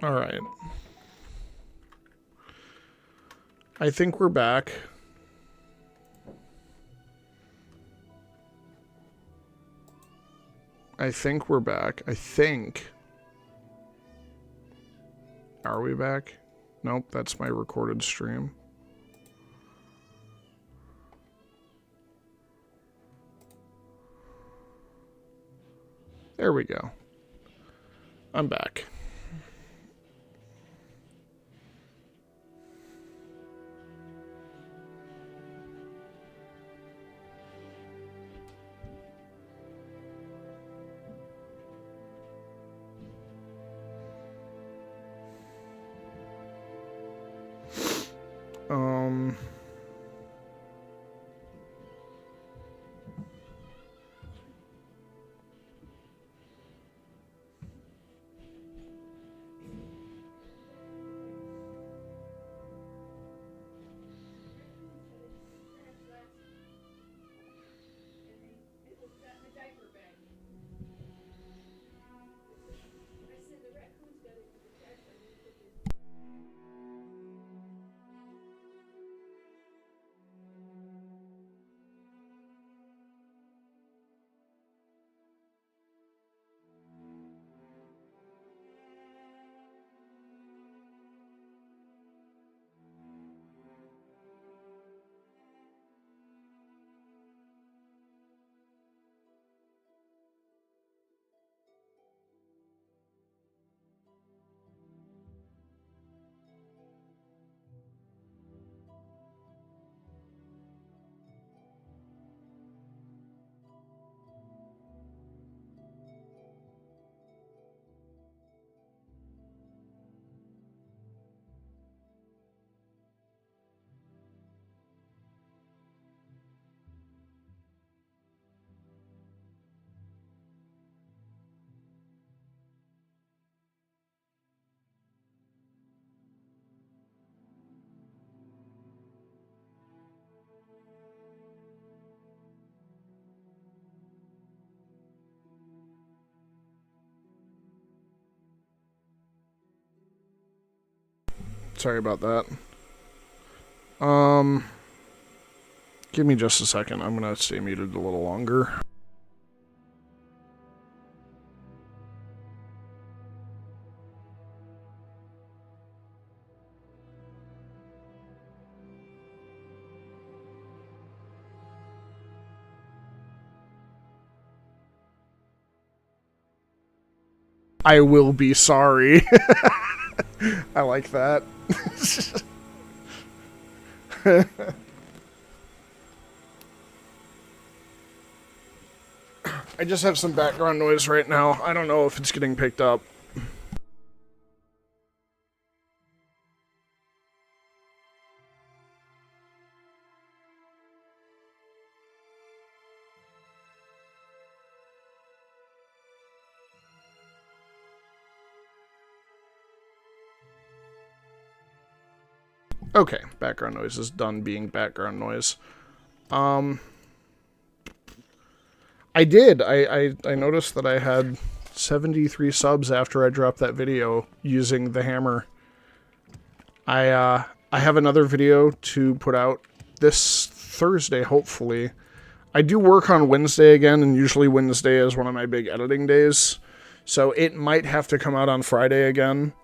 All right. I think we're back. I think we're back. I think. Are we back? Nope, that's my recorded stream. There we go. I'm back. Sorry about that. Give me just a second. I'm gonna stay muted a little longer. I will be sorry. I like that. I just have some background noise right now. I don't know if it's getting picked up. Okay, background noise is done being background noise. I noticed that I had 73 subs after I dropped that video using the hammer. I have another video to put out this Thursday, hopefully. I do work on Wednesday again, and usually Wednesday is one of my big editing days. So it might have to come out on Friday again.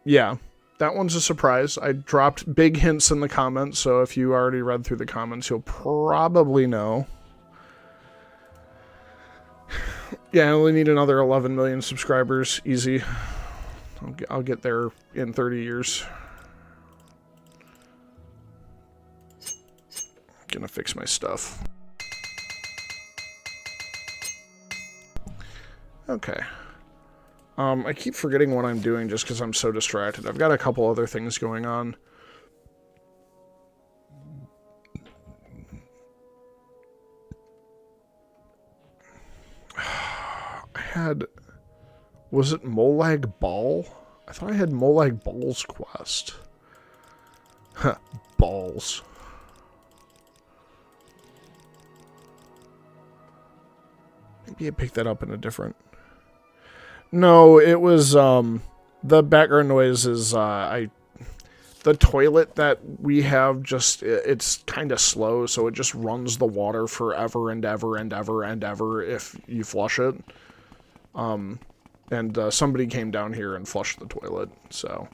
Yeah, that one's a surprise. I dropped big hints in the comments, so if you already read through the comments, you'll probably know. Yeah, I only need another 11 million subscribers. Easy. I'll get there in 30 years. Gonna fix my stuff. Okay. I keep forgetting what I'm doing just because I'm so distracted. I've got a couple other things going on. had... Was it Molag Ball? I thought I had Molag Ball's quest. Huh, balls. Maybe I picked that up in a different... No, it was, the background noise is, the toilet that we have just, it's kind of slow, so it just runs the water forever and ever and ever and ever if you flush it. And somebody came down here and flushed the toilet, so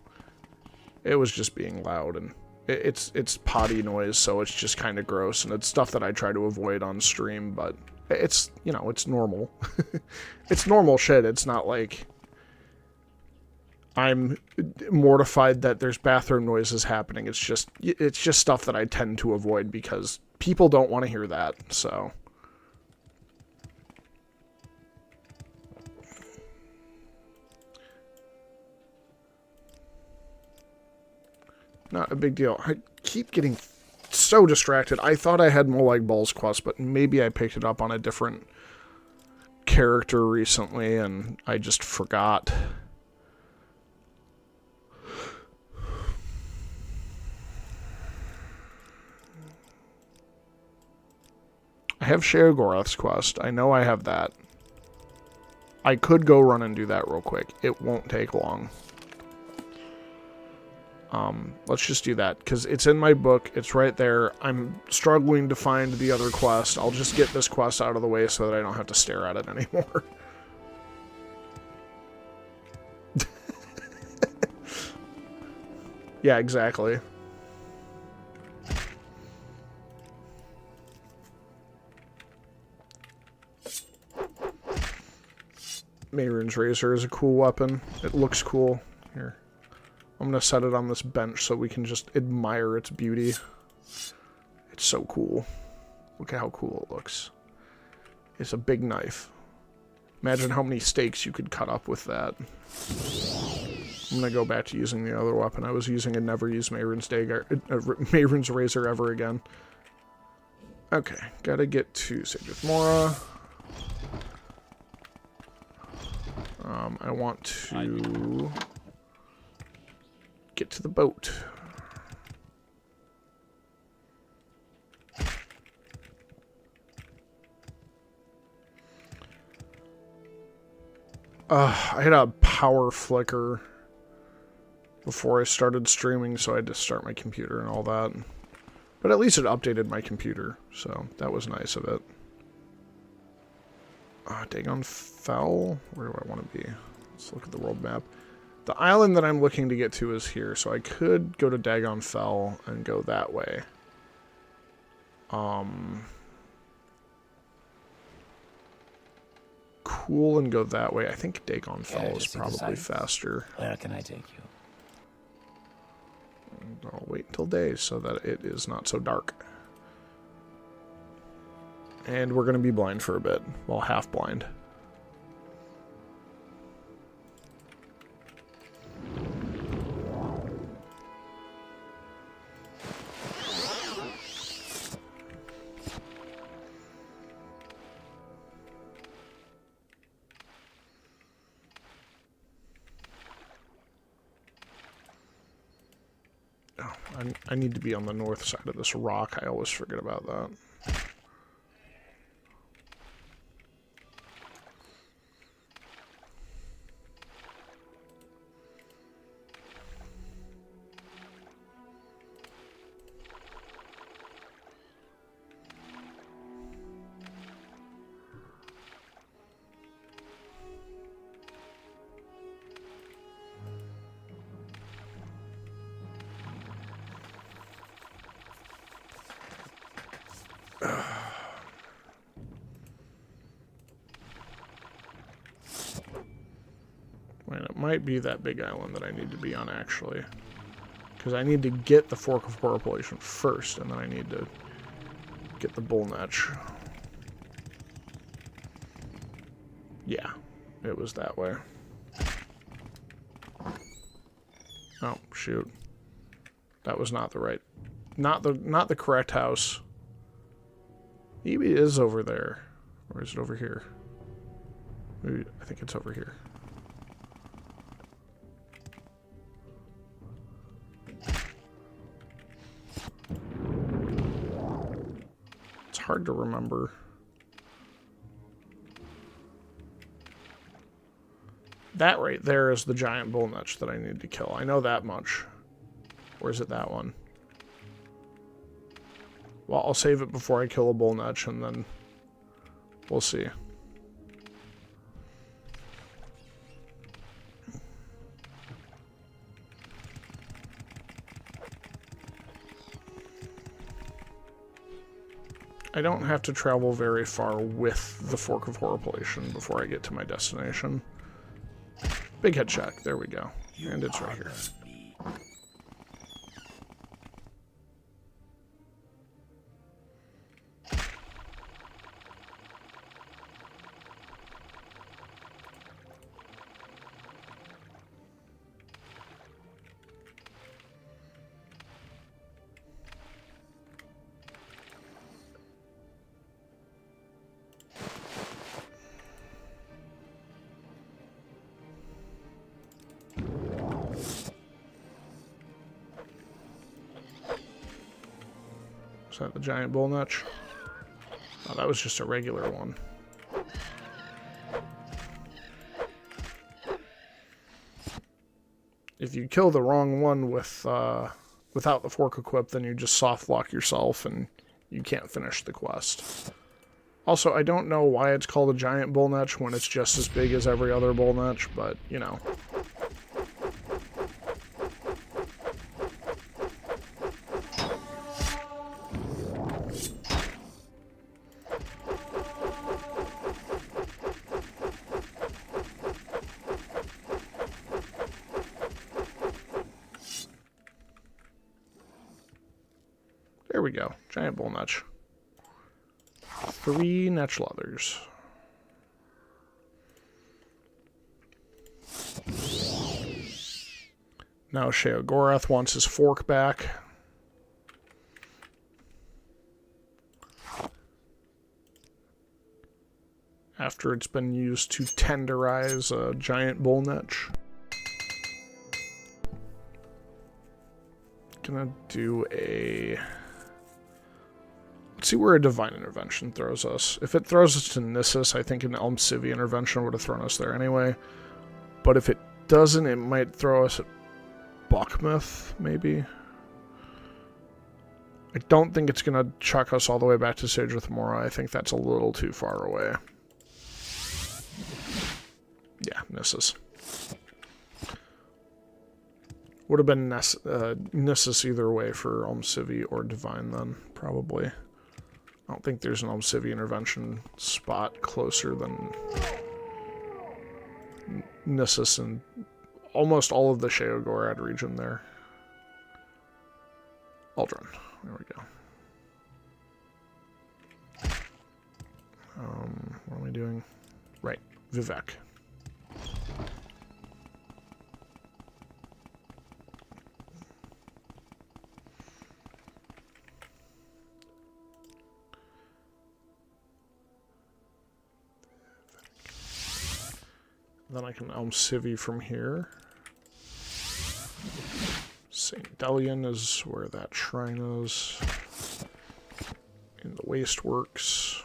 it was just being loud, and it's potty noise, so it's just kind of gross, and it's stuff that I try to avoid on stream, but it's, you know, it's normal. It's normal shit. It's not like I'm mortified that there's bathroom noises happening. It's just stuff that I tend to avoid because people don't want to hear that, so... Not a big deal. I keep getting so distracted. I thought I had Molag Ball's quest, but maybe I picked it up on a different character recently, and I just forgot. I have Sheogorath's quest. I know I have that. I could go run and do that real quick. It won't take long. Let's just do that, because it's in my book, it's right there. I'm struggling to find the other quest. I'll just get this quest out of the way so that I don't have to stare at it anymore. Yeah, exactly. Mehrunes Razor is a cool weapon. It looks cool. Here. I'm going to set it on this bench so we can just admire its beauty. It's so cool. Look at how cool it looks. It's a big knife. Imagine how many steaks you could cut up with that. I'm going to go back to using the other weapon I was using and never use Mehrunes Razor ever again. Okay, gotta get to Sejith Mora. I want to... get to the boat. I had a power flicker before I started streaming, so I had to start my computer and all that. But at least it updated my computer, so that was nice of it. Dagon Fell? Where do I want to be? Let's look at the world map. The island that I'm looking to get to is here, so I could go to Dagon Fell and go that way. Cool, and go that way. I think Dagon Fell is probably faster. Where can I take you? And I'll wait until day so that it is not so dark. And we're going to be blind for a bit. Well, half blind. I need to be on the north side of this rock. I always forget about that. It might be that big island that I need to be on, actually. Because I need to get the Fork of Horripilation first, and then I need to get the Bull Netch. Yeah, it was that way. Oh, shoot. That was not the right... Not the correct house. Maybe it is over there. Or is it over here? Maybe, I think it's over here. It's hard to remember. That right there is the giant bull nutch that I need to kill. I know that much. Or is it that one? Well, I'll save it before I kill a bull nutch, and then we'll see. I don't have to travel very far with the Fork of Horripilation before I get to my destination. Big head check. There we go. And it's right here. Is that the giant bull nutch? Oh, that was just a regular one. If you kill the wrong one with without the fork equipped, then you just soft lock yourself and you can't finish the quest. Also, I don't know why it's called a giant bull nutch when it's just as big as every other bull nutch, but you know. There we go. Giant bull nutch. 3 netch leathers. Now Sheogorath wants his fork back. After it's been used to tenderize a giant bull nutch. Gonna do a... Let's see where a Divine Intervention throws us. If it throws us to Nissus, I think an Elm Civi Intervention would have thrown us there anyway. But if it doesn't, it might throw us at Buckmouth, maybe. I don't think it's going to chuck us all the way back to Sage with Mora. I think that's a little too far away. Yeah, Nissus. Would have been Nissus either way for Elm Civi or Divine then, probably. I don't think there's an Elm Civi intervention spot closer than Nissus and almost all of the Sheogorath region there. Aldrin. There we go. What am I doing? Right. Vivek. Then I can Elm Civi from here. St. Delian is where that shrine is. In the Wasteworks.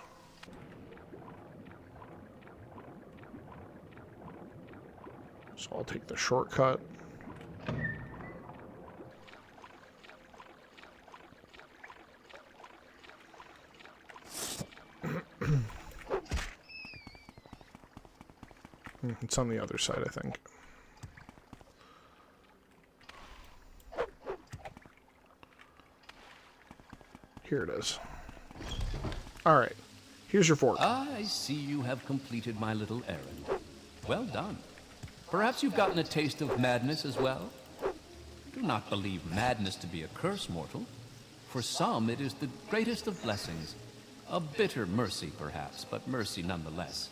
So I'll take the shortcut. It's on the other side, I think. Here it is. Alright. Here's your fork. I see you have completed my little errand. Well done. Perhaps you've gotten a taste of madness as well? Do not believe madness to be a curse, mortal. For some, it is the greatest of blessings. A bitter mercy, perhaps, but mercy nonetheless.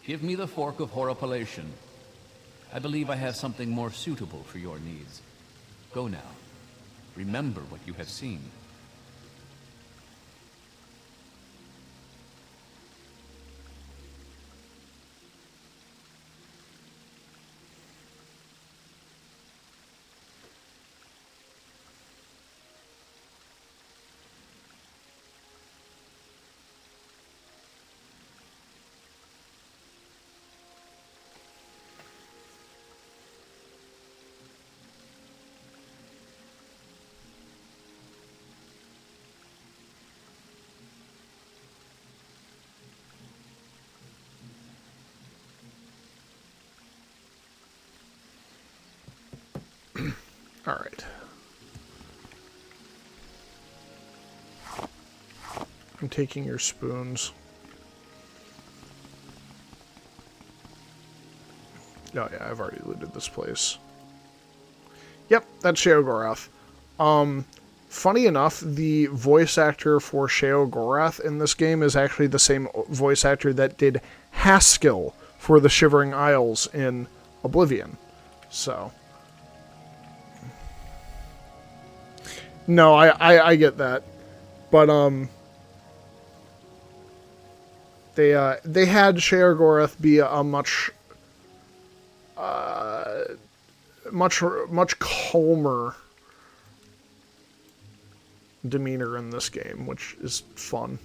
Give me the Fork of Horripilation. I believe I have something more suitable for your needs. Go now. Remember what you have seen. Alright. I'm taking your spoons. Oh yeah, I've already looted this place. Yep, that's Sheogorath. Funny enough, the voice actor for Sheogorath in this game is actually the same voice actor that did Haskell for the Shivering Isles in Oblivion. So... No, I get that. But, they had Sheogorath be a much calmer demeanor in this game, which is fun.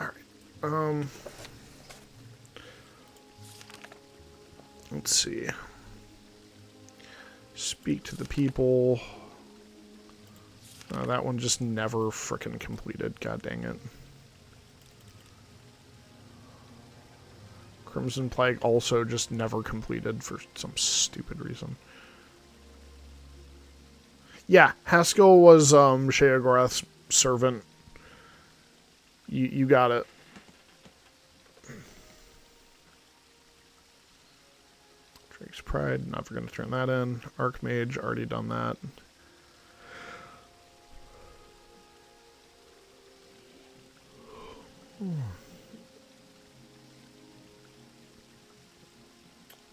Alright, let's see. Speak to the people. That one just never frickin' completed. God dang it. Crimson Plague also just never completed for some stupid reason. Yeah, Haskell was Sheogorath's servant. You got it. Drake's Pride, not going to turn that in. Archmage, already done that.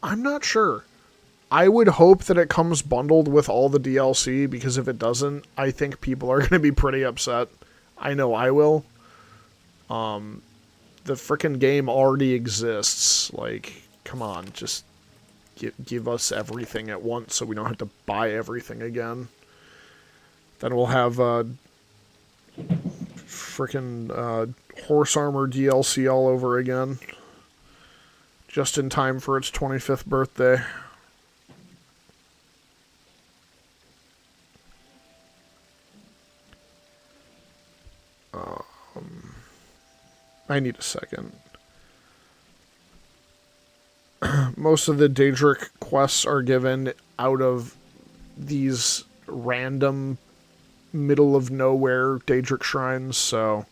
I'm not sure. I would hope that it comes bundled with all the DLC, because if it doesn't, I think people are going to be pretty upset. I know I will. The frickin' game already exists. Like, come on, just give us everything at once so we don't have to buy everything again. Then we'll have frickin' horse armor DLC all over again. Just in time for its 25th birthday. I need a second. Most of the Daedric quests are given out of these random middle of nowhere Daedric shrines, so...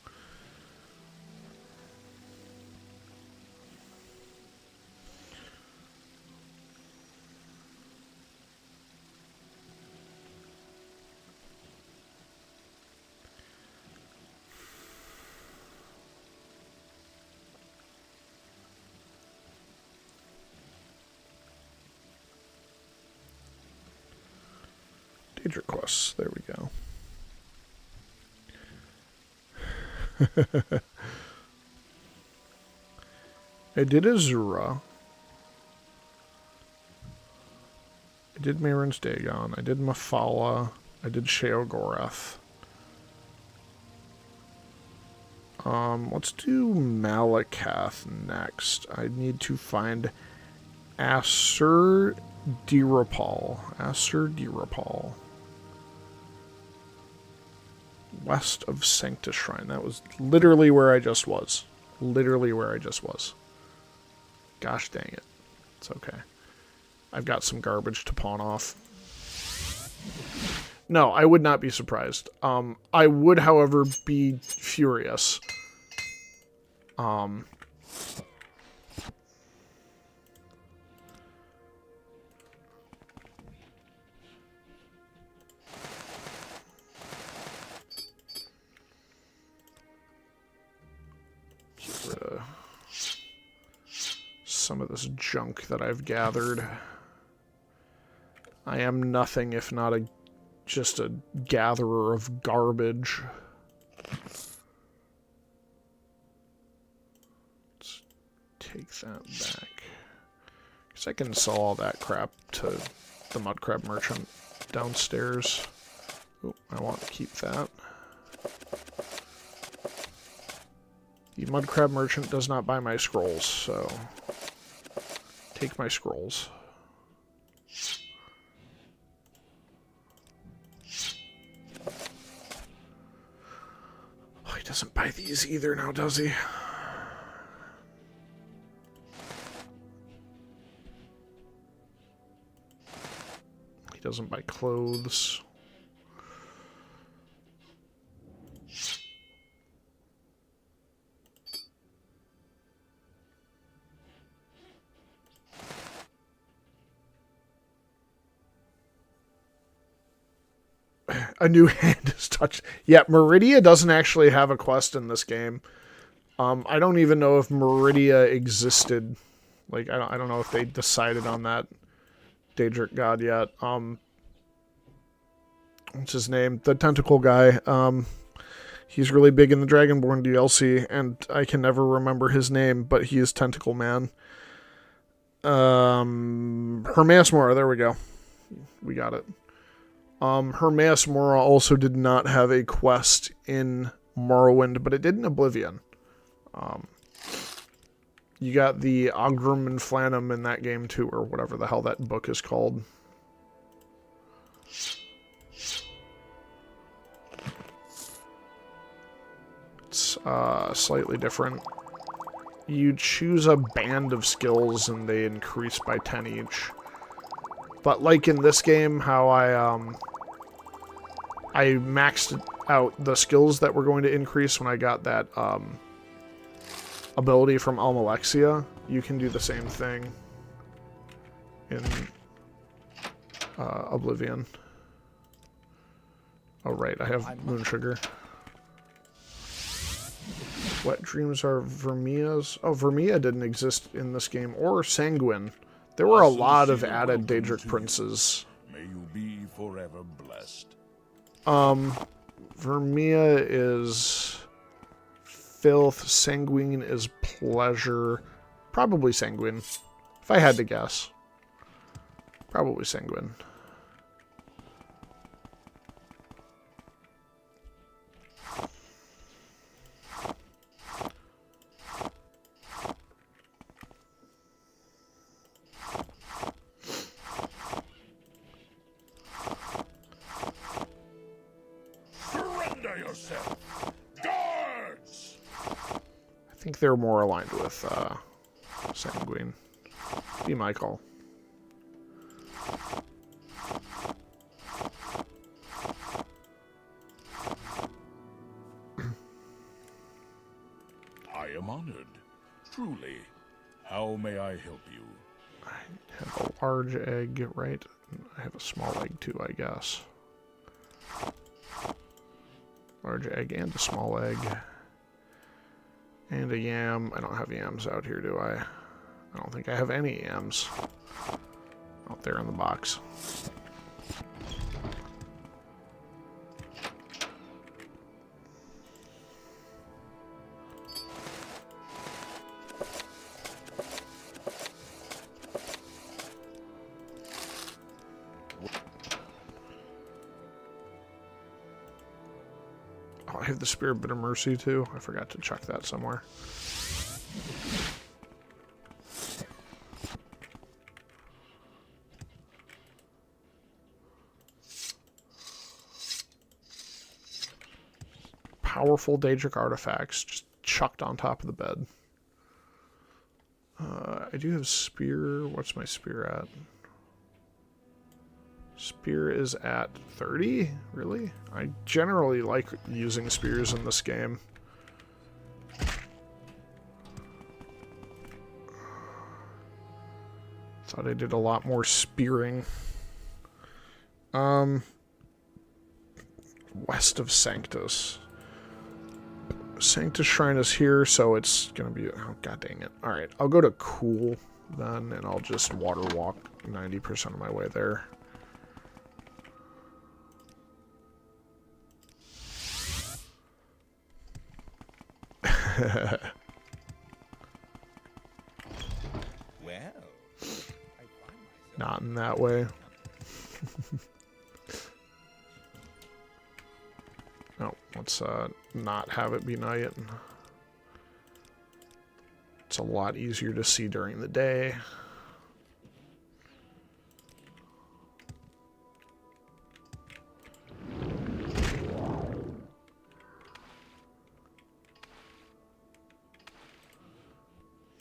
Daedric quests, there we go. I did Azura. I did Mehrunes Dagon. I did Mephala. I did Sheogorath. Let's do Malakath next. I need to find Asurdirapal. Asurdirapal. West of Sanctus Shrine. That was literally where I just was. Literally where I just was. Gosh dang it. It's okay. I've got some garbage to pawn off. No, I would not be surprised. I would, however, be furious. Get rid of some of this junk that I've gathered. I am nothing if not just a gatherer of garbage. Let's take that back. Because I can sell all that crap to the mudcrab merchant downstairs. Oh, I want to keep that. The mudcrab merchant does not buy my scrolls, so take my scrolls. Oh, he doesn't buy these either now, does he? doesn't buy clothes. A new hand is touched. Yeah, Meridia doesn't actually have a quest in this game. I don't even know if Meridia existed. Like, I don't know if they decided on that Daedric god yet. What's his name? The tentacle guy. He's really big in the Dragonborn DLC, and I can never remember his name, but he is Tentacle Man. Hermaeus Mora, there we go. We got it. Hermaeus Mora also did not have a quest in Morrowind, but it did in Oblivion. You got the Ogrum and Flanum in that game too, or whatever the hell that book is called. It's slightly different. You choose a band of skills and they increase by 10 each. But like in this game, how I maxed out the skills that were going to increase when I got that ability from Almalexia, you can do the same thing in Oblivion. Oh right, I have Moon Sugar. Wet Dreams are Vermia's. Oh, Vermia didn't exist in this game, or Sanguine. There were a lot of added Daedric princes. May you be forever blessed. Vermia is filth. Sanguine is pleasure. Probably Sanguine. If I had to guess. Probably Sanguine. I think they're more aligned with Sanguine. Be my call. I am honored. Truly. How may I help you? I have a large egg, right? I have a small egg too, I guess. Large egg and a small egg. And a yam. I don't have yams out here, do I? I don't think I have any yams out there in the box. Oh, I have the Spear of Bitter Mercy too. I forgot to check that somewhere. Powerful Daedric artifacts just chucked on top of the bed. I do have spear. What's my spear at? Spear is at 30? Really? I generally like using spears in this game. Thought I did a lot more spearing. West of Sanctus. Sanctus Shrine is here, so it's gonna be... Oh, god dang it. Alright, I'll go to Cool then, and I'll just water walk 90% of my way there. Well, Not in that way. No, let's not have it be night. It's a lot easier to see during the day.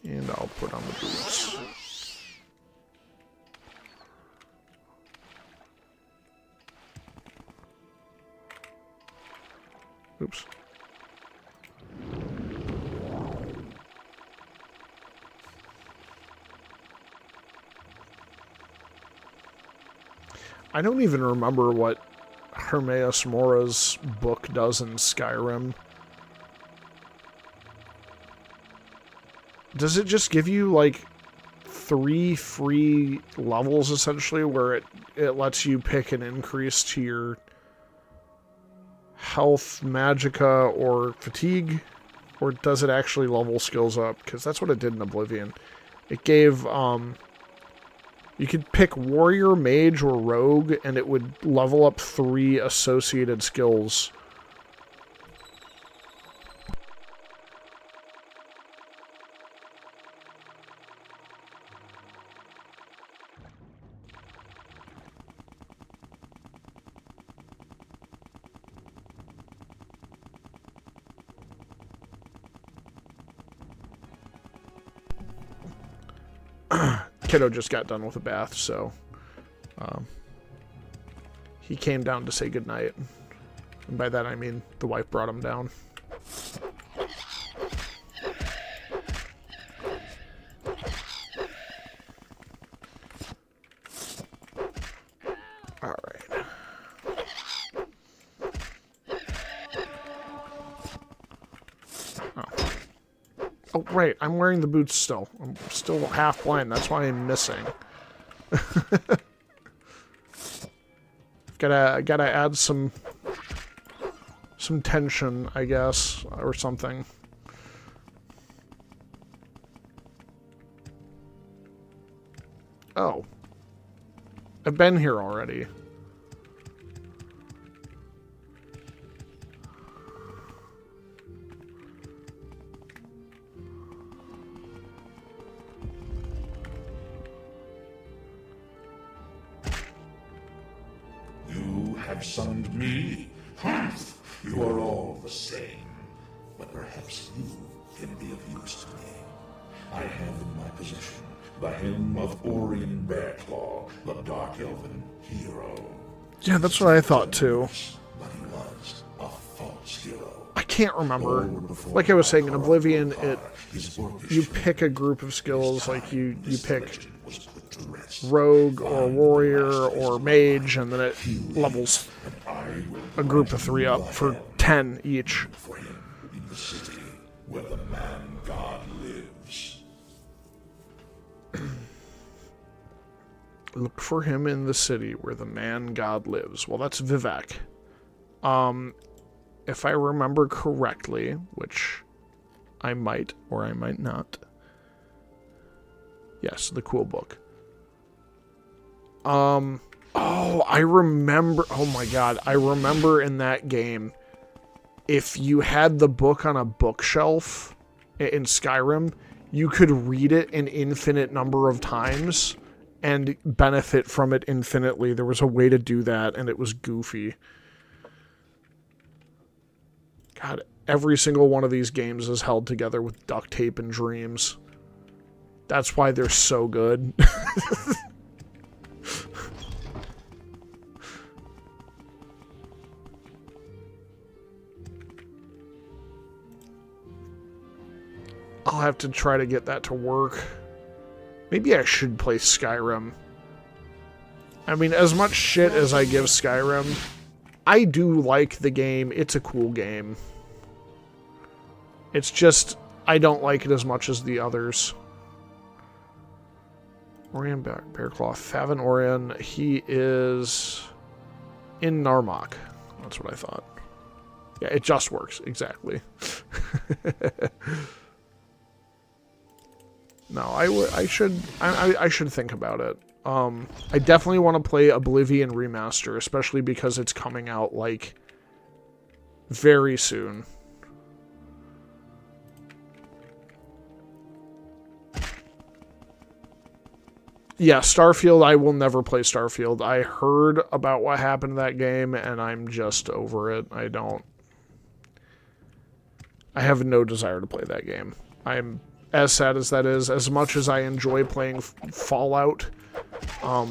And I'll put on the boots. Oops. I don't even remember what Hermaeus Mora's book does in Skyrim. Does it just give you, like, 3 free levels, essentially, where it lets you pick an increase to your health, magicka, or fatigue? Or does it actually level skills up? Because that's what it did in Oblivion. It gave, you could pick warrior, mage, or rogue, and it would level up 3 associated skills. Kiddo just got done with a bath, so he came down to say goodnight. And by that I mean the wife brought him down. Alright. Oh, right, I'm wearing the boots still. I'm still half blind, that's why I'm missing. Gotta add some tension, I guess, or something. Oh. I've been here already. Have summoned me? Humph! You are all the same. But perhaps you can be of use to me. I have in my possession the helm of Orion Bearclaw, the Dark Elven hero. Yeah, that's what I thought too. But he was a false hero. I can't remember. Like I was saying, in Oblivion, you pick a group of skills, like you pick rogue or warrior or mage, and then it levels a group of 3 up for 10 each. For him in the city where the man god lives. Look for him in the city where the man god lives. Well, that's Vivek. If I remember correctly, which I might or I might not. Yes, the cool book. Oh, I remember. Oh my god, I remember in that game, if you had the book on a bookshelf in Skyrim, you could read it an infinite number of times and benefit from it infinitely. There was a way to do that, and it was goofy. God, every single one of these games is held together with duct tape and dreams. That's why they're so good. I'll have to try to get that to work. Maybe I should play Skyrim. I mean, as much shit as I give Skyrim, I do like the game. It's a cool game. It's just, I don't like it as much as the others. Orion Bearclaw. Favin Orion. He is in Narmak. That's what I thought. Yeah, it just works. Exactly. No, I should think about it. I definitely want to play Oblivion Remaster, especially because it's coming out, like, very soon. Yeah, Starfield, I will never play Starfield. I heard about what happened to that game, and I'm just over it. I have no desire to play that game. I'm as sad as that is, as much as I enjoy playing Fallout, I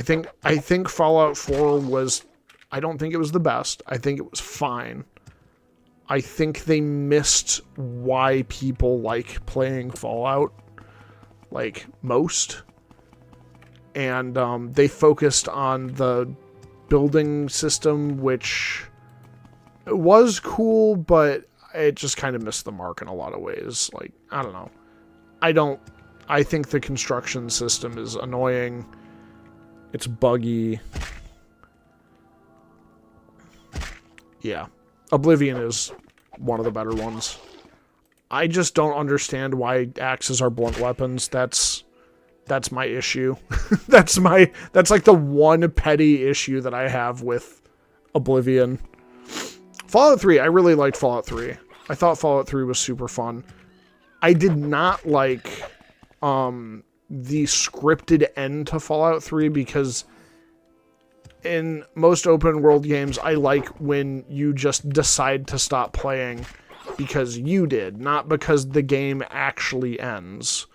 think Fallout 4 was I don't think it was the best. I think it was fine. I think they missed why people like playing Fallout, like, most. And they focused on the building system, which was cool, but it just kind of missed the mark in a lot of ways. Like, I don't know. I think the construction system is annoying. It's buggy. Yeah. Oblivion is one of the better ones. I just don't understand why axes are blunt weapons. That's my issue. That's like the one petty issue that I have with Oblivion. Fallout 3, I really liked Fallout 3. I thought Fallout 3 was super fun. I did not like the scripted end to Fallout 3 because in most open world games, I like when you just decide to stop playing because you did, not because the game actually ends.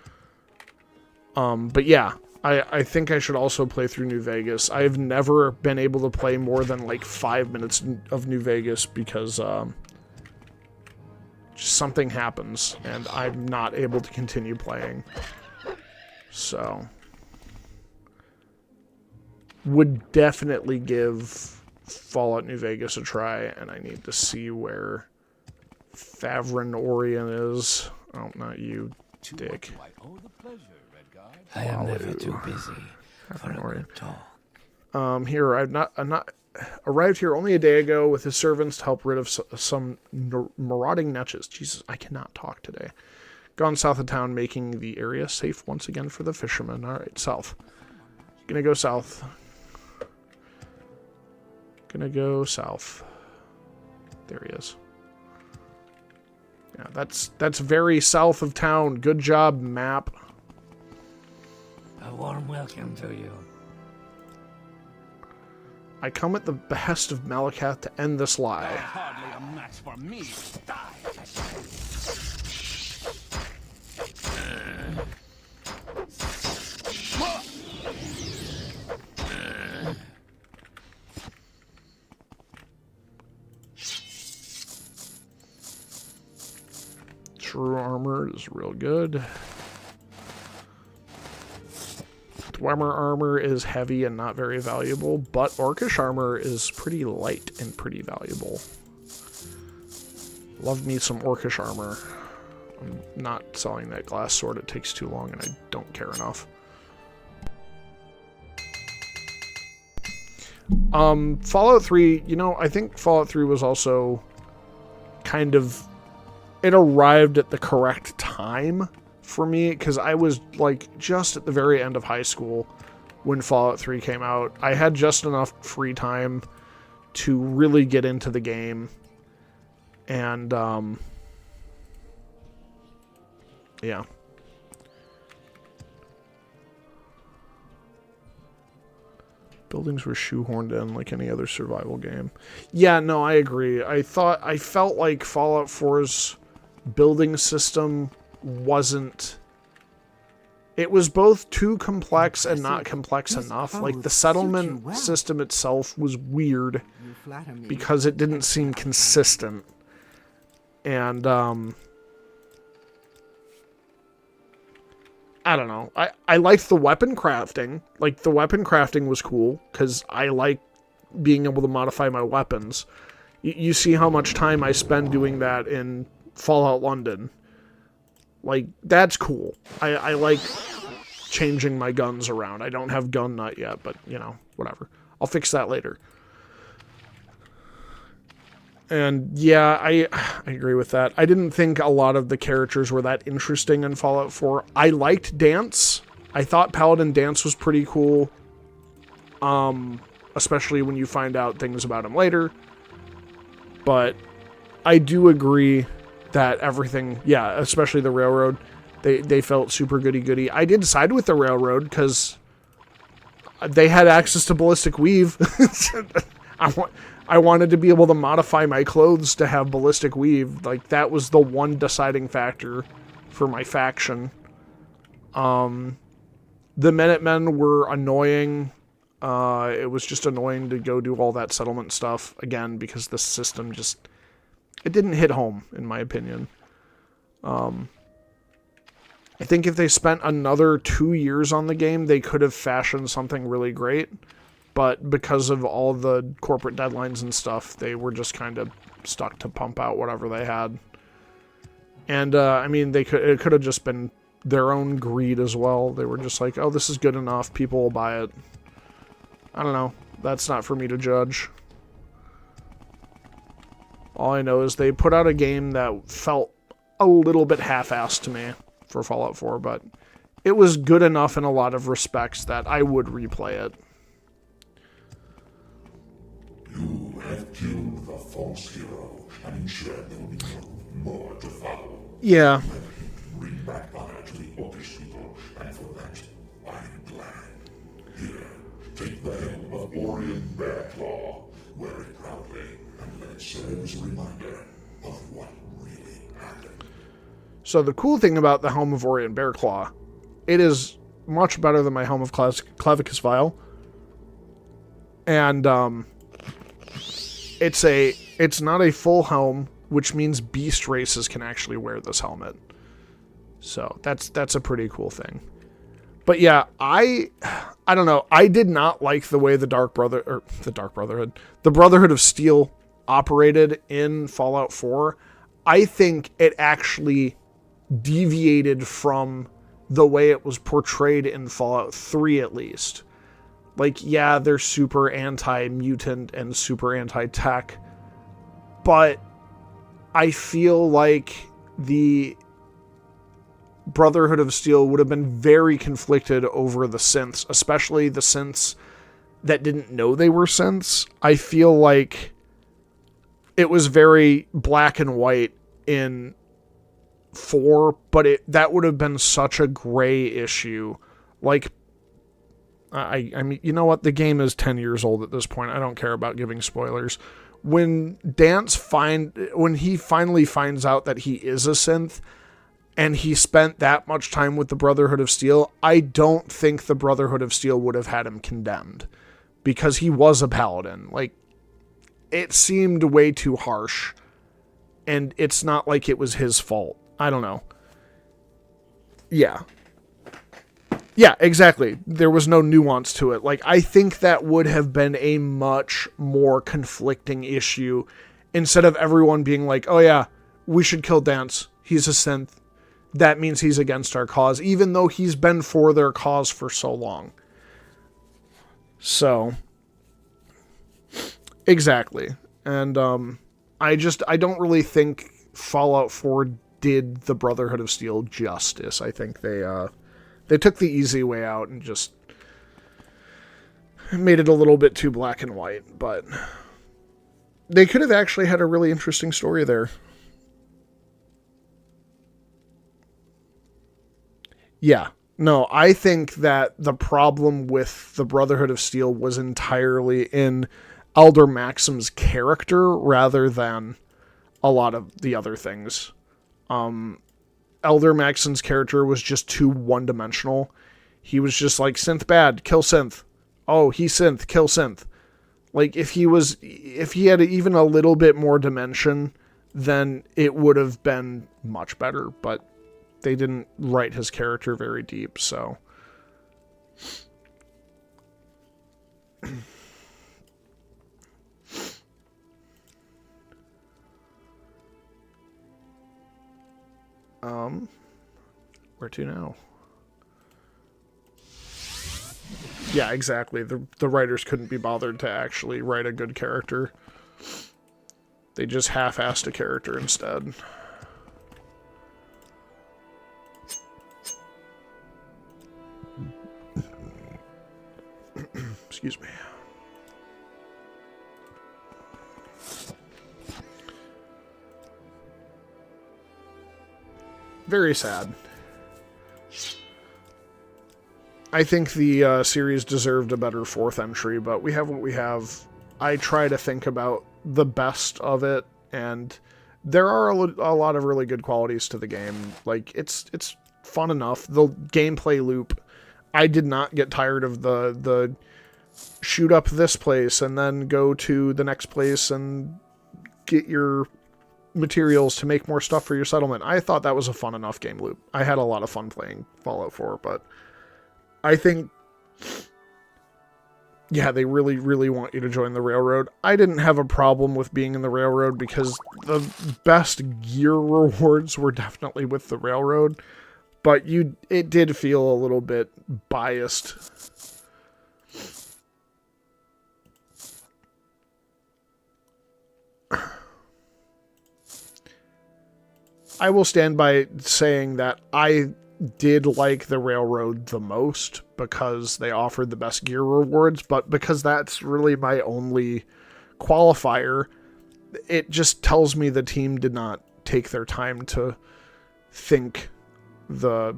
But yeah, I think I should also play through New Vegas. I've never been able to play more than like 5 minutes of New Vegas because just something happens and I'm not able to continue playing. So would definitely give Fallout New Vegas a try, and I need to see where Favrin Orion is. Oh, not you, dick. I am never too busy for a good talk. Here, I'm not arrived here only a day ago with his servants to help rid of some marauding netches. Jesus, I cannot talk today. Gone south of town, making the area safe once again for the fishermen. All right, south. Gonna go south. Gonna go south. There he is. Yeah, that's very south of town. Good job, map. A warm welcome to you. I come at the behest of Malakath to end this lie. Hardly a match for me. True armor is real good. Dwemer armor is heavy and not very valuable, but Orcish armor is pretty light and pretty valuable. Love me some Orcish armor. I'm not selling that glass sword, it takes too long and I don't care enough. Fallout 3, you know, I think Fallout 3 was also kind of... It arrived at the correct time for me, because I was, like, just at the very end of high school when Fallout 3 came out. I had just enough free time to really get into the game. And, yeah. Buildings were shoehorned in like any other survival game. Yeah, no, I agree. I felt like Fallout 4's building system wasn't... It was both too complex and not complex enough. Like, the settlement system itself was weird because it didn't seem consistent. And, I don't know. I liked the weapon crafting. Like, the weapon crafting was cool, because I like being able to modify my weapons. You see how much time I spend doing that in Fallout London. Like, that's cool. I like changing my guns around. I don't have gun nut yet, but, you know, whatever. I'll fix that later. And, yeah, I agree with that. I didn't think a lot of the characters were that interesting in Fallout 4. I liked Dance. I thought Paladin Dance was pretty cool. Especially when you find out things about him later. But I do agree that everything, yeah, especially the railroad, they felt super goody-goody. I did side with the railroad because they had access to ballistic weave. I wanted to be able to modify my clothes to have ballistic weave. Like, that was the one deciding factor for my faction. The Minutemen were annoying. It was just annoying to go do all that settlement stuff again because the system just, it didn't hit home, in my opinion. I think if they spent another 2 years on the game, they could have fashioned something really great. But because of all the corporate deadlines and stuff, they were just kind of stuck to pump out whatever they had. And, I mean, it could have just been their own greed as well. They were just like, oh, this is good enough, people will buy it. I don't know. That's not for me to judge. All I know is they put out a game that felt a little bit half-assed to me for Fallout 4, but it was good enough in a lot of respects that I would replay it. You have killed the false hero and ensured there will be no more to follow. Yeah. Bring back honor to the Orcish people, and for that, I'm glad. Here, take the helm of Morrowind Bearclaw, wear it proudly, and let it serve as a reminder of what really happened. So the cool thing about the Helm of Morrowind Bearclaw, it is much better than my Helm of Clavicus Vile. And, it's not a full helm, which means beast races can actually wear this helmet. So that's a pretty cool thing. But yeah, I don't know. I did not like the way the Brotherhood of Steel operated in Fallout 4. I think it actually deviated from the way it was portrayed in Fallout 3, at least. Like, yeah, they're super anti-mutant and super anti-tech, but I feel like the Brotherhood of Steel would have been very conflicted over the synths, especially the synths that didn't know they were synths. I feel like it was very black and white in 4, but that would have been such a gray issue. Like, I mean, you know what? The game is 10 years old at this point. I don't care about giving spoilers. When when he finally finds out that he is a synth, and he spent that much time with the Brotherhood of Steel, I don't think the Brotherhood of Steel would have had him condemned, because he was a paladin. Like, it seemed way too harsh, and it's not like it was his fault. I don't know. Yeah. Yeah, exactly. There was no nuance to it. Like, I think that would have been a much more conflicting issue, instead of everyone being like, oh yeah, we should kill Dance. He's a synth. That means he's against our cause, even though he's been for their cause for so long. So, exactly. And I don't really think Fallout 4 did the Brotherhood of Steel justice. I think they took the easy way out and just made it a little bit too black and white, but they could have actually had a really interesting story there. Yeah. No, I think that the problem with the Brotherhood of Steel was entirely in Elder Maxim's character rather than a lot of the other things. Elder Maxim's character was just too one-dimensional. He was just like, synth bad, kill synth. Oh, he's synth, kill synth. Like, if he had even a little bit more dimension, then it would have been much better, but they didn't write his character very deep, so. Where to now? Yeah, exactly. The writers couldn't be bothered to actually write a good character. They just half-assed a character instead. Excuse me. Very sad. I think the series deserved a better fourth entry, but we have what we have. I try to think about the best of it, and there are a lot of really good qualities to the game. Like, it's fun enough. The gameplay loop, I did not get tired of the shoot up this place and then go to the next place and get your materials to make more stuff for your settlement. I thought that was a fun enough game loop. I had a lot of fun playing Fallout 4, but I think, yeah, they really, really want you to join the Railroad. I didn't have a problem with being in the Railroad because the best gear rewards were definitely with the Railroad, but it did feel a little bit biased. I will stand by saying that I did like the Railroad the most because they offered the best gear rewards, but because that's really my only qualifier, it just tells me the team did not take their time to think the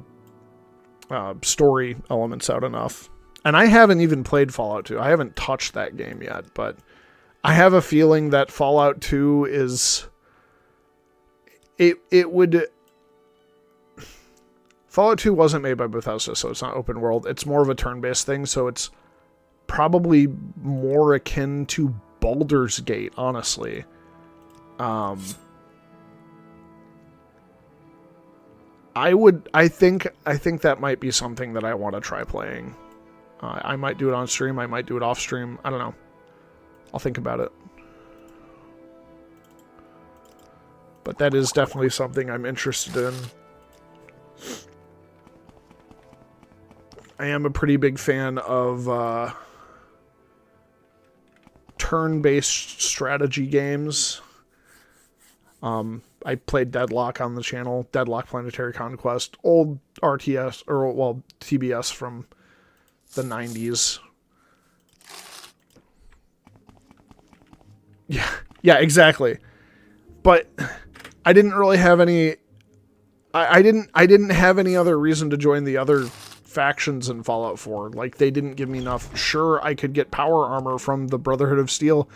story elements out enough. And I haven't even played Fallout 2. I haven't touched that game yet, but I have a feeling that Fallout 2 is... It would... Fallout 2 wasn't made by Bethesda, so it's not open world. It's more of a turn-based thing, so it's probably more akin to Baldur's Gate, honestly. I think that might be something that I want to try playing. I might do it on stream, I might do it off stream. I don't know. I'll think about it. But that is definitely something I'm interested in. I am a pretty big fan of turn-based strategy games. I played Deadlock on the channel, Deadlock Planetary Conquest, old RTS, or, well, TBS from the 90s. Yeah, exactly. But I didn't really have any... I didn't have any other reason to join the other factions in Fallout 4. Like, they didn't give me enough. Sure, I could get power armor from the Brotherhood of Steel,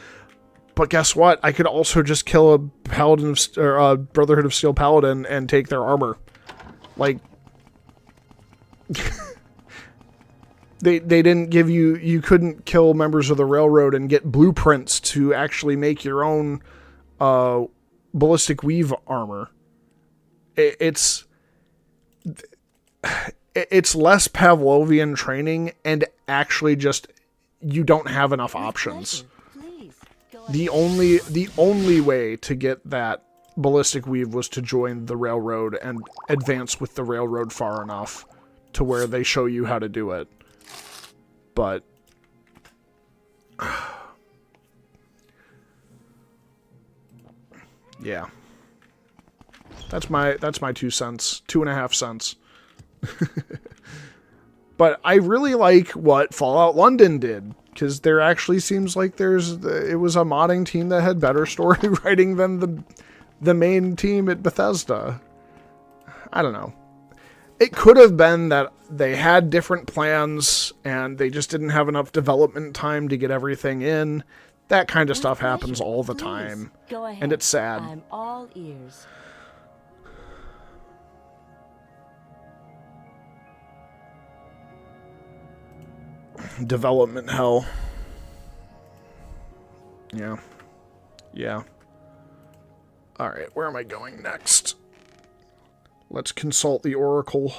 but guess what? I could also just kill a Paladin of, or a Brotherhood of Steel Paladin and take their armor. Like, they didn't give you... You couldn't kill members of the Railroad and get blueprints to actually make your own ballistic weave armor. It's less Pavlovian training, and actually just you don't have enough options. The only way to get that ballistic weave was to join the Railroad and advance with the Railroad far enough to where they show you how to do it. But yeah. That's my 2 cents. 2.5 cents. But I really like what Fallout London did, because there actually seems like it was a modding team that had better story writing than the main team at Bethesda. I don't know. It could have been that they had different plans and they just didn't have enough development time to get everything in. That kind of stuff happens all the time. Go ahead. And it's sad. I'm all ears. Development hell. Yeah. Alright, where am I going next? Let's consult the Oracle.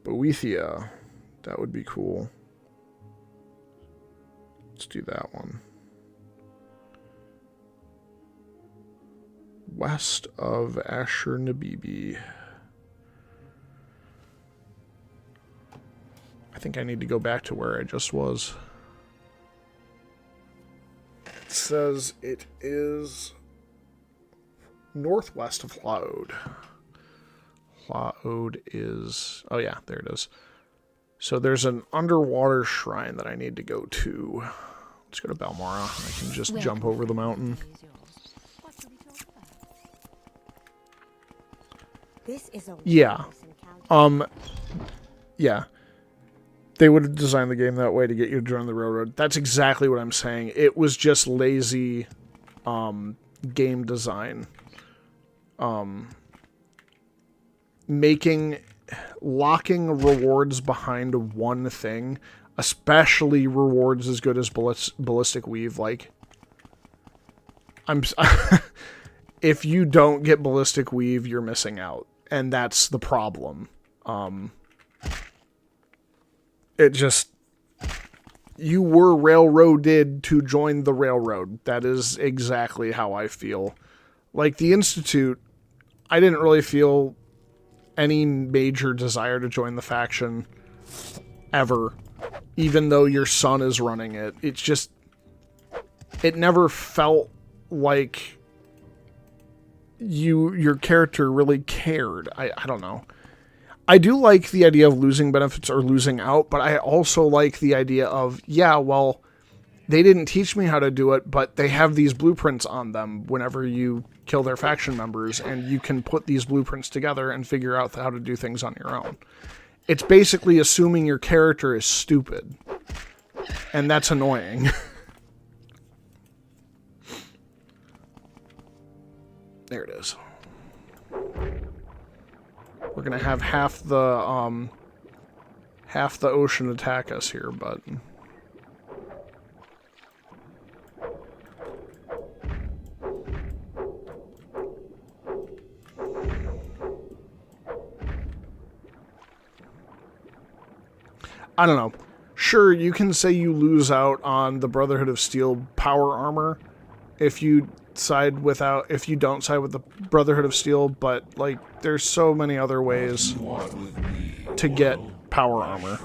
Boethia. That would be cool. Let's do that one. West of Ashur-Nabibi. I think I need to go back to where I just was. It says it is northwest of Hlaod. Hlaod is... Oh yeah, there it is. So there's an underwater shrine that I need to go to. Let's go to Balmora. I can just jump over the mountain. Yeah. Yeah. They would have designed the game that way to get you to join the Railroad. That's exactly what I'm saying. It was just lazy game design. Locking rewards behind one thing, especially rewards as good as ballistic weave, like, if you don't get ballistic weave, you're missing out, and that's the problem. You were railroaded to join the railroad. That is exactly how I feel. Like, the Institute, I didn't really feel any major desire to join the faction ever, even though your son is running it. It's just, it never felt like your character really cared. I don't know. I do like the idea of losing benefits or losing out, but I also like the idea of, yeah, well, they didn't teach me how to do it, but they have these blueprints on them whenever you kill their faction members, and you can put these blueprints together and figure out how to do things on your own. It's basically assuming your character is stupid, and that's annoying. There it is. We're gonna have half the ocean attack us here, but I don't know. Sure, you can say you lose out on the Brotherhood of Steel power armor if you don't side with the Brotherhood of Steel, but, like, there's so many other ways to get power armor.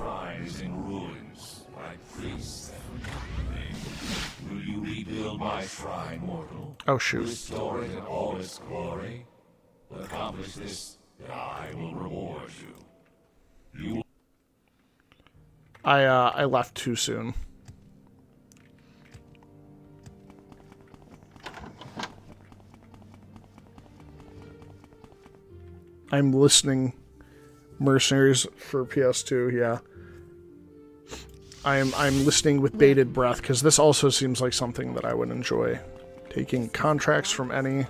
Oh, shoot. Restore it in all its glory. To accomplish this, I will reward you. I left too soon. I'm listening. Mercenaries for PS2, yeah. I'm listening with bated breath, because this also seems like something that I would enjoy. Taking contracts from any.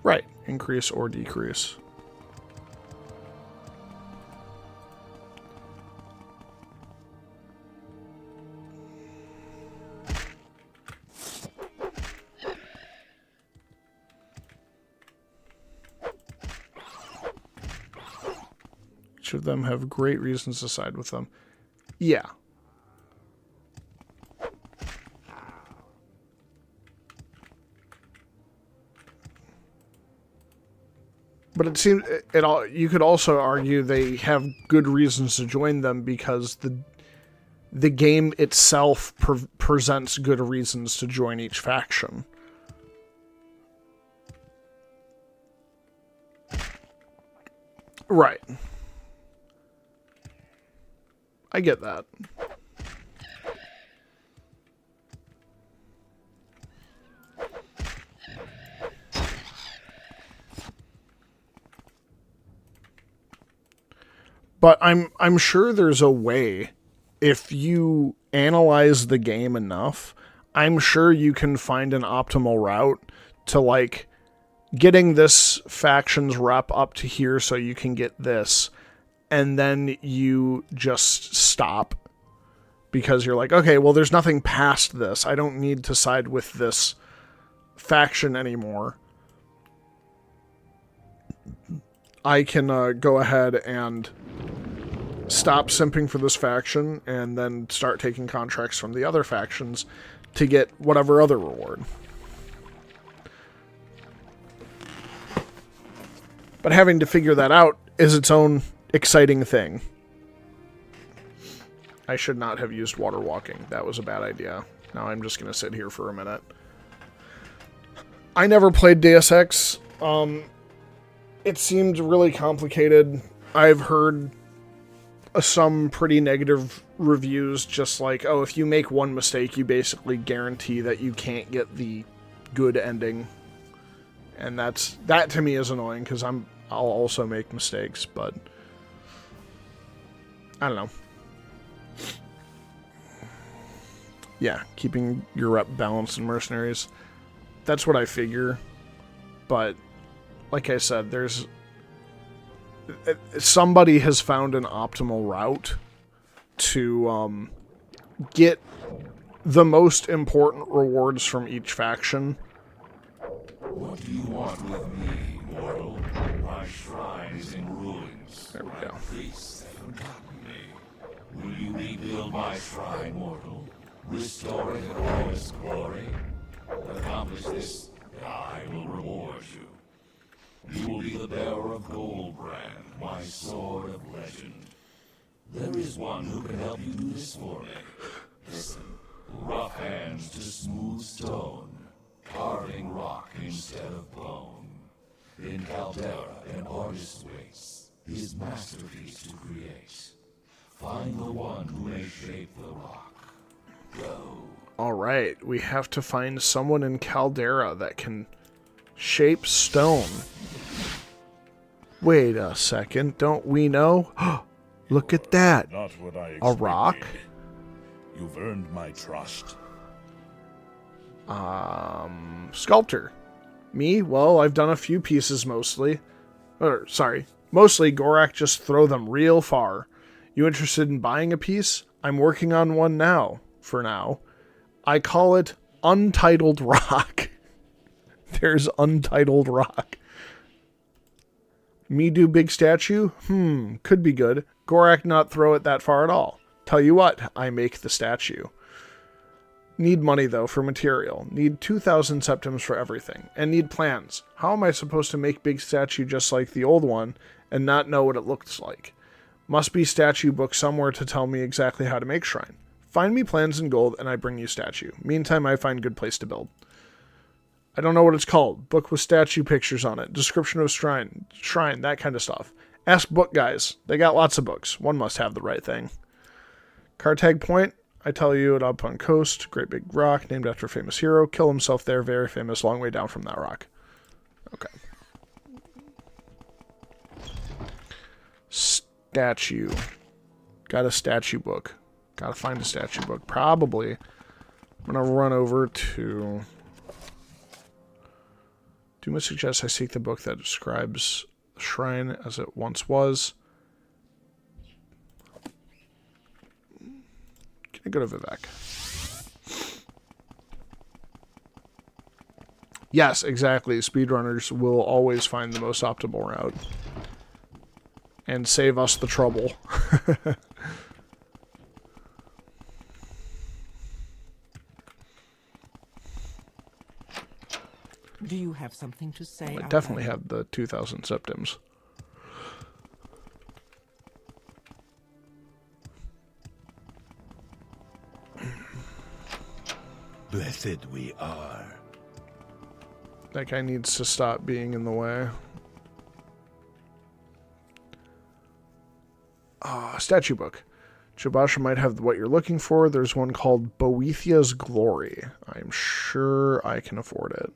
Right. Increase or decrease. Each of them have great reasons to side with them. Yeah. But it seems you could also argue they have good reasons to join them because the game itself presents good reasons to join each faction. Right. I get that. But I'm sure there's a way, if you analyze the game enough, I'm sure you can find an optimal route to, like, getting this faction's rep up to here so you can get this, and then you just stop because you're like, okay, well, there's nothing past this. I don't need to side with this faction anymore. I can go ahead and stop simping for this faction and then start taking contracts from the other factions to get whatever other reward. But having to figure that out is its own exciting thing. I should not have used water walking. That was a bad idea. Now I'm just going to sit here for a minute. I never played Deus Ex. It seemed really complicated. I've heard some pretty negative reviews, just like, oh, if you make one mistake, you basically guarantee that you can't get the good ending. And that to me is annoying, because I'll also make mistakes, but I don't know. Yeah, keeping your rep balanced in mercenaries. That's what I figure. But, like I said, somebody has found an optimal route to get the most important rewards from each faction. What do you want with me, mortal? My shrine is in ruins. There we go. My priests have forgotten me. Will you rebuild my shrine, mortal? Restore it in all its glory? Accomplish this, and I will reward you. You will be the bearer of Goldbrand, my sword of legend. There is one who can help you do this for me. Listen, rough hands to smooth stone, carving rock instead of bone. In Caldera, an artist waits, his masterpiece to create. Find the one who may shape the rock. Go. Alright, we have to find someone in Caldera that can shape stone. Wait a second, don't we know? Look at that. Not what I A rock? expected. You've earned my trust. Sculptor. Me? Well, I've done a few pieces mostly. Mostly Gorak just throw them real far. You interested in buying a piece? I'm working on one now, for now. I call it Untitled Rock. There's Untitled Rock. Me do big statue? Could be good. Gorak not throw it that far at all. Tell you what, I make the statue. Need money, though, for material. Need 2,000 septims for everything. And need plans. How am I supposed to make big statue just like the old one and not know what it looks like? Must be statue book somewhere to tell me exactly how to make shrine. Find me plans in gold and I bring you statue. Meantime, I find good place to build. I don't know what it's called. Book with statue pictures on it. Description of shrine, that kind of stuff. Ask book guys. They got lots of books. One must have the right thing. Cartag Point. I tell you, it up on coast. Great big rock named after a famous hero. Kill himself there. Very famous. Long way down from that rock. Okay. Statue. Got a statue book. Gotta find a statue book. Probably. I'm gonna run over to... Duma suggests I seek the book that describes the shrine as it once was. Can I go to Vivek? Yes, exactly. Speedrunners will always find the most optimal route. And save us the trouble. Do you have something to say? I definitely have the 2,000 septims. Blessed we are. That guy needs to stop being in the way. Statue book. Chibasha might have what you're looking for. There's one called Boethia's Glory. I'm sure I can afford it.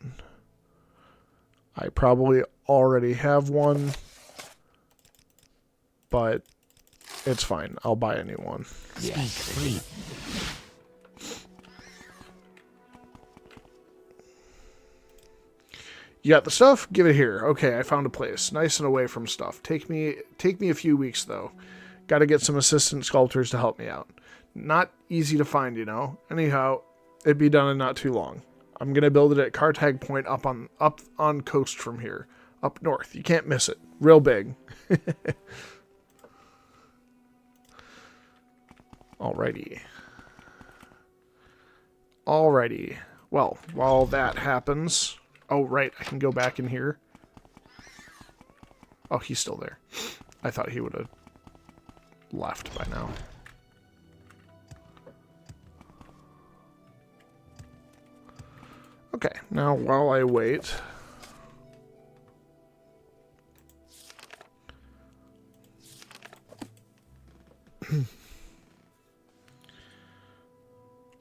I probably already have one, but it's fine. I'll buy a new one. Speak free. You got the stuff? Give it here. Okay, I found a place. Nice and away from stuff. Take me a few weeks, though. Got to get some assistant sculptors to help me out. Not easy to find, you know. Anyhow, it'd be done in not too long. I'm going to build it at Cartag Point up on coast from here. Up north. You can't miss it. Real big. Alrighty. Well, while that happens... Oh, right. I can go back in here. Oh, he's still there. I thought he would have left by now. Okay, now while I wait...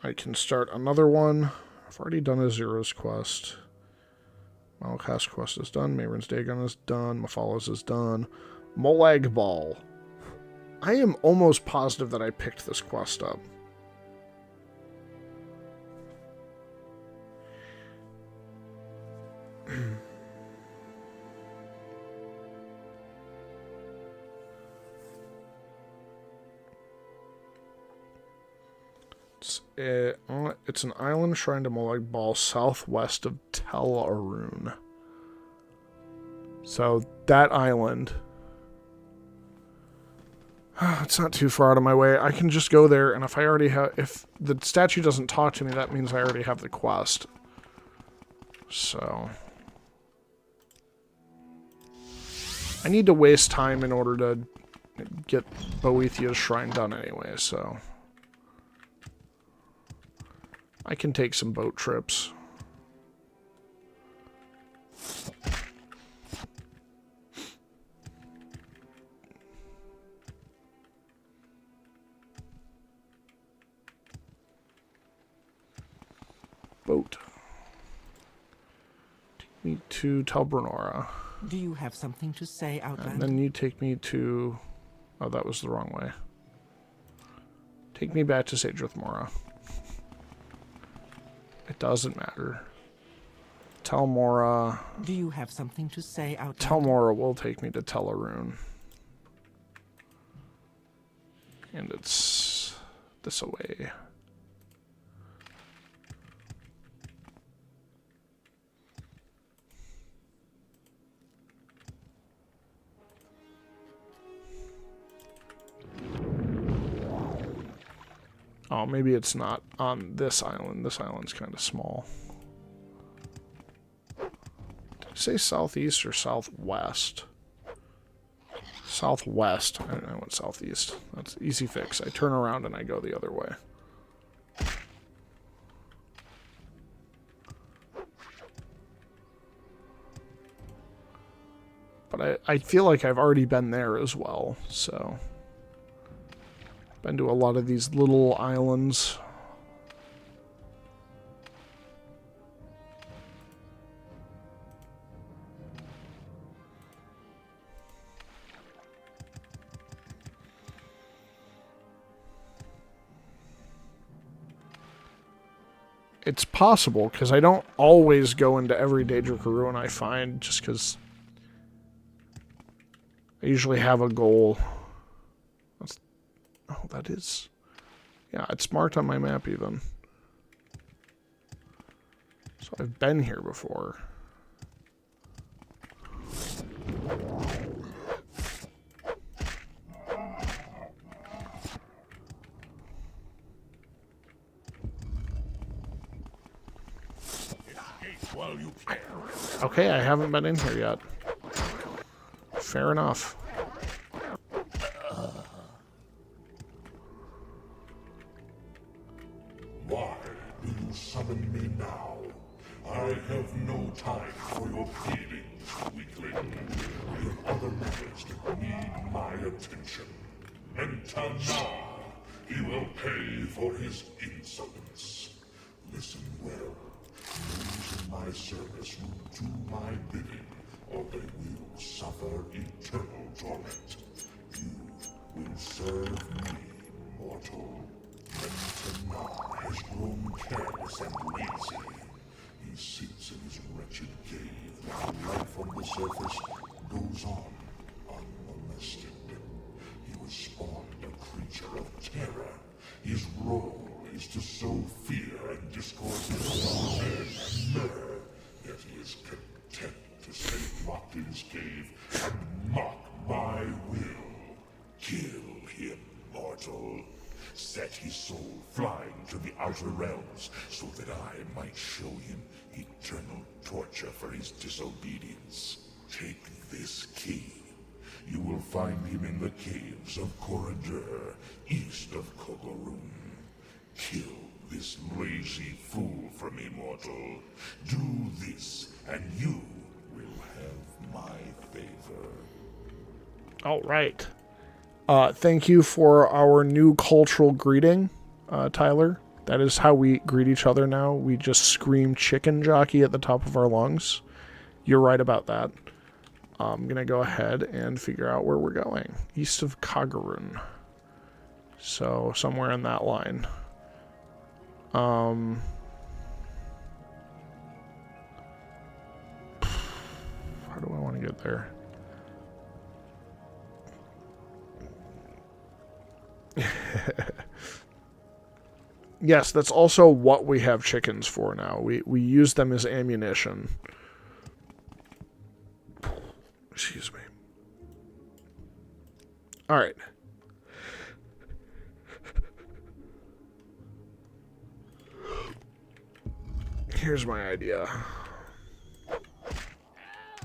I can start another one. I've already done a Zero's quest. Malakast quest is done. Mayron's Dagon is done. Mafala's is done. Molag Ball. I am almost positive that I picked this quest up. It's an island shrine to Molag Bal southwest of Tel Arun. So that island. It's not too far out of my way. I can just go there, and if the statue doesn't talk to me, that means I already have the quest. So I need to waste time in order to get Boethiah's shrine done anyway, so I can take some boat trips. Boat. Take me to Tel Brenora. Do you have something to say, Outlander? And then you take me to... Oh, that was the wrong way. Take me back to Sadrith Mora. It doesn't matter. Tel Mora... Do you have something to say, Outlander? Tel Mora will take me to Tel Arun. And it's this away. Oh, maybe it's not on this island. This island's kind of small. Did I say southeast or southwest? Southwest. I went southeast. That's easy fix. I turn around and I go the other way. But I feel like I've already been there as well, so... Been to a lot of these little islands. It's possible, because I don't always go into every Daedric ruin I find, just because I usually have a goal. Oh, that is... Yeah, it's marked on my map even. So I've been here before. Okay, I haven't been in here yet. Fair enough. Why do you summon me now? I have no time for your feelings, weakling. We have other matters that need my attention. Enter now. He will pay for his insolence. Listen well. Those in my service will do my bidding, or they will suffer eternal torment. You will serve me, mortal. Mentor has grown careless and lazy. He sits in his wretched cave while life on the surface goes on unmolested. He was spawned a creature of terror. His role is to sow fear and discord between men and myrrh. Yet he is content to stay locked in his cave and mock my will. Kill him, mortal. Set his soul flying to the outer realms, so that I might show him eternal torture for his disobedience. Take this key. You will find him in the caves of Corridor, east of Kogorun. Kill this lazy fool for me, mortal. Do this, and you will have my favor. All right. Thank you for our new cultural greeting, Tyler. That is how we greet each other now. We just scream chicken jockey at the top of our lungs. You're right about that. I'm going to go ahead and figure out where we're going. East of Kogorun. So, somewhere in that line. How do I want to get there? Yes, that's also what we have chickens for now. We use them as ammunition. Excuse me. All right. Here's my idea.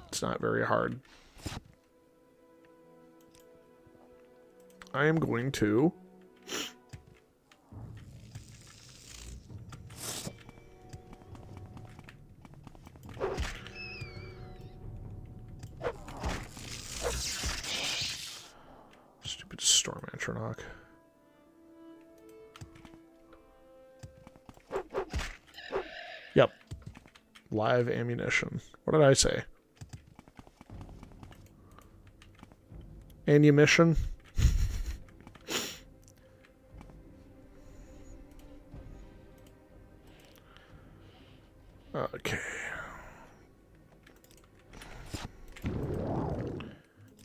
It's not very hard. I am going to stupid storm atronach. Yep. Live ammunition. What did I say? Ammunition? Okay.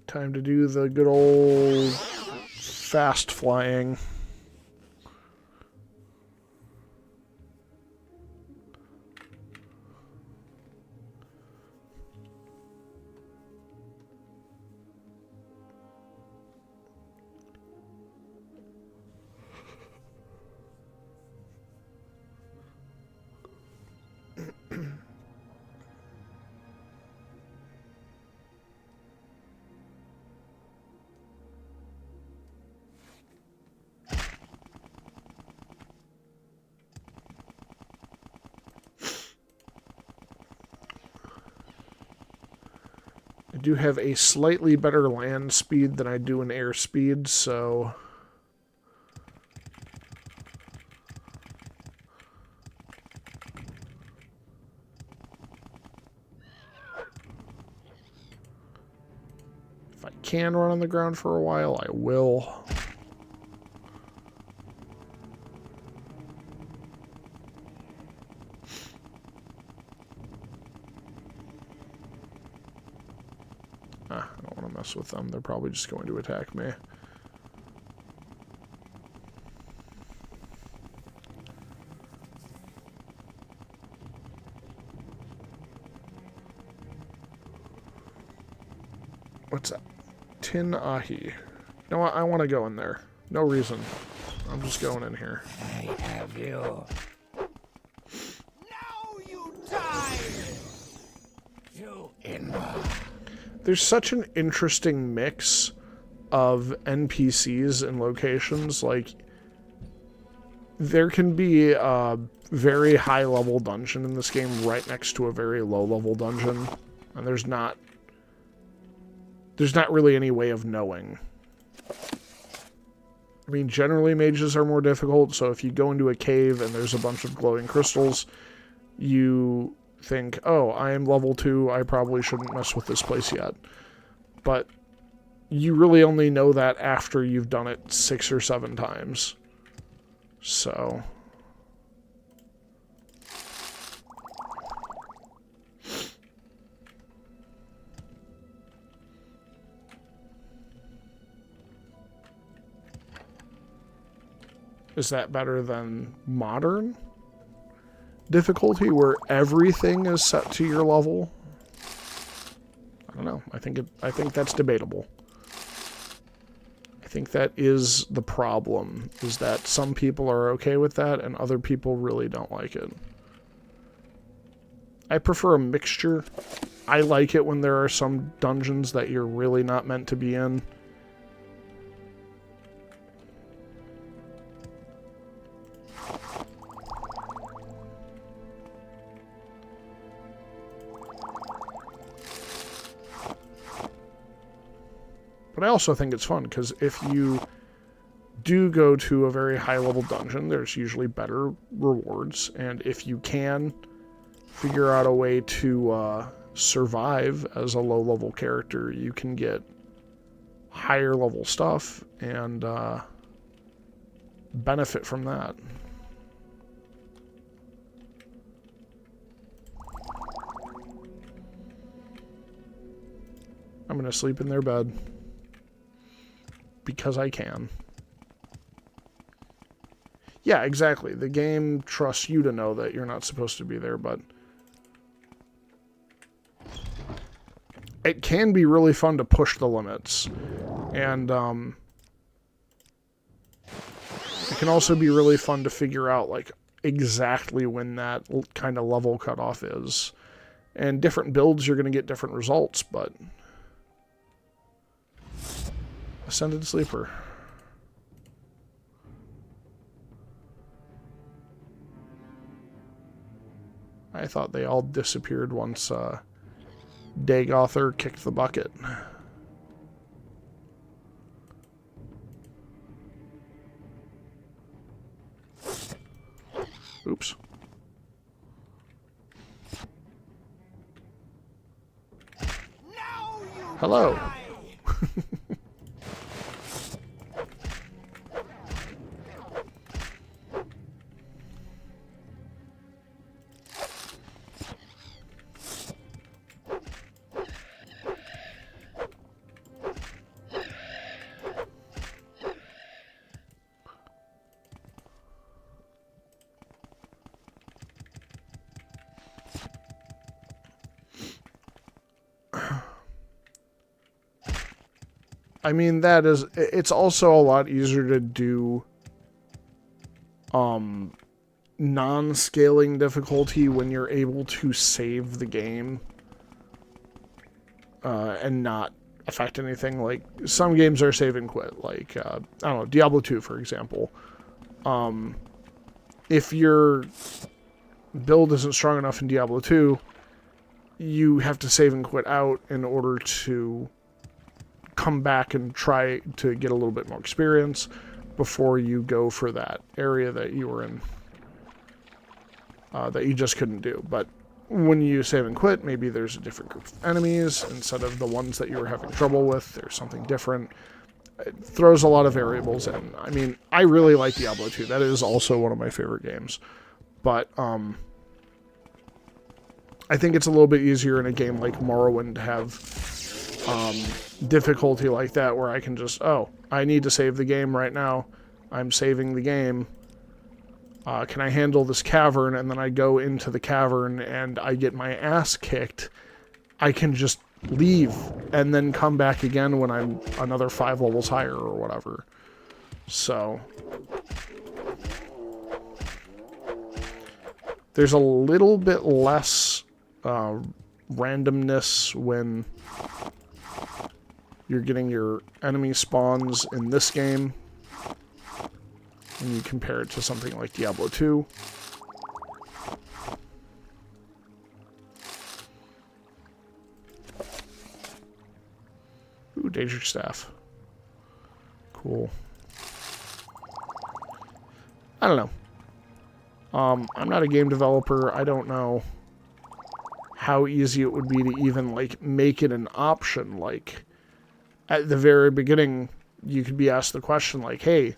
Time to do the good old fast flying. I do have a slightly better land speed than I do in air speed, so if I can run on the ground for a while, I will. I don't want to mess with them. They're probably just going to attack me. What's that? Tin ahi. No, I want to go in there. No reason. I'm just going in here. I have you. Now you die! You inward. There's such an interesting mix of NPCs and locations. Like, there can be a very high-level dungeon in this game right next to a very low-level dungeon, and there's not really any way of knowing. I mean, generally mages are more difficult, so if you go into a cave and there's a bunch of glowing crystals, you think, oh, I am level 2, I probably shouldn't mess with this place yet. But you really only know that after you've done it 6 or 7 times. So is that better than modern difficulty, where everything is set to your level? I don't know. I think that's debatable. I think that is the problem, is that some people are okay with that and other people really don't like it. I prefer a mixture. I like it when there are some dungeons that you're really not meant to be in. But I also think it's fun, because if you do go to a very high-level dungeon, there's usually better rewards, and if you can figure out a way to survive as a low-level character, you can get higher-level stuff and benefit from that. I'm going to sleep in their bed. Because I can. Yeah, exactly. The game trusts you to know that you're not supposed to be there, but it can be really fun to push the limits. And it can also be really fun to figure out, like, exactly when that kind of level cutoff is. And different builds, you're going to get different results, but... Ascended Sleeper. I thought they all disappeared once Dagother kicked the bucket. Oops. Hello. I mean, it's also a lot easier to do non-scaling difficulty when you're able to save the game and not affect anything. Like, some games are save and quit, like, I don't know, Diablo 2, for example. If your build isn't strong enough in Diablo 2, you have to save and quit out in order to come back and try to get a little bit more experience before you go for that area that you were in, that you just couldn't do. But when you save and quit, maybe there's a different group of enemies instead of the ones that you were having trouble with. There's something different. It throws a lot of variables in. I mean, I really like Diablo 2. That is also one of my favorite games. But I think it's a little bit easier in a game like Morrowind to have difficulty like that, where I can just, oh, I need to save the game right now. I'm saving the game. Can I handle this cavern? And then I go into the cavern and I get my ass kicked. I can just leave and then come back again when I'm another 5 levels higher or whatever. So there's a little bit less randomness when you're getting your enemy spawns in this game when you compare it to something like Diablo 2. Ooh, Daedric Staff. Cool. I don't know. I'm not a game developer. I don't know how easy it would be to even, like, make it an option. Like, at the very beginning, you could be asked the question, like, hey,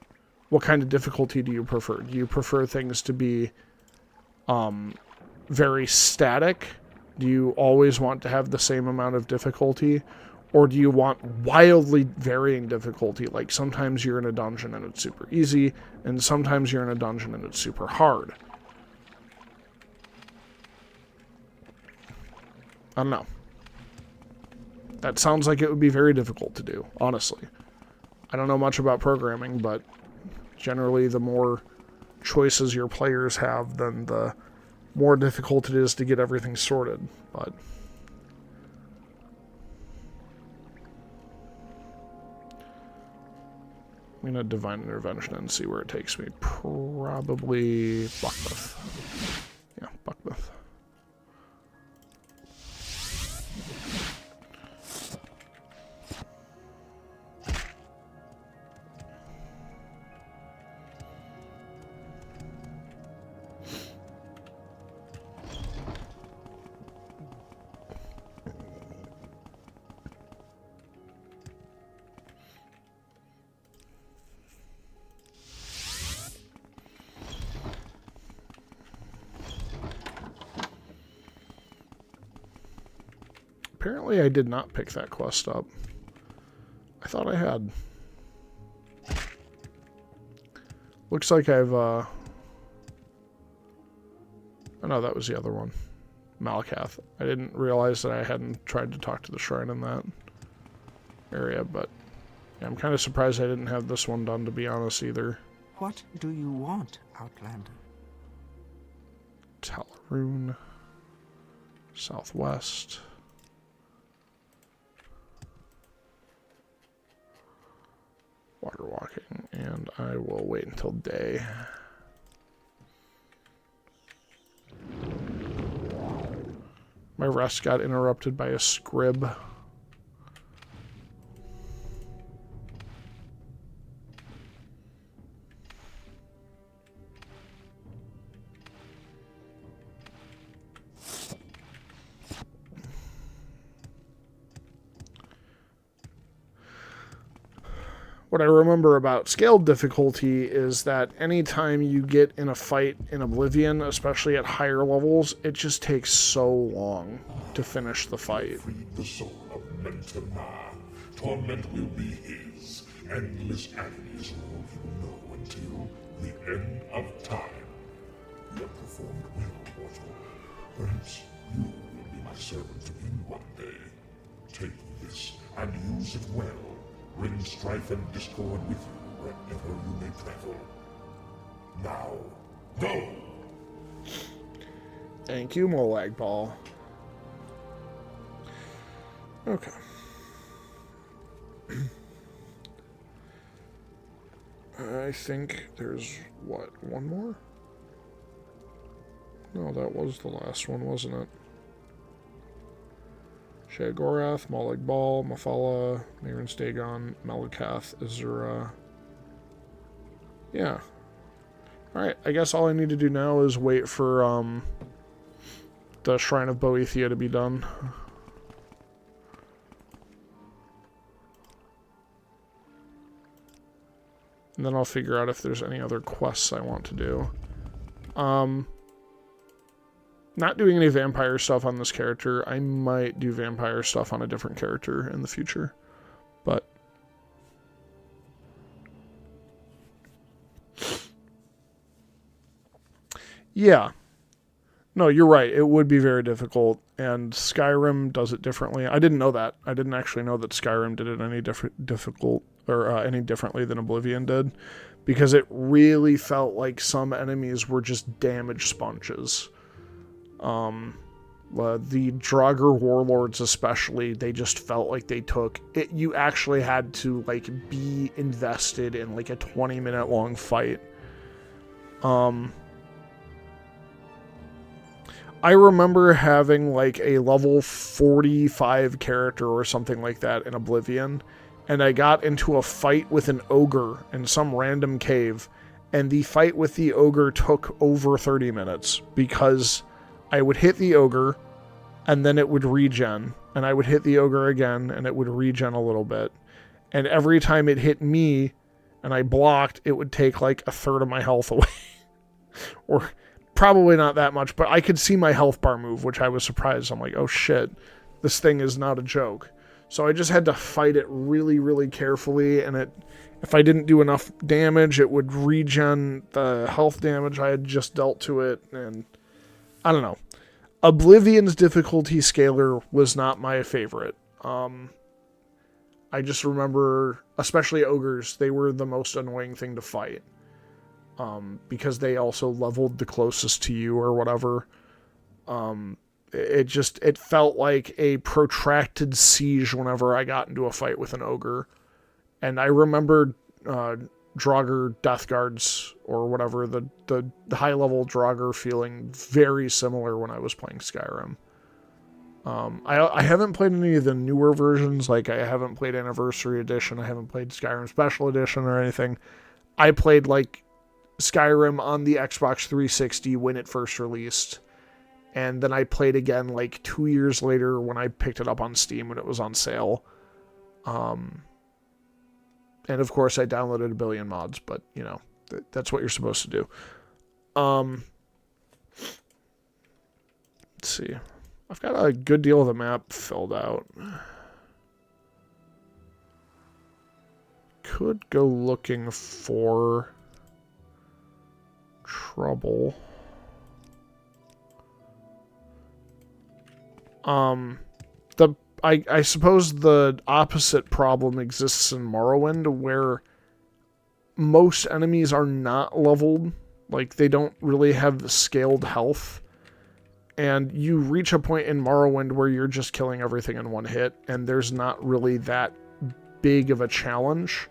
what kind of difficulty do you prefer? Do you prefer things to be very static? Do you always want to have the same amount of difficulty? Or do you want wildly varying difficulty? Like, sometimes you're in a dungeon and it's super easy, and sometimes you're in a dungeon and it's super hard. I don't know. That sounds like it would be very difficult to do, honestly. I don't know much about programming, but generally the more choices your players have, then the more difficult it is to get everything sorted. But I'm going to Divine Intervention and see where it takes me. Probably Buckbeth. Yeah, Buckbeth. Apparently I did not pick that quest up. I thought I had. Looks like I've Oh no, that was the other one. Malakath. I didn't realize that I hadn't tried to talk to the shrine in that area, but yeah, I'm kind of surprised I didn't have this one done, to be honest, either. What do you want, Outlander? Talaroon. Southwest. Water walking, and I will wait until day. My rest got interrupted by a scrib. What I remember about scaled difficulty is that anytime you get in a fight in Oblivion, especially at higher levels, it just takes so long to finish the fight. Freed the soul of Mentana. Torment will be his. Endless agony is all he will know until the end of time. You have performed well, mortal. Perhaps you will be my servant again one day. Take this and use it well. Bring strife and discord with you wherever you may travel. Now, go! Thank you, Molag Ball. Okay. I think there's, what, one more? No, that was the last one, wasn't it? Sheogorath, Molag Bal, Mafala, Mehran Stagon, Malakath, Izura. Yeah. Alright, I guess all I need to do now is wait for the Shrine of Boethia to be done. And then I'll figure out if there's any other quests I want to do. Not doing any vampire stuff on this character. I might do vampire stuff on a different character in the future. But yeah. No, you're right. It would be very difficult. And Skyrim does it differently. I didn't know that. I didn't actually know that Skyrim did it any any differently than Oblivion did. Because it really felt like some enemies were just damage sponges. The Draugr warlords especially, they just felt like they took it. You actually had to like be invested in like a 20-minute long fight. I remember having like a level 45 character or something like that in Oblivion, and I got into a fight with an ogre in some random cave, and the fight with the ogre took over 30 minutes because I would hit the ogre, and then it would regen, and I would hit the ogre again, and it would regen a little bit. And every time it hit me, and I blocked, it would take like a third of my health away. Or probably not that much, but I could see my health bar move, which I was surprised. I'm like, oh shit, this thing is not a joke. So I just had to fight it really, really carefully, and if I didn't do enough damage, it would regen the health damage I had just dealt to it, and I don't know. Oblivion's difficulty scaler was not my favorite. I just remember, especially ogres, they were the most annoying thing to fight. Because they also leveled the closest to you or whatever. It felt like a protracted siege whenever I got into a fight with an ogre. And I remember Draugr Death Guards or whatever, the high-level Draugr feeling very similar when I was playing Skyrim. I haven't played any of the newer versions, like I haven't played Anniversary Edition, I haven't played Skyrim Special Edition or anything. I played like Skyrim on the Xbox 360 when it first released. And then I played again like 2 years later when I picked it up on Steam when it was on sale. And of course I downloaded a billion mods, but you know, that's what you're supposed to do. Let's see. I've got a good deal of the map filled out. Could go looking for trouble. I suppose the opposite problem exists in Morrowind, where most enemies are not leveled. Like, they don't really have scaled health. And you reach a point in Morrowind where you're just killing everything in one hit, and there's not really that big of a challenge.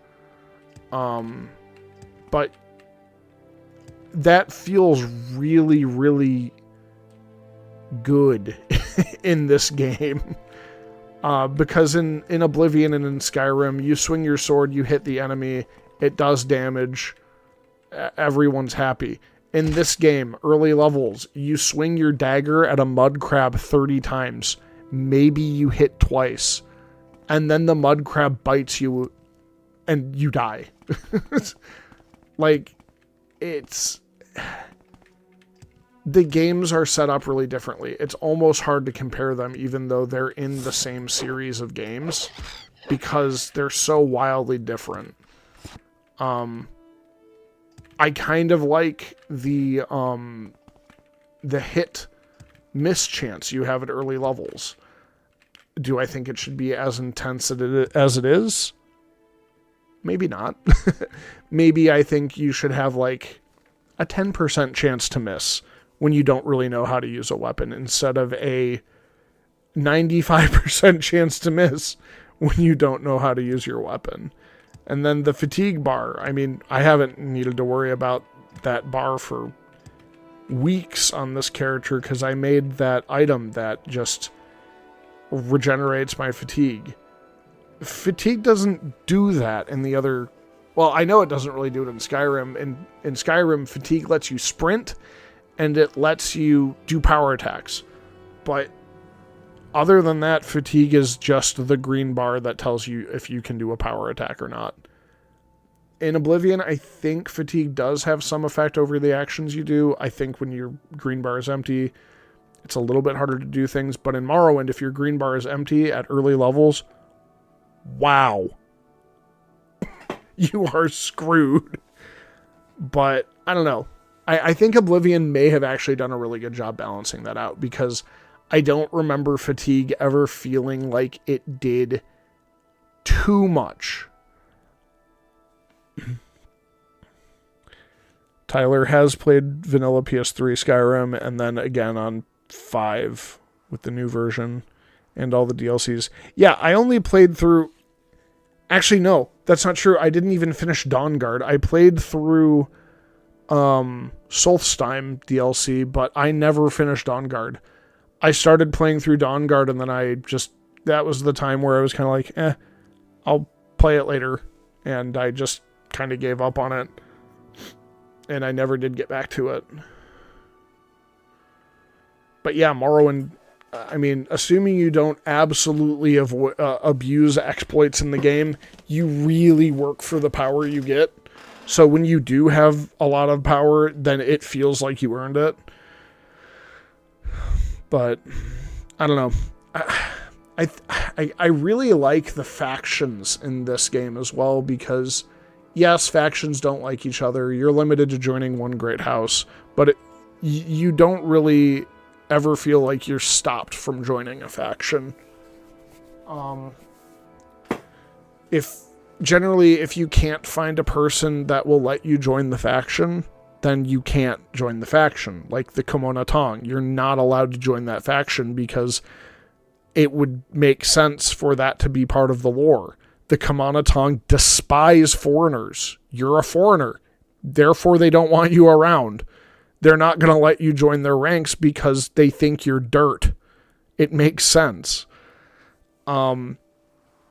But that feels really, really good in this game. Because in Oblivion and in Skyrim, you swing your sword, you hit the enemy, it does damage, everyone's happy. In this game, early levels, you swing your dagger at a mud crab 30 times. Maybe you hit twice. And then the mud crab bites you and you die. Like, it's... The games are set up really differently. It's almost hard to compare them, even though they're in the same series of games, because they're so wildly different. I kind of like the hit miss chance you have at early levels. Do I think it should be as intense as it is? Maybe not. Maybe I think you should have like a 10% chance to miss when you don't really know how to use a weapon, instead of a 95% chance to miss when you don't know how to use your weapon. And then the fatigue bar. I mean, I haven't needed to worry about that bar for weeks on this character because I made that item that just regenerates my fatigue. Fatigue doesn't do that in the other... Well, I know it doesn't really do it in Skyrim. In Skyrim, fatigue lets you sprint, and it lets you do power attacks. But other than that, fatigue is just the green bar that tells you if you can do a power attack or not. In Oblivion, I think fatigue does have some effect over the actions you do. I think when your green bar is empty, it's a little bit harder to do things. But in Morrowind, if your green bar is empty at early levels, wow. You are screwed. But, I don't know. I think Oblivion may have actually done a really good job balancing that out, because I don't remember fatigue ever feeling like it did too much. Tyler has played vanilla PS3 Skyrim, and then again on 5 with the new version and all the DLCs. Yeah, I only played through... Actually, no, that's not true. I didn't even finish Dawnguard. I played through Solstheim DLC, but I never finished Dawnguard. I started playing through Dawnguard, and then that was the time where I was kind of like, I'll play it later. And I just kind of gave up on it. And I never did get back to it. But yeah, Morrowind, I mean, assuming you don't absolutely abuse exploits in the game, you really work for the power you get. So when you do have a lot of power, then it feels like you earned it. But I don't know. I really like the factions in this game as well, because yes, factions don't like each other. You're limited to joining one great house, but you don't really ever feel like you're stopped from joining a faction. If you can't find a person that will let you join the faction, then you can't join the faction. Like the Kimona Tong, you're not allowed to join that faction because it would make sense for that to be part of the lore. The Kimona Tong despise foreigners. You're a foreigner. Therefore, they don't want you around. They're not going to let you join their ranks because they think you're dirt. It makes sense. House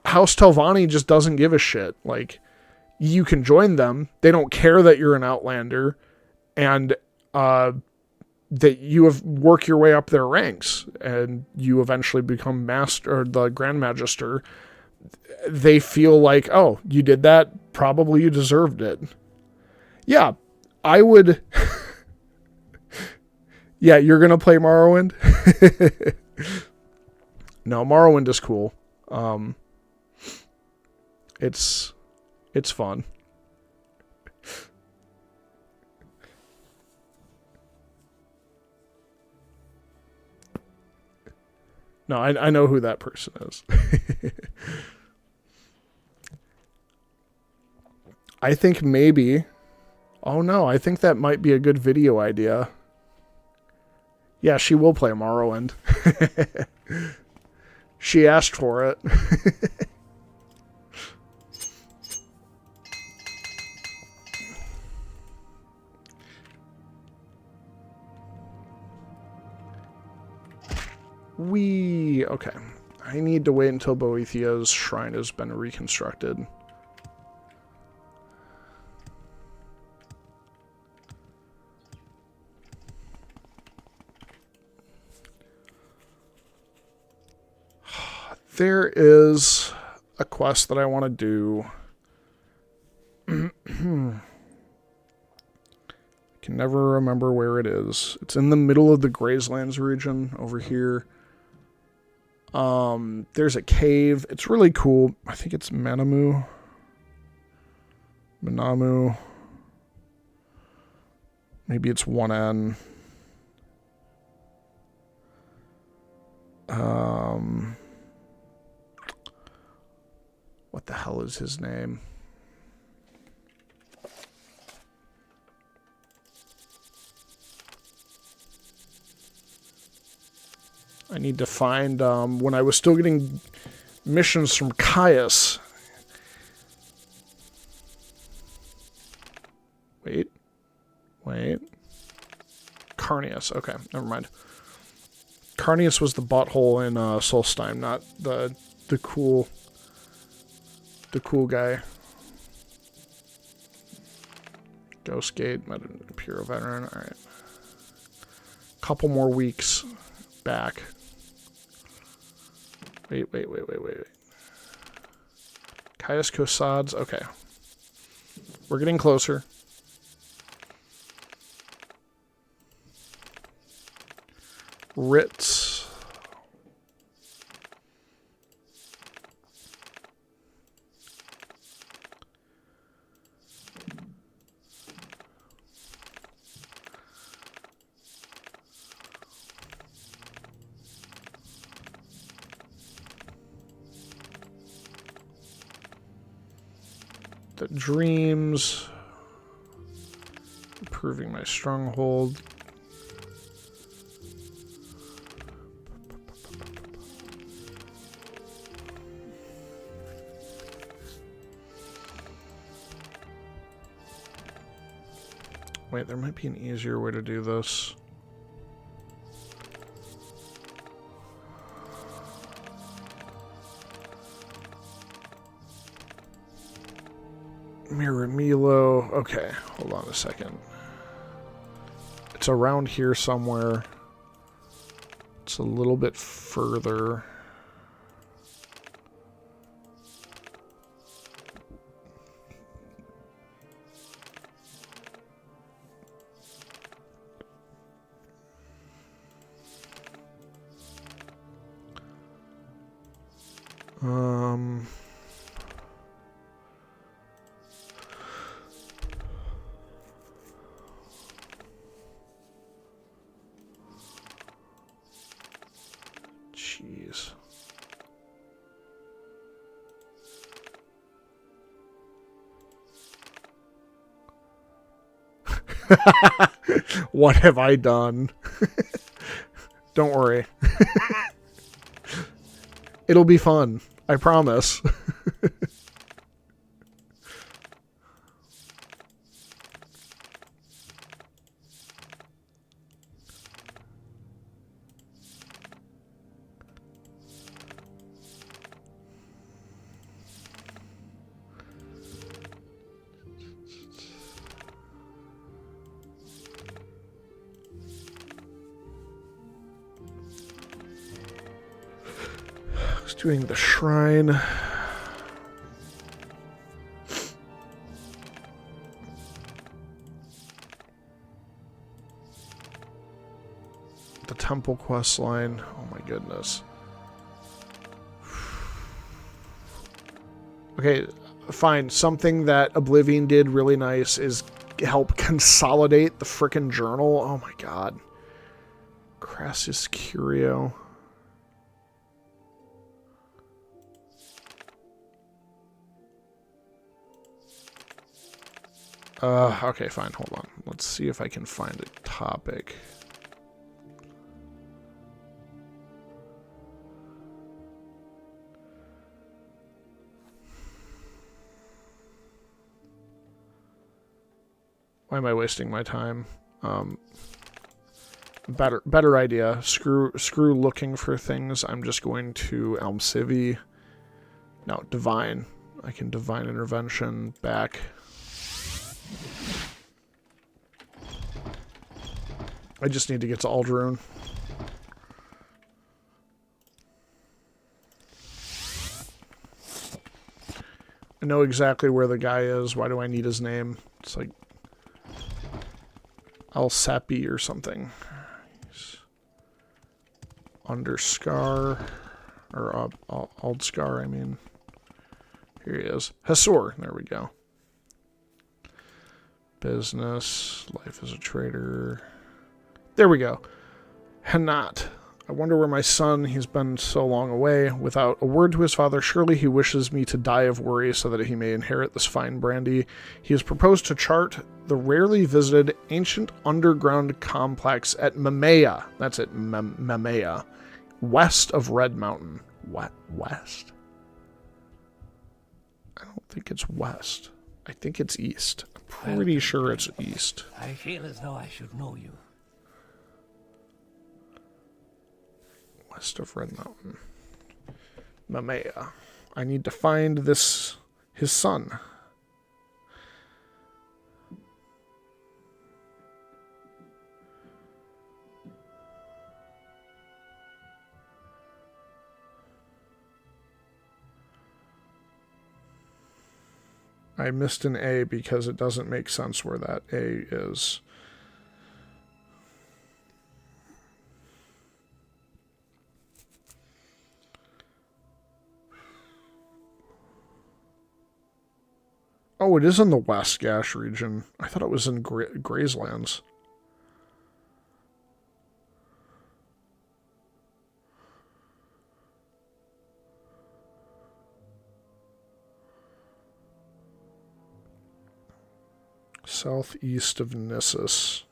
Telvanni just doesn't give a shit. Like, you can join them. They don't care that you're an outlander, and that you have work your way up their ranks, and you eventually become master or the Grand Magister. They feel like, oh, you did that, probably you deserved it. Yeah, I would. Yeah, you're gonna play Morrowind? No, Morrowind is cool. It's fun. No, I know who that person is. I think maybe... Oh no, I think that might be a good video idea. Yeah, she will play Morrowind. She asked for it. Okay. I need to wait until Boethia's shrine has been reconstructed. There is a quest that I want to do. I can never remember where it is. It's in the middle of the Grazelands region over here. There's a cave. It's really cool. I think it's Manamu. Manamu. Maybe it's one N. What the hell is his name? I need to find, when I was still getting missions from Caius. Wait. Carnius. Okay, never mind. Carnius was the butthole in Solstheim, not the cool guy. Ghostgate, Pure Veteran. All right. Couple more weeks back. Wait. Caius Cosads. Okay. We're getting closer. Ritz. The dreams. Improving my stronghold. Wait, there might be an easier way to do this. Miramilo. Okay, hold on a second. It's around here somewhere. It's a little bit further. Jeez. What have I done? Don't worry. It'll be fun. I promise. Doing the shrine. The temple quest line. Oh my goodness. Okay, fine. Something that Oblivion did really nice is help consolidate the frickin' journal. Oh my god. Crassus Curio. Okay, fine, hold on. Let's see if I can find a topic. Why am I wasting my time? Better idea. Screw looking for things. I'm just going to Elm Civi. No, Divine. I can Divine Intervention back. I just need to get to Aldrune. I know exactly where the guy is. Why do I need his name? It's like Alsapi or something. Underscar, or Aldscar, I mean. Here he is. Hasor, there we go. Business, life as a trader. There we go. Hanat. I wonder where my son, he's been so long away. Without a word to his father, surely he wishes me to die of worry so that he may inherit this fine brandy. He has proposed to chart the rarely visited ancient underground complex at Mamea. That's it, Mamea. West of Red Mountain. What? West? I don't think it's west. I think it's east. I'm pretty sure it's east. I feel as though I should know you. West of Red Mountain. Mamea. I need to find his son. I missed an A because it doesn't make sense where that A is. Oh, it is in the West Gash region. I thought it was in Grazelands. Southeast of Nissus.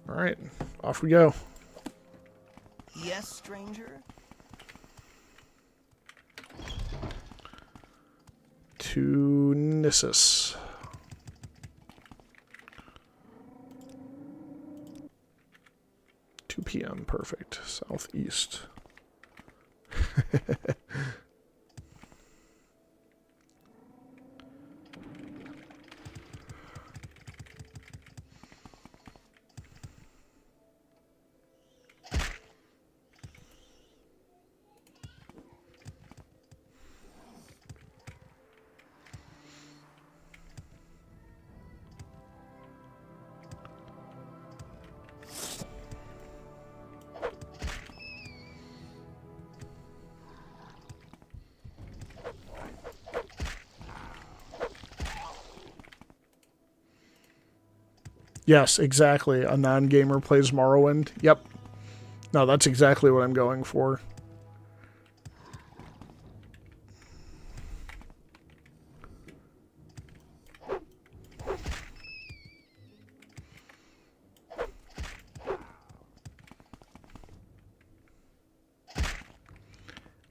Alright, off we go. Yes, stranger? To Nissus. $2 p.m. Perfect. Southeast. Yes, exactly. A non-gamer plays Morrowind. Yep. No, that's exactly what I'm going for.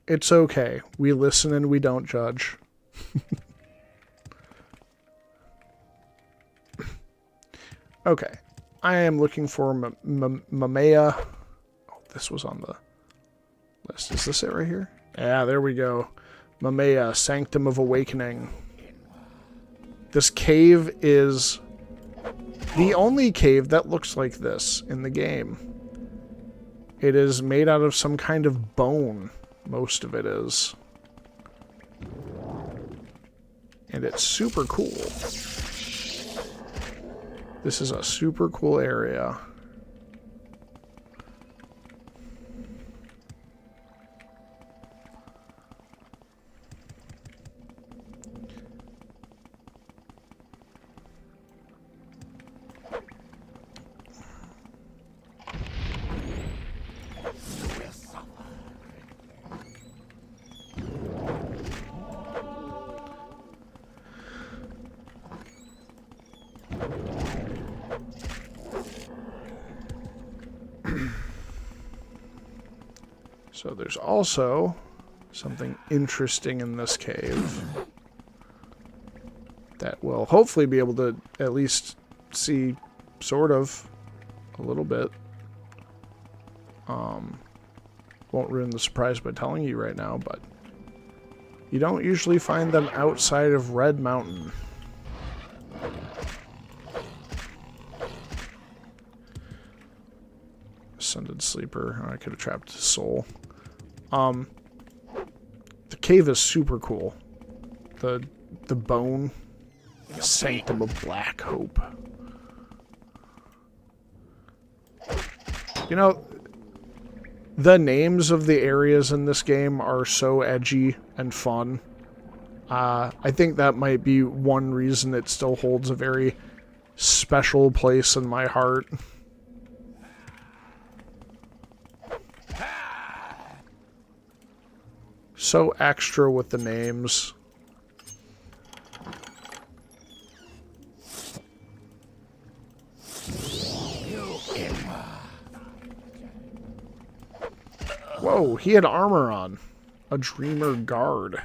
It's okay. We listen and we don't judge. Okay. I am looking for Mamea. Oh, this was on the list. Is this it right here? Yeah, there we go. Mamea, Sanctum of Awakening. This cave is the only cave that looks like this in the game. It is made out of some kind of bone. Most of it is. And it's super cool. This is a super cool area. So there's also something interesting in this cave that we'll hopefully be able to at least see sort of a little bit. Won't ruin the surprise by telling you right now, but you don't usually find them outside of Red Mountain. Ascended Sleeper. Oh, I could have trapped his soul. The cave is super cool. The bone. Sanctum of Black Hope. You know, the names of the areas in this game are so edgy and fun. I think that might be one reason it still holds a very special place in my heart. So extra with the names. Whoa, he had armor on. A Dreamer Guard.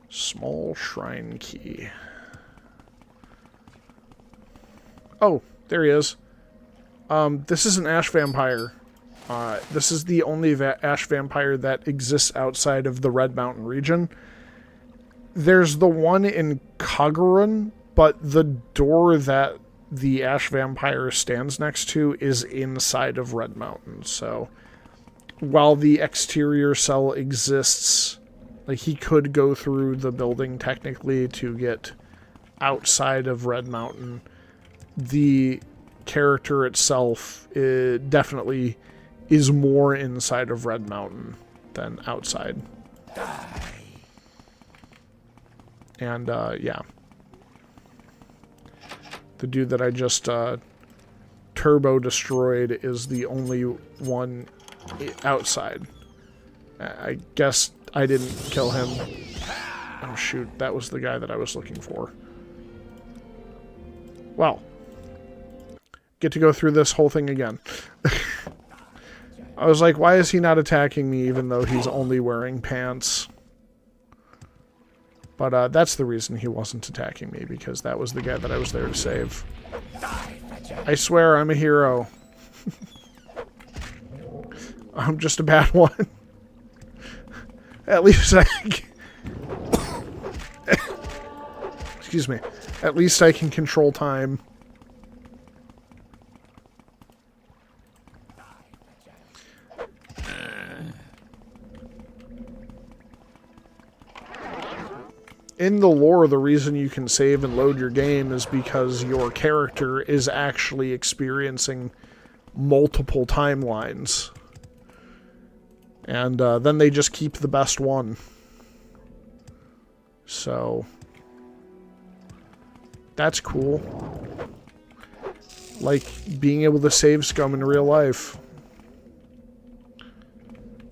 Small shrine key. Oh, there he is. This is an Ash Vampire. This is the only Ash Vampire that exists outside of the Red Mountain region. There's the one in Kagurun, but the door that the Ash Vampire stands next to is inside of Red Mountain, so while the exterior cell exists, like, he could go through the building technically to get outside of Red Mountain. The character itself definitely is more inside of Red Mountain than outside. And, yeah. The dude that I just turbo destroyed is the only one outside. I guess I didn't kill him. Oh shoot, that was the guy that I was looking for. Well, get to go through this whole thing again. I was like, why is he not attacking me even though he's only wearing pants? But that's the reason he wasn't attacking me, because that was the guy that I was there to save. I swear I'm a hero. I'm just a bad one. At least I can... Excuse me. At least I can control time. In the lore, the reason you can save and load your game is because your character is actually experiencing multiple timelines. And then they just keep the best one. So that's cool. Like being able to save scum in real life.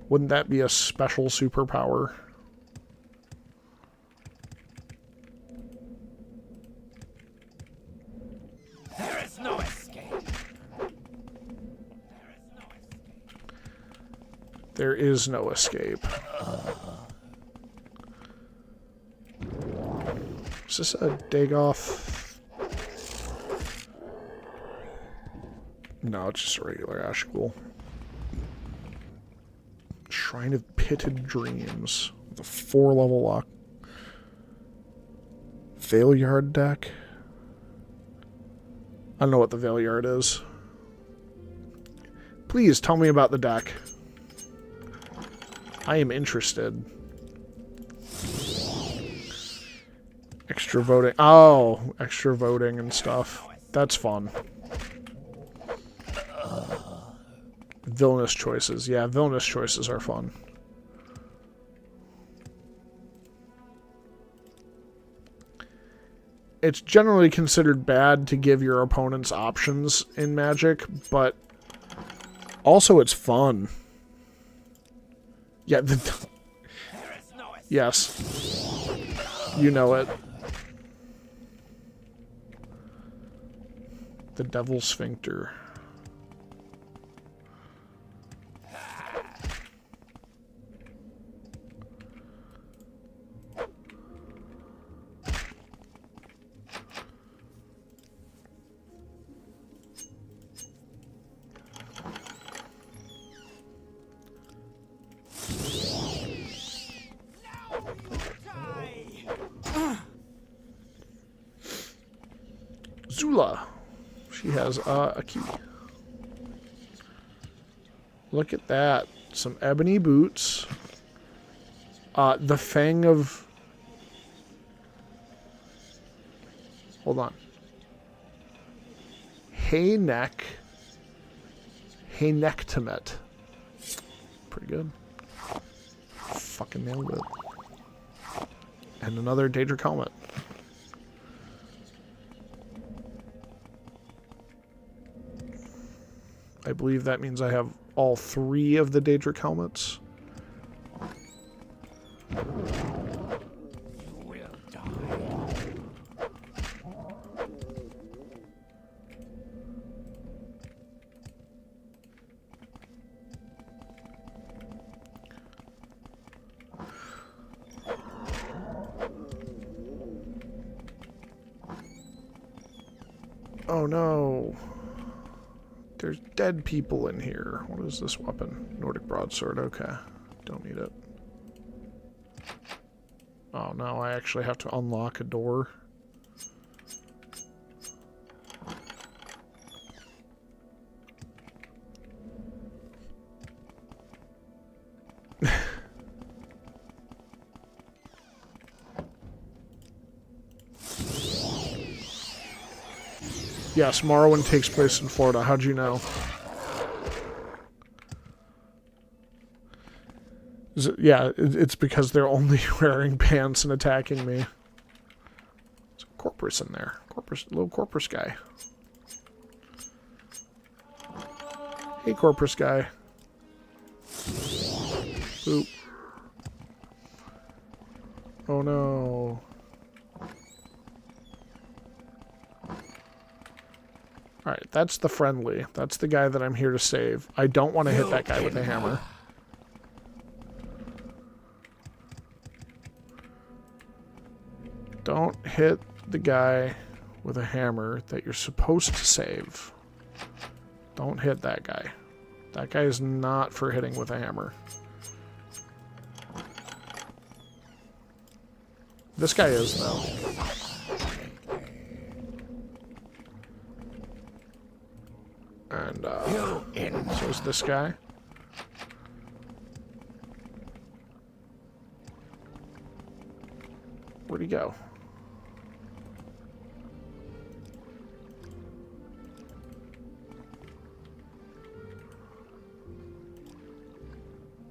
Wouldn't that be a special superpower? There is no escape. There is no escape. Is this a Dagoth? No, it's just a regular Ashghoul. Shrine of Pitted Dreams. The 4-level lock. Valeyard deck. I don't know what the Valeyard is. Please tell me about the deck. I am interested. Extra voting. Oh, extra voting and stuff. That's fun. Villainous choices. Yeah, villainous choices are fun. It's generally considered bad to give your opponents options in Magic, but also it's fun. Yeah, yes. You know it. The Devil's Sphincter. Zula. She has a key. Look at that. Some ebony boots. The Fang of... Hold on. Hayneck. Haynectamet. Pretty good. Fucking nailed it. And another Daedric helmet. I believe that means I have all 3 of the Daedric helmets. You will die. Oh no. There's dead people in here. What is this weapon? Nordic broadsword. Okay. Don't need it. Oh no, I actually have to unlock a door. Yes, Morrowind takes place in Florida. How'd you know? Yeah, it's because they're only wearing pants and attacking me. There's a corpus in there. Little corpus guy. Hey, corpus guy. Oop. Oh no. Alright, that's the friendly. That's the guy that I'm here to save. I don't want to hit that guy with a hammer. Don't hit the guy with a hammer that you're supposed to save. Don't hit that guy. That guy is not for hitting with a hammer. This guy is, though. And, so is this guy. Where'd he go?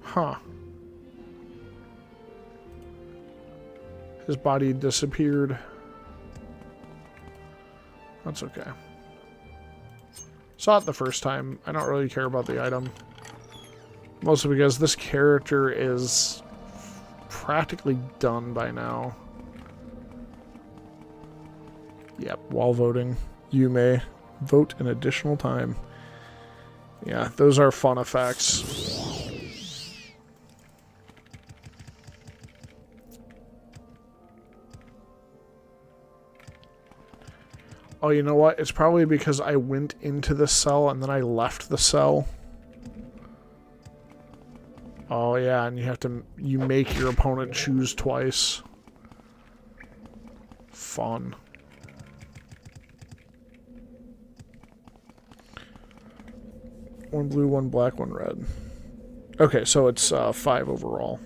Huh. His body disappeared. That's okay. Saw it the first time. I don't really care about the item. Mostly because this character is practically done by now. Yep, while voting, you may vote an additional time. Yeah, those are fun effects. Oh, you know what? It's probably because I went into the cell and then I left the cell. Oh, yeah, and you make your opponent choose twice. Fun. One blue, one black, one red. Okay, so it's 5 overall.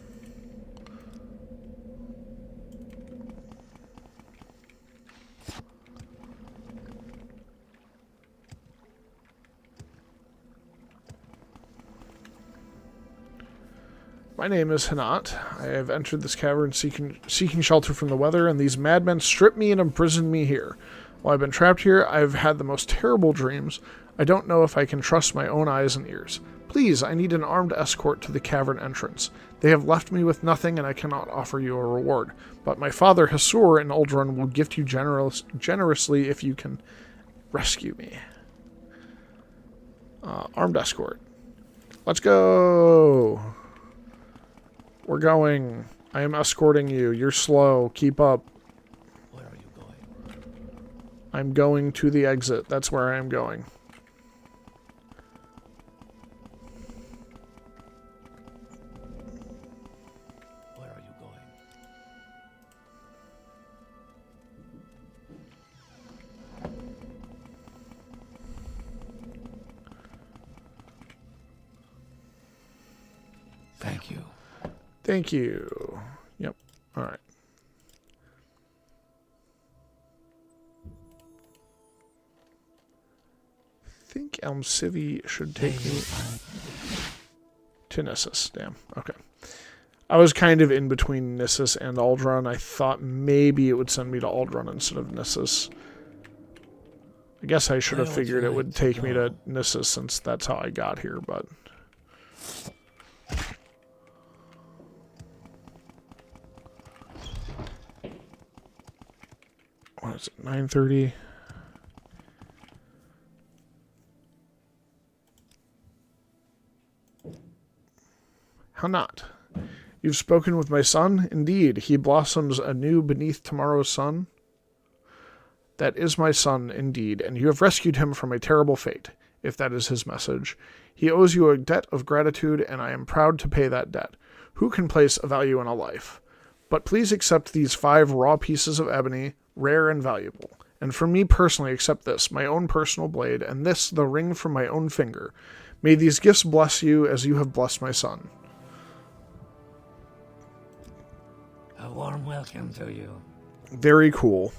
My name is Hanat. I have entered this cavern seeking shelter from the weather, and these madmen stripped me and imprisoned me here. While I've been trapped here, I've had the most terrible dreams. I don't know if I can trust my own eyes and ears. Please, I need an armed escort to the cavern entrance. They have left me with nothing, and I cannot offer you a reward. But my father, Hasur, in Uldrun, will gift you generously if you can rescue me. Armed escort. Let's go! We're going. I am escorting you. You're slow. Keep up. Where are you going? I'm going to the exit. That's where I am going. Where are you going? you. Thank you. Yep. All right. I think Elm Civvy should take me to Nissus. Damn. Okay. I was kind of in between Nissus and Aldrun. I thought maybe it would send me to Aldrun instead of Nissus. I guess I should have figured it would take me to Nissus since that's how I got here, but... What is it, 9:30? How not? You've spoken with my son? Indeed, he blossoms anew beneath tomorrow's sun. That is my son, indeed, and you have rescued him from a terrible fate, if that is his message. He owes you a debt of gratitude, and I am proud to pay that debt. Who can place a value in a life? But please accept these 5 raw pieces of ebony, rare and valuable. And from me personally, accept this, my own personal blade, and this, the ring from my own finger. May these gifts bless you as you have blessed my son. A warm welcome to you. Very cool.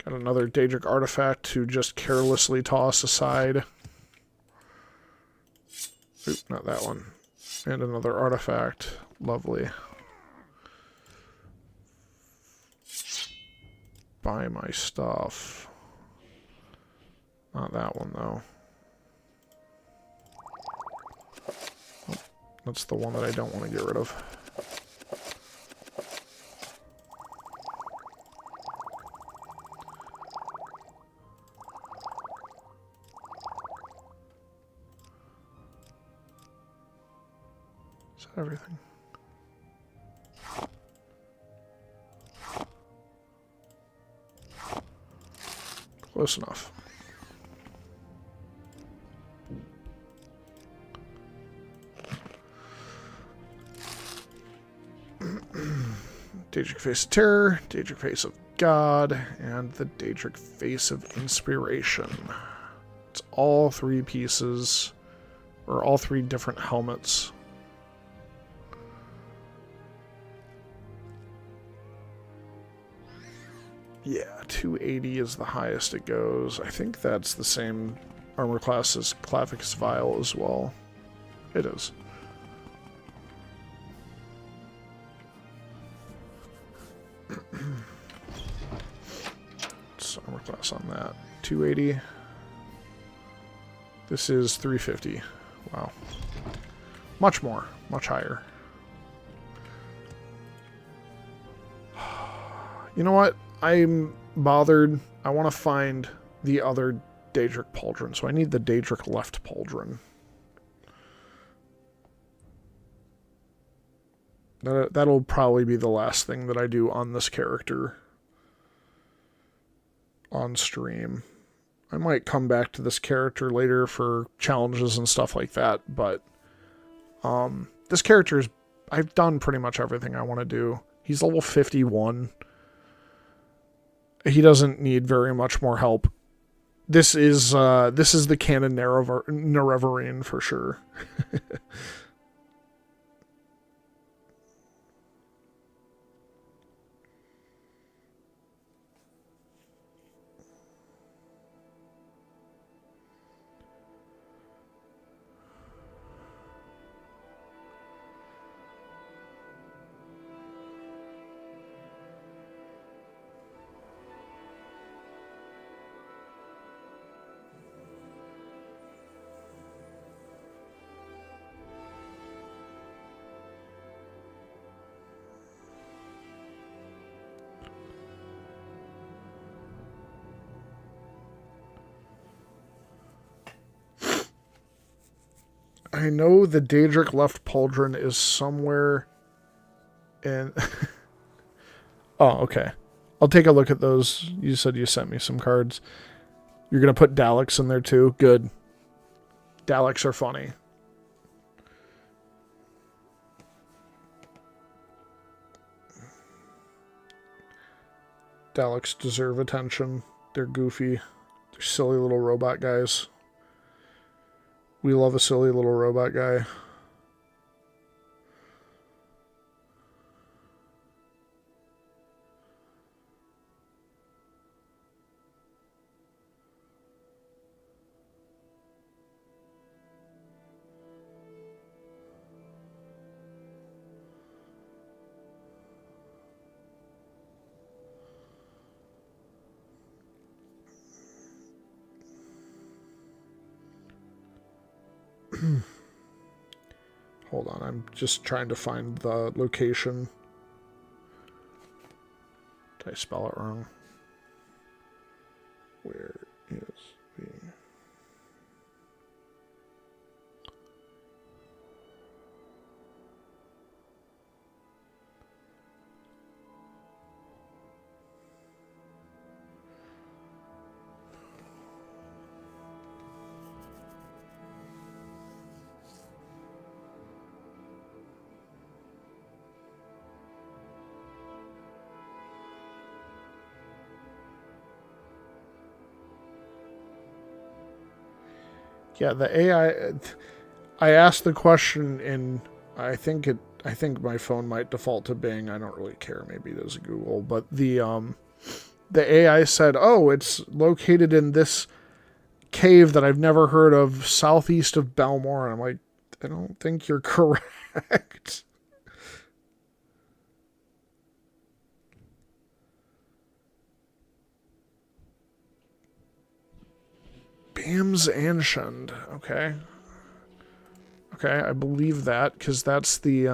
Got another Daedric artifact to just carelessly toss aside. Oop, not that one. And another artifact. Lovely. Buy my stuff. Not that one, though. Oh, that's the one that I don't want to get rid of. Is that everything? Close enough. Daedric Face of Terror, Daedric Face of God, and the Daedric Face of Inspiration. It's all 3 pieces, or all 3 different helmets. Yeah, 280 is the highest it goes. I think that's the same armor class as Clavicus Vial as well. It is. What's armor class on that? 280. This is 350. Wow. Much more. Much higher. You know what? I'm bothered. I want to find the other Daedric Pauldron, so I need the Daedric left Pauldron. That'll probably be the last thing that I do on this character on stream. I might come back to this character later for challenges and stuff like that, but this character I've done pretty much everything I want to do. He's level 51. He doesn't need very much more help. This is the canon Nerevarine for sure. I know the Daedric left Pauldron is somewhere in... Oh, okay. I'll take a look at those. You said you sent me some cards. You're going to put Daleks in there too? Good. Daleks are funny. Daleks deserve attention. They're goofy. They're silly little robot guys. We love a silly little robot guy. Hold on, I'm just trying to find the location. Did I spell it wrong? Where is the... Yeah, the AI. I asked the question in. I think my phone might default to Bing. I don't really care. Maybe it is Google. But the AI said, "Oh, it's located in this cave that I've never heard of, southeast of Belmore." And I'm like, I don't think you're correct. Bams Anshund. Okay. Okay, I believe that, because that's the,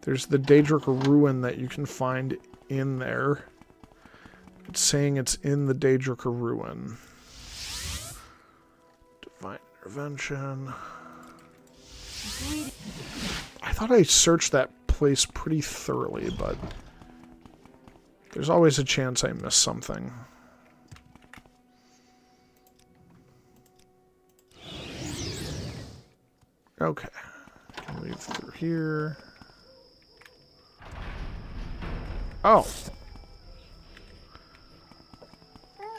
there's the Daedric ruin that you can find in there. It's saying it's in the Daedric ruin. Divine Intervention. I thought I searched that place pretty thoroughly, but there's always a chance I missed something. Okay, can leave through here. Oh.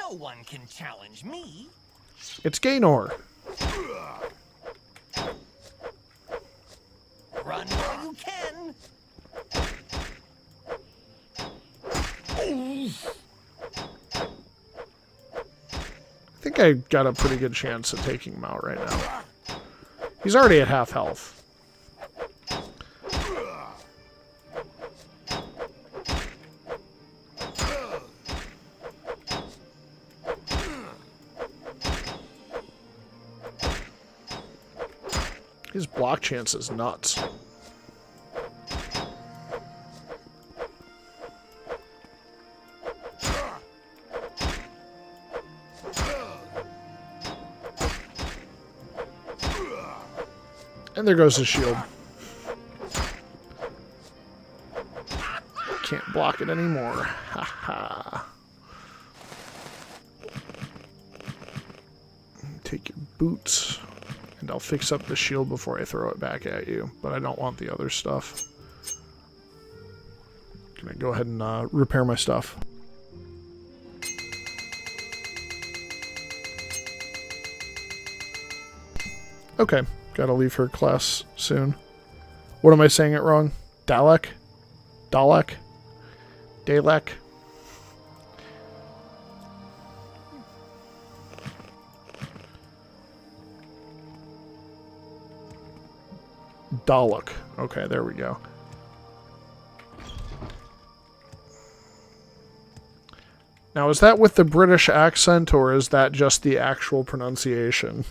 No one can challenge me. It's Gaynor. Run while you can. I think I got a pretty good chance at taking him out right now. He's already at half health. His block chance is nuts. And there goes his shield. Can't block it anymore. Ha ha. Take your boots. And I'll fix up the shield before I throw it back at you. But I don't want the other stuff. Gonna go ahead and repair my stuff. Okay. Gotta leave her class soon. What am I saying it wrong? Dalek? Dalek? Dalek? Dalek. Okay, there we go. Now, is that with the British accent, or is that just the actual pronunciation?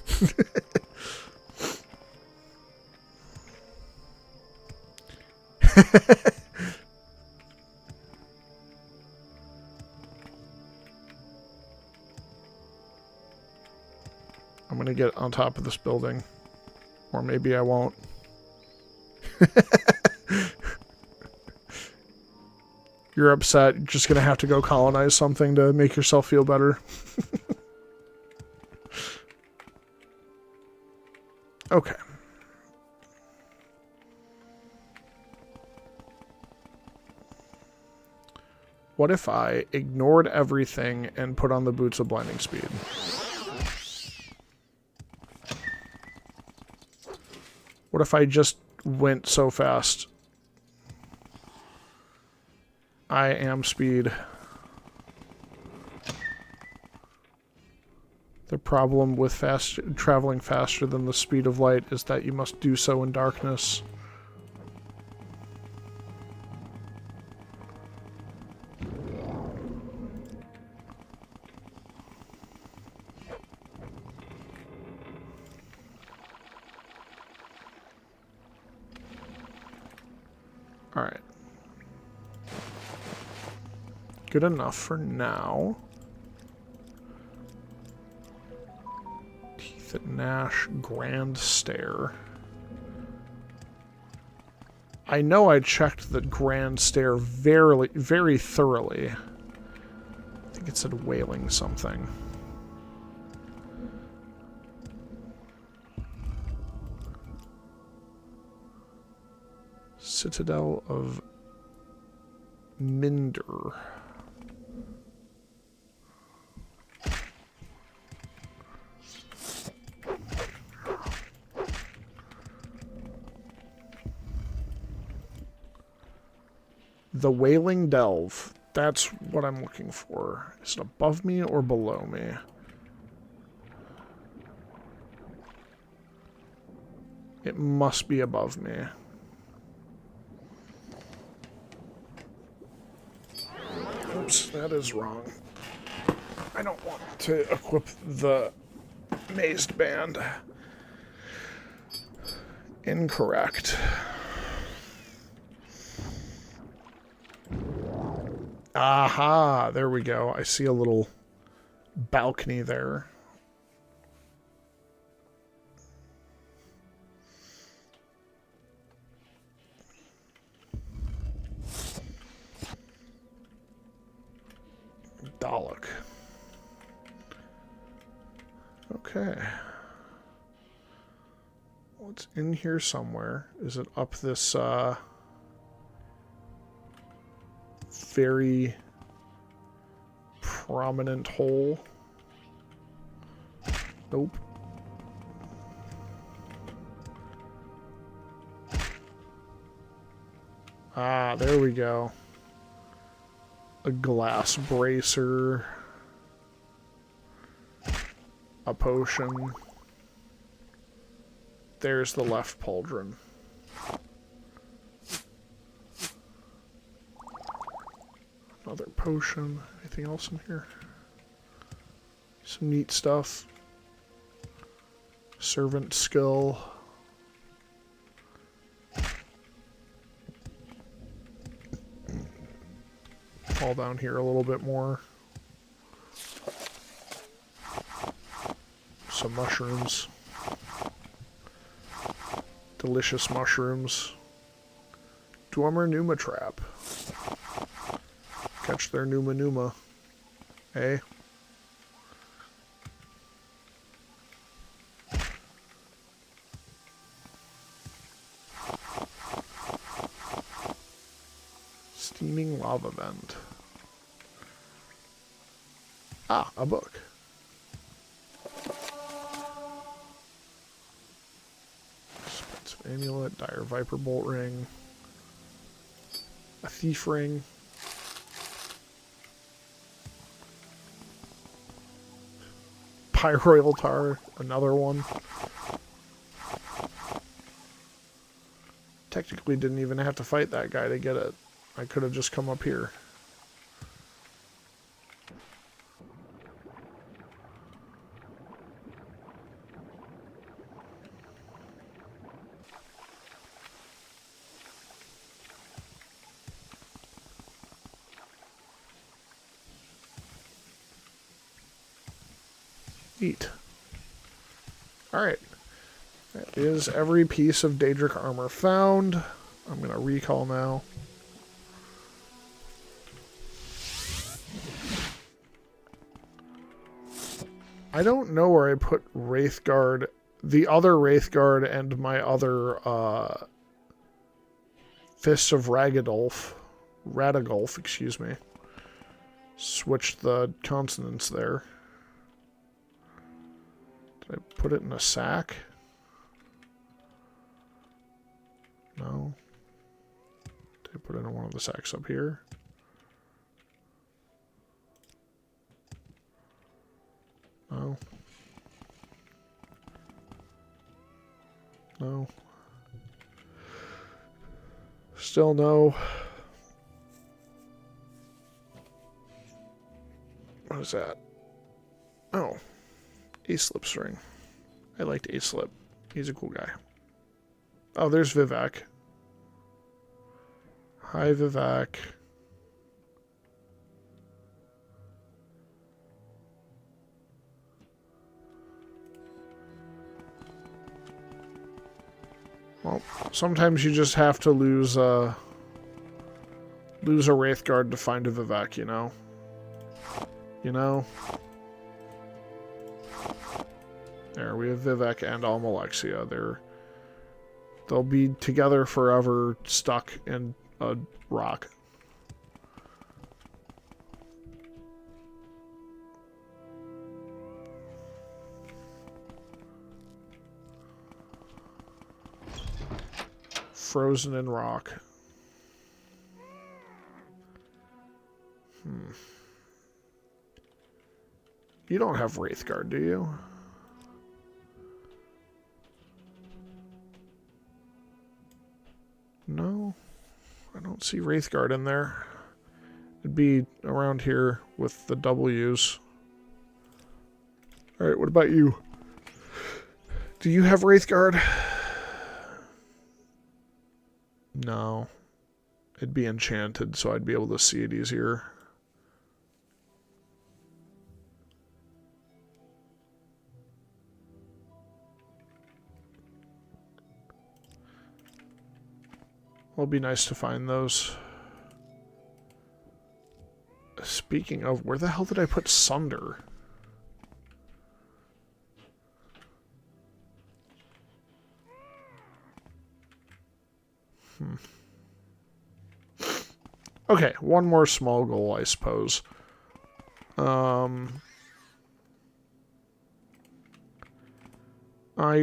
I'm gonna get on top of this building. Or maybe I won't. You're upset. You're just gonna have to go colonize something to make yourself feel better. Okay. What if I ignored everything and put on the Boots of Blinding Speed? What if I just went so fast? I am speed. The problem with traveling faster than the speed of light is that you must do so in darkness. Alright. Good enough for now. Teeth at Nash, Grand Stair. I know I checked the Grand Stair very thoroughly. I think it said Wailing something. Citadel of Minder. The Wailing Delve. That's what I'm looking for. Is it above me or below me? It must be above me. Oops, that is wrong. I don't want to equip the mazed band. Incorrect. Aha, there we go. I see a little balcony there. Dalek. Okay. Well, it's in here somewhere. Is it up this, very prominent hole? Nope. Ah, there we go. A glass bracer. A potion. There's the left pauldron. Another potion. Anything else in here? Some neat stuff. Servant skill. Fall down here a little bit more. Some mushrooms. Delicious mushrooms. Dwemer Numa trap. Catch their Numa Numa. Eh? Steaming lava vent. Ah, a book. Expensive amulet, dire viper bolt ring. A thief ring. Pyroil tar, another one. Technically didn't even have to fight that guy to get it. I could have just come up here. Neat. Alright. That is every piece of Daedric armor found. I'm going to recall now. I don't know where I put Wraithguard, the other Wraithguard, and my other Fists of Radagulf, excuse me. Switch the consonants there. Did I put it in a sack? No. Did I put it in one of the sacks up here? No. No. Still no. What is that? Oh. A-slip string. I liked A-slip. He's a cool guy. Oh, there's Vivek. Hi, Vivek. Well, sometimes you just have to lose a Wraithguard to find a Vivek, you know? You know? There, we have Vivek and Almalexia. They'll be together forever, stuck in a rock. Frozen in rock. You don't have Wraithguard, do you? No, I don't see Wraithguard in there. It'd be around here with the W's. Alright, what about you? Do you have Wraithguard? No. It'd be enchanted, so I'd be able to see it easier. It'll be nice to find those. Speaking of, where the hell did I put Sunder? Okay, one more small goal, I suppose. I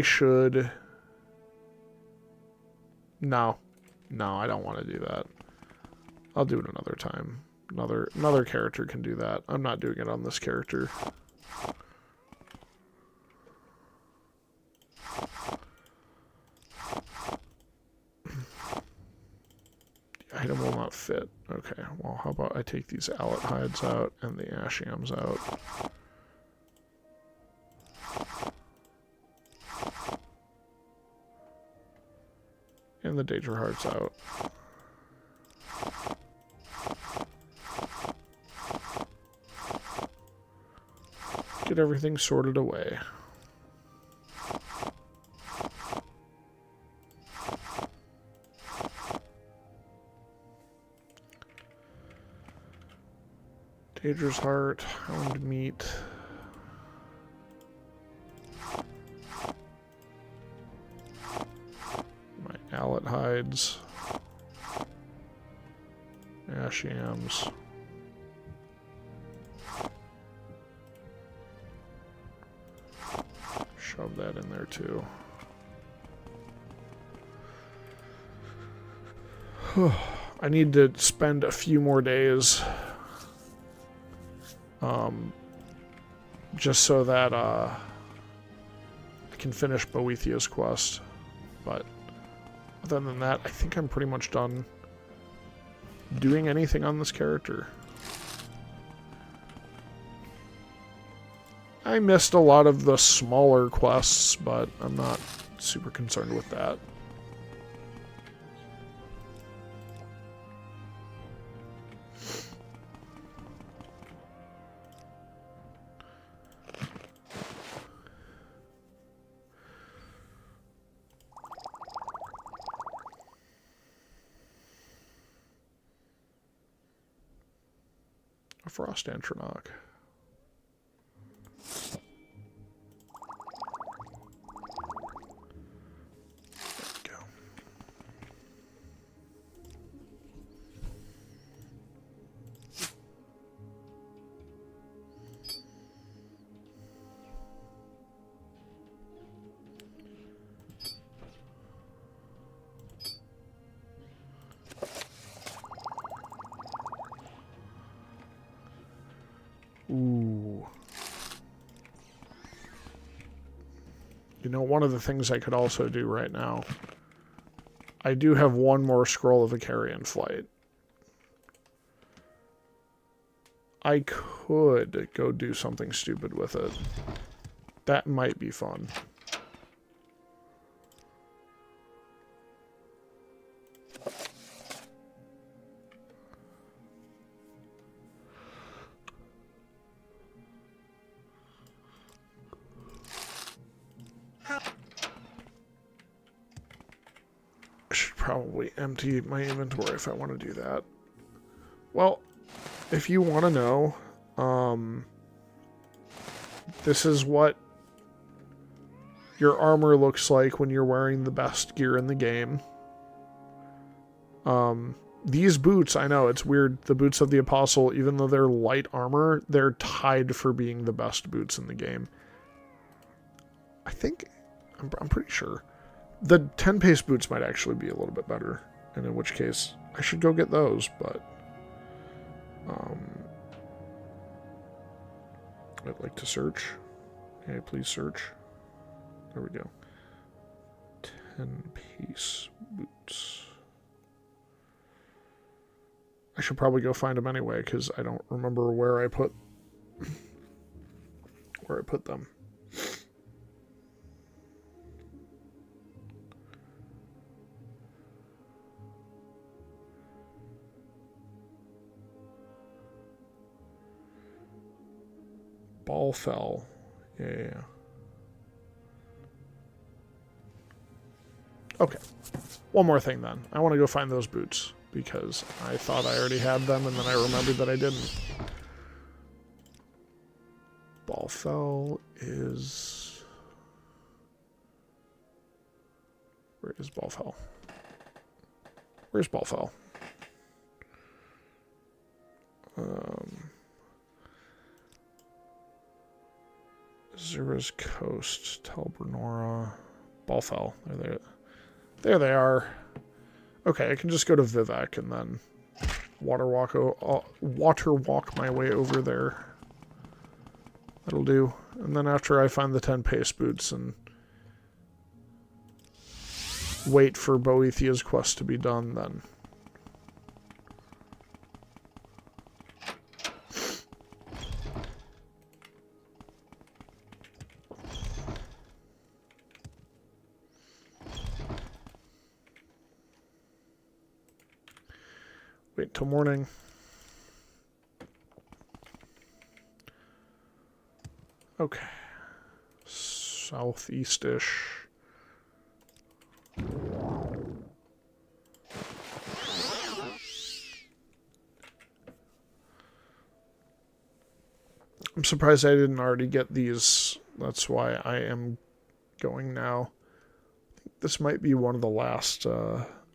should... No, I don't want to do that. I'll do it another time. Another character can do that. I'm not doing it on this character. The item will not fit. Okay, well, how about I take these Allet hides out and the ash yams out. And the Daedra hearts out. Get everything sorted away. Daedra's heart, hound meat. My Allet hides. Ash yams. Shove that in there too. I need to spend a few more days just so that I can finish Boethia's quest. But other than that, I think I'm pretty much done doing anything on this character. I missed a lot of the smaller quests, but I'm not super concerned with that. A Frost Antronach. You know, one of the things I could also do right now, I do have one more scroll of Icarian Flight. I could go do something stupid with it. That might be fun. I should probably empty my inventory if I want to do that. Well, if you want to know, this is what your armor looks like when you're wearing the best gear in the game. These boots, I know, it's weird. The boots of the Apostle, even though they're light armor, they're tied for being the best boots in the game. I think, I'm pretty sure. The 10 pace boots might actually be a little bit better, and in which case, I should go get those, but... I'd like to search. Okay, please search. There we go. 10-piece boots. I should probably go find them anyway, because I don't remember where I put them. Ball fell. Yeah. Okay. One more thing then. I want to go find those boots because I thought I already had them and then I remembered that I didn't. Ball fell is... Where is Ball fell? Where's Ball fell? Zura's Coast, Telbernora, Balfell. There they are. Okay, I can just go to Vivek and then water walk my way over there. That'll do. And then after I find the 10 pace boots and wait for Boethia's quest to be done, then... Wait till morning. Okay. Southeast-ish. I'm surprised I didn't already get these. That's why I am going now. I think this might be one of the last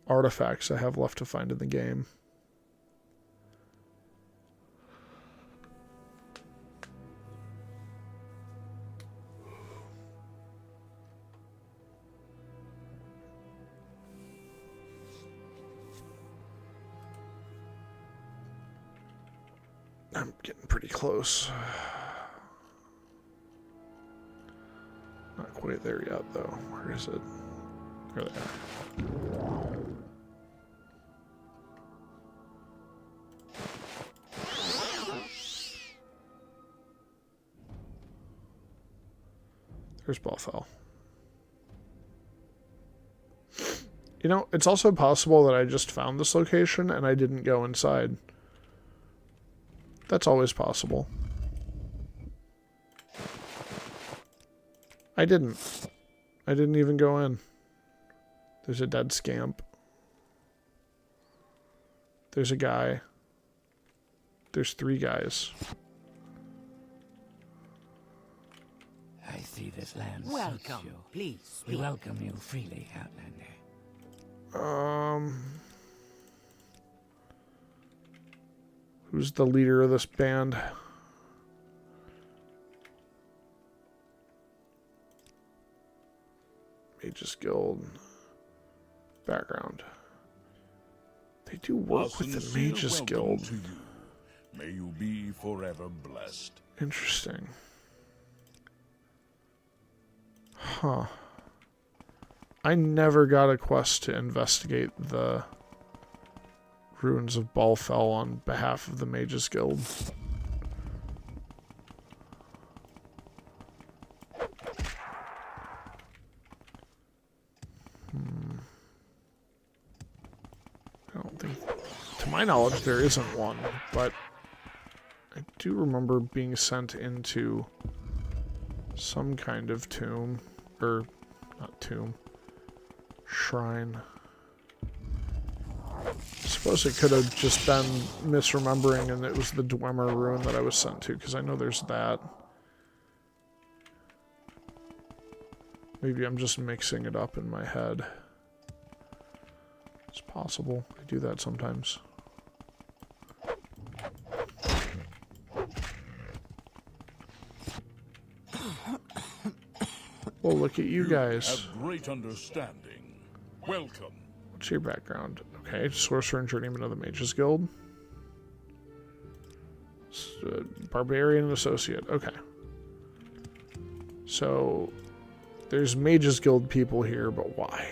artifacts I have left to find in the game. I'm getting pretty close. Not quite there yet, though. Where is it? There they are. There's Balfell. You know, it's also possible that I just found this location and I didn't go inside. That's always possible. I didn't even go in. There's a dead scamp. There's a guy. There's 3 guys. I see this land suits Welcome. you. Please. We welcome you freely, Outlander. Who's the leader of this band? Mages Guild. Background. They do work with the Mages Guild. To you. May you be forever blessed. Interesting. Huh. I never got a quest to investigate the ruins of Balfell on behalf of the Mages Guild. I don't think, to my knowledge, there isn't one, but I do remember being sent into some kind of tomb, or not tomb, shrine. I suppose it could have just been misremembering and it was the Dwemer ruin that I was sent to, because I know there's that. Maybe I'm just mixing it up in my head. It's possible. I do that sometimes. Well, look at you guys. Have great understanding. Welcome. What's your background? Okay, Sorcerer and Journeyman of the Mages Guild. Barbarian and Associate. Okay. So, there's Mages Guild people here, but why?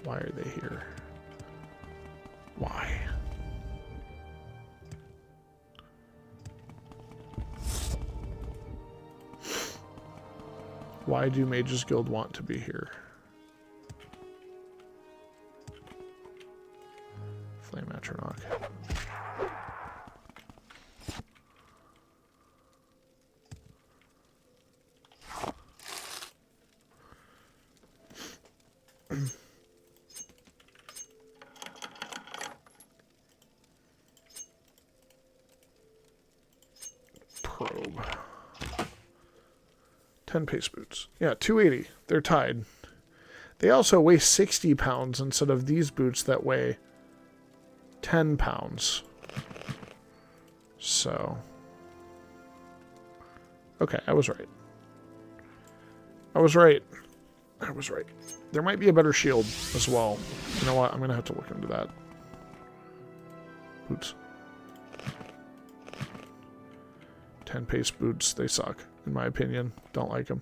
Why are they here? Why? Why do Mages Guild want to be here? Flame Atronach. Probe. 10 pace boots. Yeah, 280. They're tied. They also weigh 60 pounds instead of these boots that weigh 10 pounds. So. Okay, I was right. I was right. I was right. There might be a better shield as well. You know what? I'm going to have to look into that. Boots. 10 pace boots. They suck, in my opinion. Don't like them.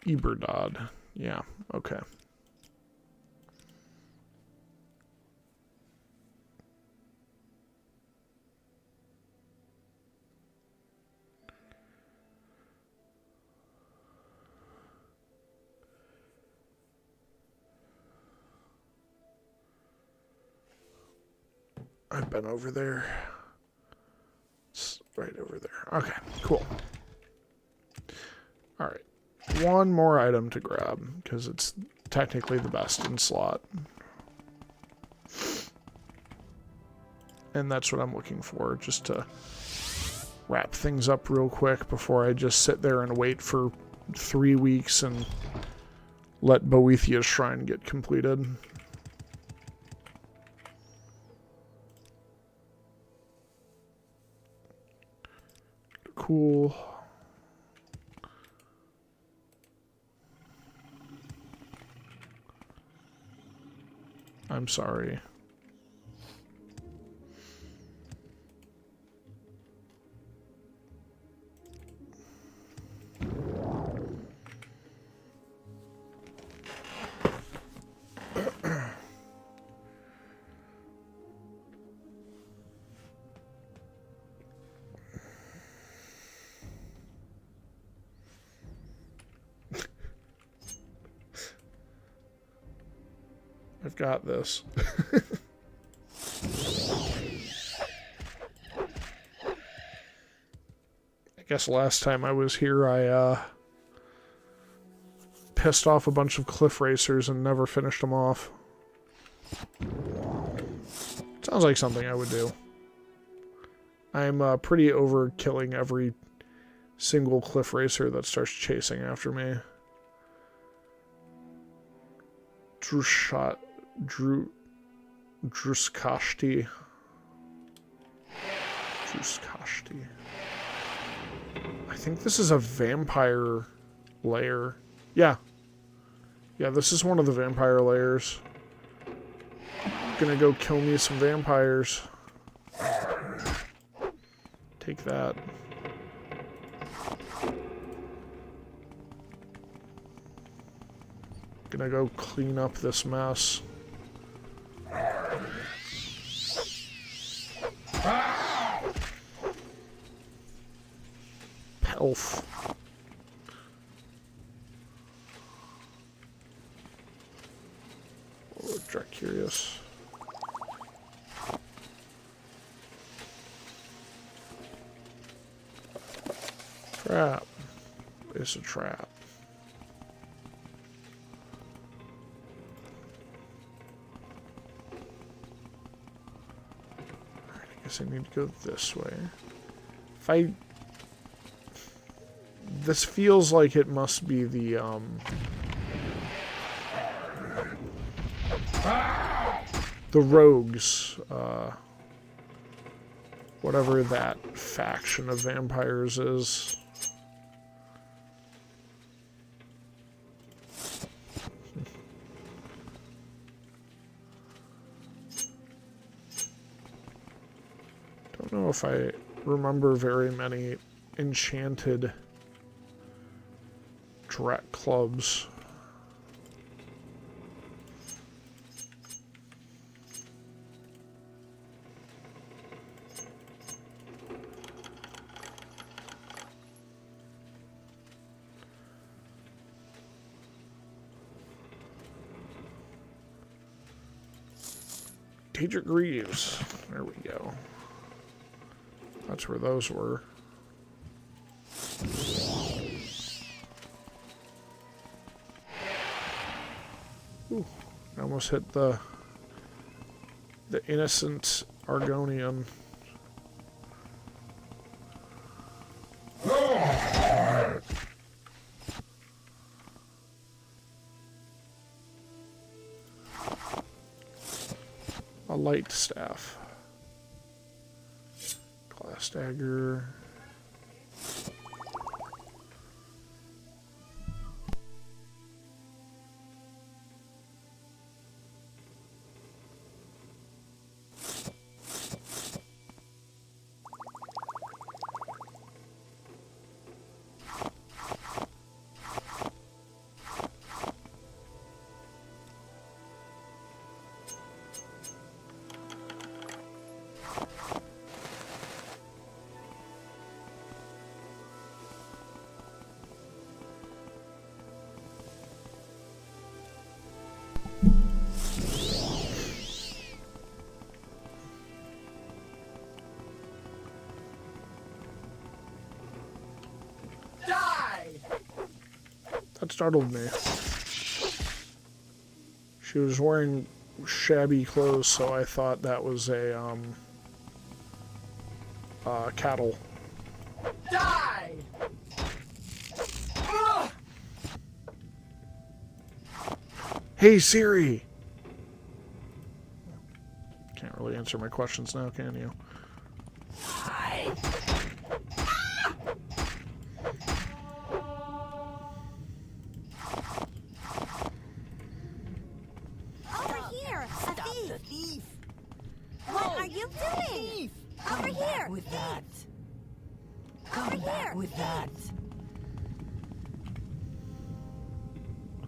Eberdod. Yeah, okay. I've been over there. It's right over there. Okay, cool. Alright. One more item to grab, because it's technically the best in slot. And that's what I'm looking for, just to wrap things up real quick before I just sit there and wait for 3 weeks and let Boethia's Shrine get completed. Cool. I'm sorry. I've got this. I guess last time I was here, I pissed off a bunch of cliff racers and never finished them off. Sounds like something I would do. I'm pretty over killing every single cliff racer that starts chasing after me. Druskashti. Druskashti. I think this is a vampire lair. Yeah. Yeah, this is one of the vampire lairs. Gonna go kill me some vampires. Take that. Gonna go clean up this mess. Pelf. Oh, Drek curious. Trap. It's a trap. Alright, I guess I need to go this way. If I... This feels like it must be the, the rogues, whatever that faction of vampires is. Don't know if I remember very many enchanted Drek clubs. Daedric Greaves. There we go. That's where those were. Ooh, I almost hit the innocent Argonian. A light staff. Glass dagger. That startled me. She was wearing shabby clothes, so I thought that was a, cattle. Die! Hey, Siri! Can't really answer my questions now, can you?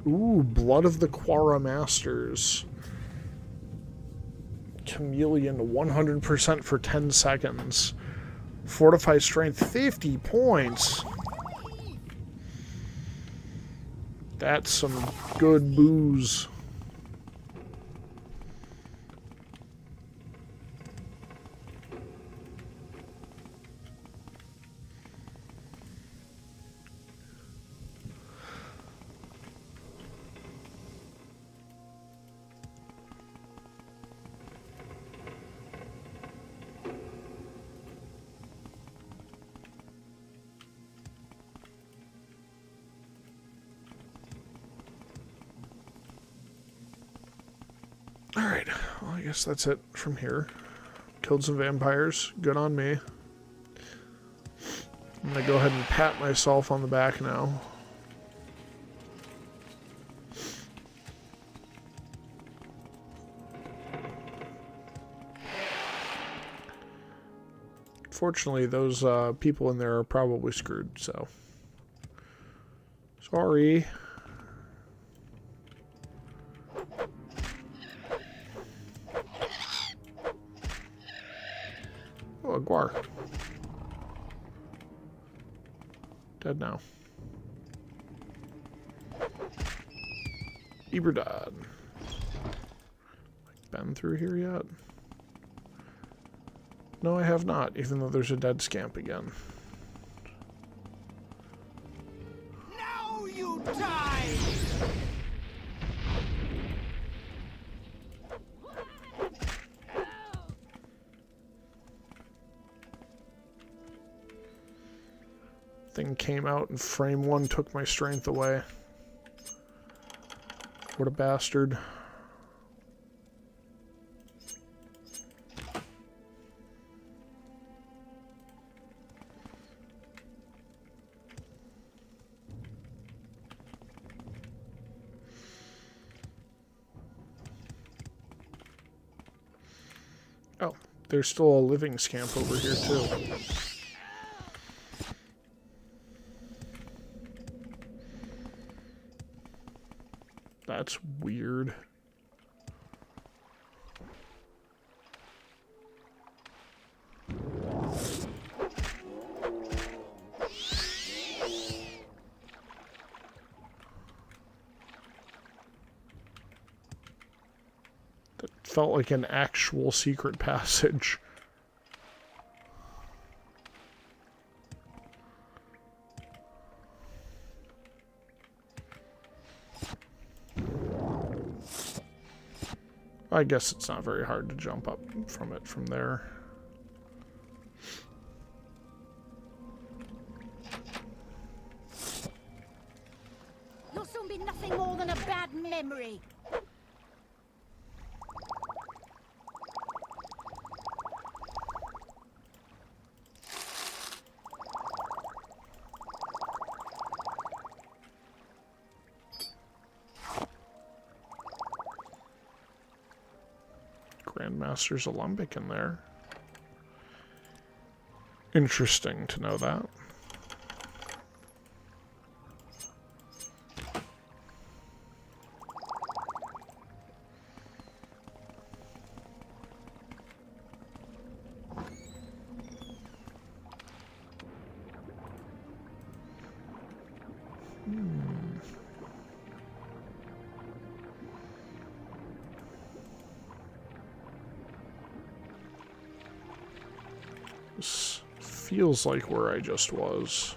Ooh, Blood of the Quara Masters. Chameleon 100% for 10 seconds. Fortify Strength 50 points. That's some good booze. Alright, well, I guess that's it from here. Killed some vampires. Good on me. I'm gonna go ahead and pat myself on the back now. Fortunately, those people in there are probably screwed, so... Sorry. Oh, a guar. Dead now. Iberdad. Been through here yet? No, I have not, even though there's a dead scamp again. Now you die! Thing came out and frame one took my strength away. What a bastard. Oh, there's still a living scamp over here too. That's weird. That felt like an actual secret passage. I guess it's not very hard to jump up from it from there. You'll soon be nothing more than a bad memory. Grandmaster's Alembic in there. Interesting to know that. This feels like where I just was.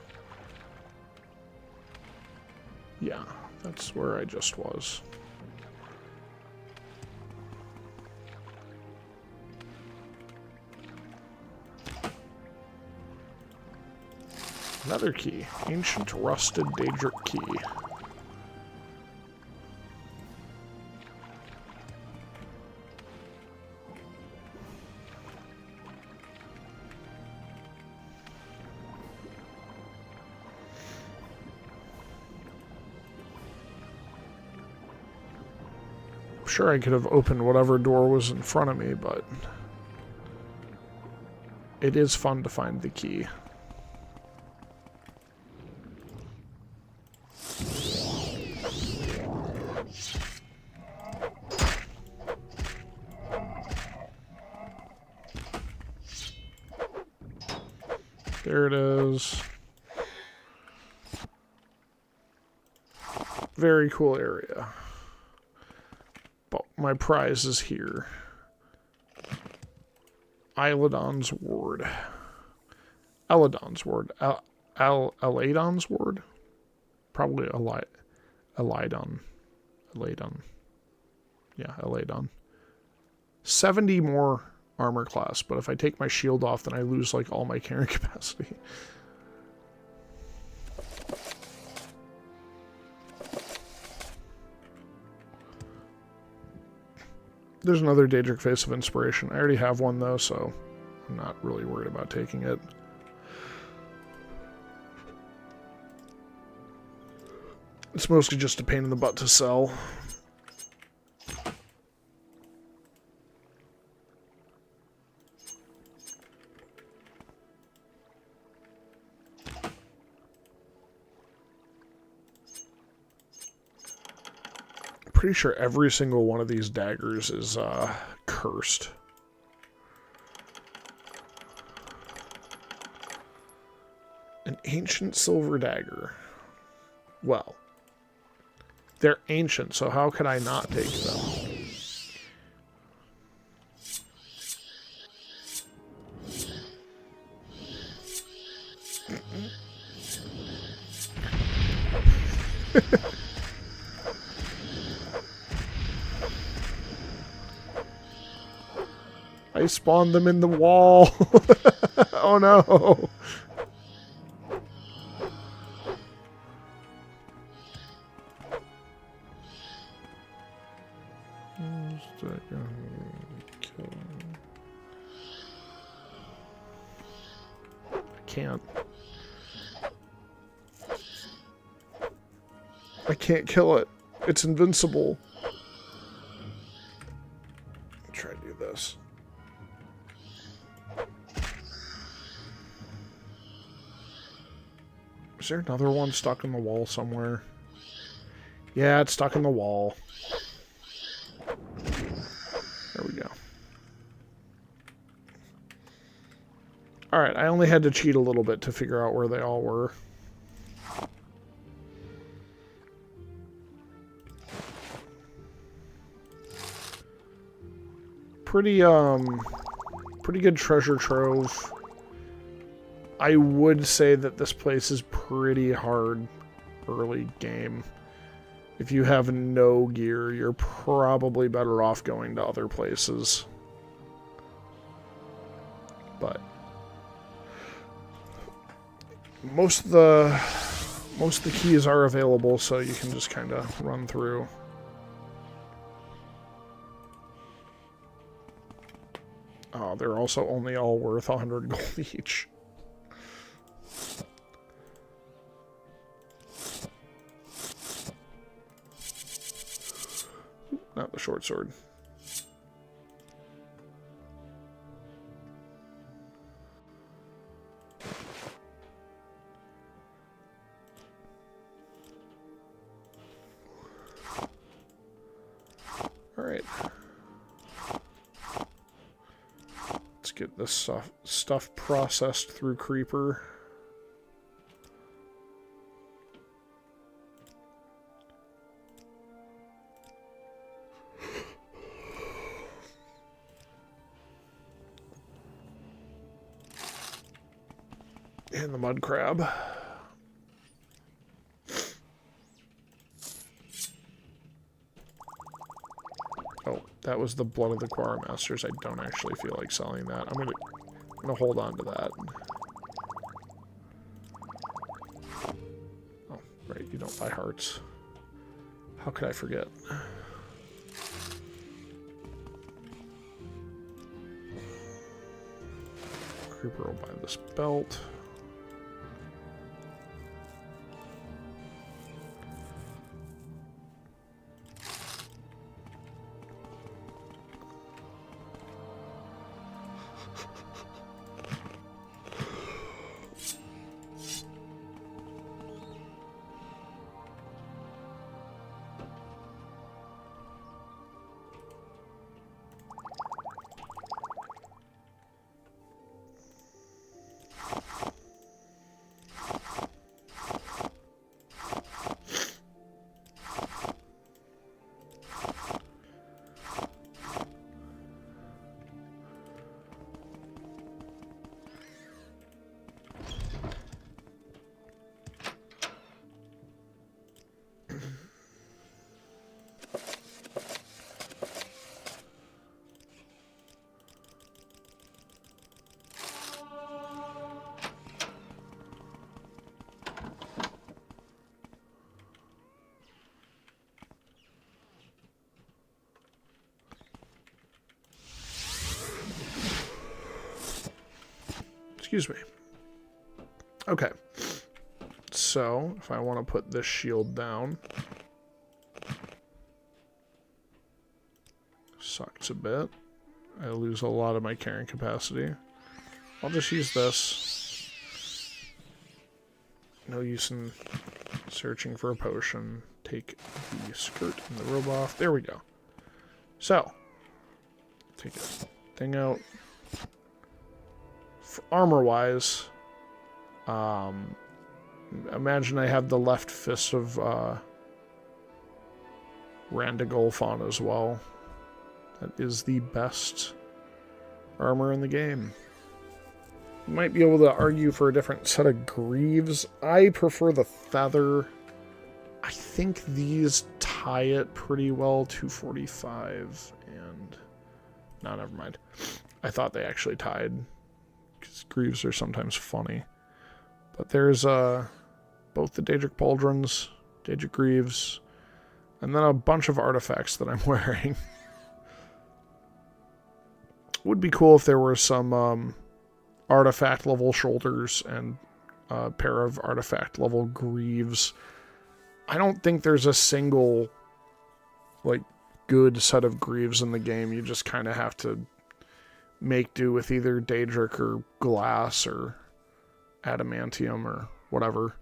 Yeah, that's where I just was. Another key. Ancient rusted Daedric key. Sure, I could have opened whatever door was in front of me, but it is fun to find the key. There it is. Very cool area. But my prize is here. Eladon's Ward. Eladon's Ward. Eladon's Ward? Probably Eladon. Eladon. Yeah, Eladon. 70 more armor class, but if I take my shield off, then I lose like all my carrying capacity. There's another Daedric Face of Inspiration. I already have one, though, so I'm not really worried about taking it. It's mostly just a pain in the butt to sell. Pretty sure every single one of these daggers is cursed. An ancient silver dagger. Well, they're ancient, so how could I not take them? I spawned them in the wall. Oh no. I can't kill it. It's invincible. Try to do this. Is there another one stuck in the wall somewhere? Yeah, it's stuck in the wall. There we go. Alright, I only had to cheat a little bit to figure out where they all were. Pretty good treasure trove. I would say that this place is pretty hard early game. If you have no gear, you're probably better off going to other places. But most of the keys are available, so you can just kind of run through. Oh, they're also only all worth 100 gold each. Not the short sword. All right. Let's get this stuff processed through Creeper. And the mud crab. Oh, that was the blood of the Quartermasters. I don't actually feel like selling that. I'm gonna hold on to that. Oh, right, you don't buy hearts. How could I forget? Creeper will buy this belt. Excuse me. Okay. So, if I want to put this shield down. Sucks a bit. I lose a lot of my carrying capacity. I'll just use this. No use in searching for a potion. Take the skirt and the robe off. There we go. So, take this thing out. For armor-wise, imagine I have the left fist of Randigolf on as well. That is the best armor in the game. You might be able to argue for a different set of greaves. I prefer the feather. I think these tie it pretty well. 245 and... No, never mind. I thought they actually tied. Because greaves are sometimes funny. But there's both the Daedric Pauldrons, Daedric Greaves, and then a bunch of artifacts that I'm wearing. Would be cool if there were some artifact level shoulders and a pair of artifact level greaves. I don't think there's a single like good set of greaves in the game. You just kind of have to make do with either Daedric or glass or adamantium or whatever.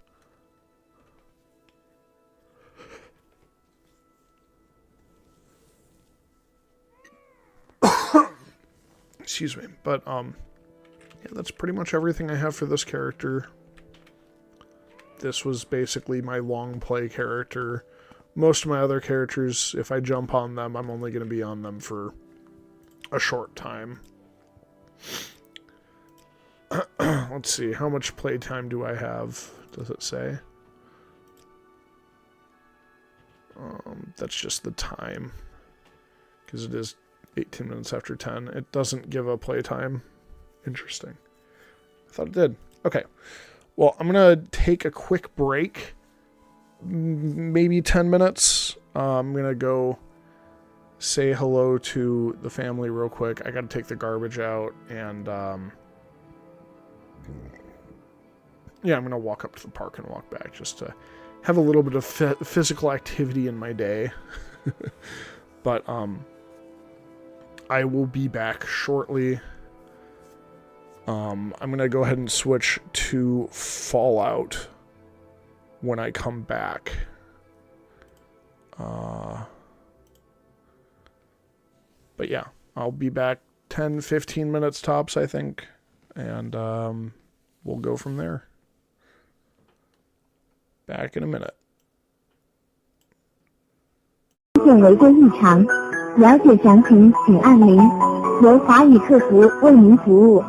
Excuse me. But, yeah, that's pretty much everything I have for this character. This was basically my long play character. Most of my other characters, if I jump on them, I'm only going to be on them for a short time. Let's see, how much playtime do I have? Does it say? That's just the time. Because it is 18 minutes after 10. It doesn't give a playtime. Interesting. I thought it did. Okay. Well, I'm going to take a quick break. Maybe 10 minutes. I'm going to go say hello to the family real quick. I got to take the garbage out. And, yeah, I'm going to walk up to the park and walk back just to have a little bit of physical activity in my day. But, I will be back shortly. I'm going to go ahead and switch to Fallout when I come back. But yeah, I'll be back 10, 15 minutes tops, I think. And we'll go from there. Back in a minute. 现违规异常，了解详情请按0，由法语客服为您服务。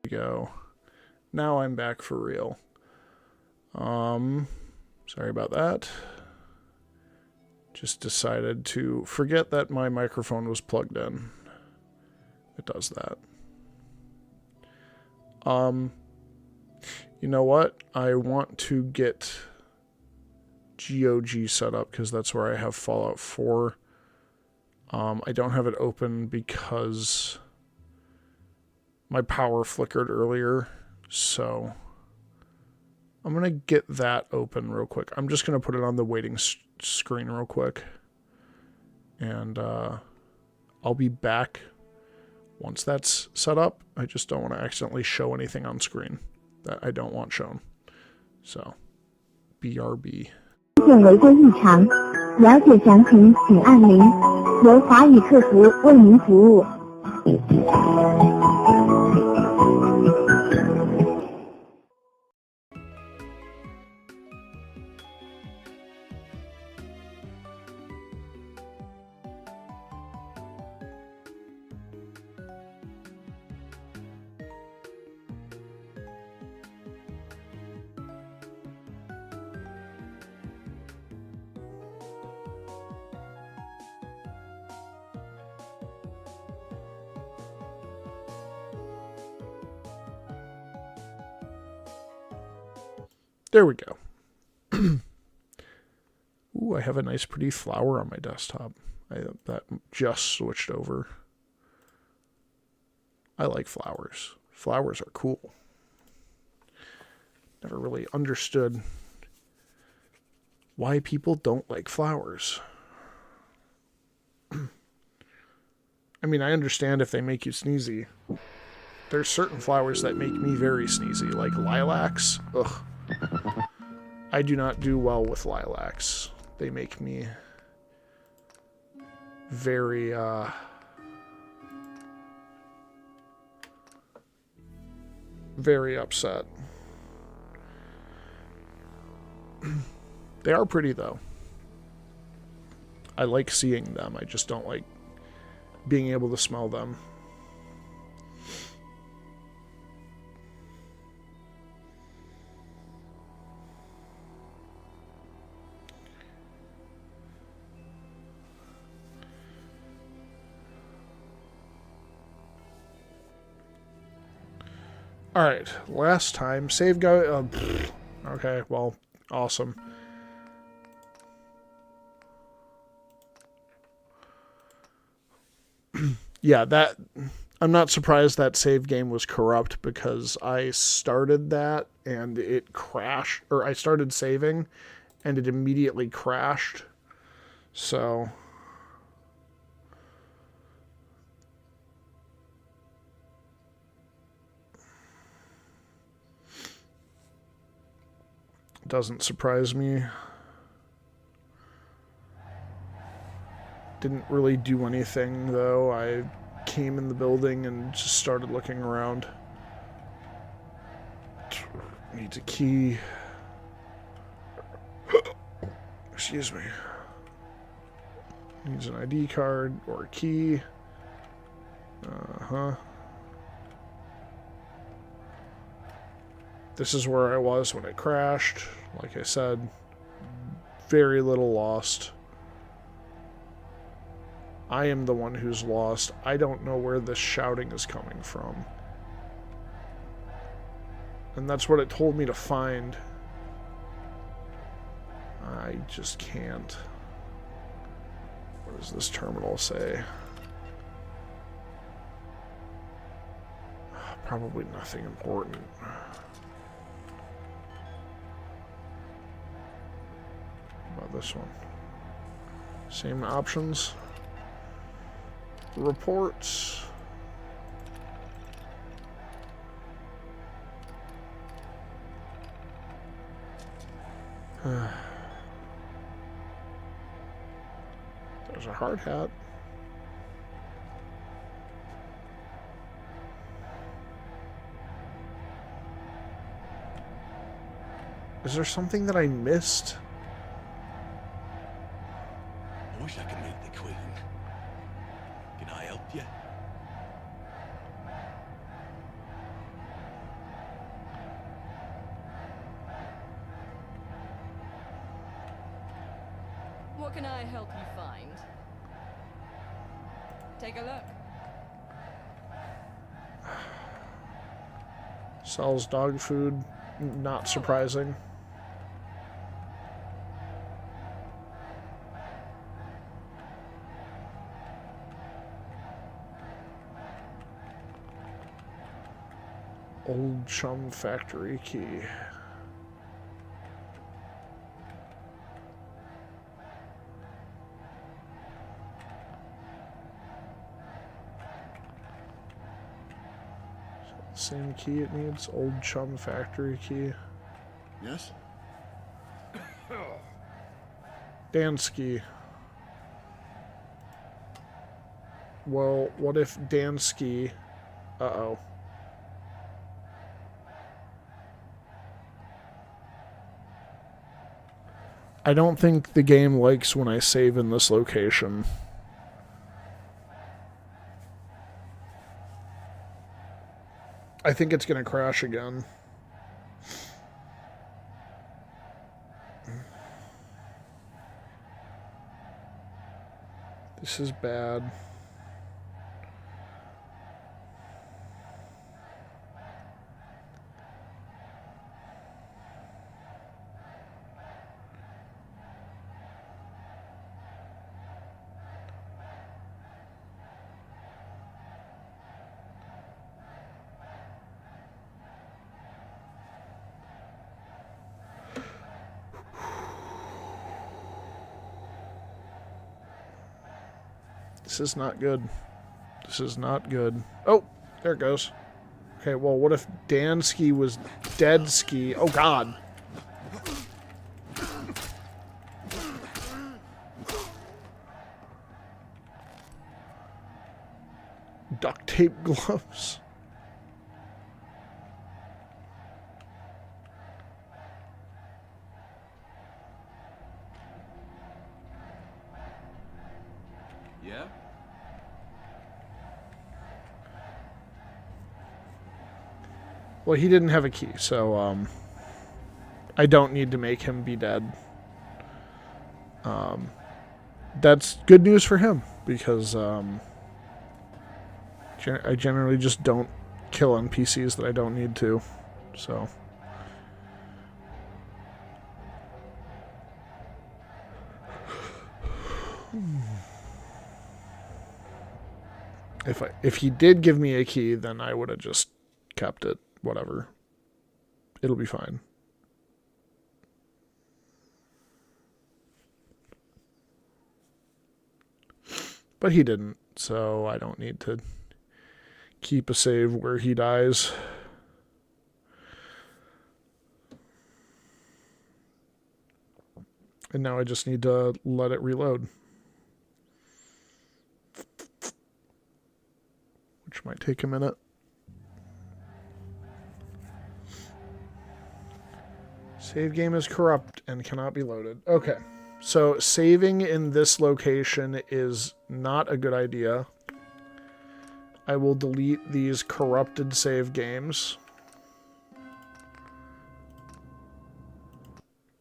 go. Now I'm back for real. Sorry about that. Just decided to forget that my microphone was plugged in. It does that. You know what? I want to get GOG set up because that's where I have Fallout 4. I don't have it open because my power flickered earlier, so I'm going to get that open real quick. I'm just going to put it on the waiting screen real quick, and I'll be back once that's set up. I just don't want to accidentally show anything on screen that I don't want shown. So, BRB. 出现违规异常，了解详情请按0，由法语客服为您服务。There we go. Ooh, I have a nice pretty flower on my desktop. That just switched over. I like flowers. Flowers are cool. Never really understood why people don't like flowers. I mean, I understand if they make you sneezy. There's certain flowers that make me very sneezy, like lilacs. Ugh. I do not do well with lilacs. They make me very, very upset. They are pretty, though. I like seeing them. I just don't like being able to smell them. Alright, last time, save go... okay, well, awesome. Yeah, that... I'm not surprised that save game was corrupt because I started that and it crashed, or I started saving and it immediately crashed. So... doesn't surprise me. Didn't really do anything, though. I came in the building and just started looking around. Needs a key. Excuse me. Needs an ID card or a key. Uh-huh. This is where I was when it crashed. Like I said, very little lost. I am the one who's lost. I don't know where this shouting is coming from. And that's what it told me to find. I just can't. What does this terminal say? Probably nothing important. About this one. Same options. Reports. There's a hard hat. Is there something that I missed? I wish I could meet the Queen. Can I help you? What can I help you find? Take a look. Sells dog food. Not surprising. Old Chum Factory key. Same key it needs. Old Chum Factory key. Yes? Dansky. Well, what if Dansky... Uh-oh. I don't think the game likes when I save in this location. I think it's going to crash again. This is bad. This is not good. This is not good. Oh, there it goes. Okay, well, what if Dansky was Deadski? Oh, God. Duct tape gloves. Yeah? Well, he didn't have a key, so, I don't need to make him be dead. That's good news for him, because, I generally just don't kill NPCs that I don't need to, so... If he did give me a key, then I would have just kept it. Whatever. It'll be fine. But he didn't, so I don't need to keep a save where he dies. And now I just need to let it reload. Which might take a minute. Save game is corrupt and cannot be loaded. Okay, so saving in this location is not a good idea. I will delete these corrupted save games.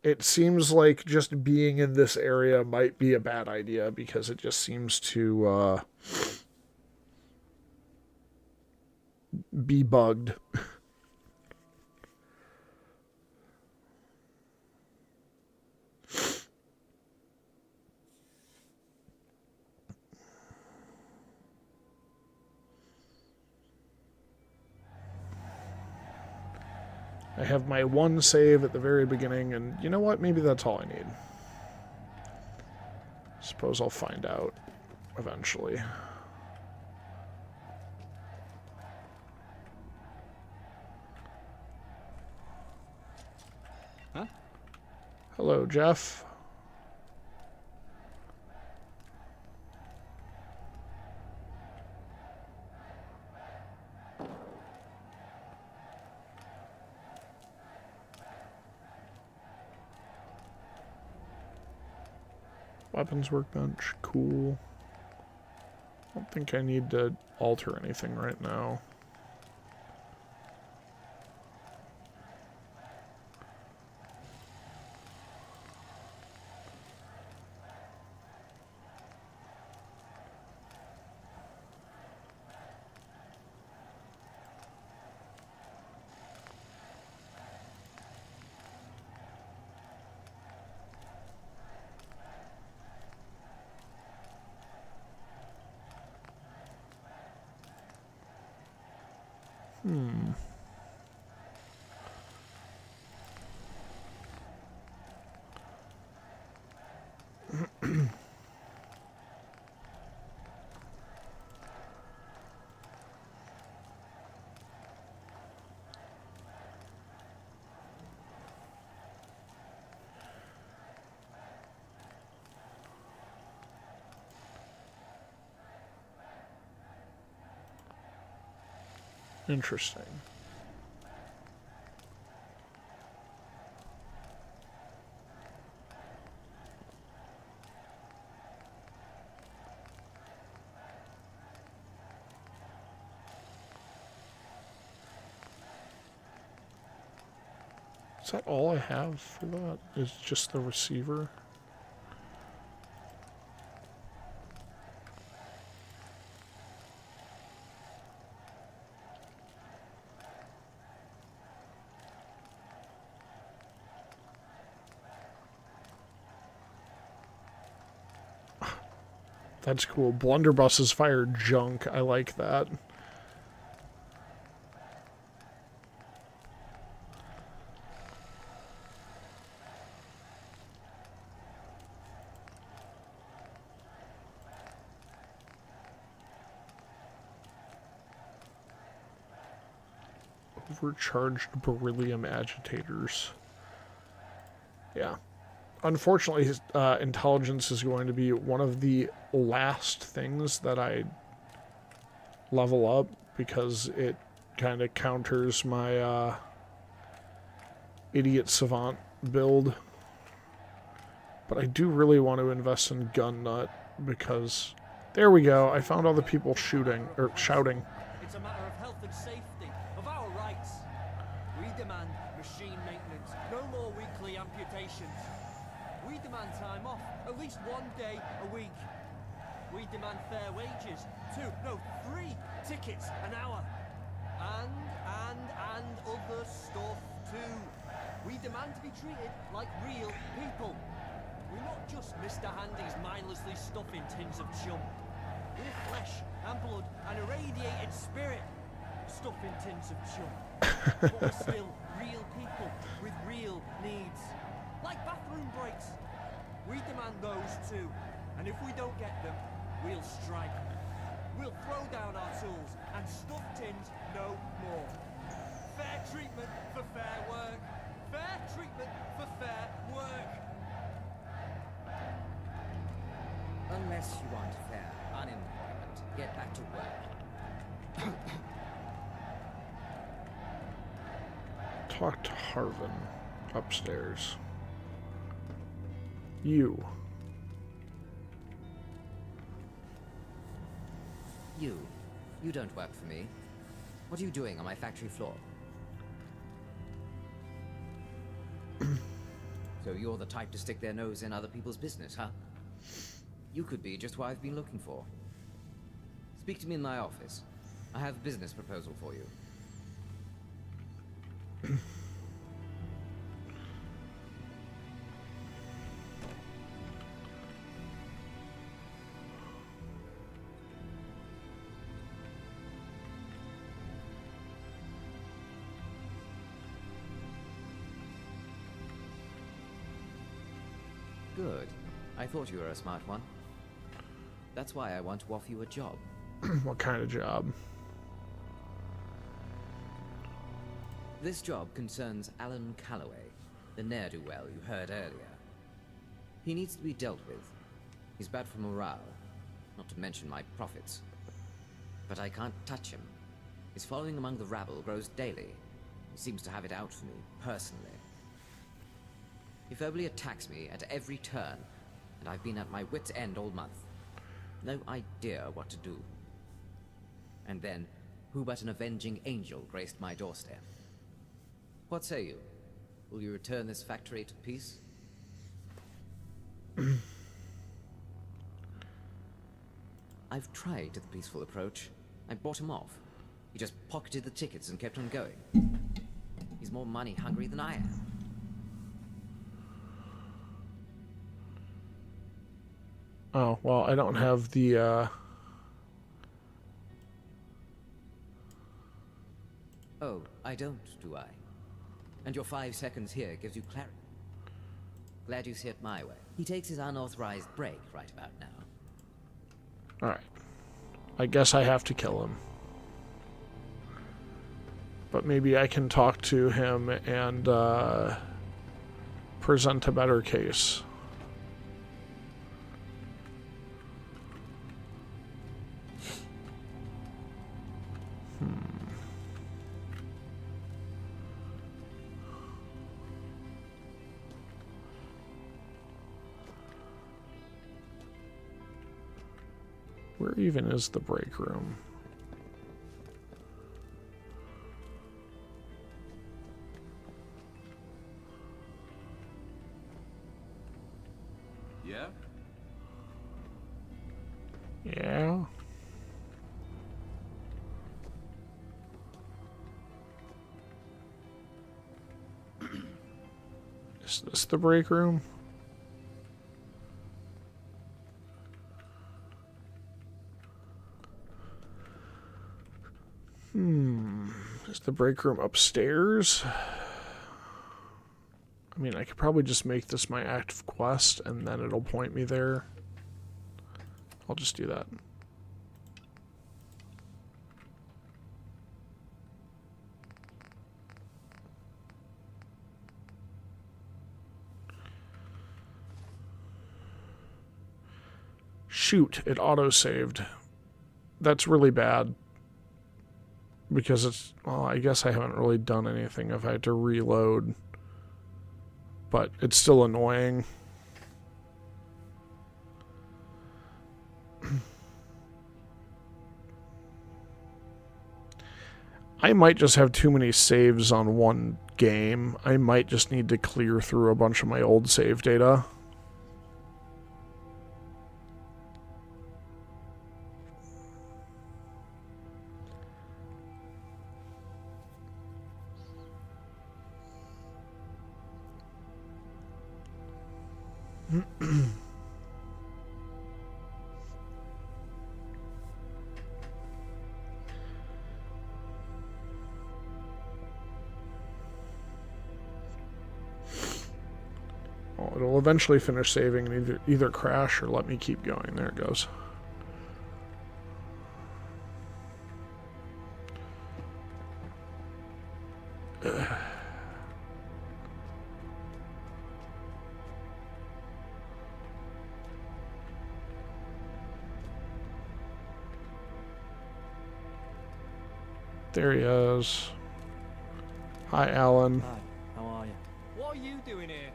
It seems like just being in this area might be a bad idea because it just seems to be bugged. I have my one save at the very beginning, and you know what? Maybe that's all I need. Suppose I'll find out eventually. Huh? Hello, Jeff. Weapons workbench, cool. I don't think I need to alter anything right now. Interesting. Is that all I have for that? Is just the receiver? That's cool. Blunderbusses fire junk. I like that. Overcharged beryllium agitators. Yeah. Unfortunately, his intelligence is going to be one of the last things that I level up because it kind of counters my idiot savant build. But I do really want to invest in gun nut because there we go. I found all the people shooting or shouting. It's a matter of health and safety, of our rights. We demand machine maintenance, no more weekly amputations. We demand time off, at least 1 day a week. We demand fair wages, 3 tickets an hour. And other stuff too. We demand to be treated like real people. We're not just Mr. Handy's mindlessly stuffing tins of chum. We're flesh and blood and irradiated spirit, stuffing tins of chum. But we're still real people with real needs. Like bathroom breaks. We demand those too. And if we don't get them, we'll strike. We'll throw down our tools and stuff tins no more. Fair treatment for fair work. Fair treatment for fair work. Unless you want fair unemployment, get back to work. Talk to Harvin upstairs. You. You don't work for me. What are you doing on my factory floor? So you're the type to stick their nose in other people's business, huh? You could be just what I've been looking for. Speak to me in my office. I have a business proposal for you. Good. I thought you were a smart one. That's why I want to offer you a job. What kind of job? This job concerns Alan Calloway, the ne'er-do-well you heard earlier. He needs to be dealt with. He's bad for morale, not to mention my profits. But I can't touch him. His following among the rabble grows daily. He seems to have it out for me, personally. He verbally attacks me at every turn, and I've been at my wit's end all month. No idea what to do. And then, who but an avenging angel graced my doorstep? What say you? Will you return this factory to peace? I've tried the peaceful approach. I bought him off. He just pocketed the tickets and kept on going. He's more money hungry than I am. Oh, well, I don't have the, Oh, I don't, do I? And your 5 seconds here gives you clarity. Glad you see it my way. He takes his unauthorized break right about now. Alright. I guess I have to kill him. But maybe I can talk to him and present a better case. Where even is the break room? Yeah? Yeah. Is this the break room? Is the break room upstairs? I mean, I could probably just make this my active quest and then it'll point me there. I'll just do that. Shoot, it auto-saved. That's really bad. Because it's, well, I guess I haven't really done anything if I had to reload. But it's still annoying. I might just have too many saves on one game. I might just need to clear through a bunch of my old save data. Well, it'll eventually finish saving and either crash or let me keep going. There it goes. There he is. Hi, Alan. Hi, how are you? What are you doing here?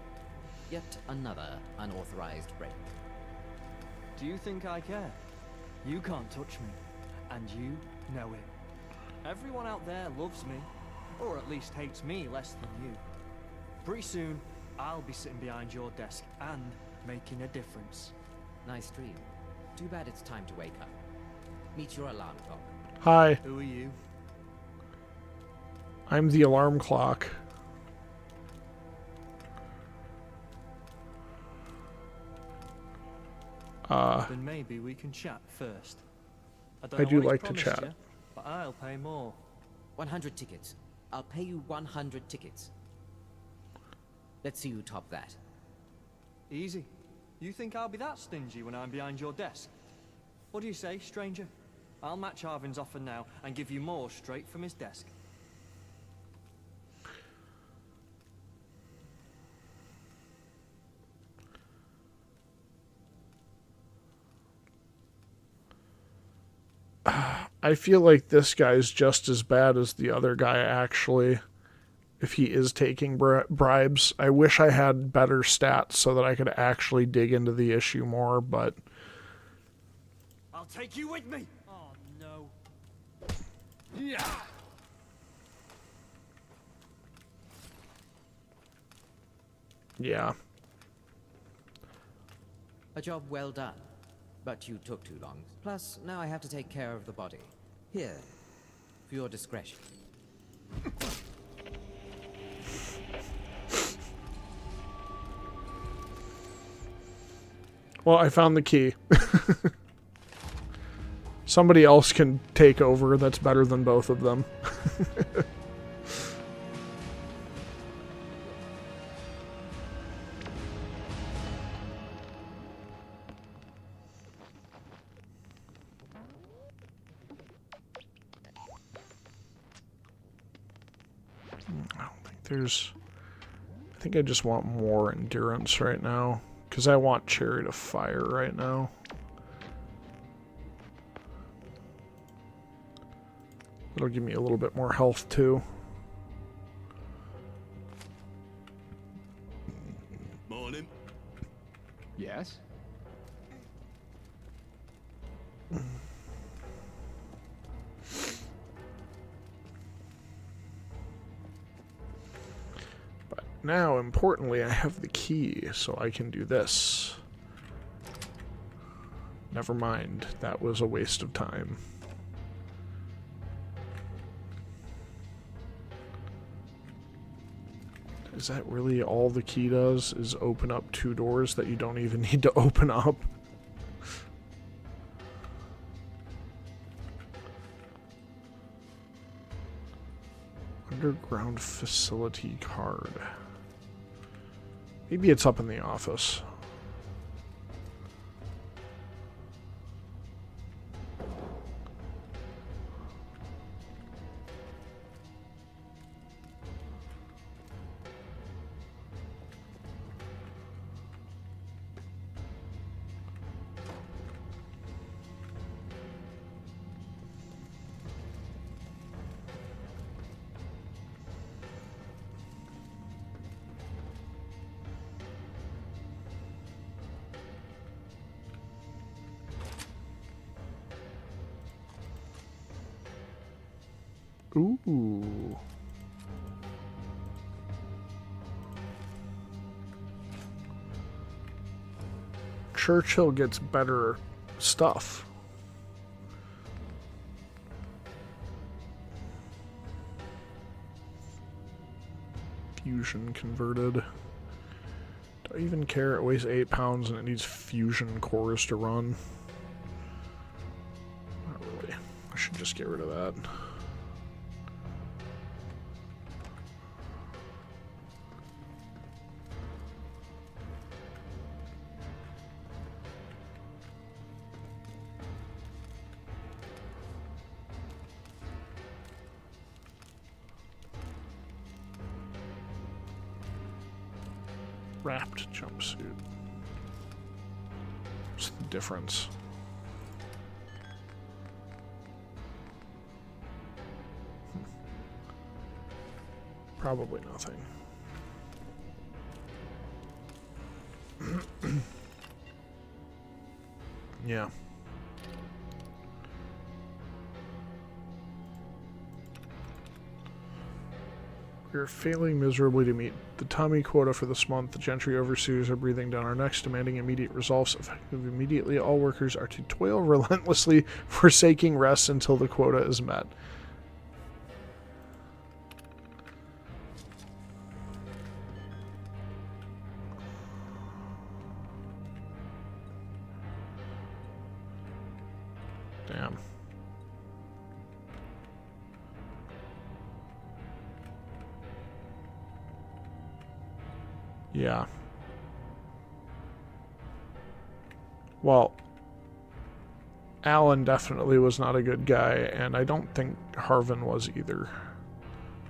Yet another unauthorized break. Do you think I care? You can't touch me, and you know it. Everyone out there loves me, or at least hates me less than you. Pretty soon, I'll be sitting behind your desk and making a difference. Nice dream. Too bad it's time to wake up. Meet your alarm clock. Hi. Who are you? I'm the alarm clock. Then maybe we can chat first. I do like to chat. You, but I'll pay more. 100 tickets. I'll pay you 100 tickets. Let's see you top that. Easy. You think I'll be that stingy when I'm behind your desk? What do you say, stranger? I'll match Arvin's offer now and give you more straight from his desk. I feel like this guy's just as bad as the other guy, actually, if he is taking bribes. I wish I had better stats so that I could actually dig into the issue more, but... I'll take you with me! Oh, no. Yeah. Yeah. A job well done. But you took too long. Plus, now I have to take care of the body. Here, for your discretion. Well, I found the key. Somebody else can take over that's better than both of them. don't think there's... I think I just want more endurance right now. Because I want Chariot of Fire right now. It'll give me a little bit more health too. Morning. Yes? But now, importantly, I have the key, so I can do this. Never mind, that was a waste of time. Is that really all the key does, is open up 2 doors that you don't even need to open up? Underground facility card. Maybe it's up in the office. Ooh. Churchill gets better stuff. Fusion converted. Do I even care? It weighs 8 pounds and it needs fusion cores to run. Not really. I should just get rid of that. Wrapped jumpsuit. What's the difference? Probably nothing. Yeah. We are failing miserably to meet the Tommy quota for this month. The gentry overseers are breathing down our necks, demanding immediate resolves. Effective immediately, all workers are to toil relentlessly, forsaking rest until the quota is met. Damn. Yeah. Well, Alan definitely was not a good guy, and I don't think Harvin was either.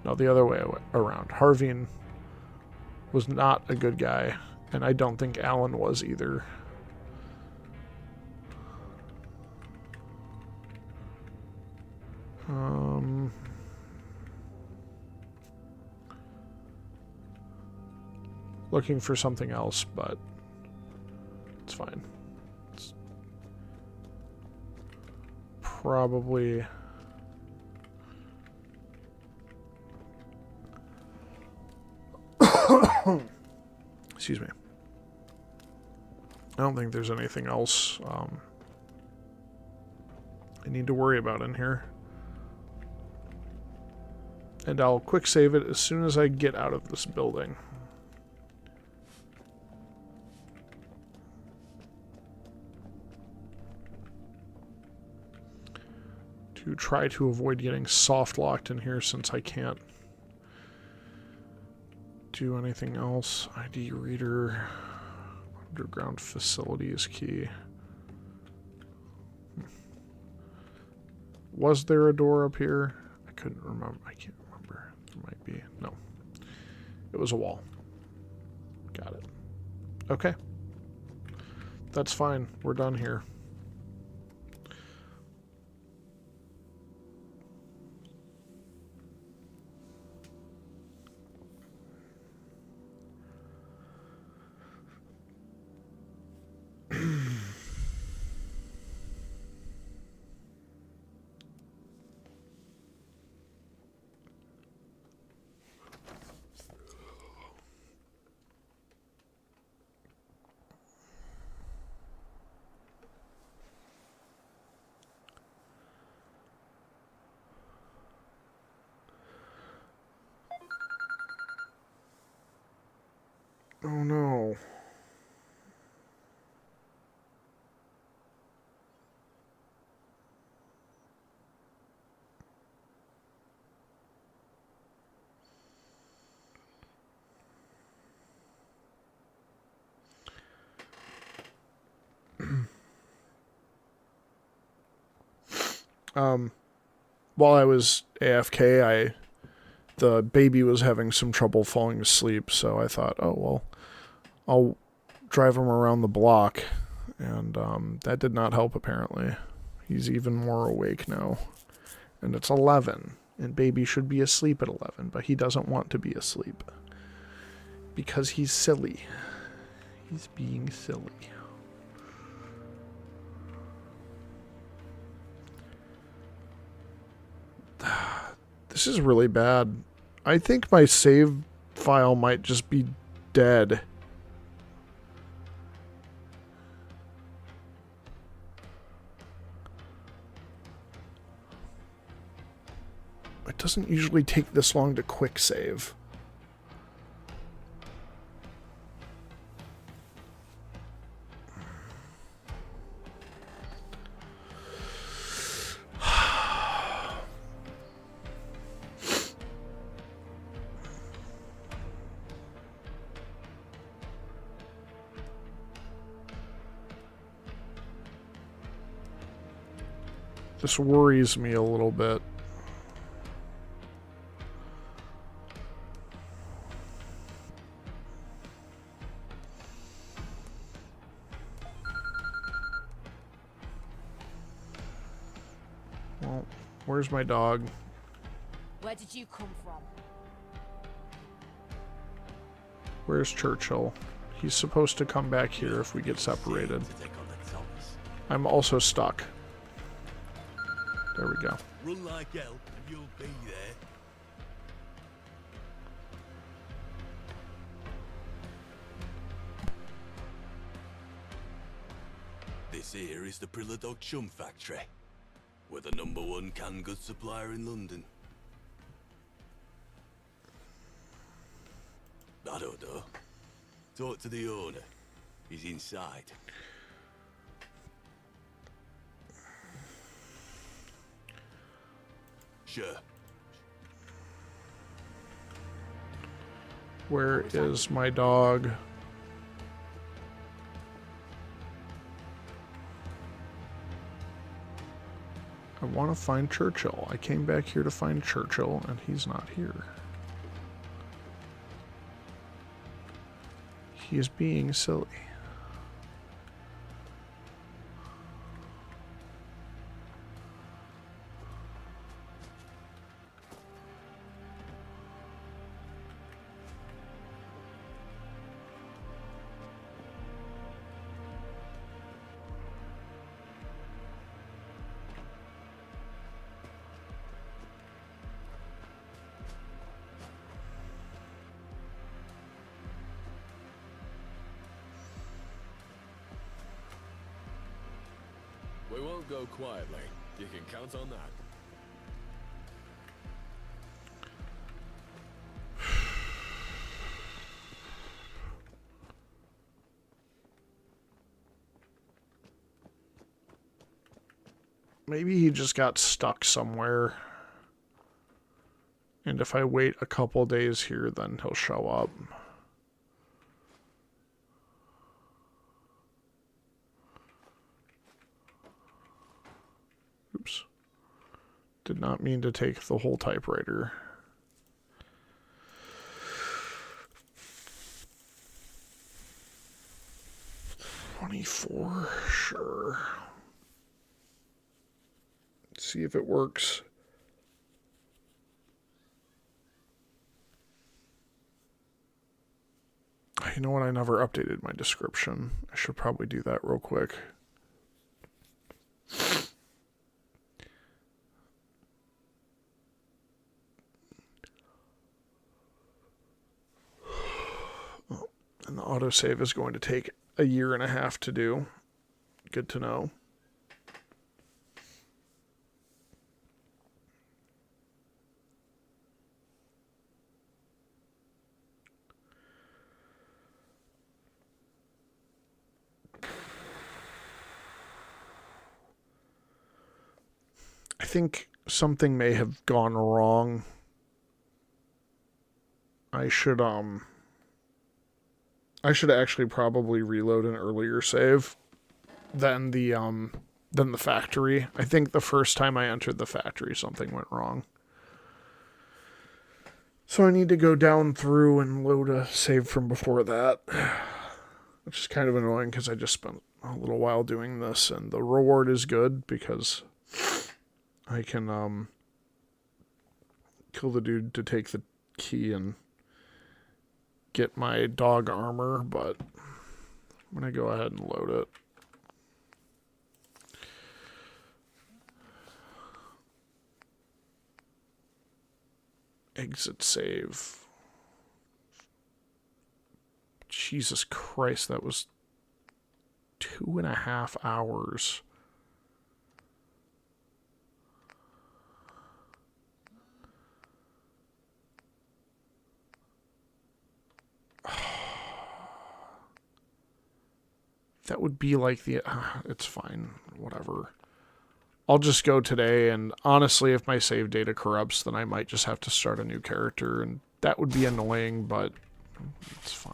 No, the other way around. Harvin was not a good guy, and I don't think Alan was either. Looking for something else, but it's fine. It's probably... Excuse me. I don't think there's anything else I need to worry about in here. And I'll quick save it as soon as I get out of this building. To try to avoid getting soft locked in here since I can't do anything else. ID reader, underground facilities key. Was there a door up here? I couldn't remember. I can't remember. There might be. No. It was a wall. Got it. Okay. That's fine. We're done here. Oh no. While I was AFK, the baby was having some trouble falling asleep, so I thought, oh, well, I'll drive him around the block, and that did not help, apparently. He's even more awake now, and it's 11, and baby should be asleep at 11, but he doesn't want to be asleep, because he's silly. He's being silly. This is really bad. I think my save file might just be dead. It doesn't usually take this long to quick save. This worries me a little bit. Well, where's my dog? Where did you come from? Where's Churchill? He's supposed to come back here if we get separated. I'm also stuck. There we go. Run like hell and you'll be there. This here is the Prilladog Chum Factory. We're the #1 canned goods supplier in London. I don't know. Talk to the owner. He's inside. Sure. Where is my dog? I want to find Churchill. I came back here to find Churchill, and he's not here. He is being silly. We won't go quietly. You can count on that. Maybe he just got stuck somewhere. And if I wait a couple days here, then he'll show up. Oops. Did not mean to take the whole typewriter. 24, sure. Let's see if it works. You know what? I never updated my description. I should probably do that real quick. Oh, and the autosave is going to take a year and a half to do. Good to know. I think something may have gone wrong. I should actually probably reload an earlier save than the factory. I think the first time I entered the factory something went wrong. So I need to go down through and load a save from before that. Which is kind of annoying because I just spent a little while doing this, and the reward is good because I can kill the dude to take the key and get my dog armor, but I'm going to go ahead and load it. Exit save. Jesus Christ, that was 2.5 hours. That would be like the... it's fine. Whatever. I'll just go today, and honestly, if my save data corrupts, then I might just have to start a new character, and that would be annoying, but it's fine.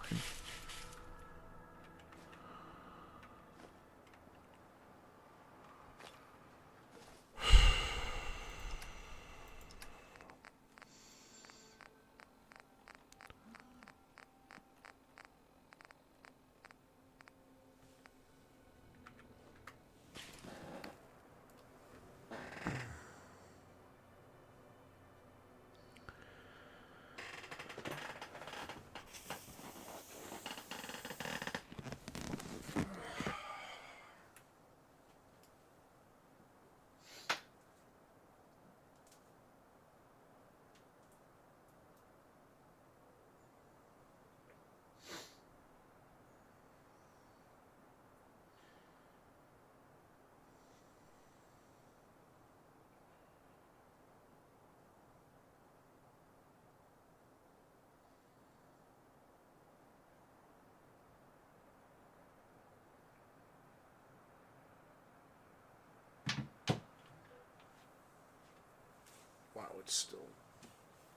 Wow, it's still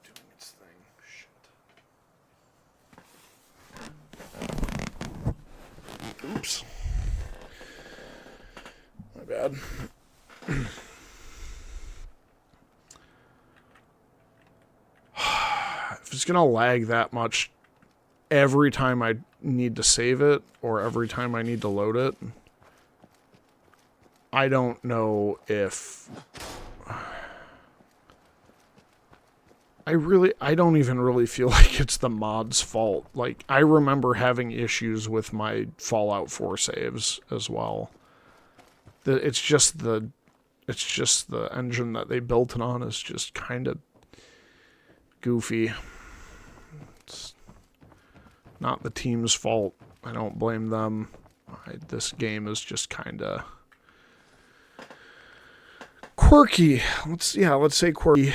doing its thing. Shit. Oops. My bad. If it's gonna lag that much every time I need to save it, or every time I need to load it, I don't know if... I don't even really feel like it's the mod's fault. Like, I remember having issues with my Fallout 4 saves as well. It's just the engine that they built it on is just kind of goofy. It's not the team's fault. I don't blame them. This game is just kind of quirky. Let's say quirky.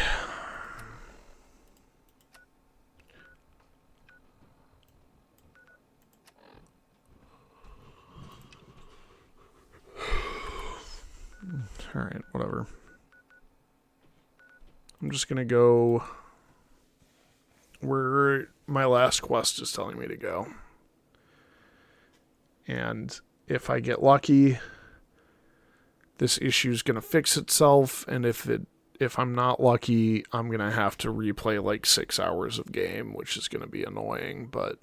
Alright, whatever. I'm just gonna go where my last quest is telling me to go. And if I get lucky, this issue's gonna fix itself, and if I'm not lucky, I'm gonna have to replay like 6 hours of game, which is gonna be annoying, but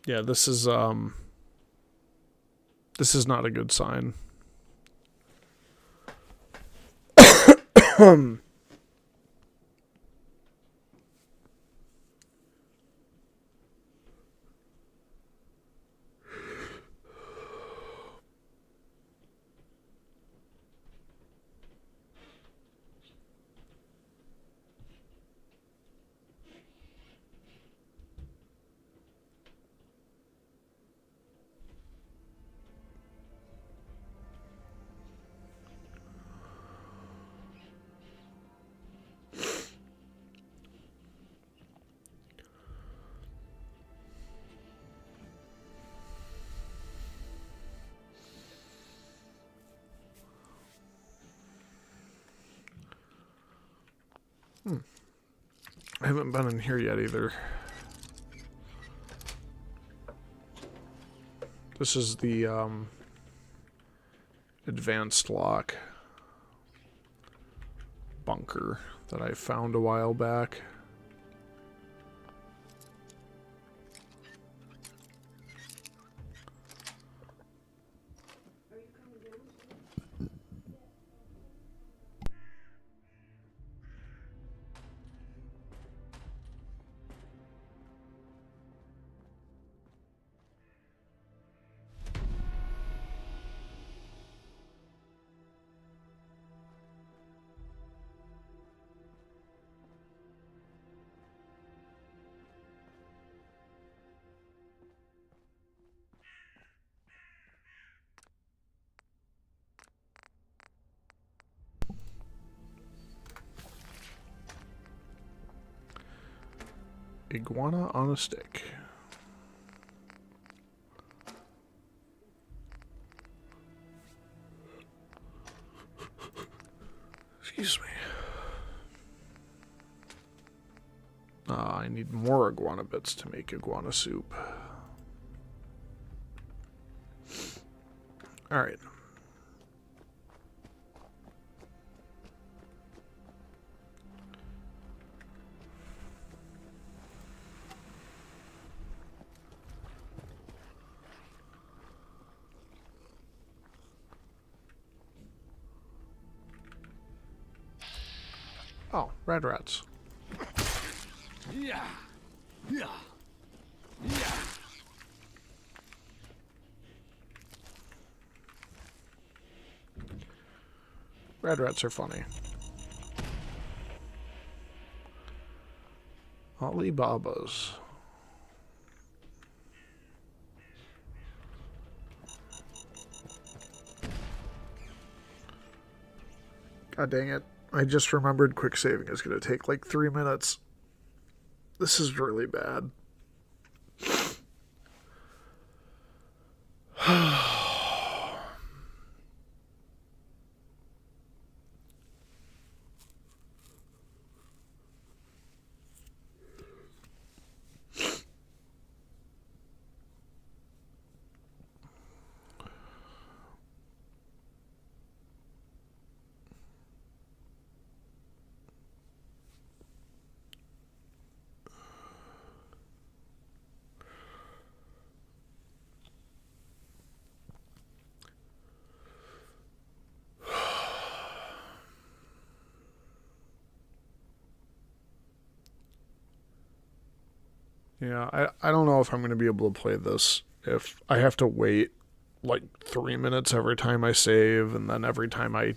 Yeah, this is not a good sign. I haven't been in here yet either. This is the advanced lock bunker that I found a while back. Iguana on a stick. Excuse me. I need more iguana bits to make iguana soup. Alright. Oh, red rats. Yeah. Yeah. Yeah. Red rats are funny. Alibabas. God dang it. I just remembered quick saving is going to take like 3 minutes. This is really bad. Yeah, I don't know if I'm going to be able to play this if I have to wait like 3 minutes every time I save, and then every time I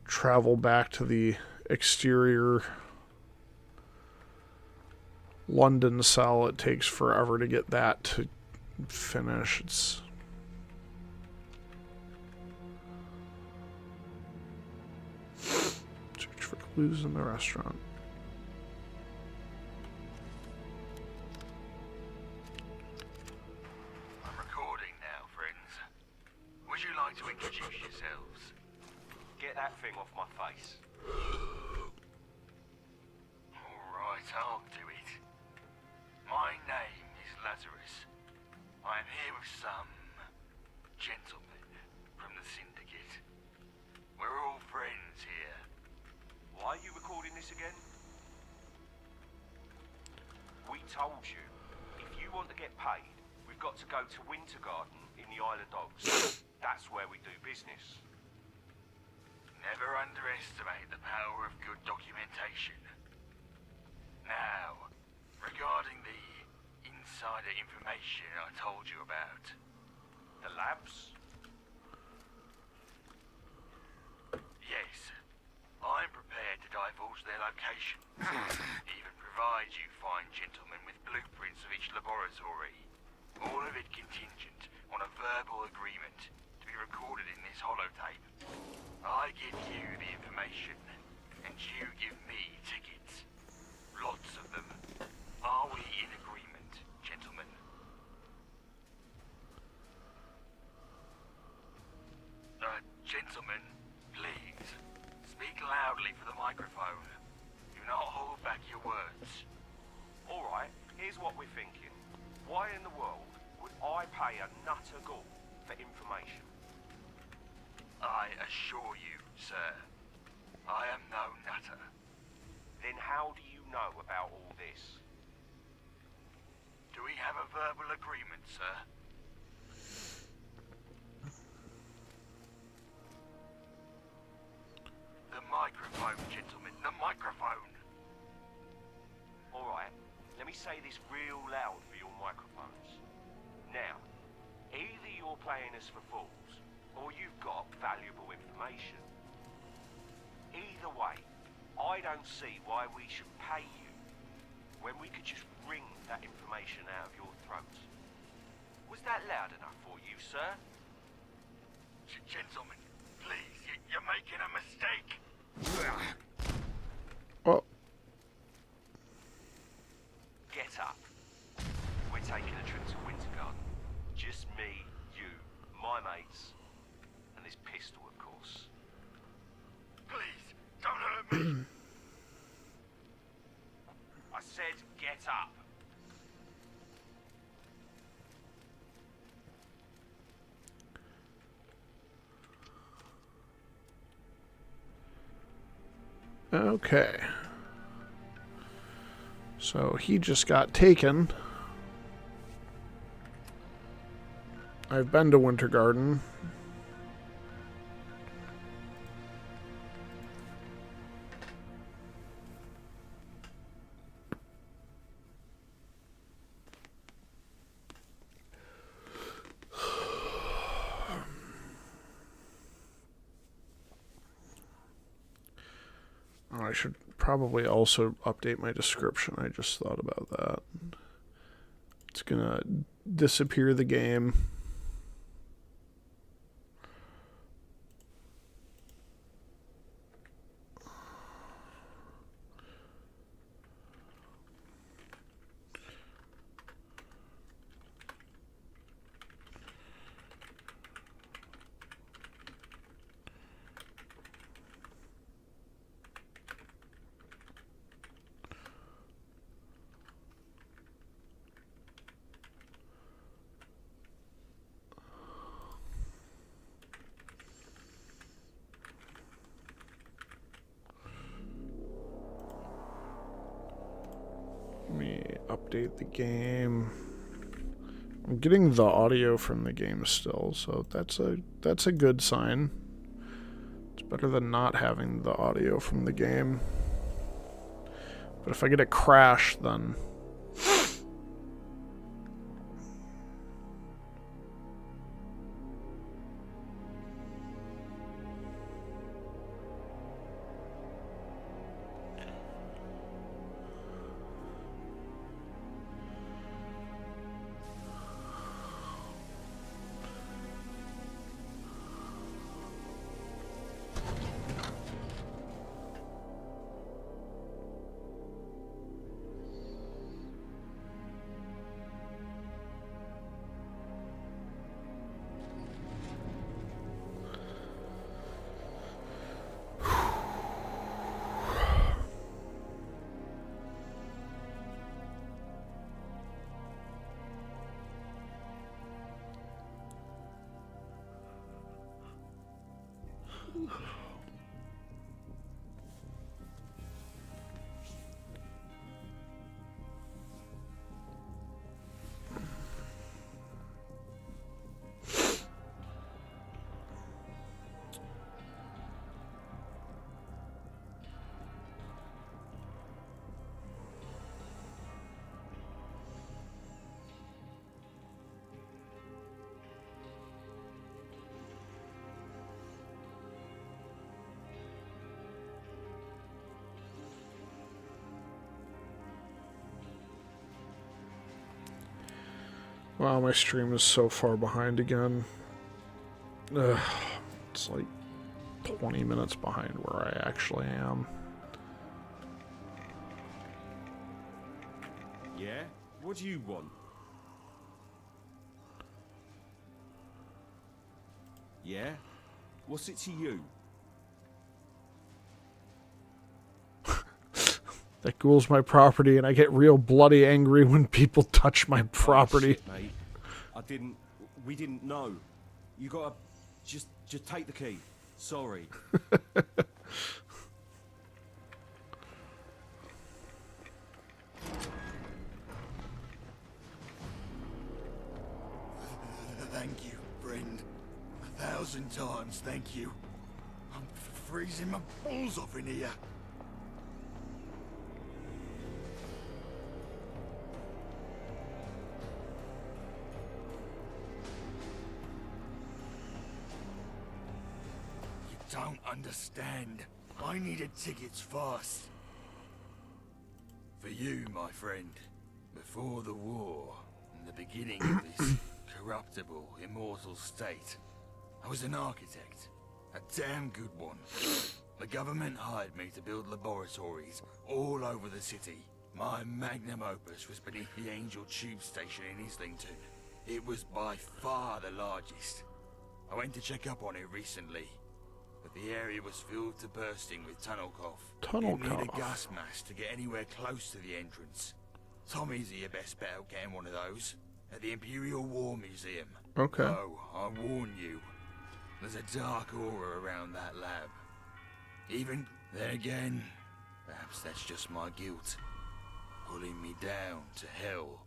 travel back to the exterior London cell, it takes forever to get that to finish. It's search for clues in the restaurant. To introduce yourselves. Get that thing off my face. Alright, I'll do it. My name is Lazarus. I am here with some gentlemen from the Syndicate. We're all friends here. Why are you recording this again? We told you, if you want to get paid, we've got to go to Winter Garden in the Isle of Dogs. That's where we do business. Never underestimate the power of good documentation. Now, regarding the insider information I told you about. The labs? Yes. I'm prepared to divulge their locations. Even provide you fine gentlemen with blueprints of each laboratory. All of it contingent on a verbal agreement to be recorded in this holotape. I give you the information, and you give me tickets. Lots of them. Are we in agreement, gentlemen? Gentlemen, please, speak loudly for the microphone. Do not hold back your words. Alright, here's what we're thinking. Why in the world would I pay a nutter gall for information? I assure you, sir, I am no nutter. Then how do you know about all this? Do we have a verbal agreement, sir? The microphone, gentlemen, the microphone. Alright, let me say this real loud for your microphones. Now, either you're playing us for fools, or you've got valuable information. Either way, I don't see why we should pay you when we could just wring that information out of your throats. Was that loud enough for you, sir? Gentlemen, please, you're making a mistake. Oh. Get up. We're taking a trip to Winter Garden. Just me, you, my mates, and this pistol, of course. Please, don't hurt me. I said get up. Okay. So he just got taken. I've been to Winter Garden. I should probably also update my description. I just thought about that. It's gonna disappear the game. Let me update the game. I'm getting the audio from the game still, so that's a good sign. It's better than not having the audio from the game. But if I get a crash, then Wow, my stream is so far behind again. Ugh, it's like 20 minutes behind where I actually am. Yeah? What do you want? Yeah? What's it to you? That ghoul's my property, and I get real bloody angry when people touch my property. Oh, shit, mate. We didn't know. You gotta just take the key. Sorry. Thank you, friend. 1,000 times thank you. I'm freezing my balls off in here. You don't understand. I needed tickets fast. For you, my friend. Before the war, in the beginning of this corruptible, immortal state, I was an architect. A damn good one. The government hired me to build laboratories all over the city. My magnum opus was beneath the Angel Tube Station in Islington. It was by far the largest. I went to check up on it recently, but the area was filled to bursting with tunnel cough. Tunnel You'd need cough. a gas mask to get anywhere close to the entrance. Tommy's your best bet at getting one of those. At the Imperial War Museum. Okay. Oh, I warn you. There's a dark aura around that lab. Even then again, perhaps that's just my guilt. Pulling me down to hell.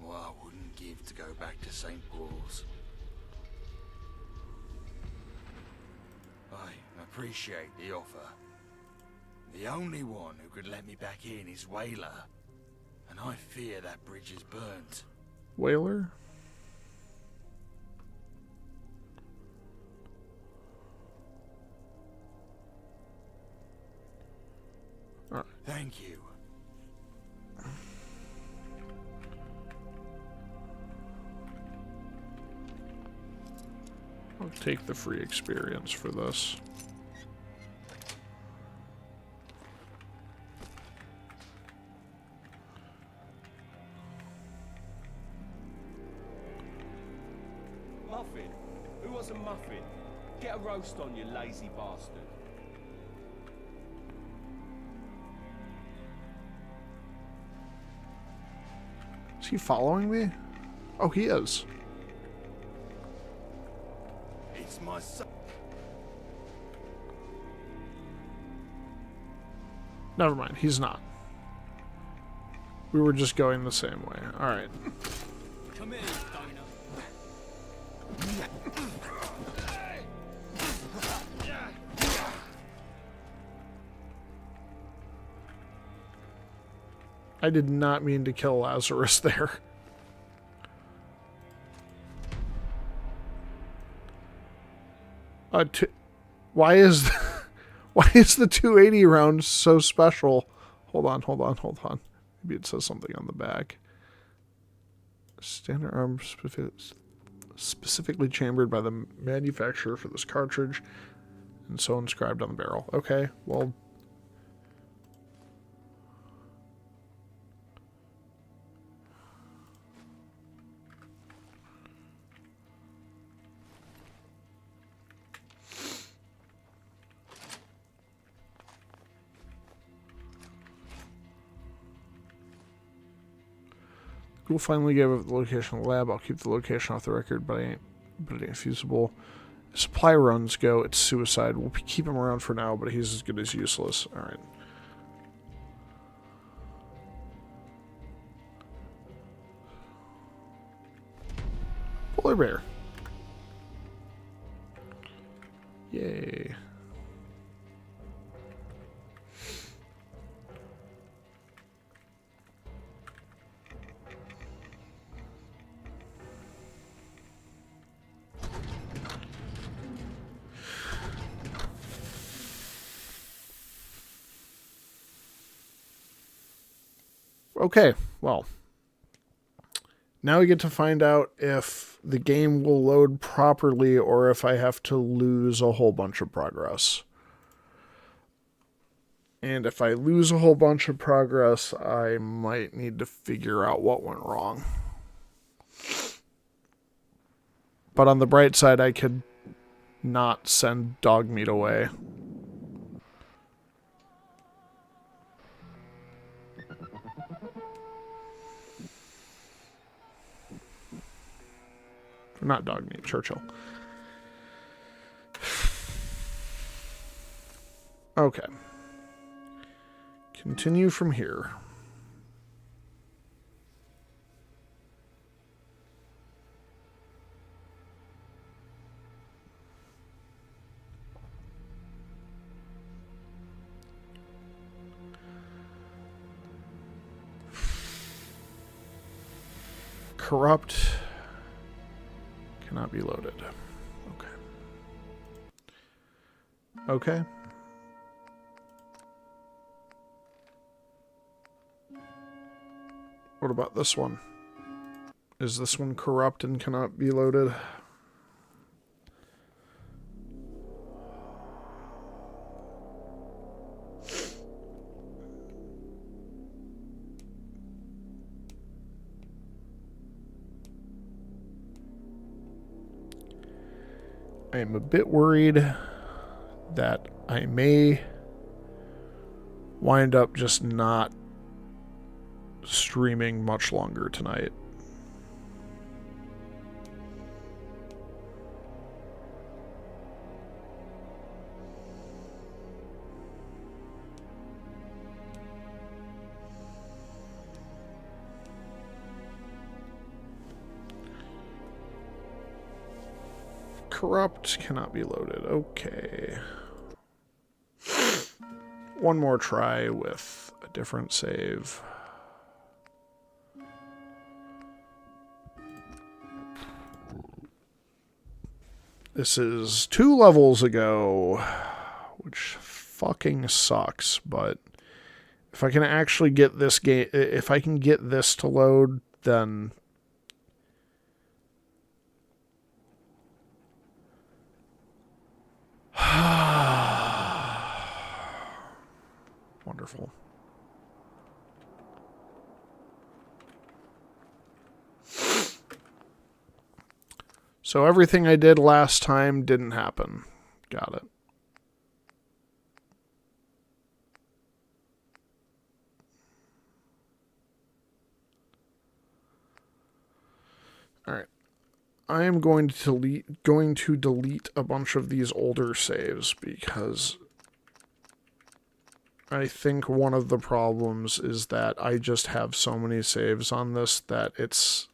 Well, I wouldn't give to go back to St. Paul's. I appreciate the offer. The only one who could let me back in is Whaler. And I fear that bridge is burnt. Whaler? Thank you. I'll take the free experience for this. Muffin? Who wants a muffin? Get a roast on, you lazy bastard. Is he following me? Oh, he is. It's my son. Never mind, he's not. We were just going the same way. Alright. Come here, Dino. I did not mean to kill Lazarus there. Why is the 280 round so special? Hold on. Maybe it says something on the back. Standard arm specifically chambered by the manufacturer for this cartridge, and so inscribed on the barrel. Okay, well. We'll finally give the location of the lab. I'll keep the location off the record, but it ain't feasible. As supply runs go, it's suicide. We'll keep him around for now, but he's as good as useless. Alright. Polar bear. Yay. Okay, well, Now we get to find out if the game will load properly or if I have to lose a whole bunch of progress. And if I lose a whole bunch of progress, I might need to figure out what went wrong. But on the bright side, I could not send dog meat away. Not dog meat, Churchill. Okay. Continue from here. Corrupt cannot be loaded. Okay. Okay. What about this one? Is this one corrupt and cannot be loaded? I am a bit worried that I may wind up just not streaming much longer tonight. Corrupt cannot be loaded. Okay. One more try with a different save. This is 2 levels ago, which fucking sucks, but if I can actually get this game, if I can get this to load, then wonderful. So everything I did last time didn't happen. Got it. All right. I am going to delete a bunch of these older saves because I think one of the problems is that I just have so many saves on this that it's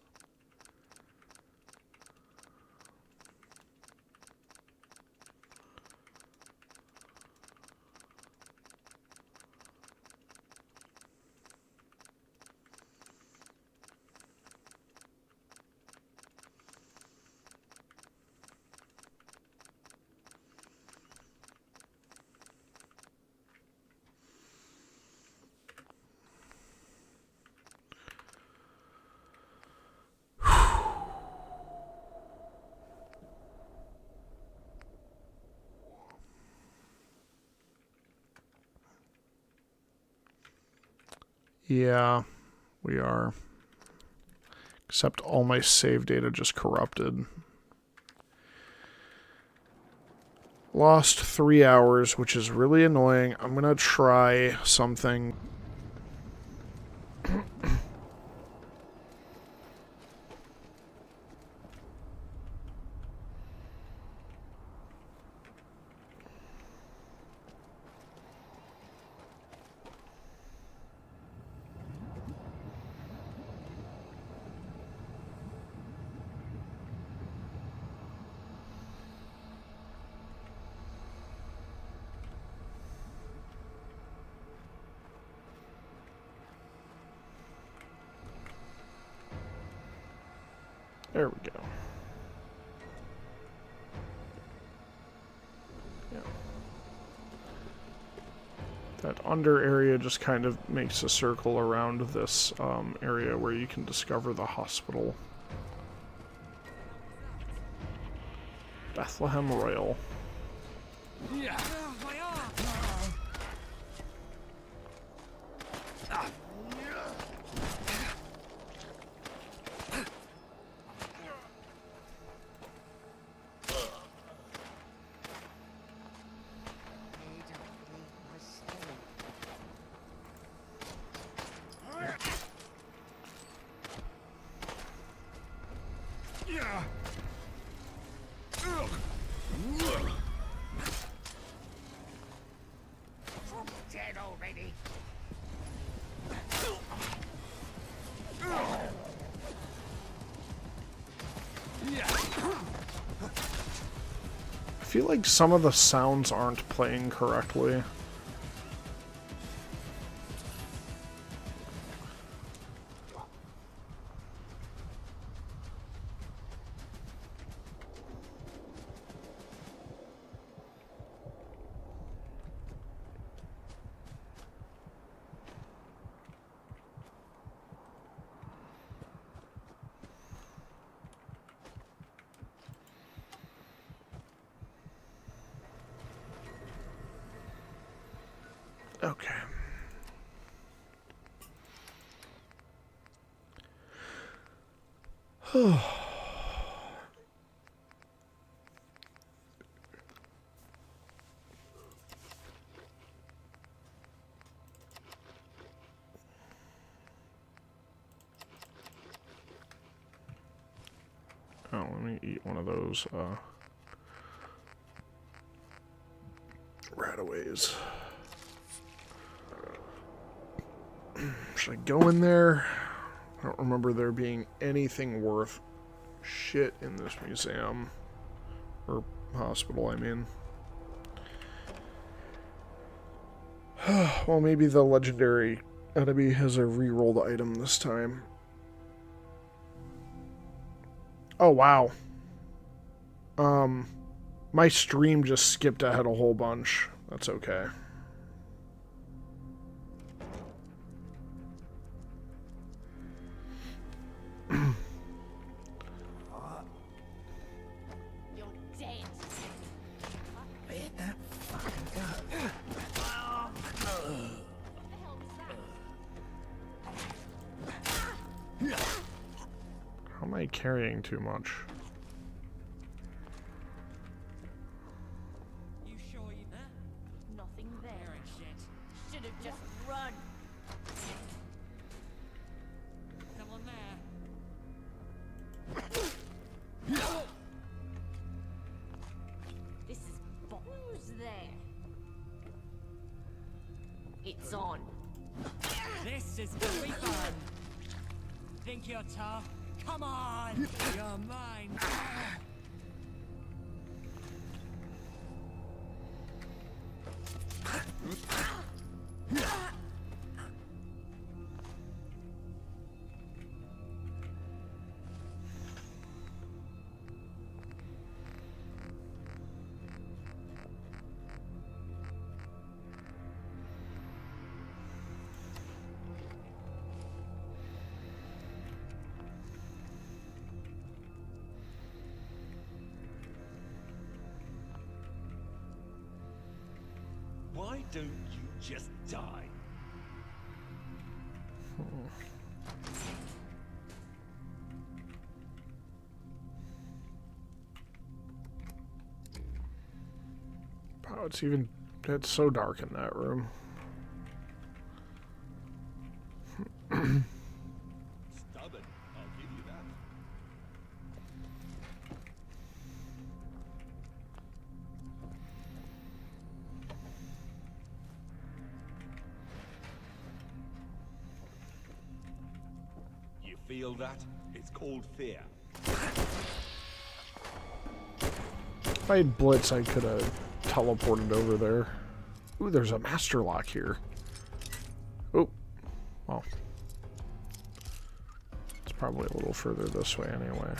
yeah, we are. Except all my save data just corrupted. Lost 3 hours, which is really annoying. I'm gonna try something. There we go. Yeah. That under area just kind of makes a circle around this area where you can discover the hospital. Bethlehem Royal. Yeah. Dead already. I feel like some of the sounds aren't playing correctly. Okay. Oh, let me eat one of those rataways. Should I go in there? I don't remember there being anything worth shit in this museum. Or hospital, I mean. Well, maybe the legendary enemy has a re-rolled item this time. Oh, wow. My stream just skipped ahead a whole bunch. That's okay. You're dead. Where'd that fucking go? How am I carrying too much? You sure you there? Nothing there. Should have just run. Someone there. This is bombs there. It's on. This is gonna be fun. Think you're tough? Come on! You're mine! Why don't you just die? Wow, it's so dark in that room. Stubborn, I'll give you that. You feel that? It's called fear. If I had Blitz, I could have teleported over there. Ooh, there's a master lock here. Oh, well. It's probably a little further this way anyway.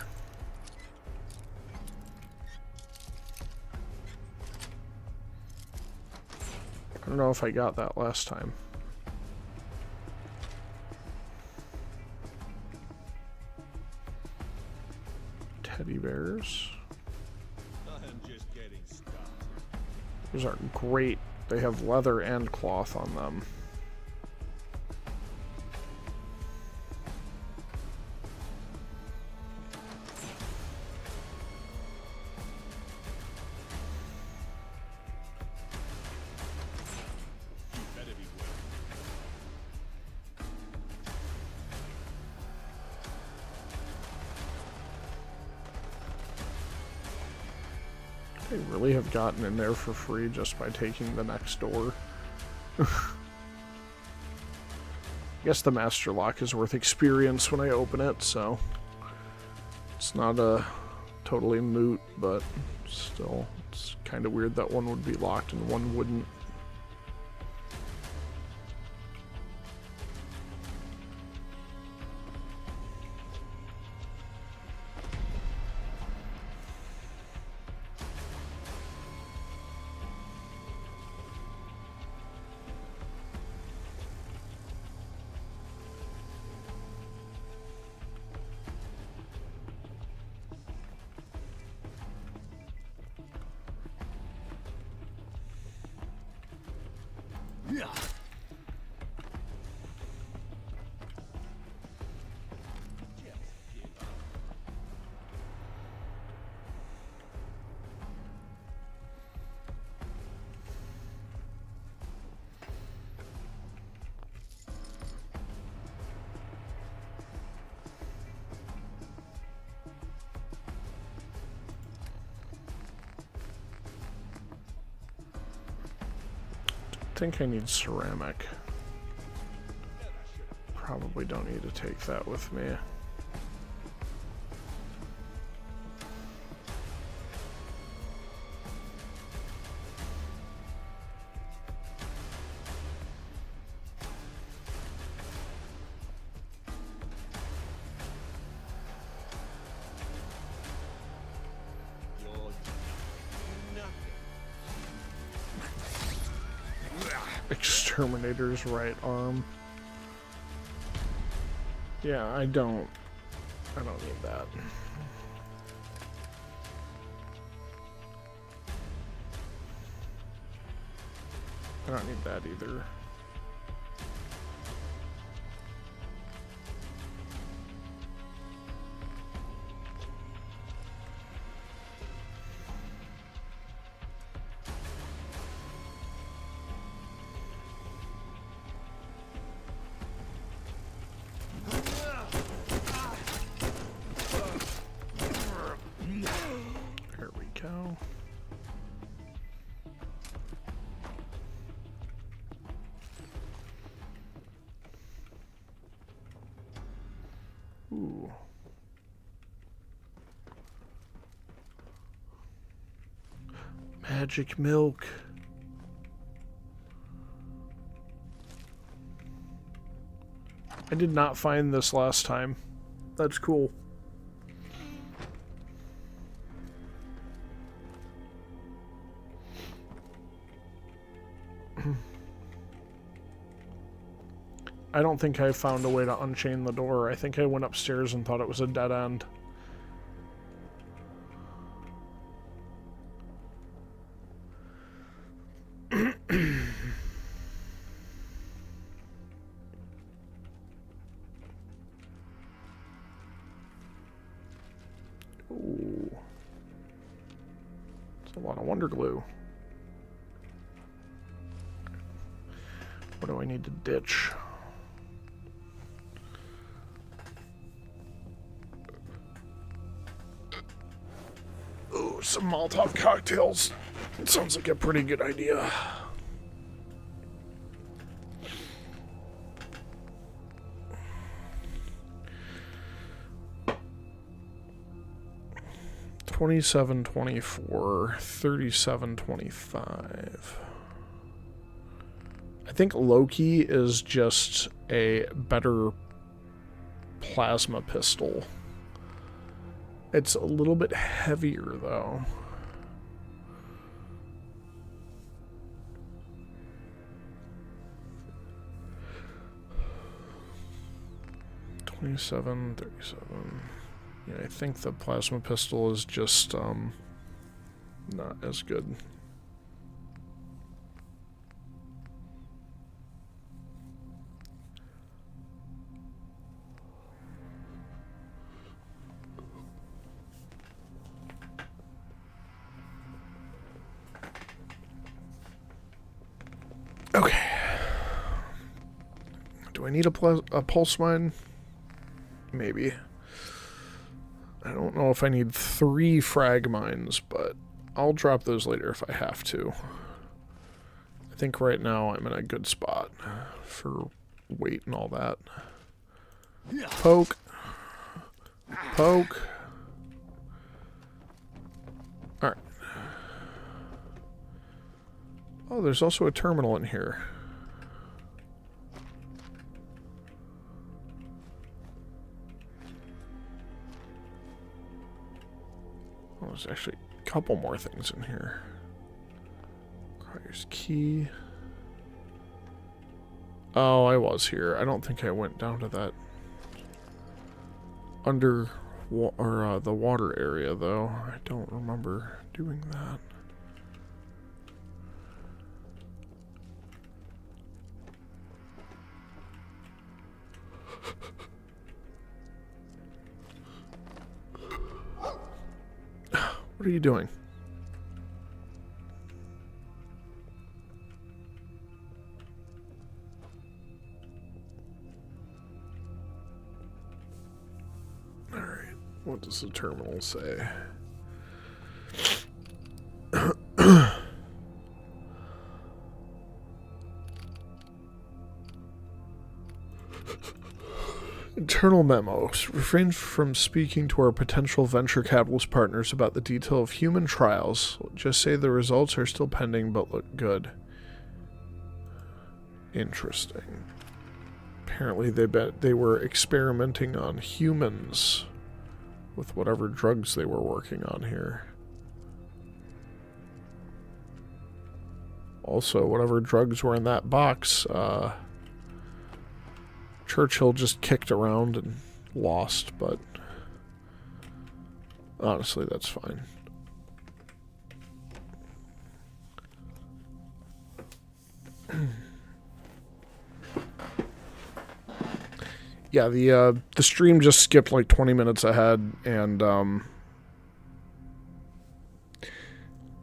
don't know if I got that last time. Teddy bears. I'm just getting started. Those are great. They have leather and cloth on them. They really have gotten in there for free just by taking the next door. I guess the master lock is worth experience when I open it, so it's not a totally moot, but still, it's kind of weird that one would be locked and one wouldn't. I think I need ceramic. Probably don't need to take that with me. Exterminator's right arm. Yeah, I don't need that. I don't need that either. There we go. Ooh. Magic milk. I did not find this last time. That's cool. I don't think I found a way to unchain the door. I think I went upstairs and thought it was a dead end. Ooh. It's a lot of wonder glue. What do I need to ditch? Ooh, some Molotov cocktails. It sounds like a pretty good idea. $27.24, $37.25. I think Loki is just a better plasma pistol. It's a little bit heavier, though. 27, 37. Yeah, I think the plasma pistol is just not as good. Okay. Do I need a pulse mine? Maybe. I don't know if I need 3 frag mines, but I'll drop those later if I have to. I think right now I'm in a good spot for weight and all that. Poke. Poke. Alright. Oh, there's also a terminal in here. Oh, there's actually a couple more things in here. Requires key. Oh, I was here. I don't think I went down to that the water area, though. I don't remember doing that. What are you doing? Alright, what does the terminal say? Internal memos. Refrain from speaking to our potential venture capitalist partners about the detail of human trials. Just say the results are still pending but look good. Interesting. Apparently they were experimenting on humans with whatever drugs they were working on here. Also, whatever drugs were in that box, Churchill just kicked around and lost, but honestly, that's fine. Yeah, the stream just skipped like 20 minutes ahead, and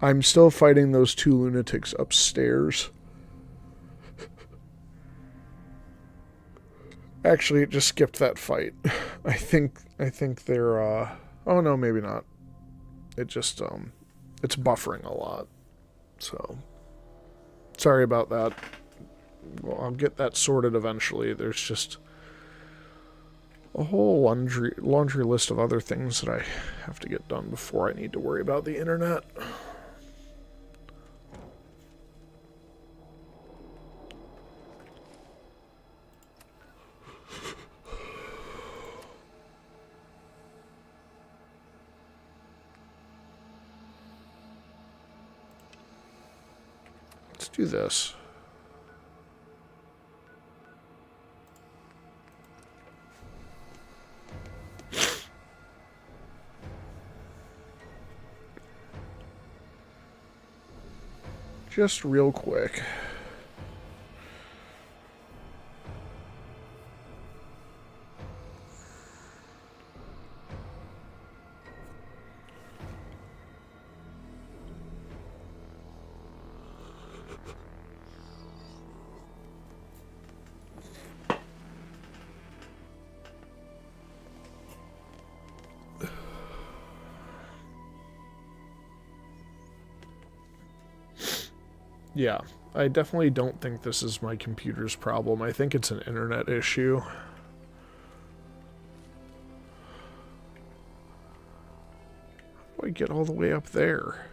I'm still fighting those 2 lunatics upstairs. Actually, it just skipped that fight. I think they're oh no, maybe not. It just it's buffering a lot. So sorry about that. Well, I'll get that sorted eventually. There's just a whole laundry list of other things that I have to get done before I need to worry about the internet. Let's do this. Just real quick. Yeah, I definitely don't think this is my computer's problem. I think it's an internet issue. How do I get all the way up there?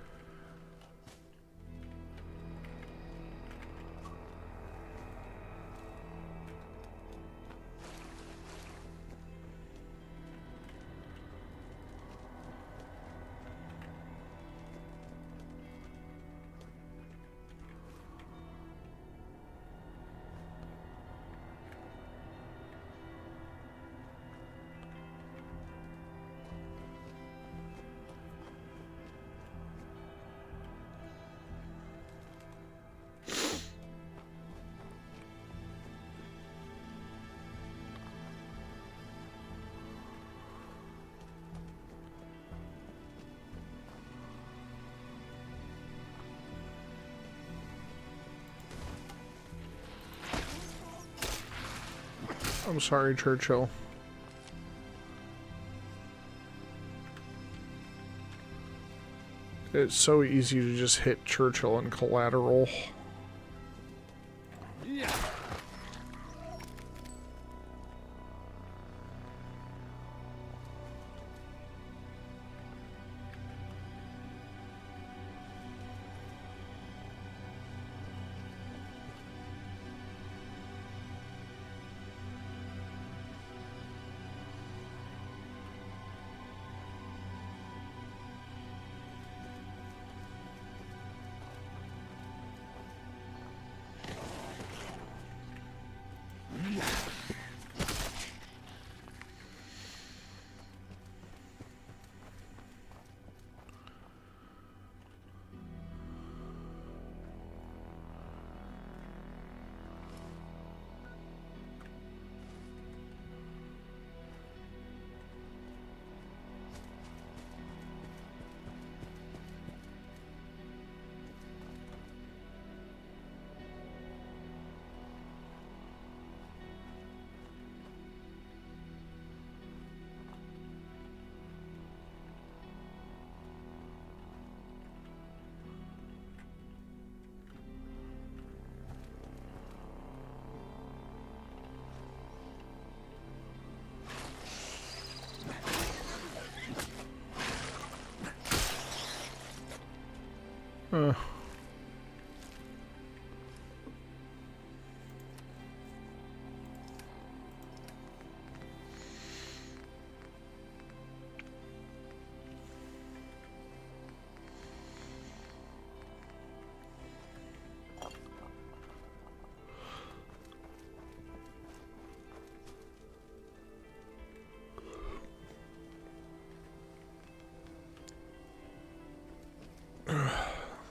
I'm sorry, Churchill. It's so easy to just hit Churchill and collateral. Yeah.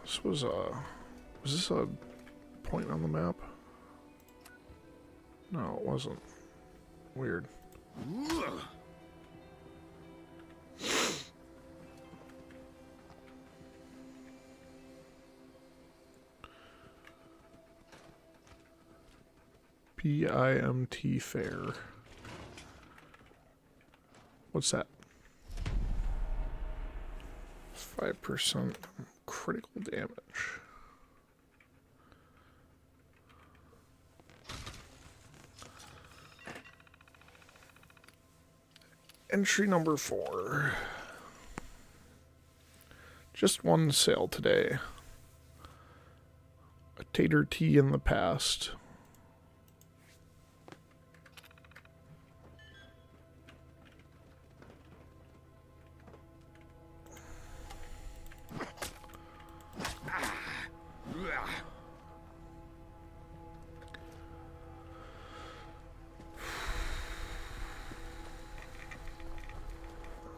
This was this a point on the map? No, it wasn't. Weird. BIMT fair. What's that? 5% critical damage. Entry number 4. Just one sale today. A tater tea in the past.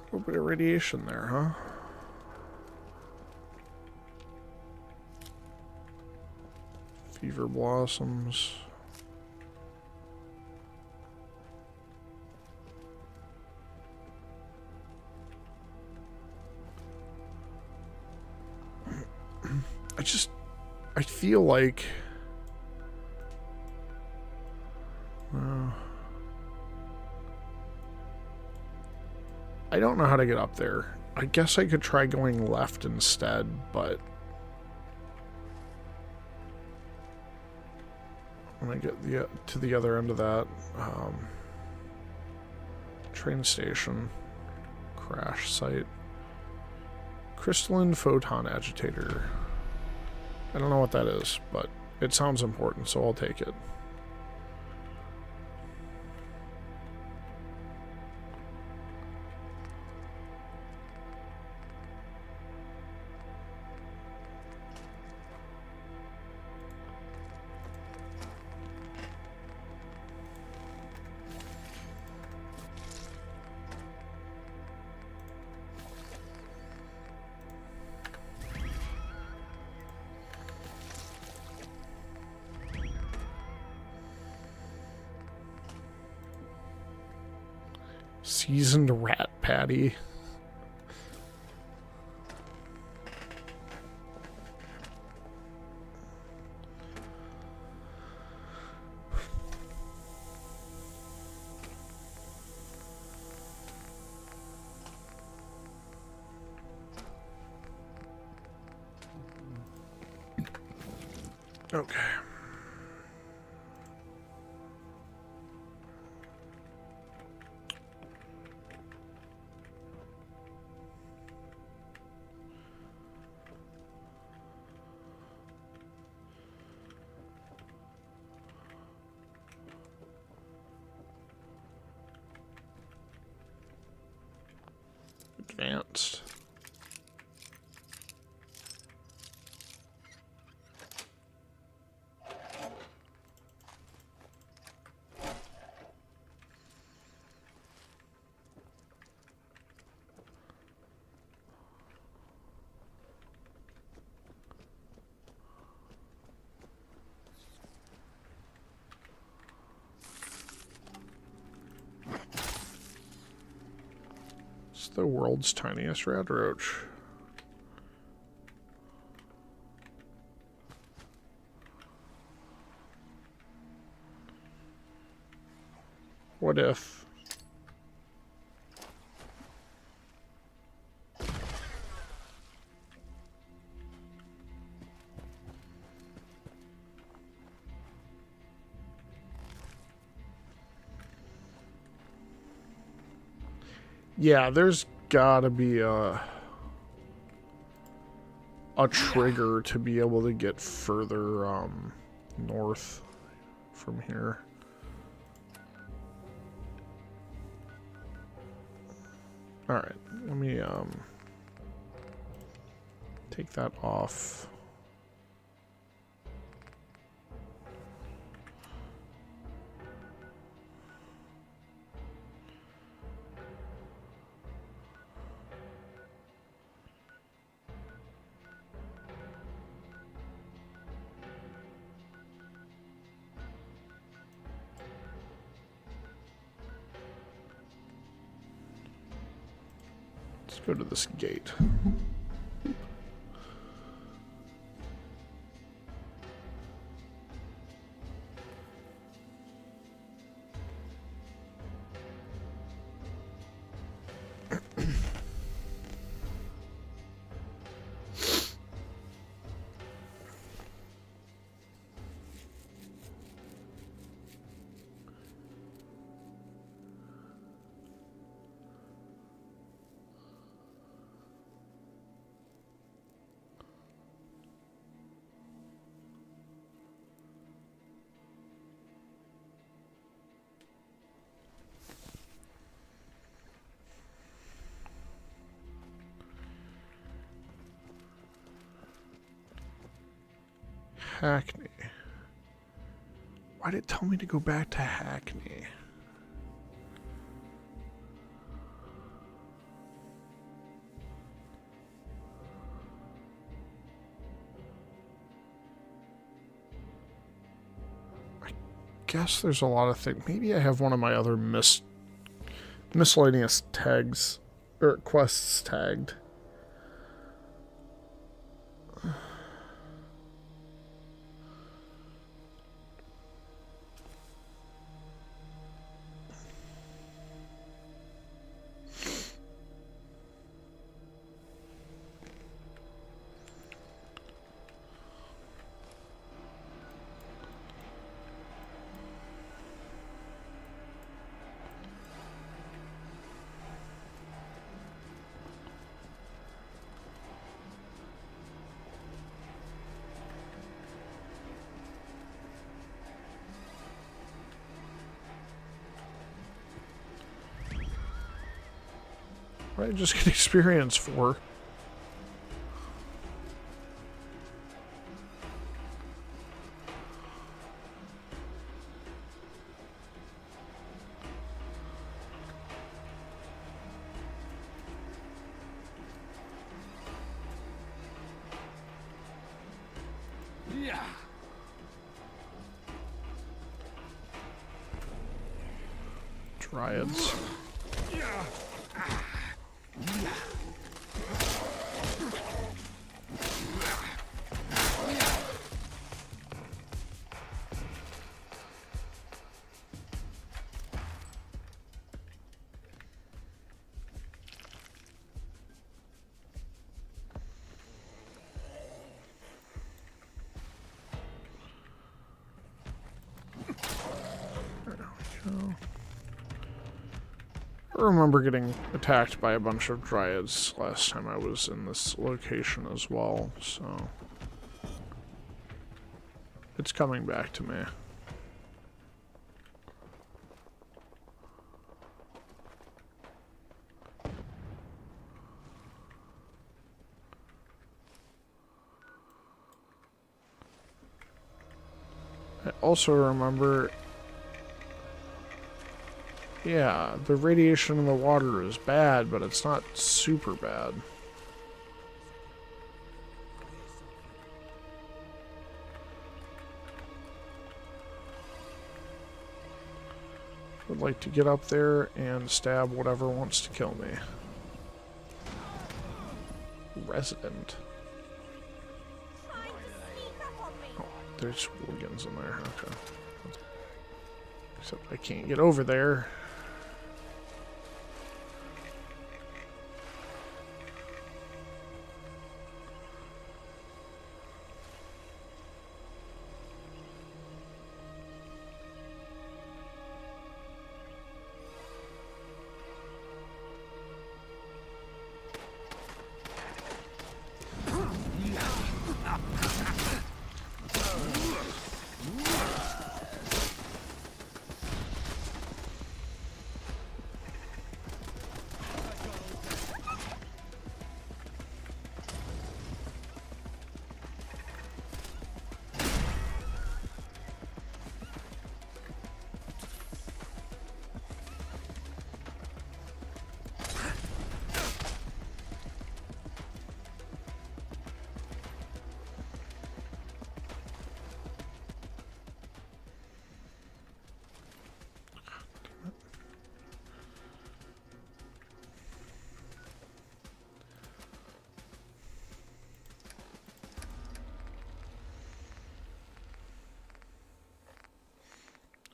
A little bit of radiation there, huh? Fever blossoms. I feel like I don't know how to get up there. I guess I could try going left instead, but when I get to the other end of that, train station, crash site, crystalline photon agitator. I don't know what that is, but it sounds important, so I'll take it. Seasoned rat patty. Okay. Advanced. It's the world's tiniest red roach. What if? Yeah, there's gotta be a trigger to be able to get further north from here. Alright, let me take that off. Let's go to this gate. Hackney. Why did it tell me to go back to Hackney? I guess there's a lot of things. Maybe I have one of my other miscellaneous tags or quests tagged. What did I just get experience for? Yeah. Dryads. I remember getting attacked by a bunch of dryads last time I was in this location as well, so it's coming back to me. I also remember, yeah, the radiation in the water is bad, but it's not super bad. I'd like to get up there and stab whatever wants to kill me. Resident. Oh, there's hooligans in there. Okay. Except I can't get over there.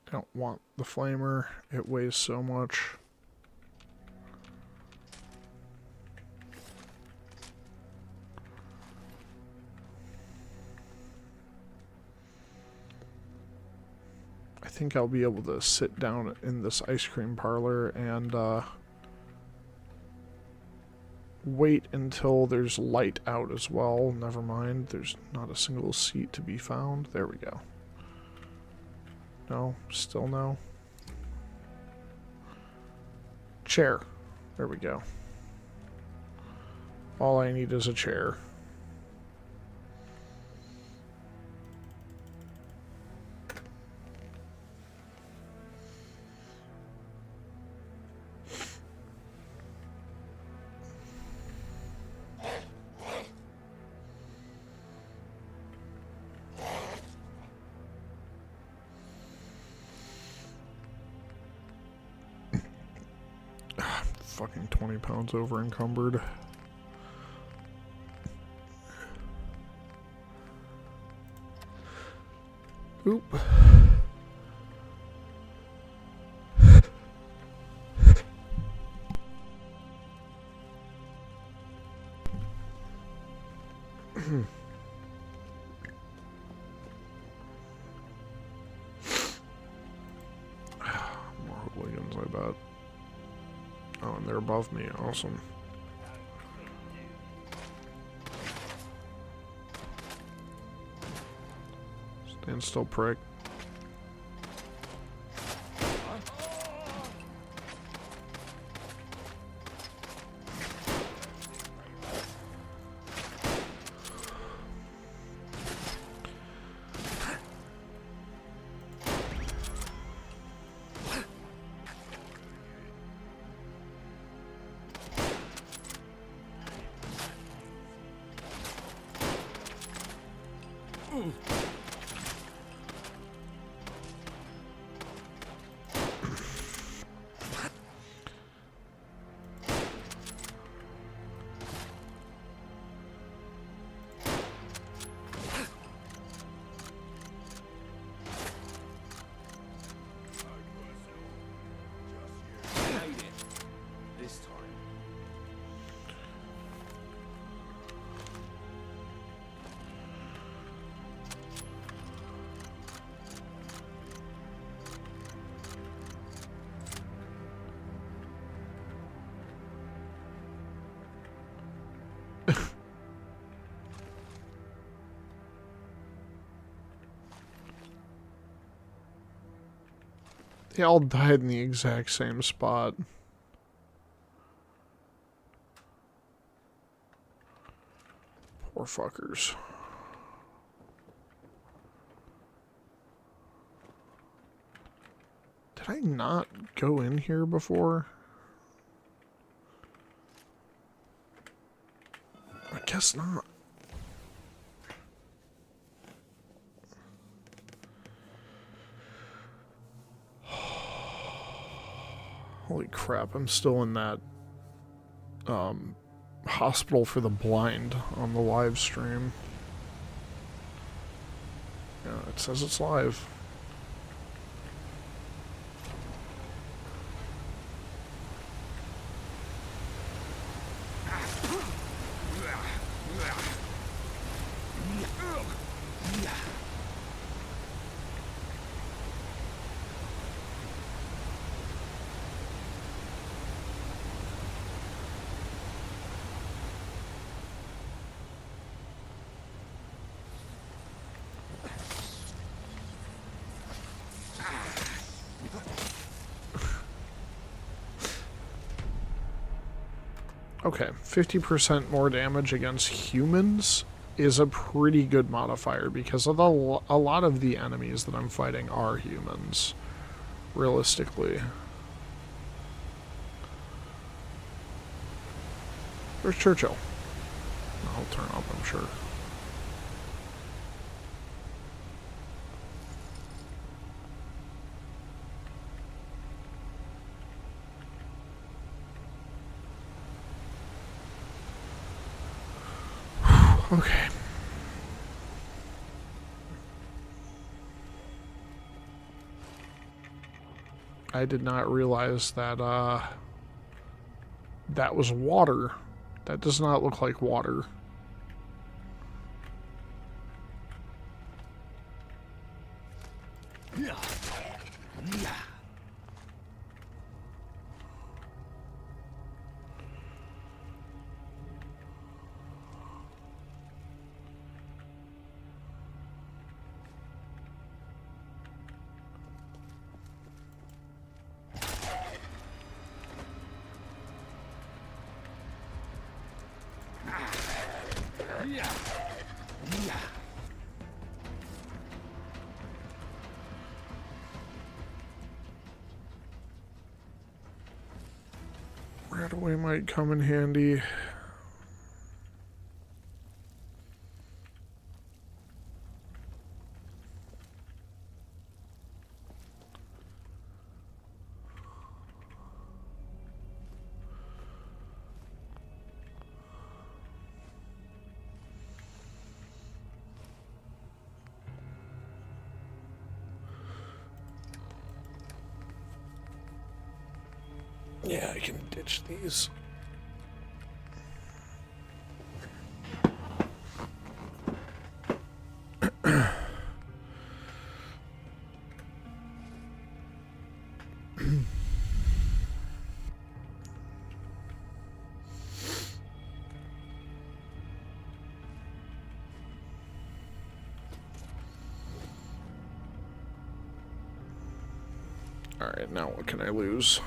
I don't want the flamer. It weighs so much. I think I'll be able to sit down in this ice cream parlor and wait until there's light out as well. Never mind, there's not a single seat to be found. There we go. No, still no. Chair. There we go. All I need is a chair. Fucking 20 pounds over encumbered. Oop. More hooligans, I bet. Oh, and they're above me. Awesome. Stand still, prick. They all died in the exact same spot. Poor fuckers. Did I not go in here before? I guess not. Holy crap, I'm still in that hospital for the blind on the live stream. Yeah, it says it's live. Okay, 50% more damage against humans is a pretty good modifier because of a lot of the enemies that I'm fighting are humans, realistically. Where's Churchill? I'll turn up, I'm sure. Okay. I did not realize that, that was water. That does not look like water. Radaway might come in handy. Yeah, I can ditch these. Alright, now what can I lose?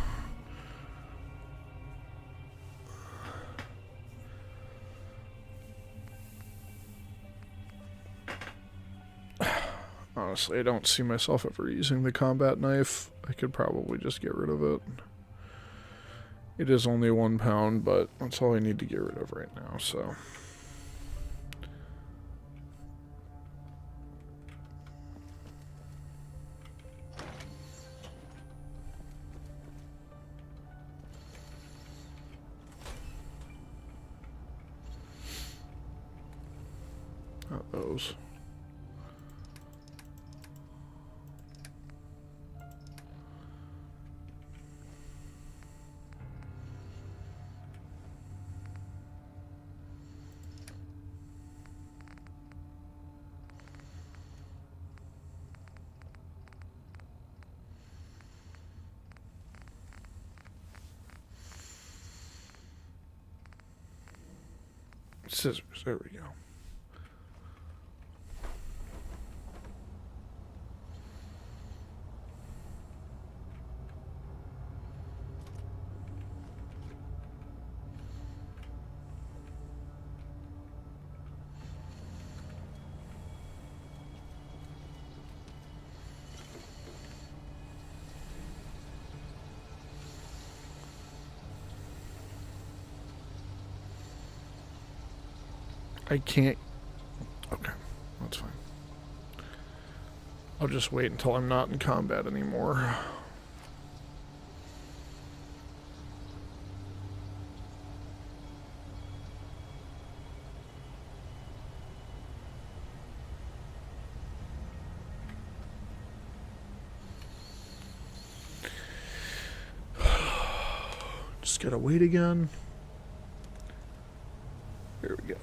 Honestly, I don't see myself ever using the combat knife. I could probably just get rid of it. It is only 1 pound, but that's all I need to get rid of right now, so... Not those. Scissors, there we go. I can't... Okay, that's fine. I'll just wait until I'm not in combat anymore. Just gotta wait again. There we go.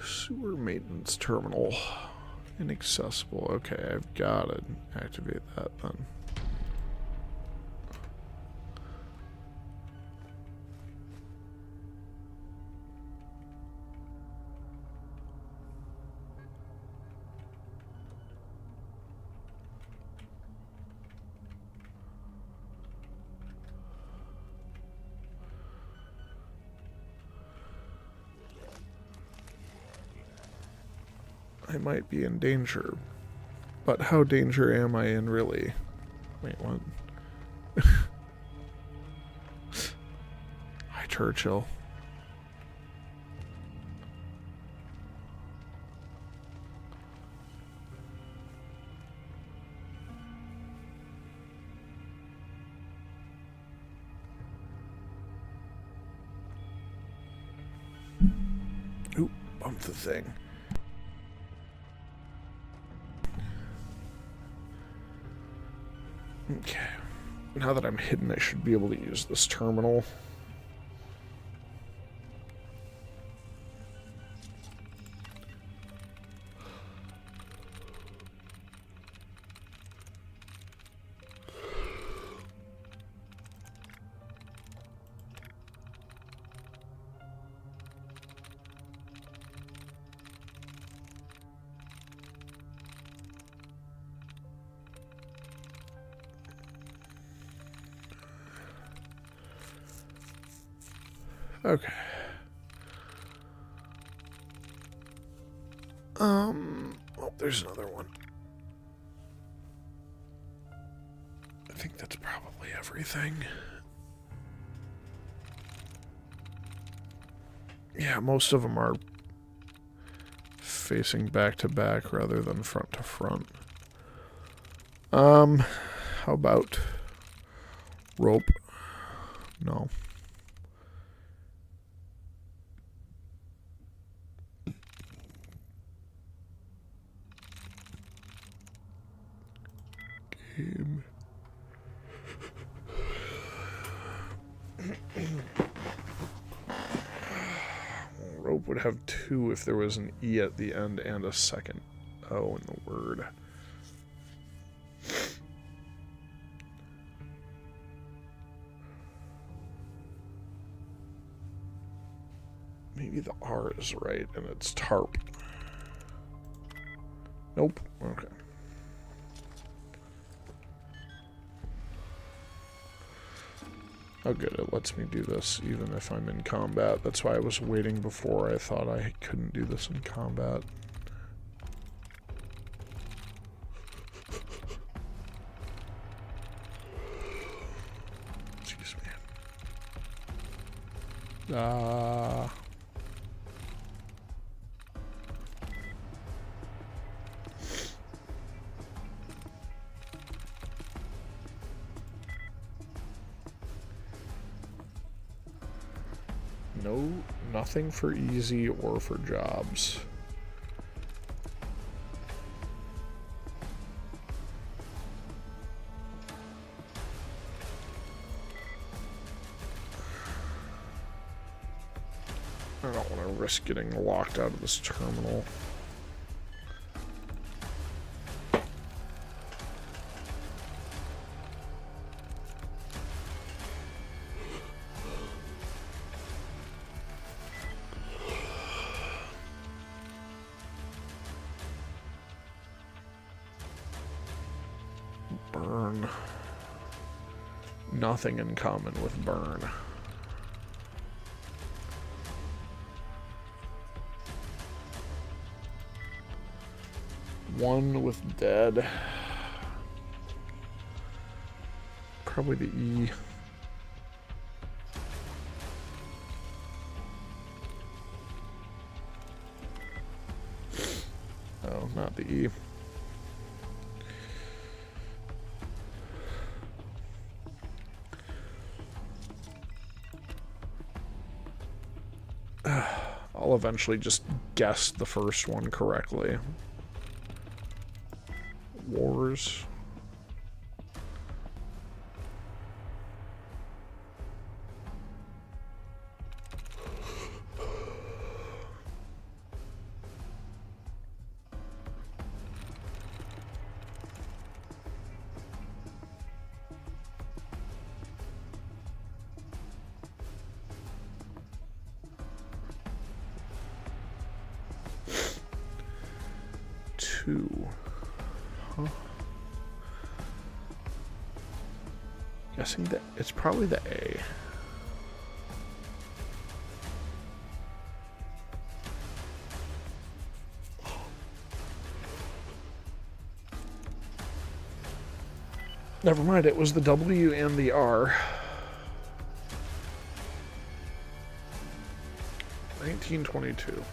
Sewer maintenance terminal. Inaccessible. Okay, I've got to activate that then. I might be in danger. But how danger am I in really? Wait, what? Hi, Churchill. Oop, bumped the thing. Okay. Now that I'm hidden, I should be able to use this terminal. Okay. Oh, there's another one. I think that's probably everything. Yeah, most of them are facing back to back rather than front to front. How about rope? No. Game. Rope would have 2 if there was an E at the end and a second O in the word. Maybe the R is right and it's tarp. Nope. Okay. Oh good, it lets me do this even if I'm in combat. That's why I was waiting before. I thought I couldn't do this in combat. Excuse me. Nothing for easy or for jobs. I don't want to risk getting locked out of this terminal. Burn. Nothing in common with burn. One with dead. Probably the E. Oh, not the E. I'll eventually just guess the first one correctly. Wars. Two. Huh? Guessing that it's probably the A. Never mind, it was the W and the R. 1922.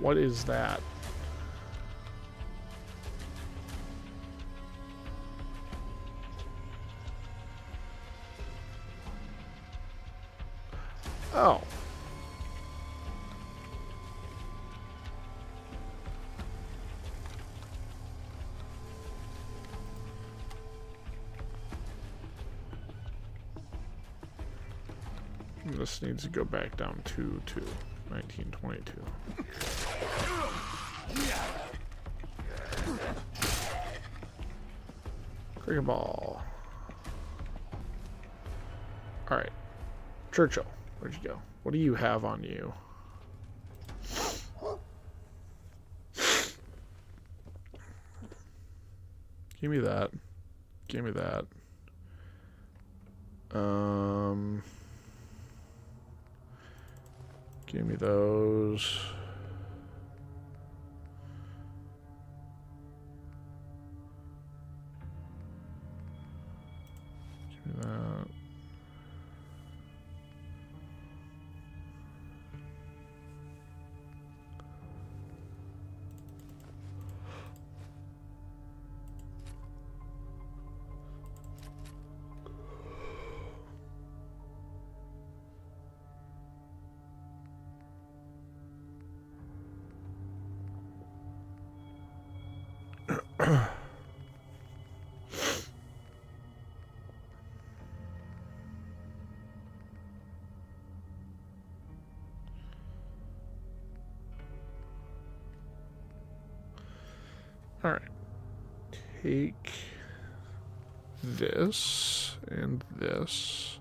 What is that? Oh. This needs to go back down to 1922. Cricket ball. Alright. Churchill, where'd you go? What do you have on you? Give me that. Give me that. Give me those. Give me that. All right. Take this and this.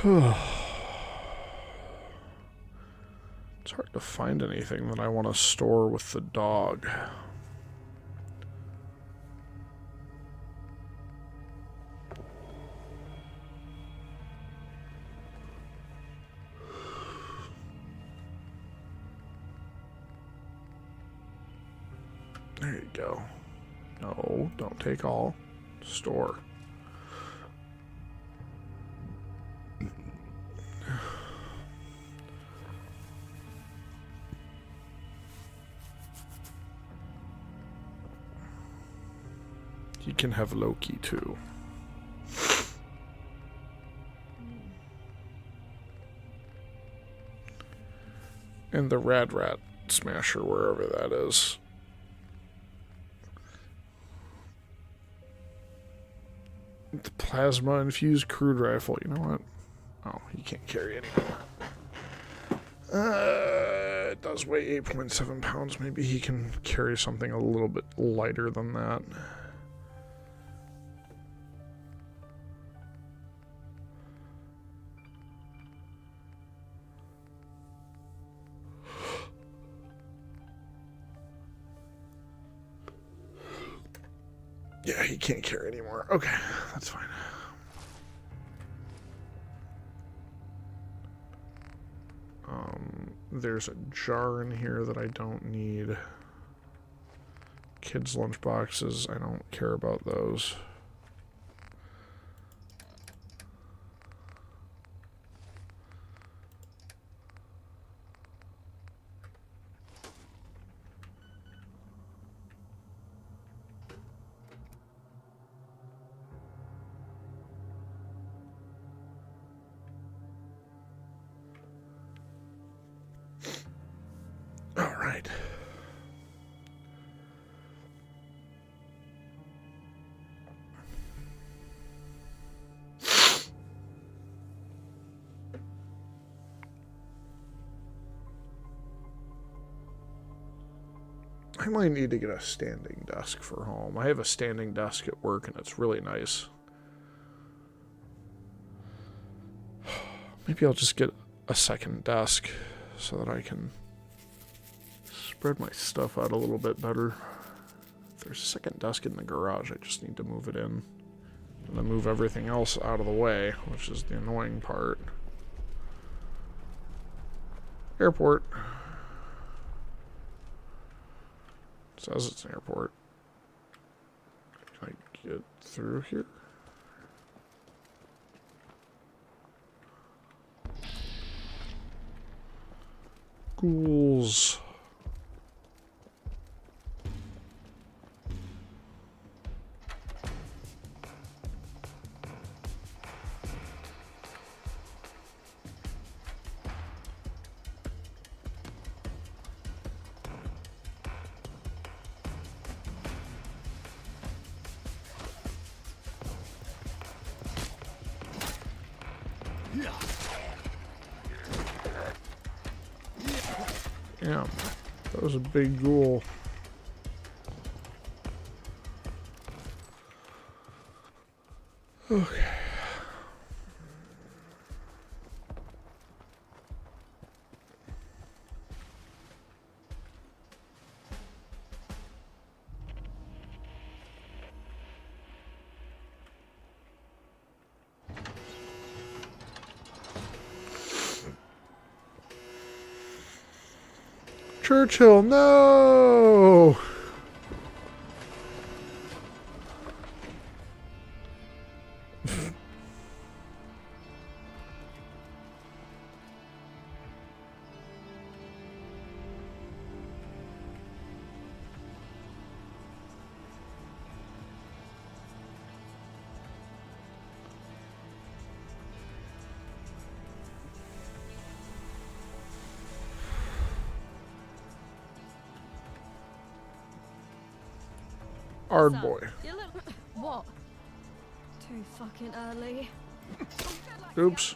It's hard to find anything that I want to store with the dog. There you go. No, don't take all. Store. You can have Loki too. And the Rad Rat Smasher, wherever that is. The plasma infused crude rifle. You know what? Oh, you can't carry anymore. It does weigh 8.7 pounds. Maybe he can carry something a little bit lighter than that. Yeah, he can't carry anymore. Okay, that's fine. There's a jar in here that I don't need. Kids' lunch boxes, I don't care about those. All right. I might need to get a standing desk for home. I have a standing desk at work and it's really nice. Maybe I'll just get a second desk so that I can spread my stuff out a little bit better. If there's a second desk in the garage, I just need to move it in. And then move everything else out of the way, which is the annoying part. Airport. It says it's an airport. Can I get through here? Ghouls. Damn, that was a big ghoul. Okay. Churchill, no! Hard boy. What? Too fucking early. Oops.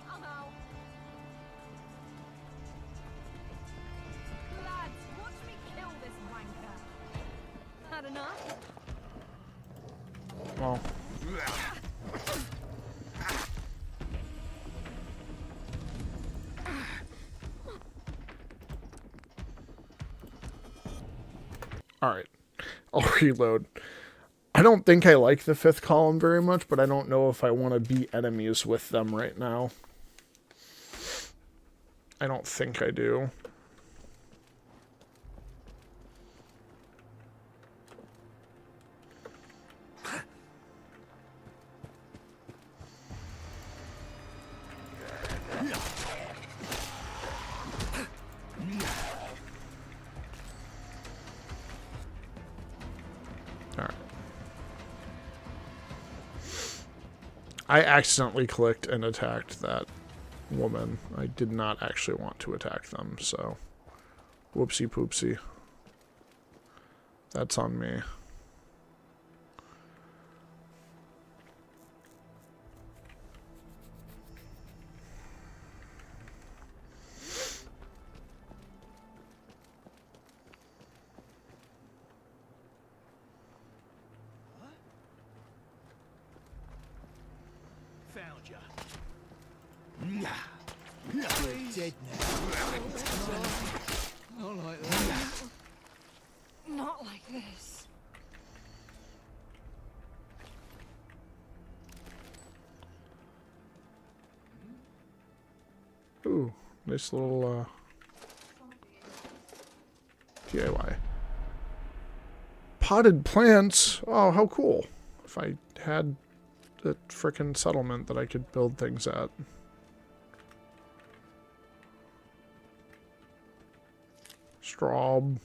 Lads, watch me kill this wanker. Had enough? Well. Alright. I'll reload. I don't think I like the 5th column very much, but I don't know if I want to be enemies with them right now. I don't think I do. I accidentally clicked and attacked that woman. I did not actually want to attack them, so whoopsie poopsie. That's on me. Dead now. Not like this. Not like this. Ooh, nice little DIY. Potted plants. Oh, how cool. If I had a frickin' settlement that I could build things at. Straub.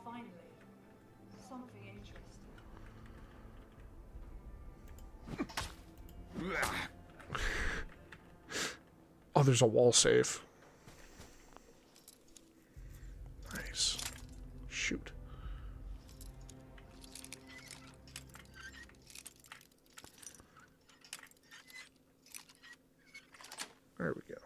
Finally, something interesting. Oh, there's a wall safe. Nice. Shoot. There we go.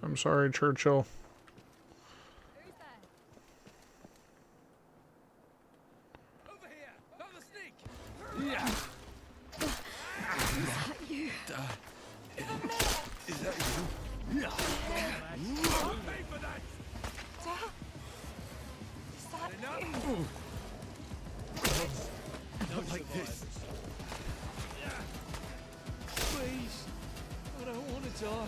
I'm sorry, Churchill. Not like this. Please, I don't want to die.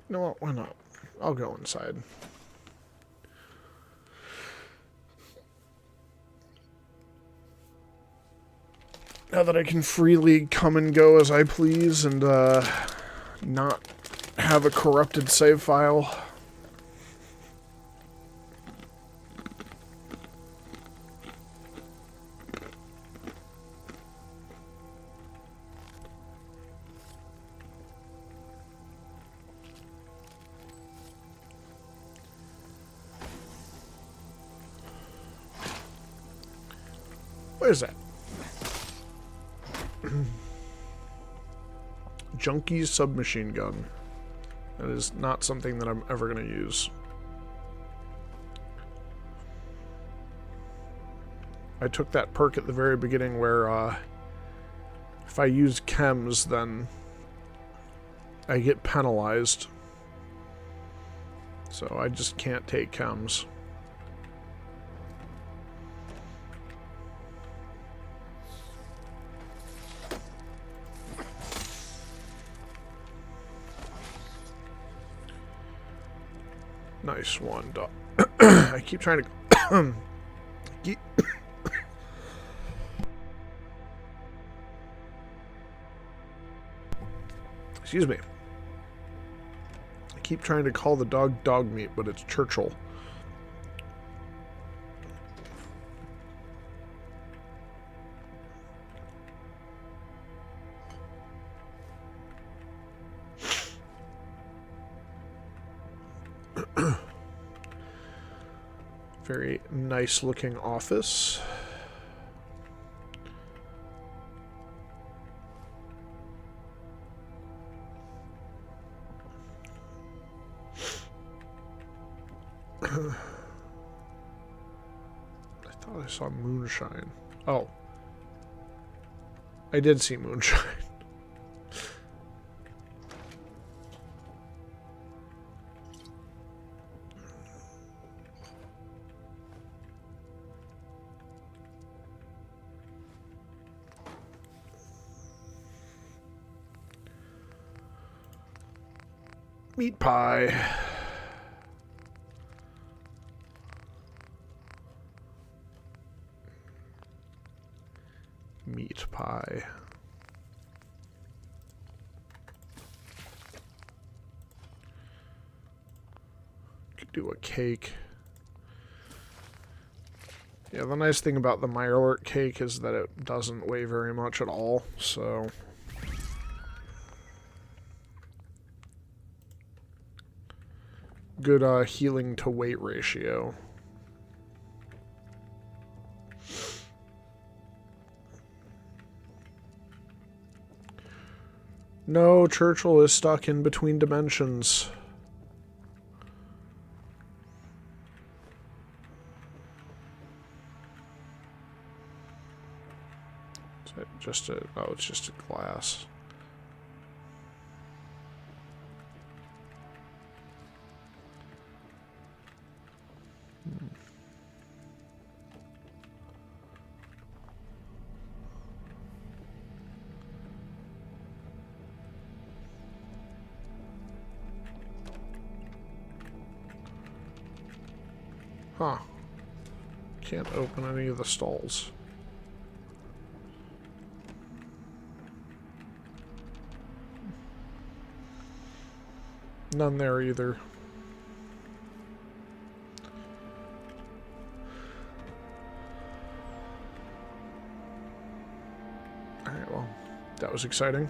You know what? Why not? I'll go inside. Now that I can freely come and go as I please and not have a corrupted save file. What is that? Junkie submachine gun. That is not something that I'm ever going to use. I took that perk at the very beginning where if I use chems, then I get penalized. So I just can't take chems. Nice one, dog. I keep trying to... Excuse me. I keep trying to call the dog dog meat, but it's Churchill. Very nice looking office. I thought I saw moonshine. Oh. I did see moonshine. Meat pie. Meat pie. Could do a cake. Yeah, the nice thing about the Mirelurk cake is that it doesn't weigh very much at all, so... Good healing to weight ratio. No, Churchill is stuck in between dimensions. Is it just a... Oh, it's just a glass. Huh. Can't open any of the stalls. None there either. Alright, well, that was exciting.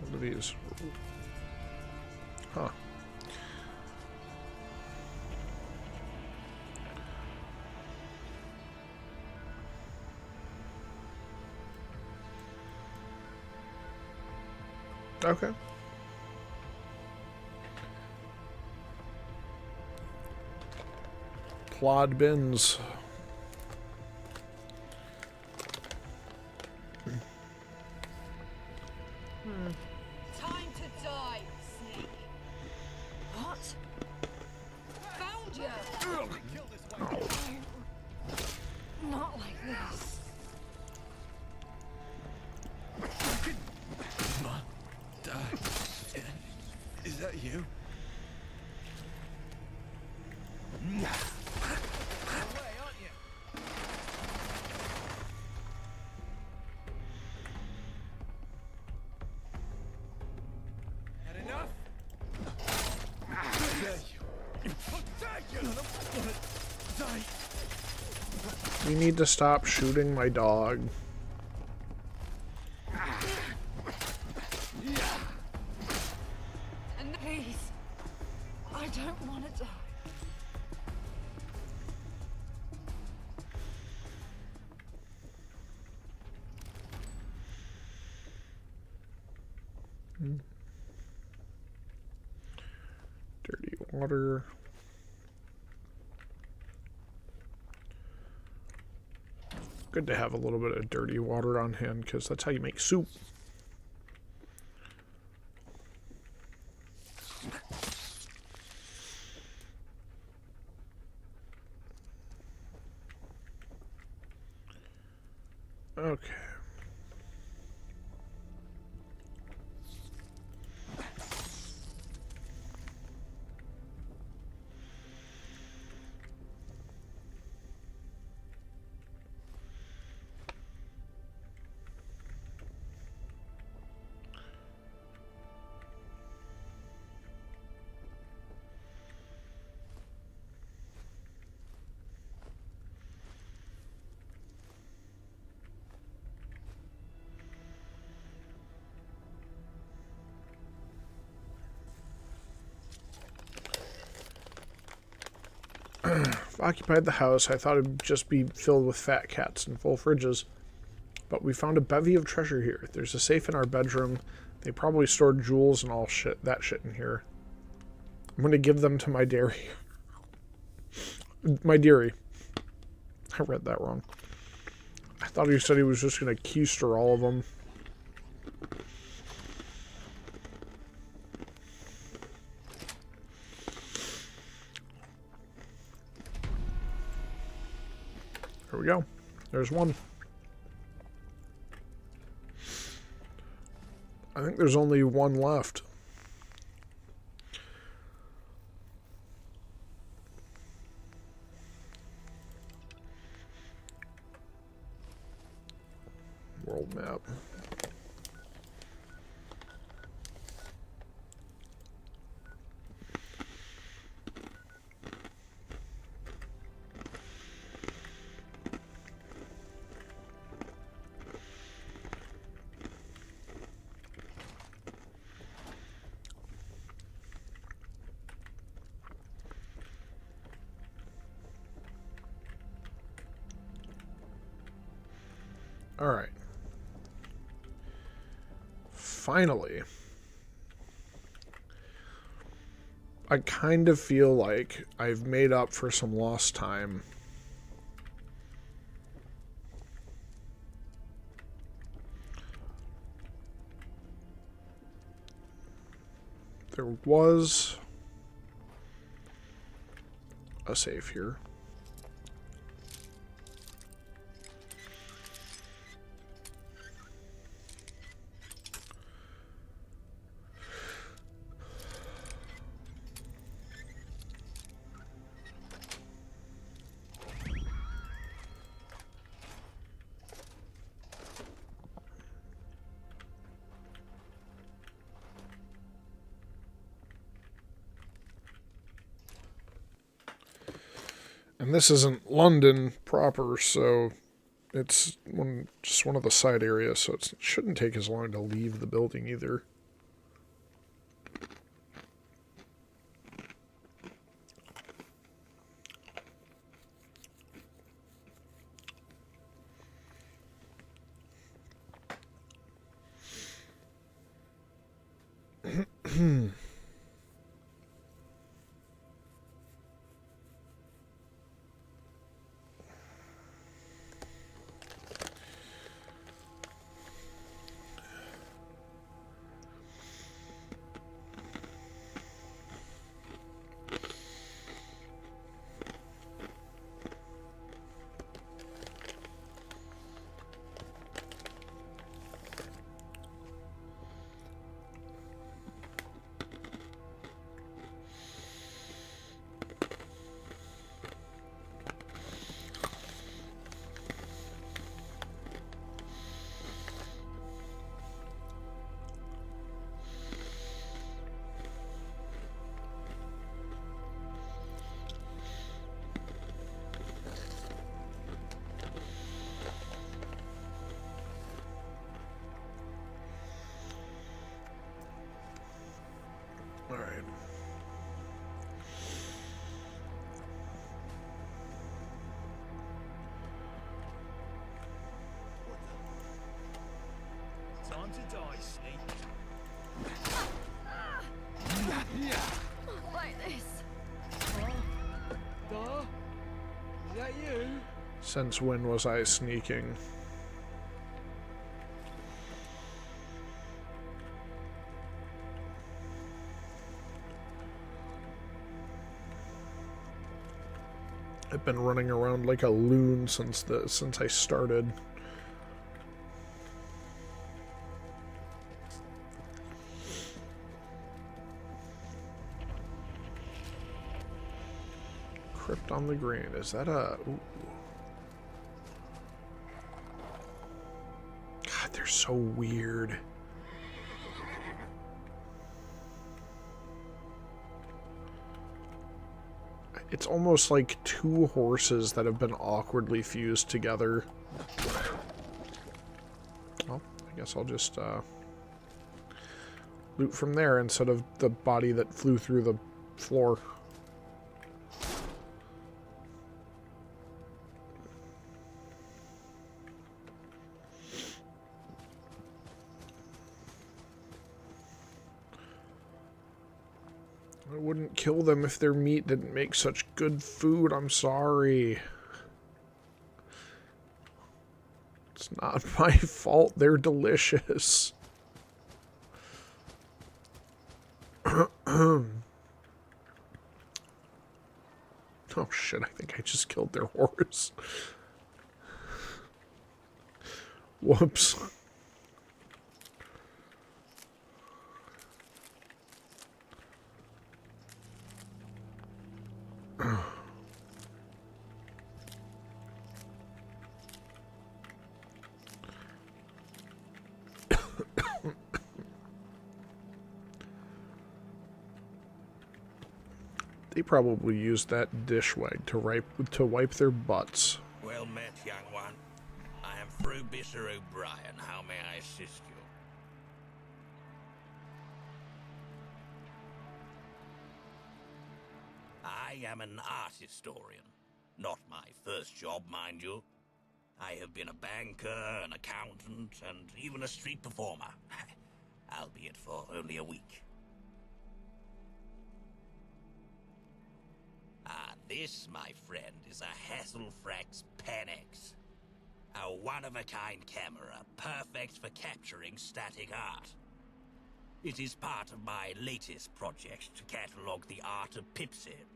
What are these? Huh. Okay. Plod bins. Time to die. Not like this. Mom, Dad, is that you? You need to stop shooting my dog. And please, I don't want to die. Dirty water. Good to have a little bit of dirty water on hand, because that's how you make soup. Okay. I've occupied the house. I thought it'd just be filled with fat cats and full fridges. But we found a bevy of treasure here. There's a safe in our bedroom. They probably stored jewels and all that shit in here. I'm gonna give them to my dairy. My dearie. I read that wrong. I thought he said he was just gonna keister all of them. There we go. There's one. I think there's only one left. World map. All right. Finally. I kind of feel like I've made up for some lost time. There was a safe here. And this isn't London proper, so it's just one of the side areas, so it shouldn't take as long to leave the building either. Is that you? Since when was I sneaking? I've been running around like a loon since I started. Crypt on the Green. Is that a... Ooh. God, they're so weird. It's almost like two horses that have been awkwardly fused together. Well, I guess I'll just loot from there instead of the body that flew through the floor. I wouldn't kill them if their meat didn't make such good food. I'm sorry. It's not my fault. They're delicious. Oh shit, I think I just killed their horse. Whoops. They probably used that dishwag to wipe their butts. Well met, young one. I am Frobisher O'Brien. How may I assist you? I am an art historian. Not my first job, mind you. I have been a banker, an accountant, and even a street performer. Albeit for only a week. This, my friend, is a Hasselfrax Pan-X. A one-of-a-kind camera, perfect for capturing static art. It is part of my latest project to catalogue the art of Pipsy,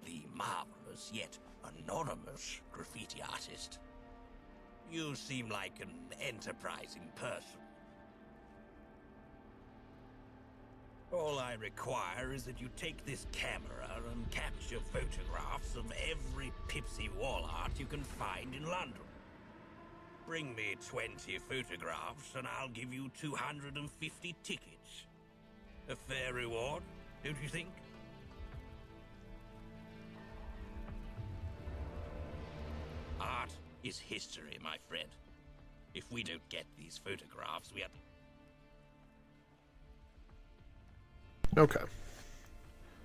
the marvelous yet anonymous graffiti artist. You seem like an enterprising person. All I require is that you take this camera and capture photographs of every Pipsy wall art you can find in London. Bring me 20 photographs and I'll give you 250 tickets. A fair reward, don't you think? Art is history, my friend. If we don't get these photographs, we are... Okay.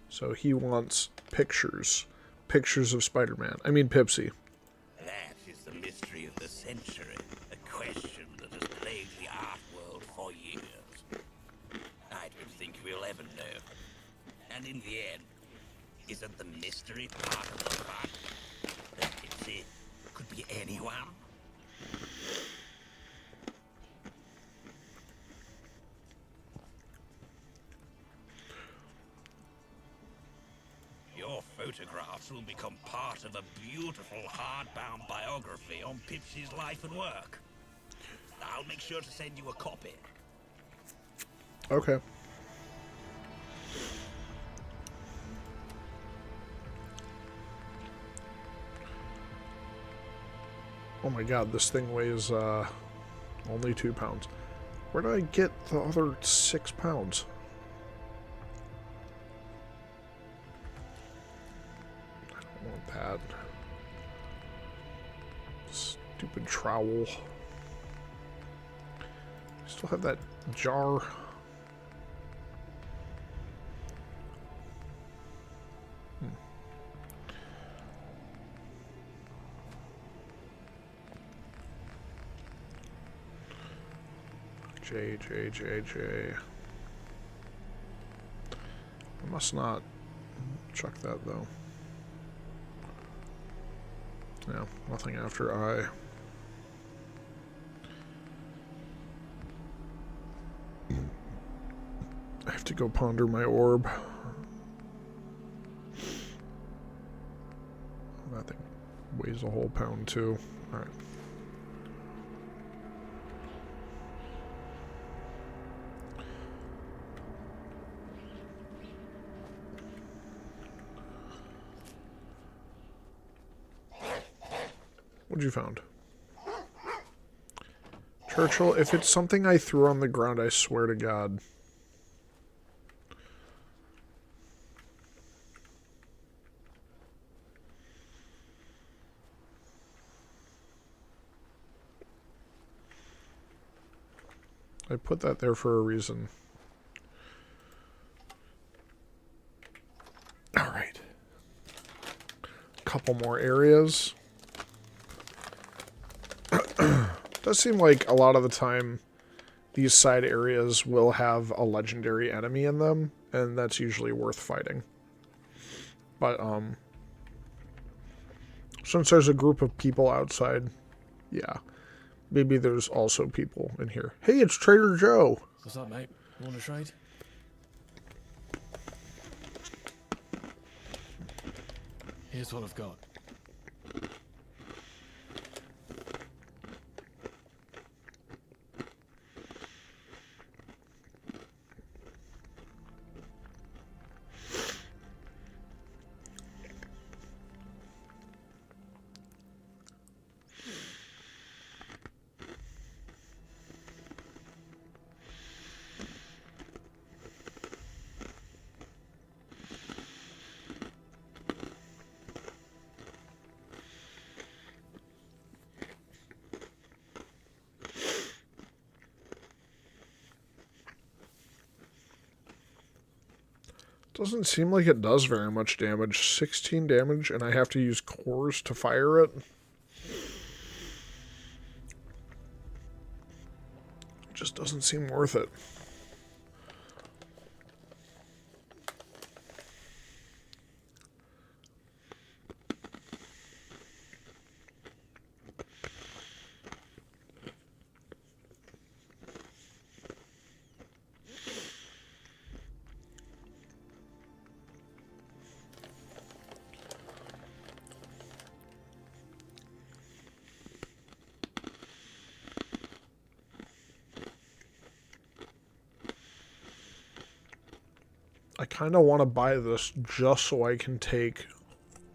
So he wants pictures. Pictures of Spider-Man. I mean Pipsy. That is the mystery of the century. A question that has plagued the art world for years. I don't think we'll ever know. And in the end, isn't the mystery part of the fun? That Pipsy could be anyone? Your photographs will become part of a beautiful hardbound biography on Pipsy's life and work. I'll make sure to send you a copy. Okay. Oh my god, this thing weighs only 2 pounds. Where did I get the other 6 pounds? I don't want that. Stupid trowel. Still have that jar. J. I must not chuck that, though. Yeah, nothing after I. I have to go ponder my orb. That thing weighs a whole pound too. Alright. What'd you found? Churchill, if it's something I threw on the ground, I swear to God. I put that there for a reason. Alright. Couple more areas. Does seem like a lot of the time these side areas will have a legendary enemy in them, and that's usually worth fighting. But, since there's a group of people outside, yeah, maybe there's also people in here. Hey, it's Trader Joe! What's up, mate? You want to trade? Here's what I've got. Doesn't seem like it does very much damage. 16 damage, and I have to use cores to fire it. Just doesn't seem worth it. I kind of want to buy this just so I can take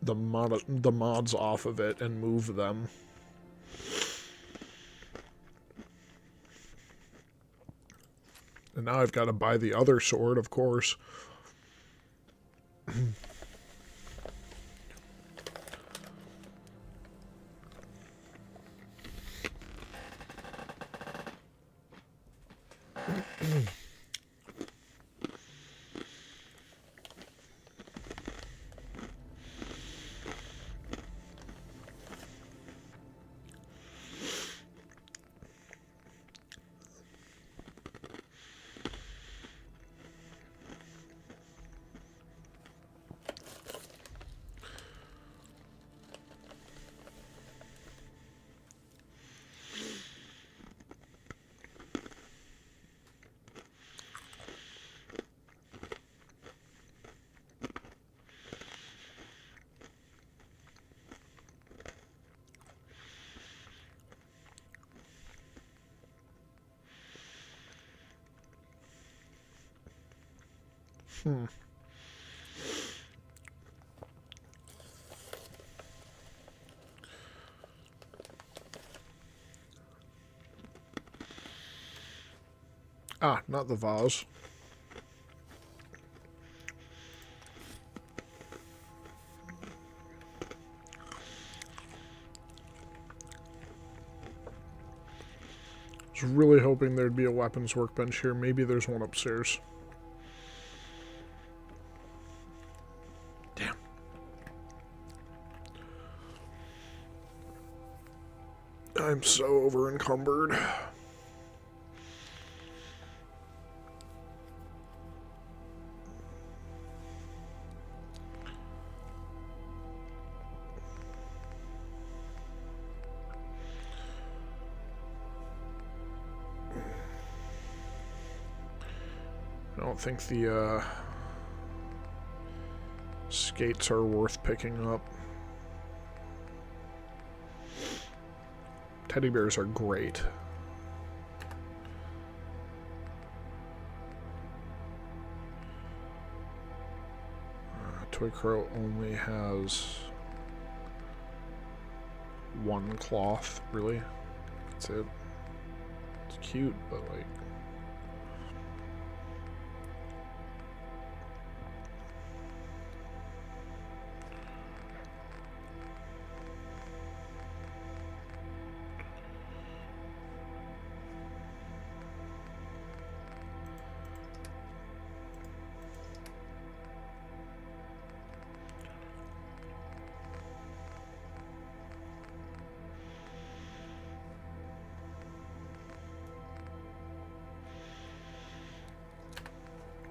the mods off of it and move them. And now I've got to buy the other sword, of course. Ah, not the vase. I was really hoping there'd be a weapons workbench here. Maybe there's one upstairs. Damn. I'm so over encumbered. don't think the skates are worth picking up. Teddy bears are great. Toy Crow only has one cloth, really. That's it. It's cute, but like...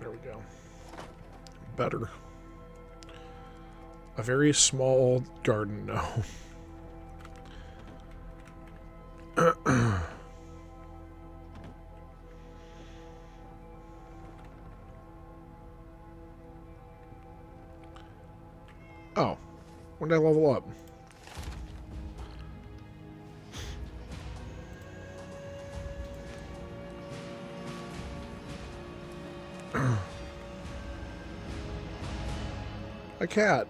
There we go. Better. A very small garden gnome. Oh. When did I level up? A cat.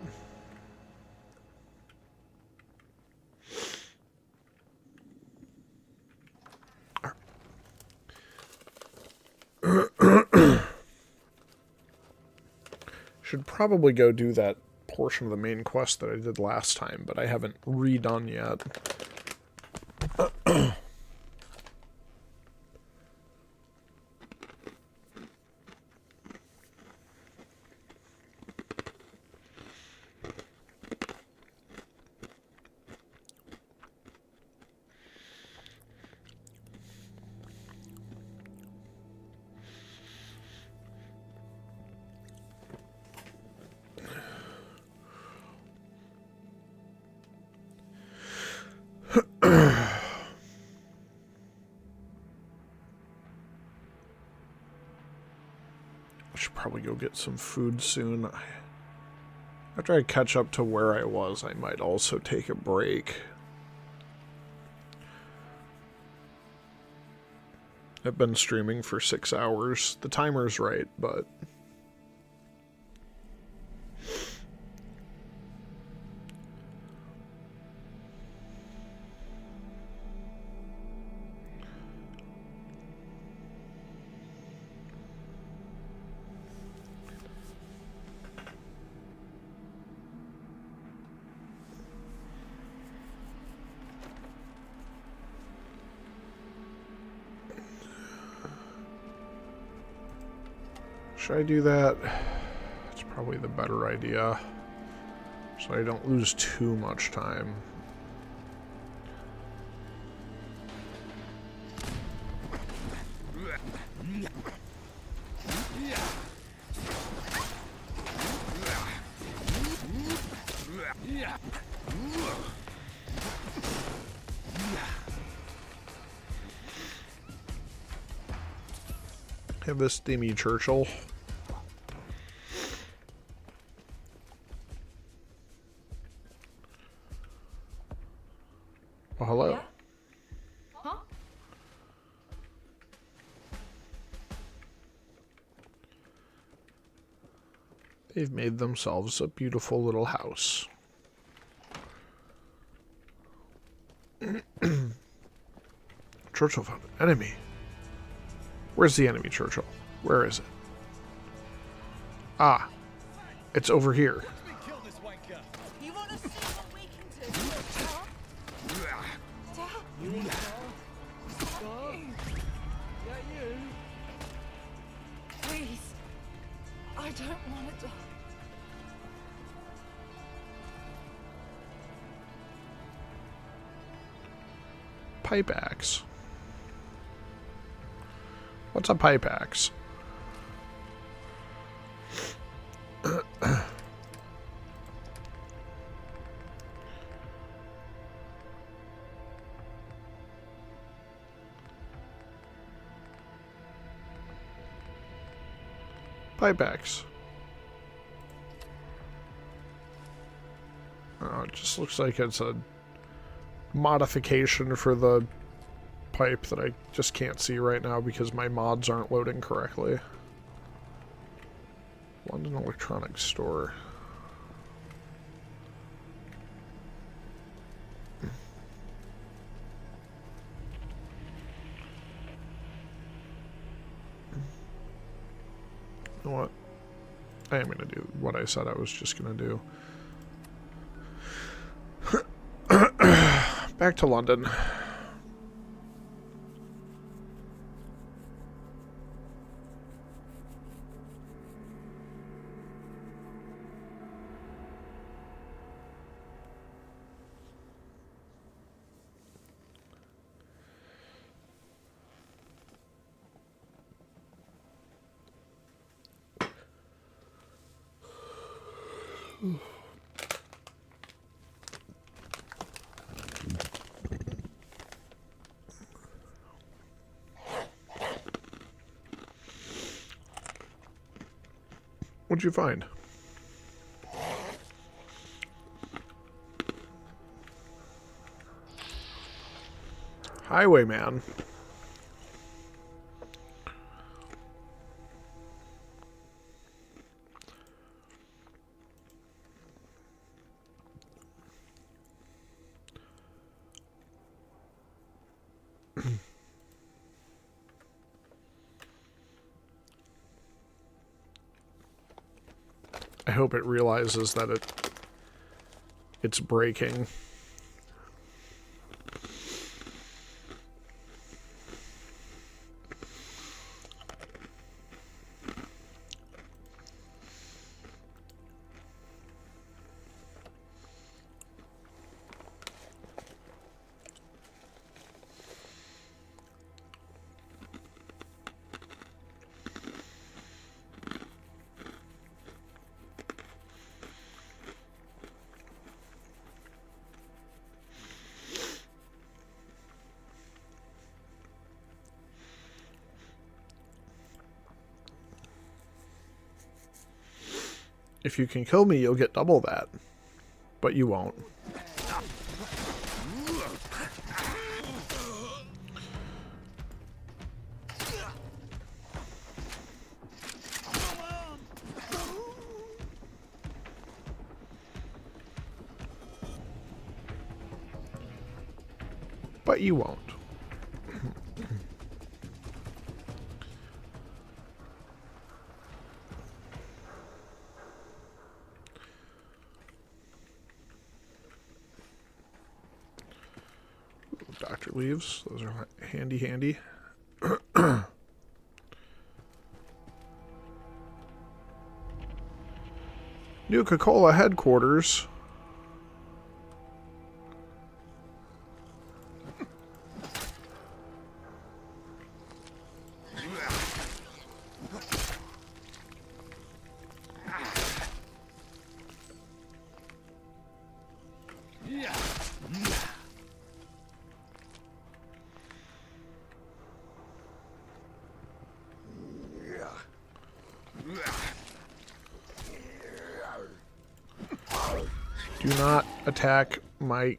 Should probably go do that portion of the main quest that I did last time, but I haven't redone yet. Should probably go get some food soon. After I catch up to where I was, I might also take a break. I've been streaming for 6 hours. The timer's right, but... Should I do that? It's probably the better idea, so I don't lose too much time. Have this Demi Churchill. Well, hello. Yeah? Huh? They've made themselves a beautiful little house. Churchill found an enemy. Where's the enemy, Churchill? Where is it? Ah, it's over here. You want to see what we can do? Please. I don't want to die. Pipe axe. What's a pipe axe? Pipe-axe. Oh, it just looks like it's a modification for the pipe that I just can't see right now because my mods aren't loading correctly. London Electronics Store. You know what? I am going to do what I said I was just going to do. Back to London. What'd you find? Highwayman. I hope it realizes that it's breaking. If you can kill me, you'll get double that. But you won't. But you won't. Doctor leaves. Those are handy, handy. New Coca-Cola headquarters. Do not attack my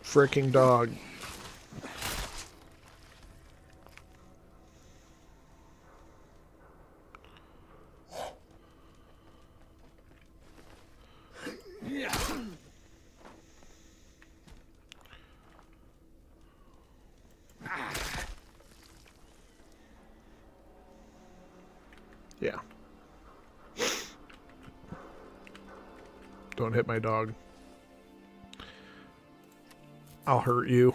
freaking dog. Yeah. Don't hit my dog. I'll hurt you.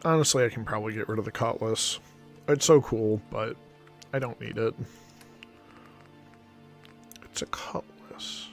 Honestly, I can probably get rid of the cutlass. It's so cool, but I don't need it. It's a cutlass.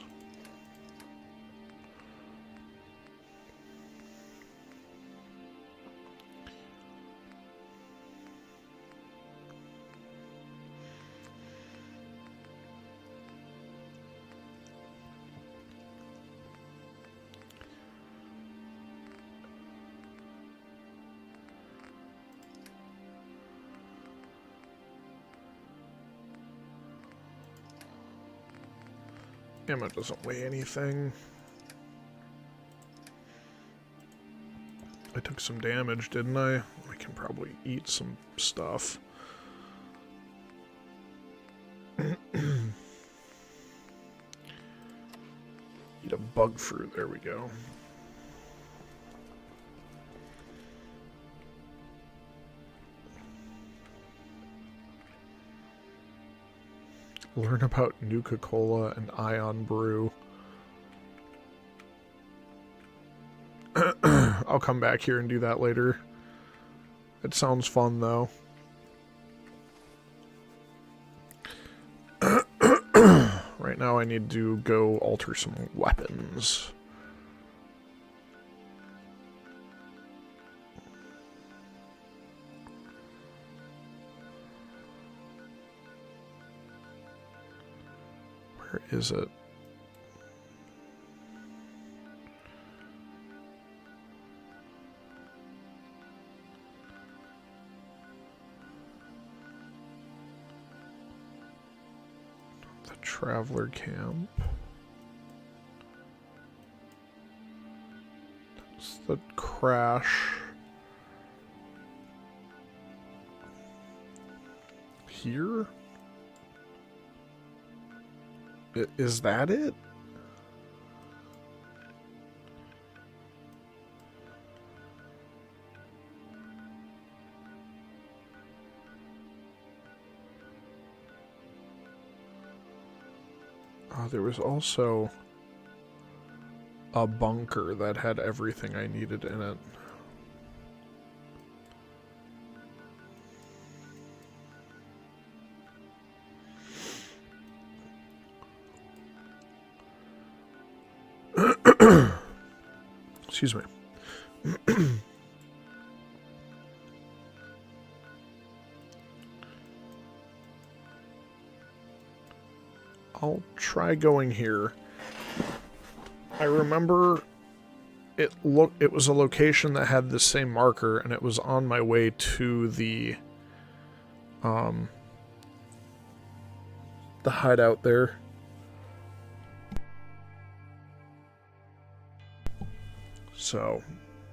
Ammo doesn't weigh anything. I took some damage, didn't I? I can probably eat some stuff. Eat a bug fruit, there we go. Learn about Nuka-Cola and Ion Brew. I'll come back here and do that later. It sounds fun, though. Right now I need to go alter some weapons. Where is it? The Traveler Camp. That's the crash. Here? Is that it? There was also a bunker that had everything I needed in it. Excuse me. I'll try going here. I remember it was a location that had the same marker, and it was on my way to the hideout there. So,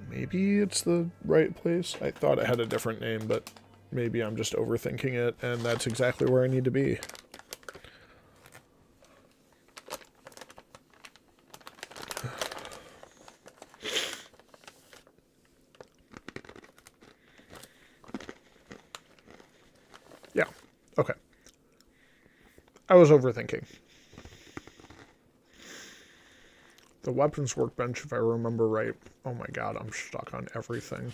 maybe it's the right place. I thought it had a different name, but maybe I'm just overthinking it, and that's exactly where I need to be. Yeah, okay. I was overthinking. The weapons workbench, if I remember right. Oh my god, I'm stuck on everything.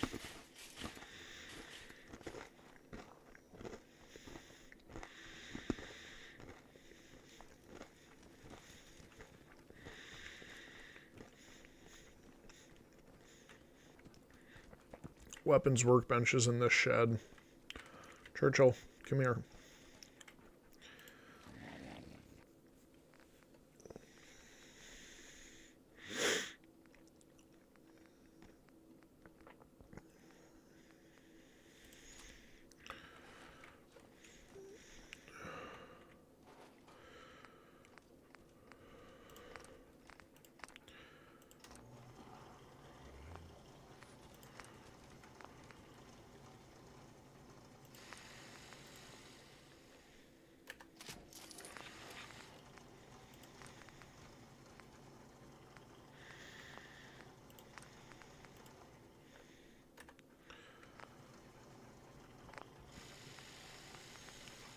Weapons workbench is in this shed. Churchill, come here.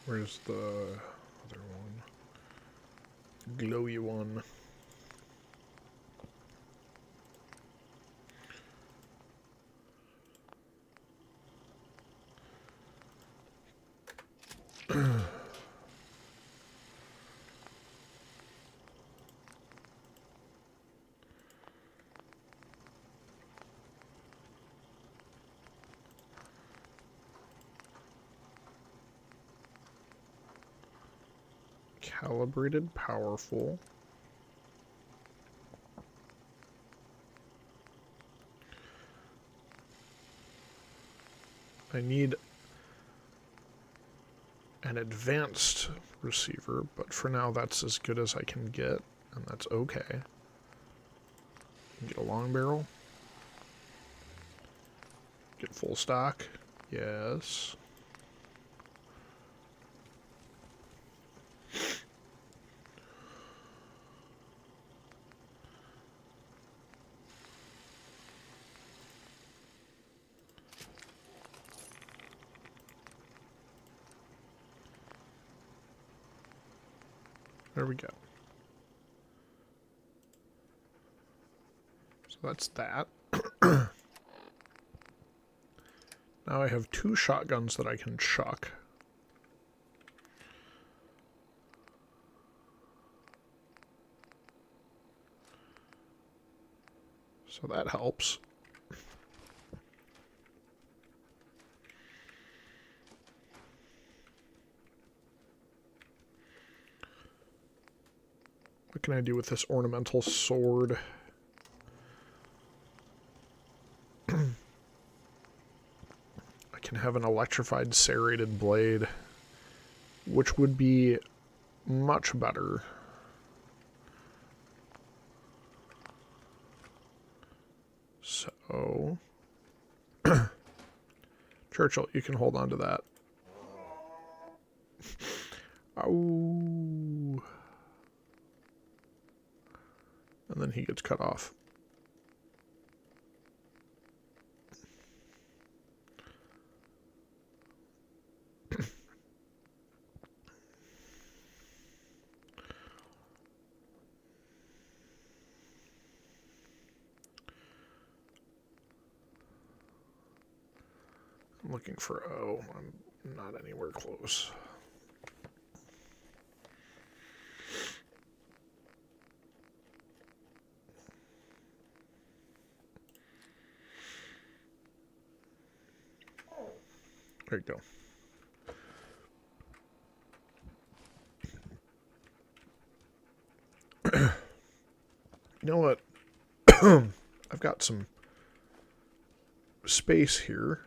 Where's the other one? Glowy one. Calibrated, powerful. I need an advanced receiver, but for now that's as good as I can get. and that's okay. Get a long barrel. Get full stock. Yes. There we go. So that's that. Now I have 2 shotguns that I can chuck. So that helps. What can I do with this ornamental sword? I can have an electrified serrated blade, which would be much better. So, Churchill, you can hold on to that. Oh. And then he gets cut off. I'm looking for O. I'm not anywhere close. There you go. You know what? I've got some space here.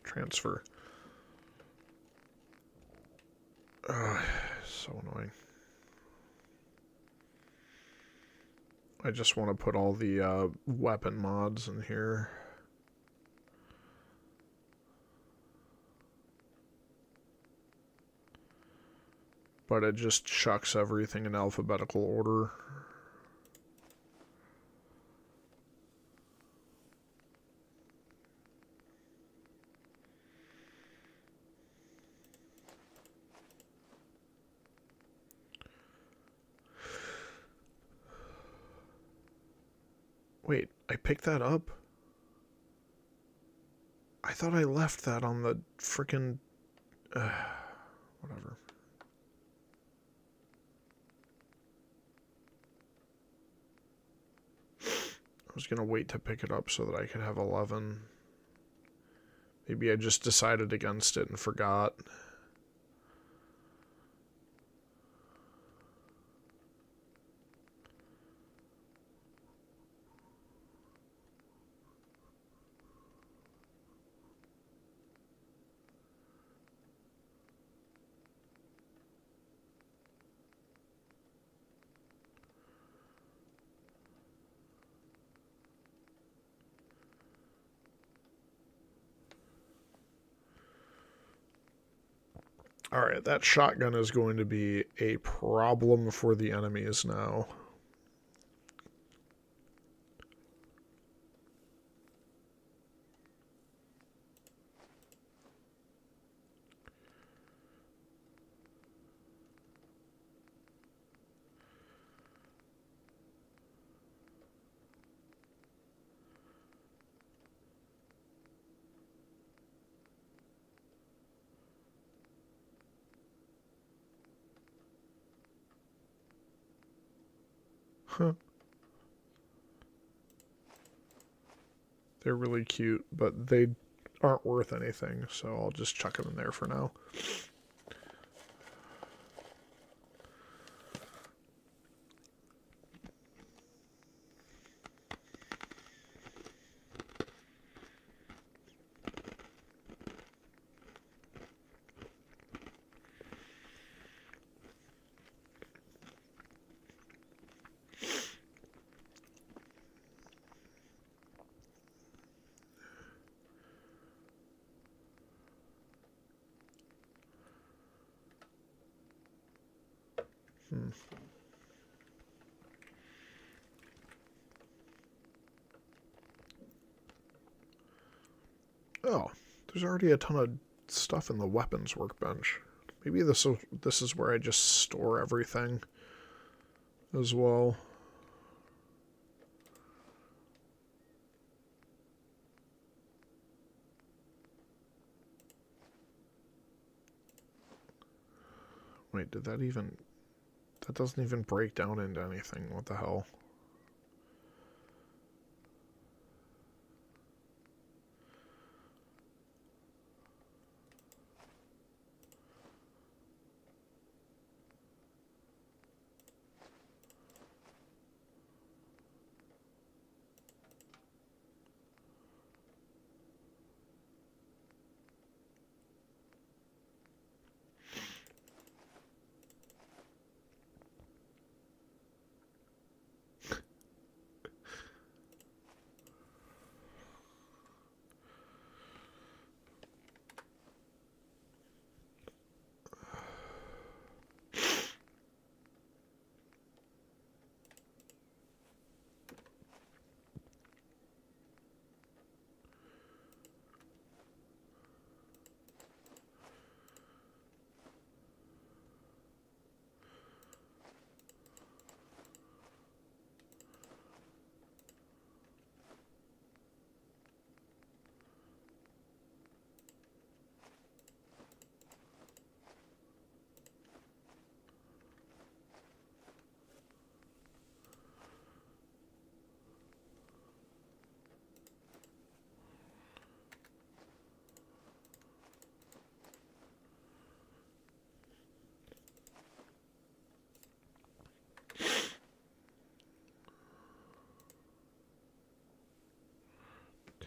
Transfer. So annoying. I just want to put all the weapon mods in here. But it just chucks everything in alphabetical order. Wait, I picked that up? I thought I left that on the frickin'... whatever. I was gonna wait to pick it up so that I could have 11. Maybe I just decided against it and forgot. Alright, that shotgun is going to be a problem for the enemies now. Huh. They're really cute, but they aren't worth anything, so I'll just chuck them in there for now. Oh, there's already a ton of stuff in the weapons workbench. Maybe this is where I just store everything as well. Wait, did that even... That doesn't even break down into anything. What the hell?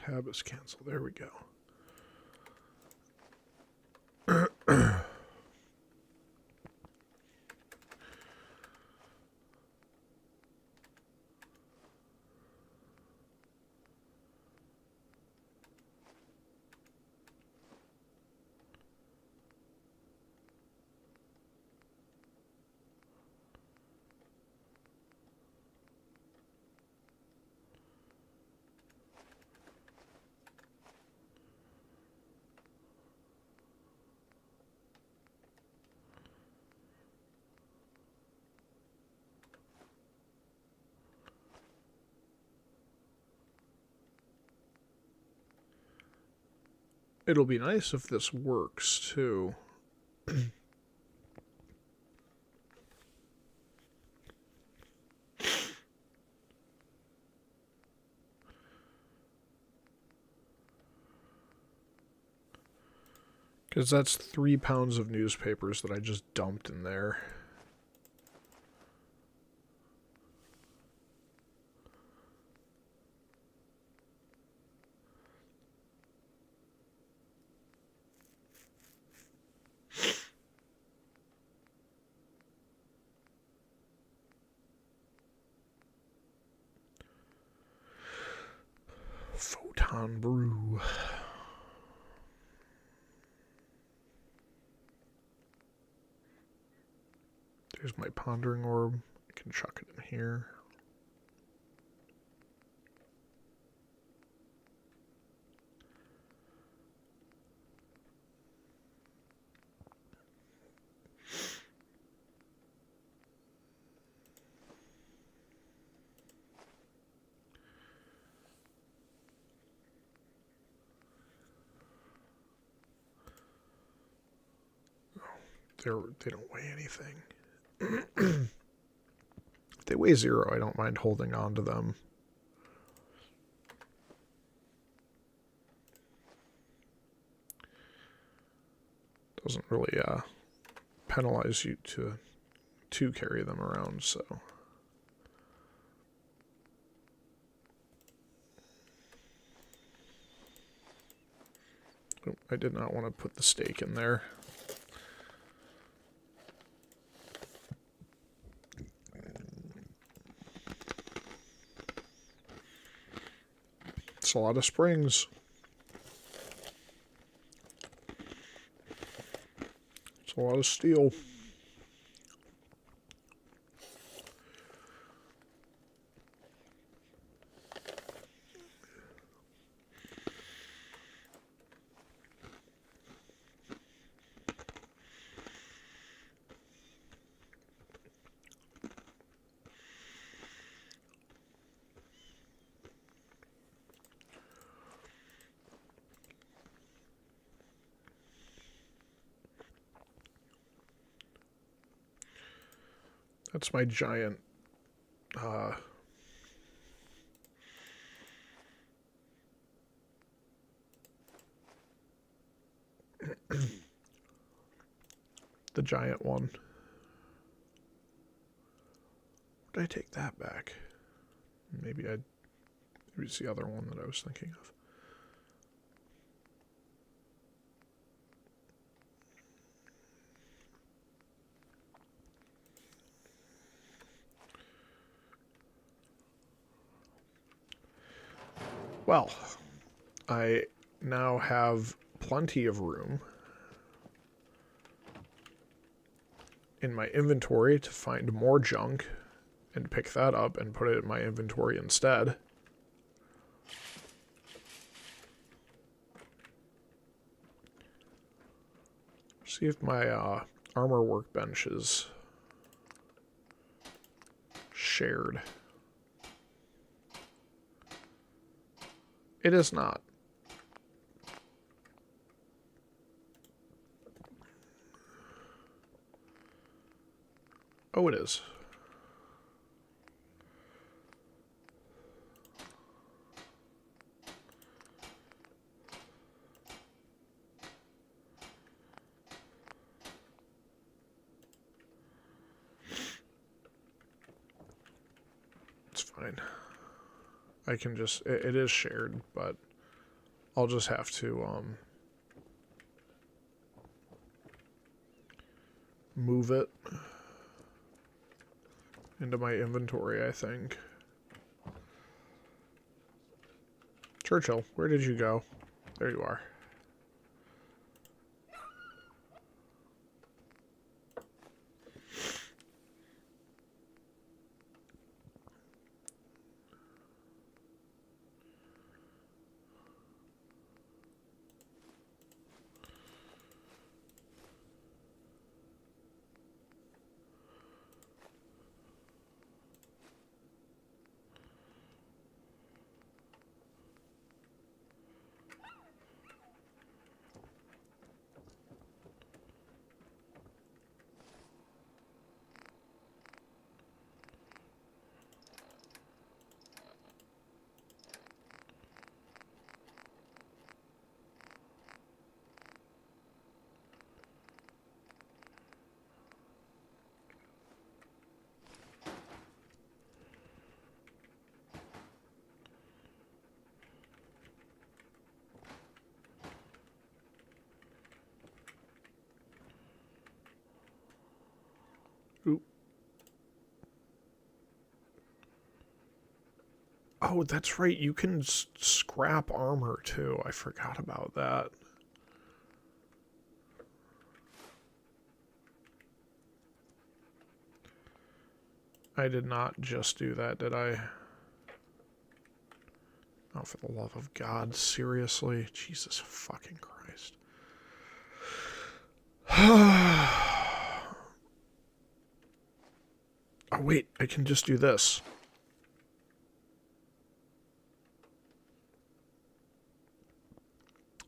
Tab is canceled. There we go. It'll be nice if this works, too. Because that's 3 pounds of newspapers that I just dumped in there. Photon brew. There's my pondering orb. I can chuck it in here. They don't weigh anything. If they weigh 0, I don't mind holding on to them. Doesn't really penalize you to carry them around, so. Oh, I did not want to put the steak in there. It's a lot of springs. It's a lot of steel. That's my giant, the giant one. Would I take that back? Maybe it's the other one that I was thinking of. Well, I now have plenty of room in my inventory to find more junk and pick that up and put it in my inventory instead. See if my armor workbench is shared. It is not. Oh, it is. It's fine. I can just, it is shared, but I'll just have to move it into my inventory, I think. Churchill, where did you go? There you are. Oop. Oh, that's right. You can scrap armor, too. I forgot about that. I did not just do that, did I? Oh, for the love of God, seriously? Jesus fucking Christ. Oh, wait, I can just do this.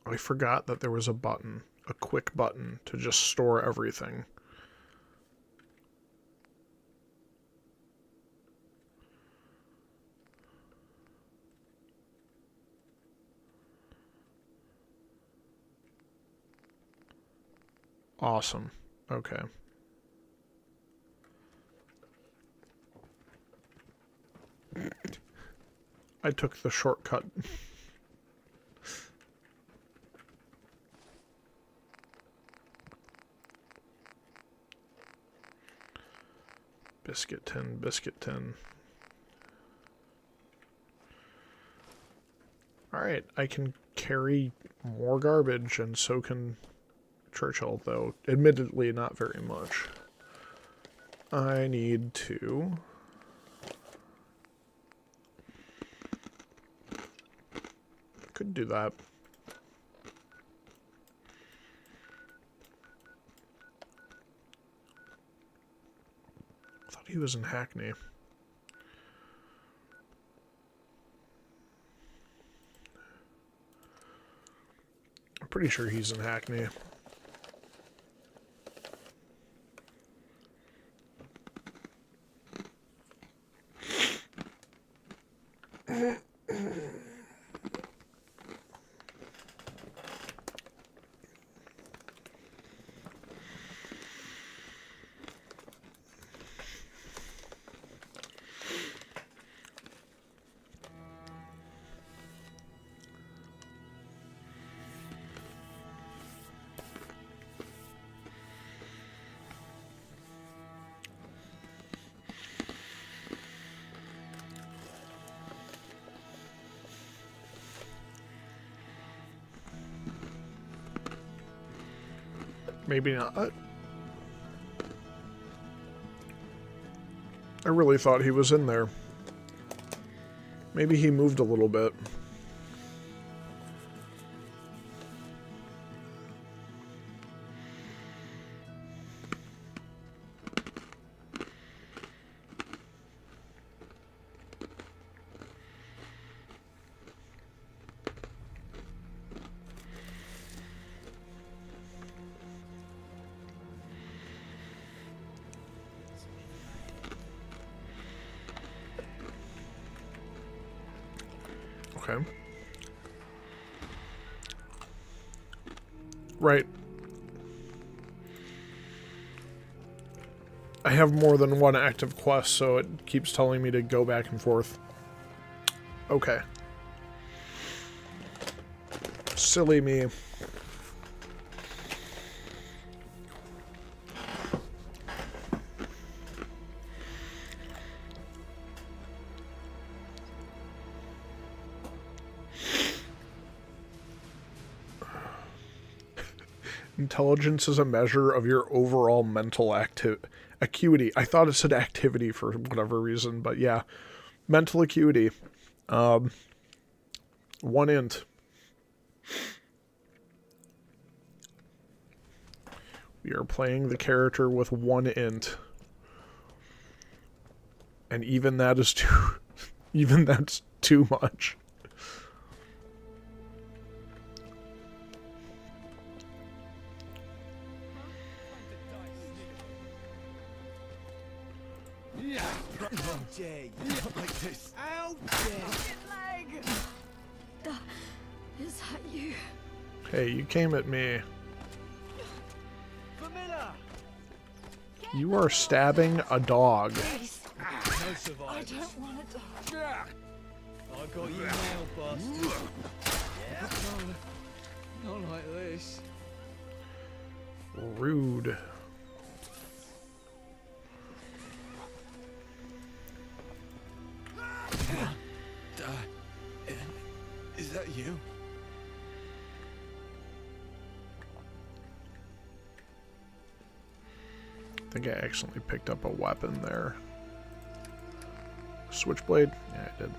I forgot that there was a button, a quick button, to just store everything. Awesome. Okay. I took the shortcut. Biscuit tin, biscuit tin. Alright, I can carry more garbage, and so can Churchill, though admittedly not very much. I need to... could do that. I thought he was in Hackney. I'm pretty sure he's in Hackney. Maybe not. I really thought he was in there. Maybe he moved a little bit. Okay. Right. I have more than one active quest, so it keeps telling me to go back and forth. Okay. Silly me. Intelligence is a measure of your overall mental acuity. I thought it said activity for whatever reason, but yeah. Mental acuity. 1 int. We are playing the character with 1 int. And even that is too... even that's too much. How dare you? Not like this. How dare Leg! Is that you? Hey, you came at me. You are stabbing a dog. No survivors. I don't want to die. I got you now, bastard. Yeah. No, not like this. Rude. Is that you? I think I accidentally picked up a weapon there. Switchblade? Yeah, I did.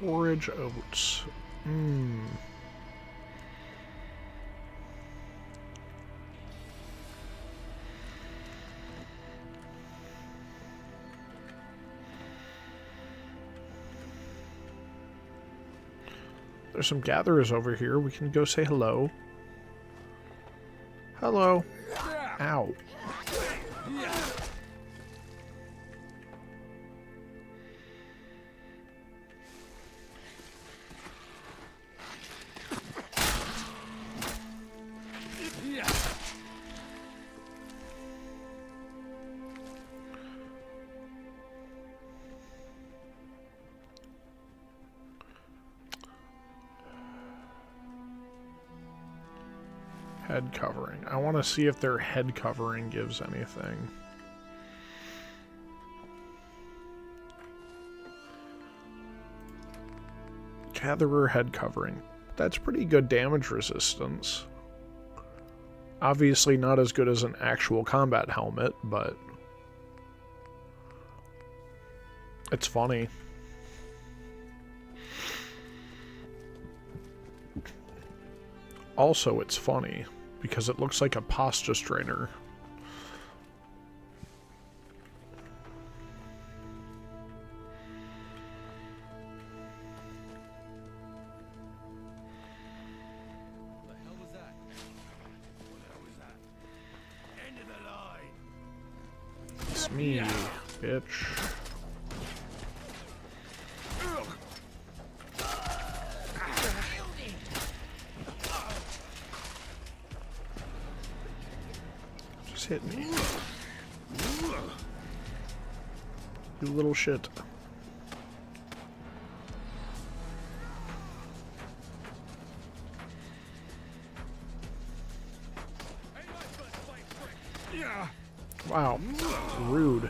Porridge oats. There's some gatherers over here. We can go say hello. Hello. Ow. Head covering. I want to see if their head covering gives anything. Gatherer head covering. That's pretty good damage resistance. Obviously not as good as an actual combat helmet, but it's funny. Also, it's funny because it looks like a pasta strainer. It's me, bitch. Just hit me. You little shit. Wow, rude.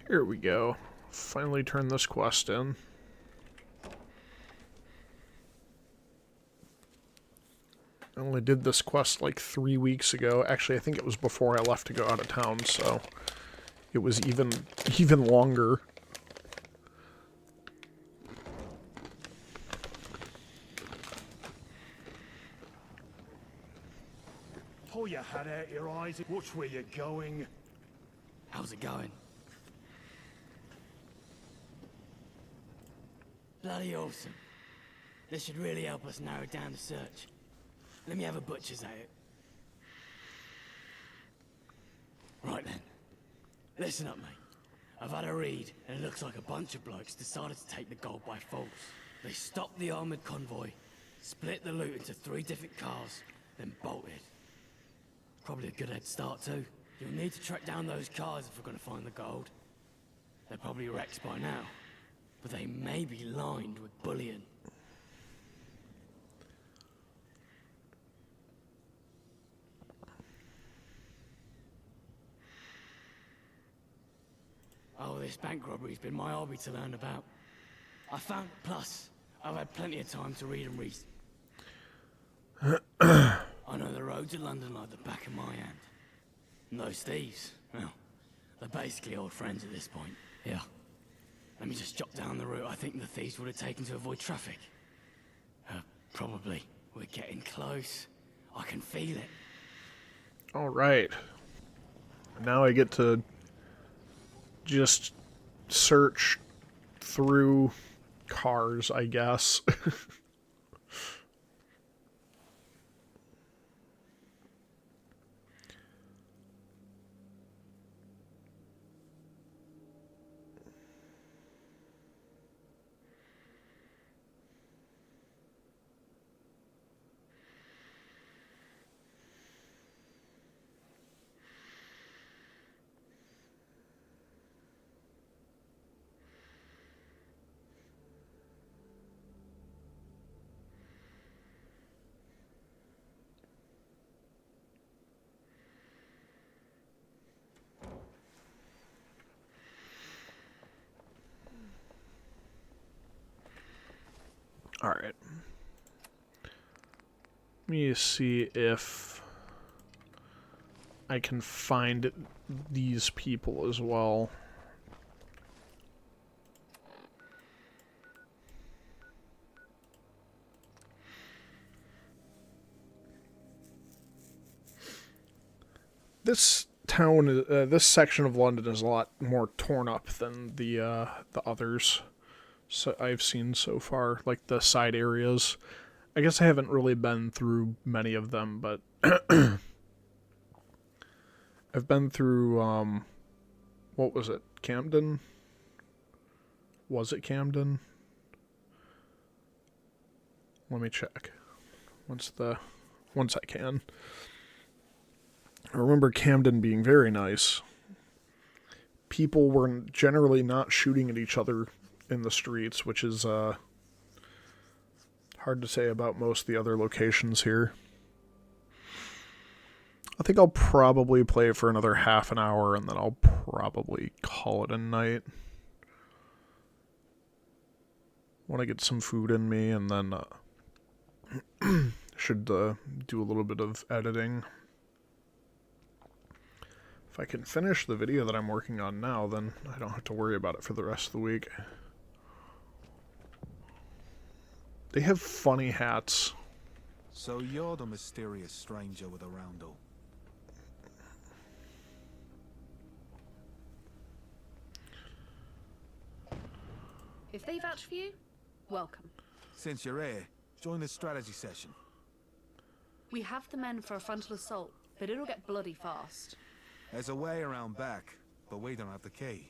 Here we go. Finally turn this quest in. I only did this quest like 3 weeks ago. Actually, I think it was before I left to go out of town, so it was even longer. Pull your hat out your eyes. Watch where you're going. How's it going? Bloody awesome. This should really help us narrow down the search. Let me have a butcher's at it. Right then. Listen up, mate. I've had a read, and it looks like a bunch of blokes decided to take the gold by force. They stopped the armored convoy, split the loot into 3 different cars, then bolted. Probably a good head start too. You'll need to track down those cars if we're gonna find the gold. They're probably wrecked by now, but they may be lined with bullion. Oh, this bank robbery's been my hobby to learn about. I found, plus, I've had plenty of time to read and reason. I know the roads of London like the back of my hand. And those thieves, well, they're basically old friends at this point. Yeah. Let me just jot down the route I think the thieves would have taken to avoid traffic. Probably. We're getting close. I can feel it. Alright. Now I get to just search through cars, I guess. Alright. Let me see if I can find these people as well. this town, this section of London is a lot more torn up than the others so I've seen so far, like the side areas. I guess I haven't really been through many of them, but I've been through, what was it, Camden? Was it Camden? Let me check. Once I can. I remember Camden being very nice. People were generally not shooting at each other in the streets, which is hard to say about most of the other locations here. I think I'll probably play for another half an hour and then I'll probably call it a night. Want to get some food in me and then should do a little bit of editing. If I can finish the video that I'm working on now, then I don't have to worry about it for the rest of the week. They have funny hats. So you're the mysterious stranger with a roundel. If they vouch for you, welcome. Since you're here, join the strategy session. We have the men for a frontal assault, but it'll get bloody fast. There's a way around back, but we don't have the key.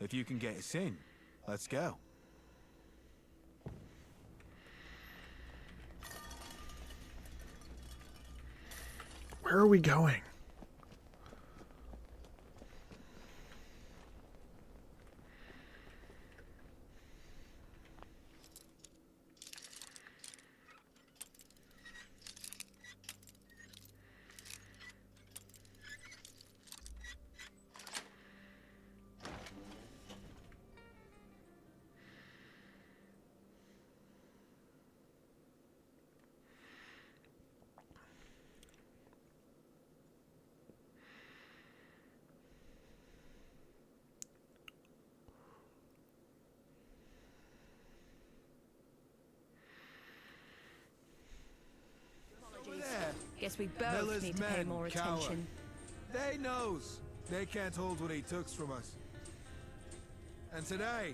If you can get us in, let's go. Where are we going? Guess we both Miller's need to pay men more cower. attention. They knows they can't hold what he took from us. And today,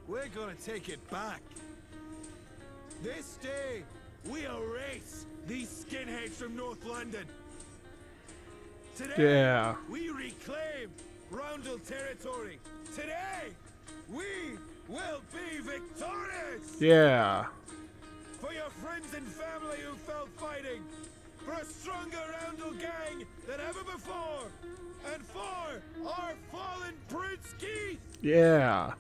we're gonna take it back. This day, we erase these skinheads from North London. Today, Yeah. we reclaim Roundel territory. Today, we will be victorious! Yeah. For your friends and family who fell fighting, for a stronger Roundel gang than ever before, and for our fallen Prince Keith! Yeah.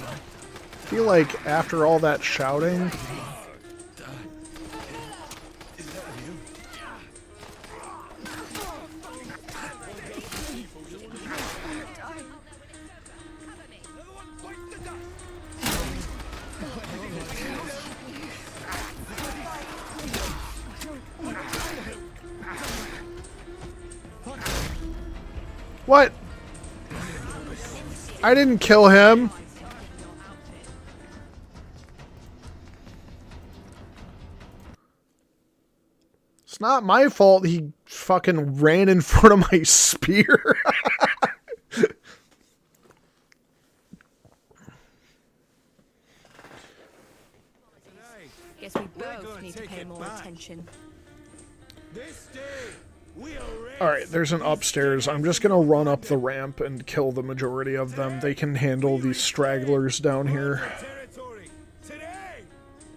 I feel like after all that shouting, what? I didn't kill him. It's not my fault he fucking ran in front of my spear. Guess we both need to pay more attention. This day, we erase Alright, there's an upstairs. I'm just gonna run up the ramp and kill the majority of them. They can handle these stragglers down here. territory. Today,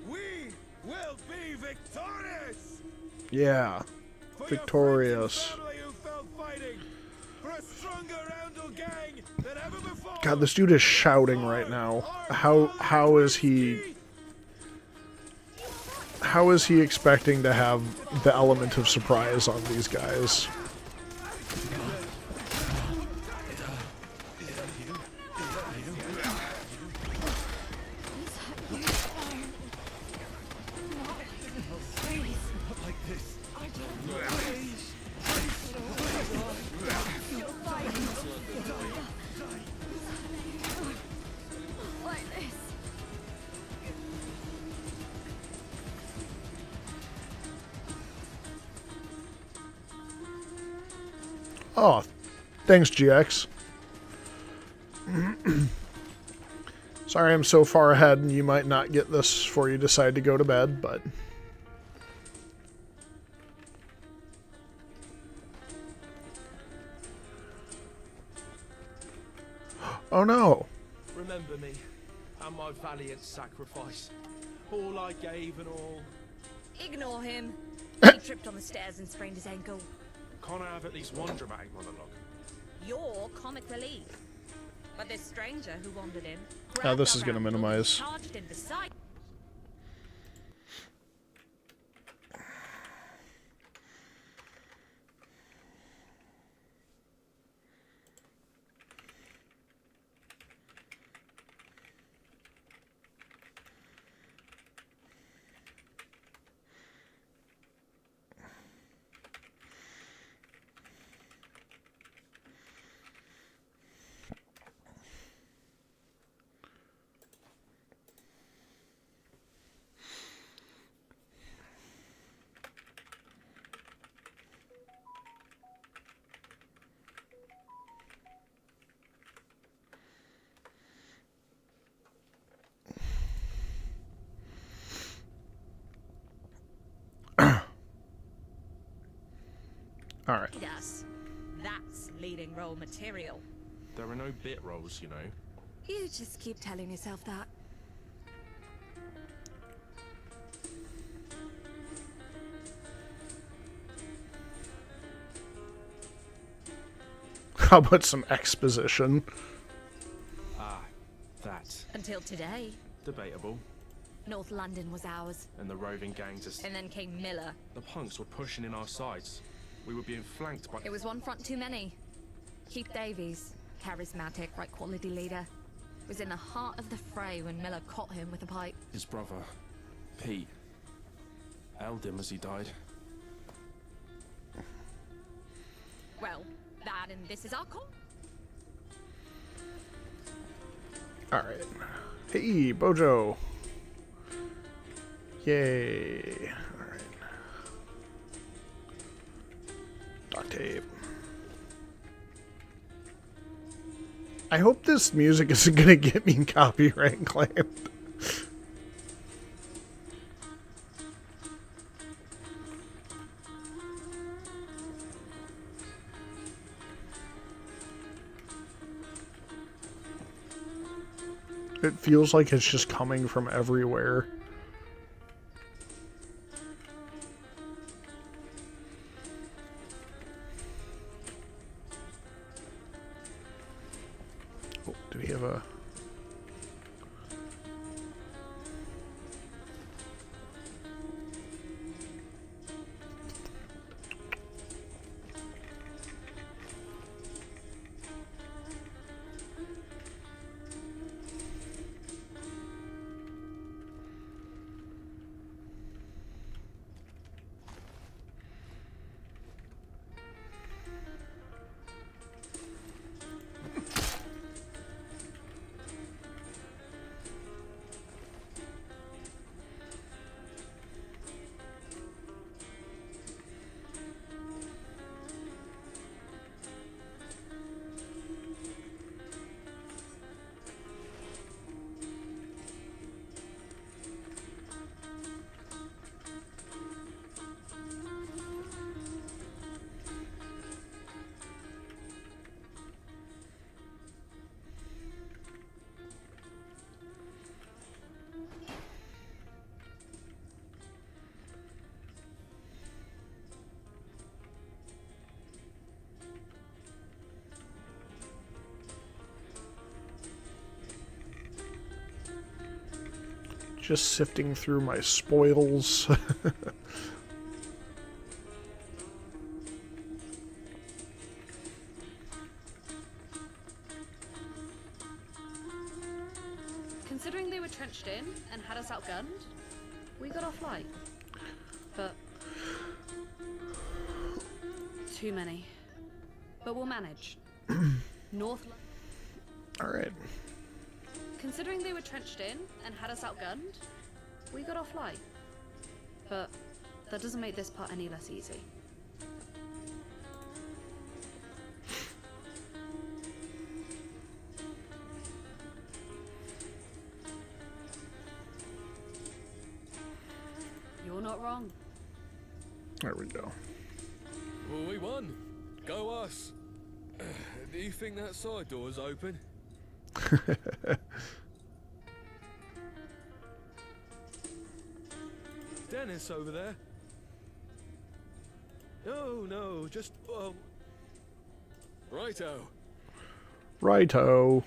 we will be victorious! Yeah. Victorious. God, this dude is shouting right now. How is he expecting to have the element of surprise on these guys? Oh, thanks, GX. Sorry I'm so far ahead and you might not get this before you decide to go to bed, but... Oh no! Remember me, and my valiant sacrifice. All I gave and all. Ignore him. He tripped on the stairs and sprained his ankle. Can't I have at least one dramatic monologue? You're comic relief. But this stranger who wandered in... Now this is going to minimize. ...charged in beside... Alright. Us. That's leading role material. There are no bit roles, you know. You just keep telling yourself that. How about some exposition? Ah, that. Until today. Debatable. North London was ours. And the roving gangs are... And then came Miller. The punks were pushing in our sides. We were being flanked by... It was one front too many. Keith Davies, charismatic, right quality leader, was in the heart of the fray when Miller caught him with a pipe. His brother, Pete, held him as he died. Well, that and this is our call. Alright. Hey, Bojo. Yay. Alright. Duct tape. I hope this music isn't gonna get me copyright claimed. It feels like it's just coming from everywhere. Oh, do we have a... Just sifting through my spoils. Considering they were trenched in and had us outgunned, we got our flight. But too many. But we'll manage. North. All right. Considering they were trenched in and had us outgunned, we got our flight. But that doesn't make this part any less easy. You're not wrong. There we go. Well, we won. Go us. Do you think that side door's open? Dennis over there. No, just, righto. Righto.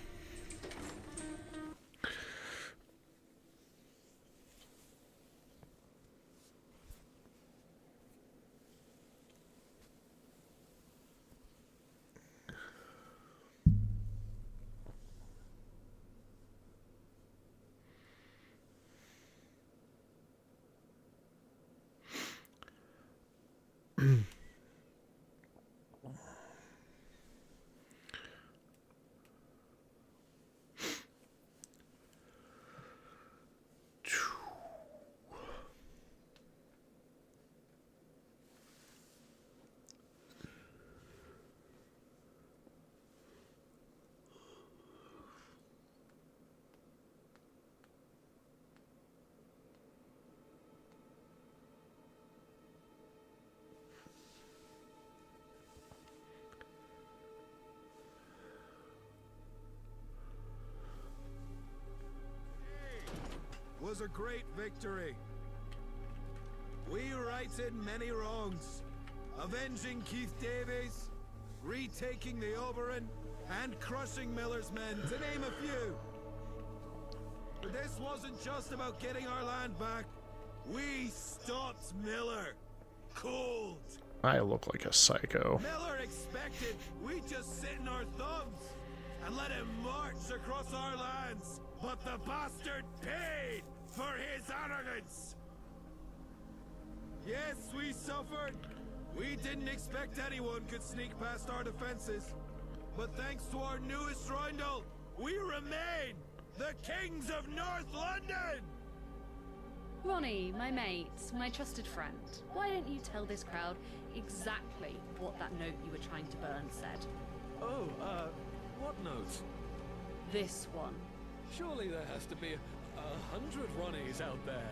Was a great victory. We righted many wrongs, avenging Keith Davies, retaking the Oberon, and crushing Miller's men, to name a few. But this wasn't just about getting our land back. We stopped Miller. Cold. I look like a psycho. Miller expected we'd just sit in our thumbs and let him march across our lands. But the bastard paid for his arrogance. Yes, we suffered. We didn't expect anyone could sneak past our defenses. But thanks to our newest roundel, we remain the kings of North London! Ronnie, my mate, my trusted friend, why don't you tell this crowd exactly what that note you were trying to burn said? Oh, what note? This one. Surely there has to be 100 Ronnies out there.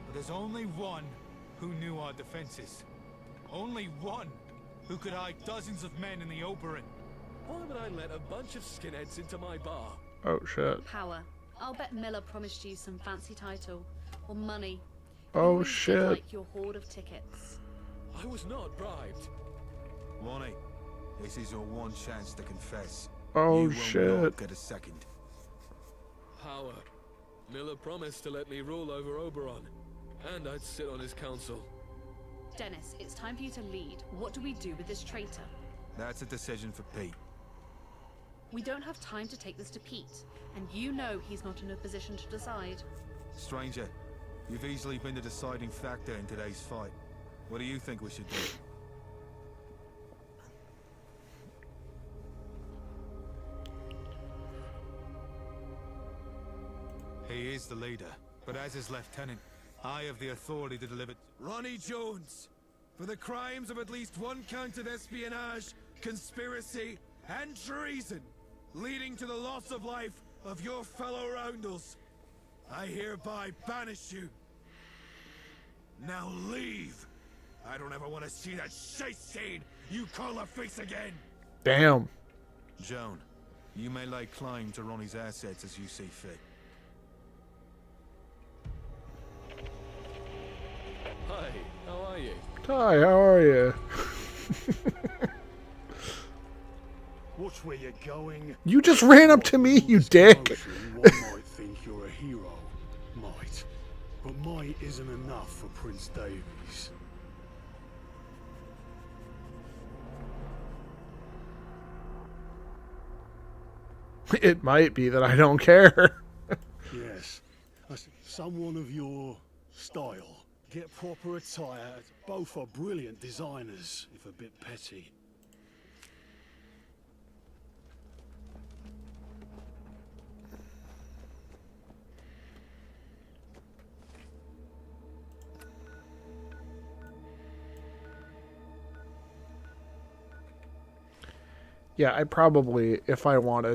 But there's only one who knew our defenses. Only one who could hide dozens of men in the Oberon. Why would I let a bunch of skinheads into my bar? Oh shit. Power. I'll bet Miller promised you some fancy title or money. Oh You shit. did like your hoard of tickets. I was not bribed. Ronnie, this is your one chance to confess. Oh you shit. will not get a second. Power. Miller promised to let me rule over Oberon, and I'd sit on his council. Dennis, it's time for you to lead. What do we do with this traitor? That's a decision for Pete. We don't have time to take this to Pete, and you know he's not in a position to decide. Stranger, you've easily been the deciding factor in today's fight. What do you think we should do? He is the leader, but as his lieutenant, I have the authority to deliver... Ronnie Jones, for the crimes of at least one count of espionage, conspiracy, and treason, leading to the loss of life of your fellow roundels, I hereby banish you. Now leave! I don't ever want to see that shite stain you call a face again! Damn. Joan, you may lay claim to Ronnie's assets as you see fit. Hi, how are you? Hi, how are you? Watch where you're going. You just ran up to me, you dick. One might think you're a hero. Might. But might isn't enough for Prince Davies. It might be that I don't care. Yes. Someone of your style. Get proper attire. Both are brilliant designers, if a bit petty. Yeah, I probably, if I want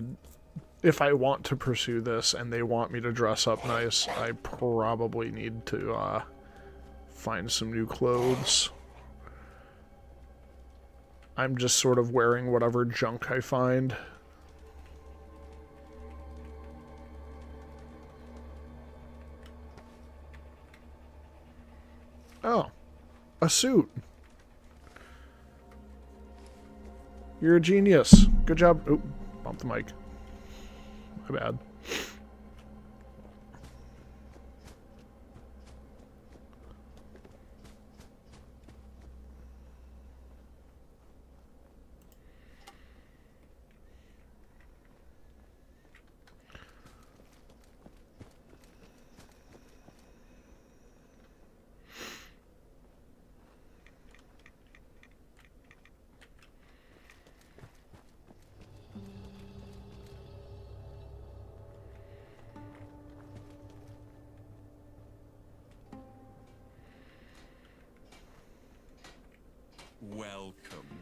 to pursue this and they want me to dress up nice, I probably need to find some new clothes. I'm just sort of wearing whatever junk I find. Oh, a suit. You're a genius. Good job. Oh, bump the mic. My bad.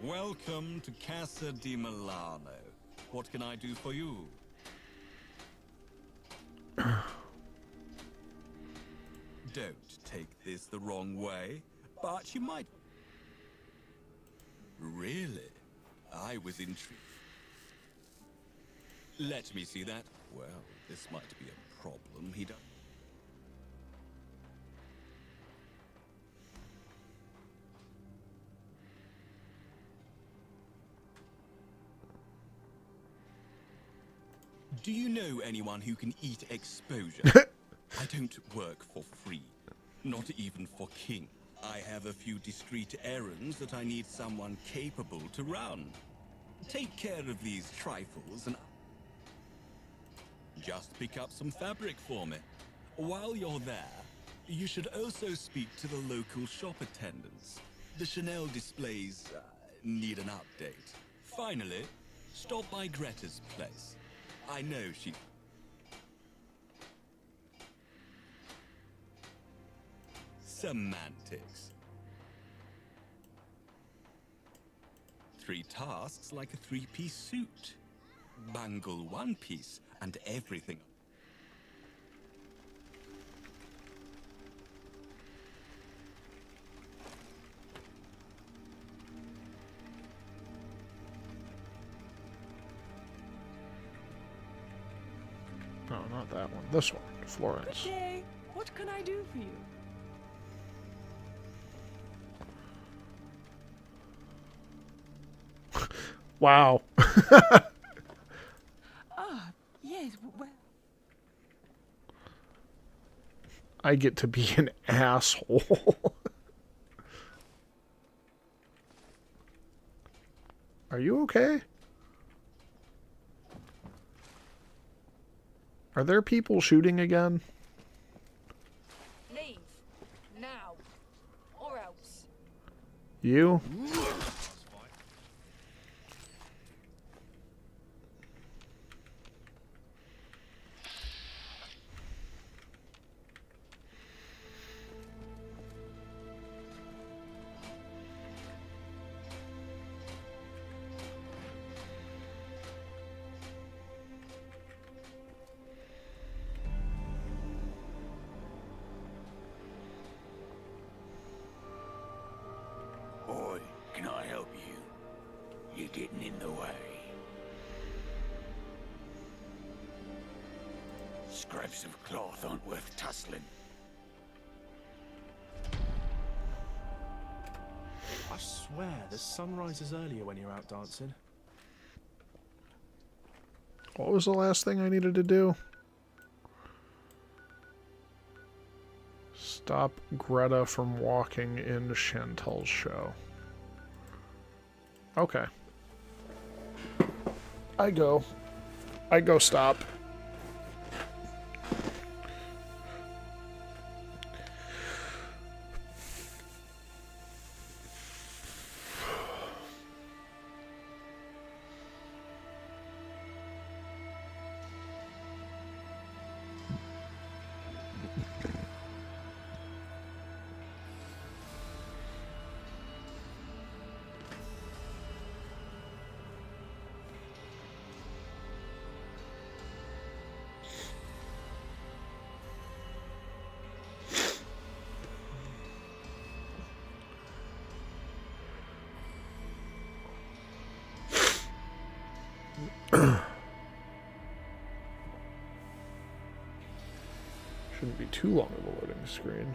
Welcome to Casa di Milano. What can I do for you? Don't take this the wrong way, but you might... Really? I was intrigued. Let me see that. Well, this might be a problem. He don't... Do you know anyone who can eat exposure? I don't work for free. Not even for King. I have a few discreet errands that I need someone capable to run. Take care of these trifles and... Just pick up some fabric for me. While you're there, you should also speak to the local shop attendants. The Chanel displays need an update. Finally, stop by Greta's place. I know she... Semantics. 3 tasks like a 3-piece suit. Bangle 1 piece and everything. No, not that one. This one. Florence. Good day. What can I do for you? Wow. Ah, yes, well... I get to be an asshole. Are you okay? Are there people shooting again? Leave. Now. Or else. You? Boy, can I help you? You're getting in the way. Scraps of cloth aren't worth tussling. I swear, the sun rises earlier when you're out dancing. What was the last thing I needed to do? Stop Greta from walking into Chantel's show. Okay. I go stop. too long of a loading screen.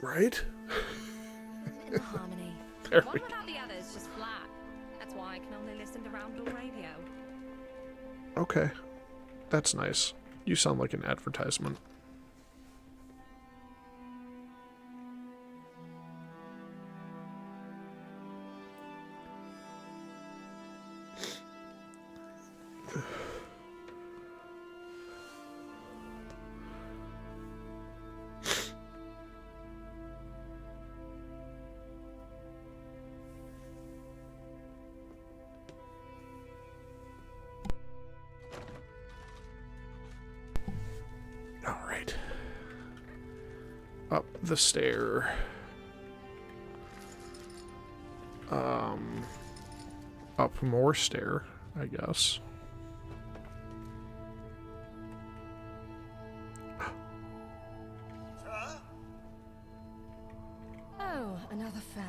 Right? In harmony. There One we go. without the other is just flat. That's why I can only listen to Roundel Radio. Okay. That's nice. You sound like an advertisement. All right. Up the stair. Up more stair, I guess. Oh, another fan.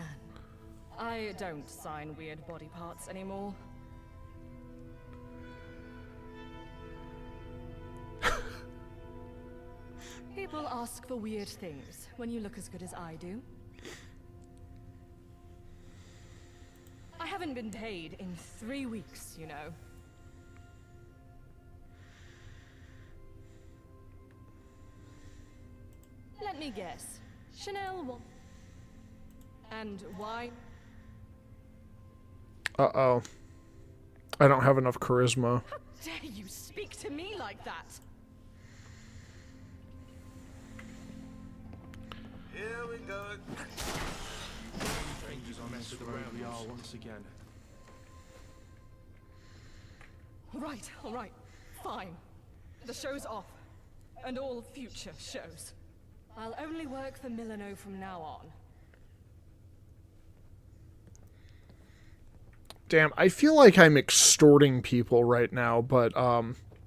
I don't sign weird body parts anymore. People ask for weird things when you look as good as I do. I haven't been paid in 3 weeks, you know. Let me guess. Chanel won. And why? Uh-oh. I don't have enough charisma. How dare you speak to me like that? Here we go. Changes on mess around we are once again. All right, fine. The show's off. And all future shows. I'll only work for Milano from now on. Damn, I feel like I'm extorting people right now, but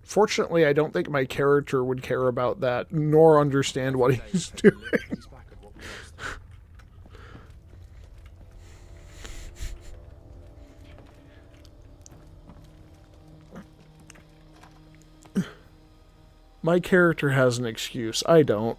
fortunately I don't think my character would care about that, nor understand what he's doing. My character has an excuse. I don't.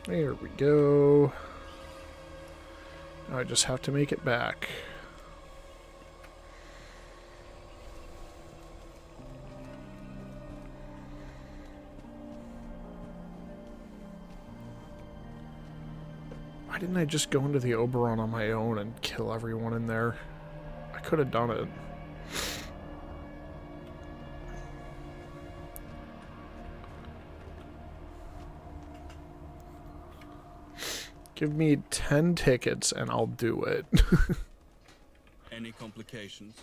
There we go. Now I just have to make it back. Why didn't I just go into the Oberon on my own and kill everyone in there? I could have done it. Give me 10 tickets and I'll do it. Any complications?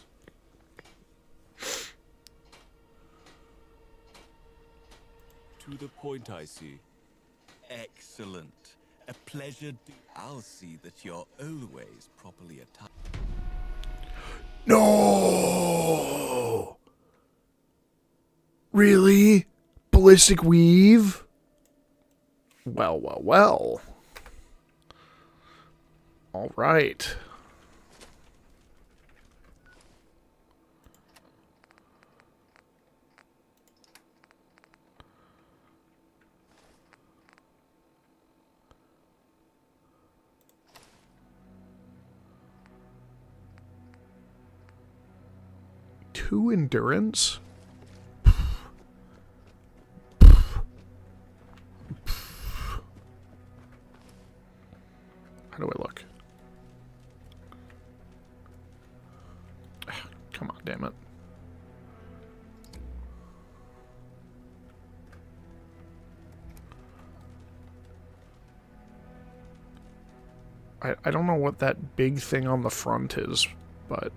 To the point, I see. Excellent. A pleasure. I'll see that you're always properly attached. No! Really? Ballistic Weave? Well, well, well. All right. Two endurance? How do I look? Come on, damn it. I don't know what that big thing on the front is, but...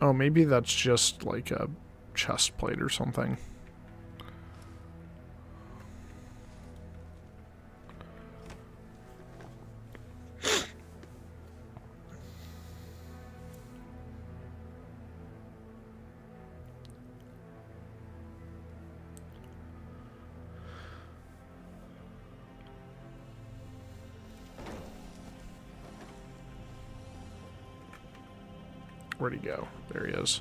Oh, maybe that's just like a chest plate or something. Where'd he go? There he is.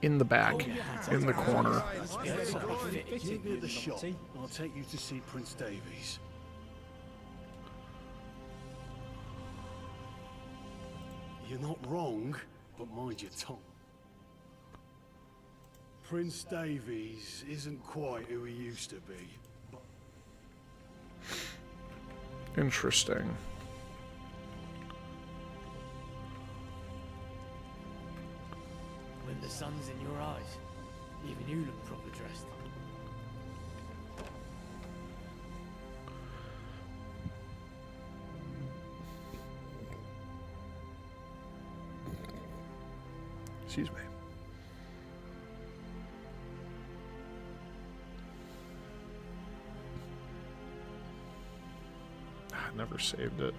In the back. In the corner. Meet me at the shop. I'll take you to see Prince Davies. You're not wrong, but mind your tongue. Prince Davies isn't quite who he used to be. Interesting. When the sun's in your eyes, even you look proper dressed. Excuse me. I never saved it.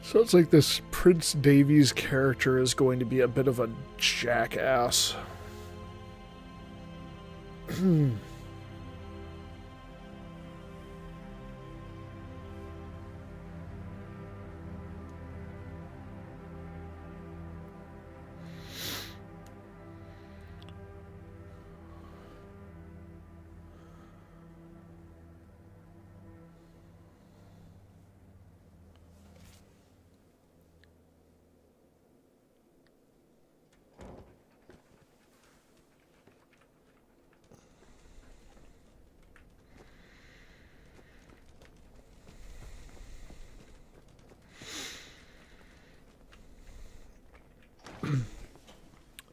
So it's like this Prince Davies character is going to be a bit of a jackass.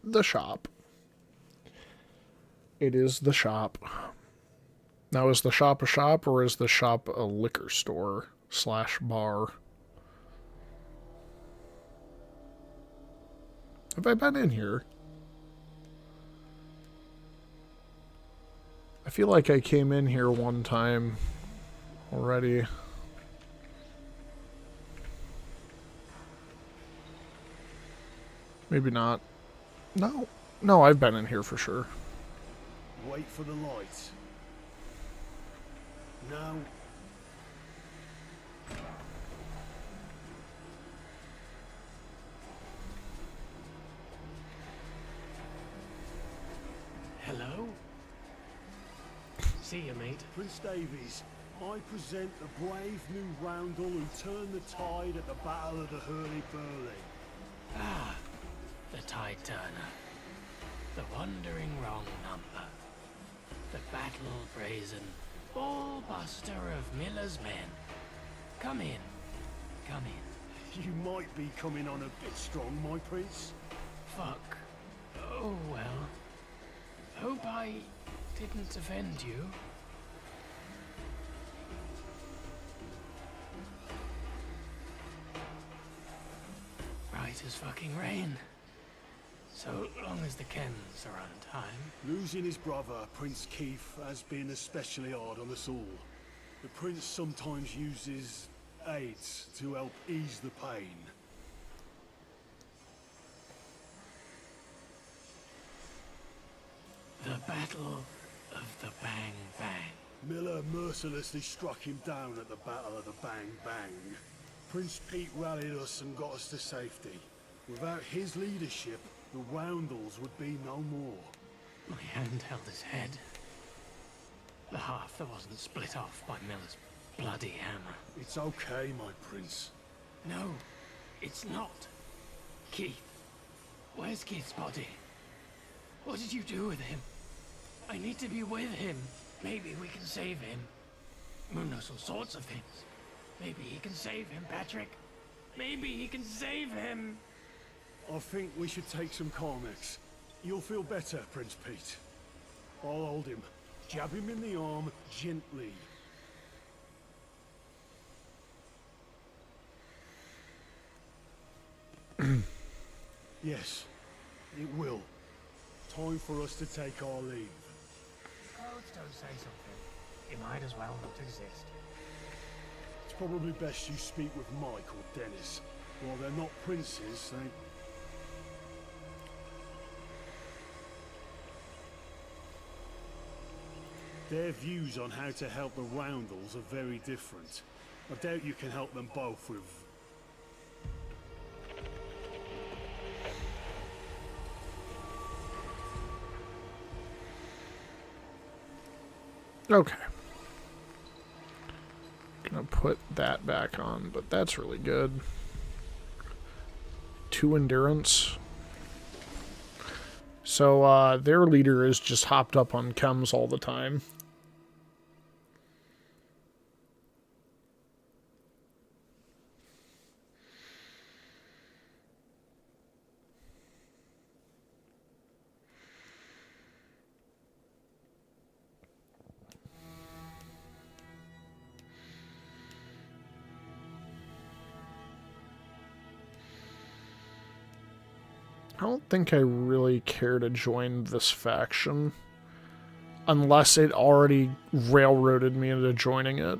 The shop. It is the shop. Now, is the shop a shop, or is the shop a liquor store / bar? Have I been in here? I feel like I came in here one time already. Maybe not. No. No, I've been in here for sure. Wait for the light. Now. Hello? See you, mate. Prince Davies, I present the brave new roundel who turned the tide at the Battle of the Hurly-Burly. Ah, the Tide Turner. The wandering wrong number. The battle brazen ball-buster of Miller's men. Come in. Come in. You might be coming on a bit strong, my prince. Fuck. Oh, well. Hope I didn't offend you. Right as fucking rain. So long as the Kens are on time. Losing his brother, Prince Keith, has been especially hard on us all. The prince sometimes uses aids to help ease the pain. The Battle of the Bang Bang. Miller mercilessly struck him down at the Battle of the Bang Bang. Prince Pete rallied us and got us to safety. Without his leadership, the Roundels would be no more. My hand held his head. The half that wasn't split off by Miller's bloody hammer. It's okay, my prince. No, it's not. Keith. Where's Keith's body? What did you do with him? I need to be with him. Maybe we can save him. Moon knows all sorts of things. Maybe he can save him, Patrick. Maybe he can save him. I think we should take some Carmex. You'll feel better, Prince Pete. I'll hold him. Jab him in the arm gently. Yes, it will. Time for us to take our leave. Codes don't say something. It might as well not exist. It's probably best you speak with Mike or Dennis. While they're not princes, their views on how to help the Roundels are very different. I doubt you can help them both with... Okay. Gonna put that back on, but that's really good. 2 endurance. So, their leader is just hopped up on chems all the time. I don't think I really care to join this faction unless it already railroaded me into joining it.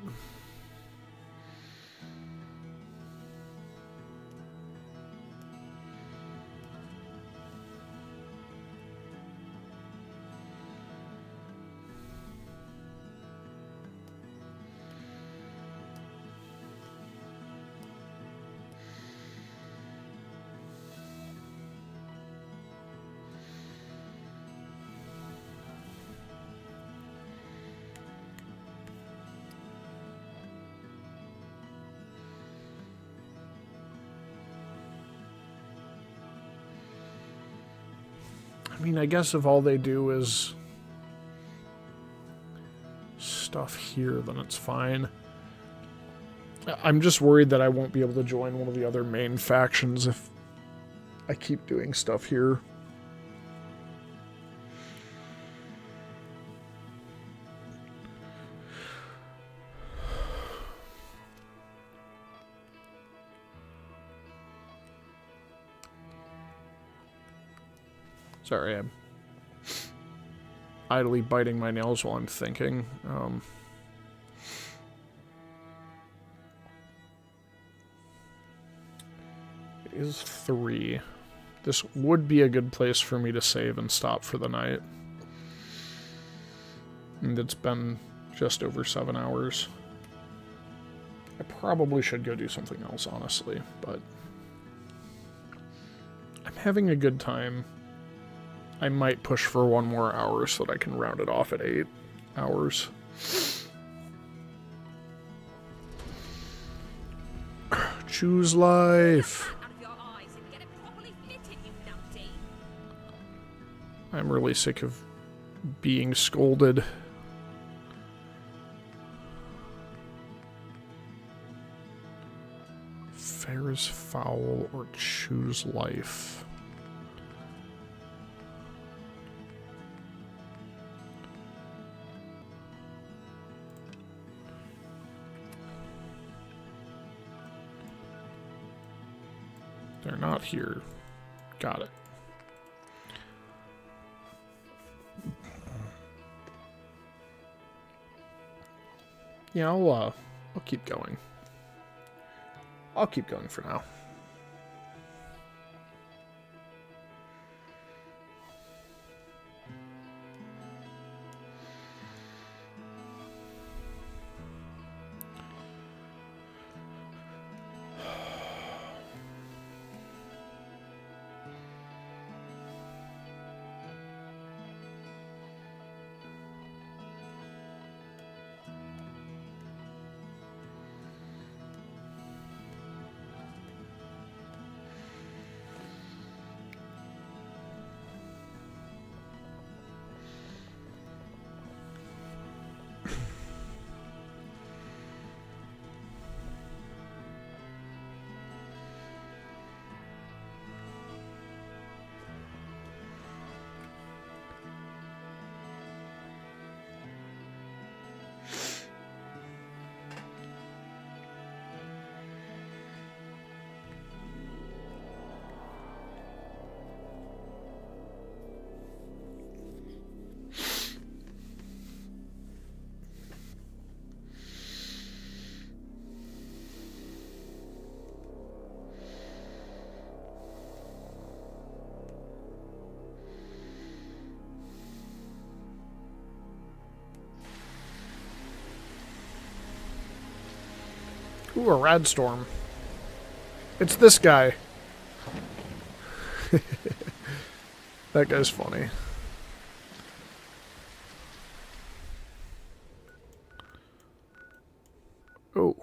I mean, I guess if all they do is stuff here, then it's fine. I'm just worried that I won't be able to join one of the other main factions if I keep doing stuff here. Sorry, I'm idly biting my nails while I'm thinking. is 3. This would be a good place for me to save and stop for the night. And it's been just over 7 hours. I probably should go do something else, honestly, but I'm having a good time. I might push for 1 more hour so that I can round it off at 8 hours. Choose life. I'm really sick of being scolded. Fair is foul or choose life. They're not here. Got it. Yeah, I'll keep going. I'll keep going for now. Ooh, a rad storm. It's this guy. That guy's funny. Oh.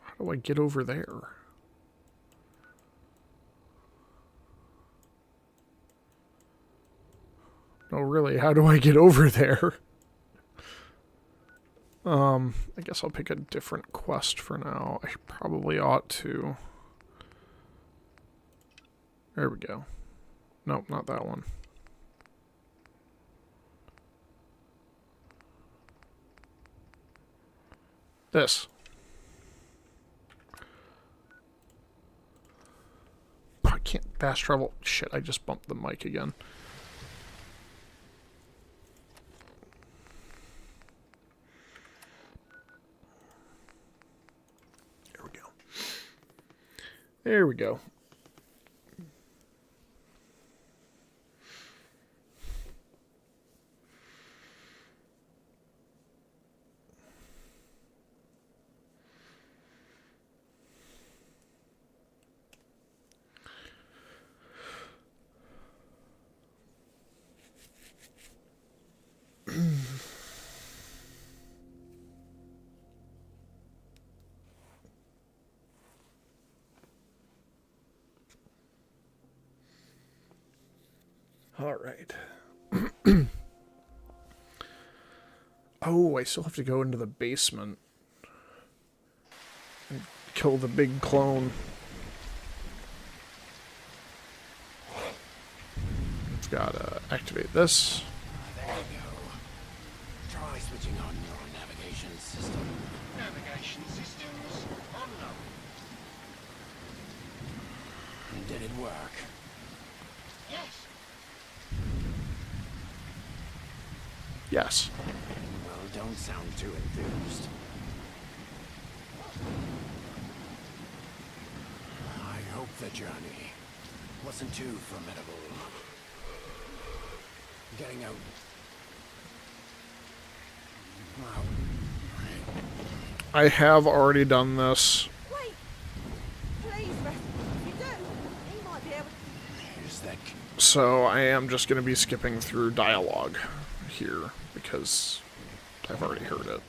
How do I get over there? No, really, how do I get over there? I guess I'll pick a different quest for now. I probably ought to. There we go. Nope, not that one. This. Oh, I can't fast travel. Shit, I just bumped the mic again. There we go. All right. Oh, I still have to go into the basement and kill the big clone. I've got to activate this. There you go. Try switching on your navigation system. Navigation systems unknown. Did it work? Yes. Yes. Well, don't sound too enthused. The journey wasn't too formidable. Getting out. Wow. I have already done this. Wait! Please, rest. If you do, he might be able to... Is that... So I am just going to be skipping through dialogue here because I've already heard it.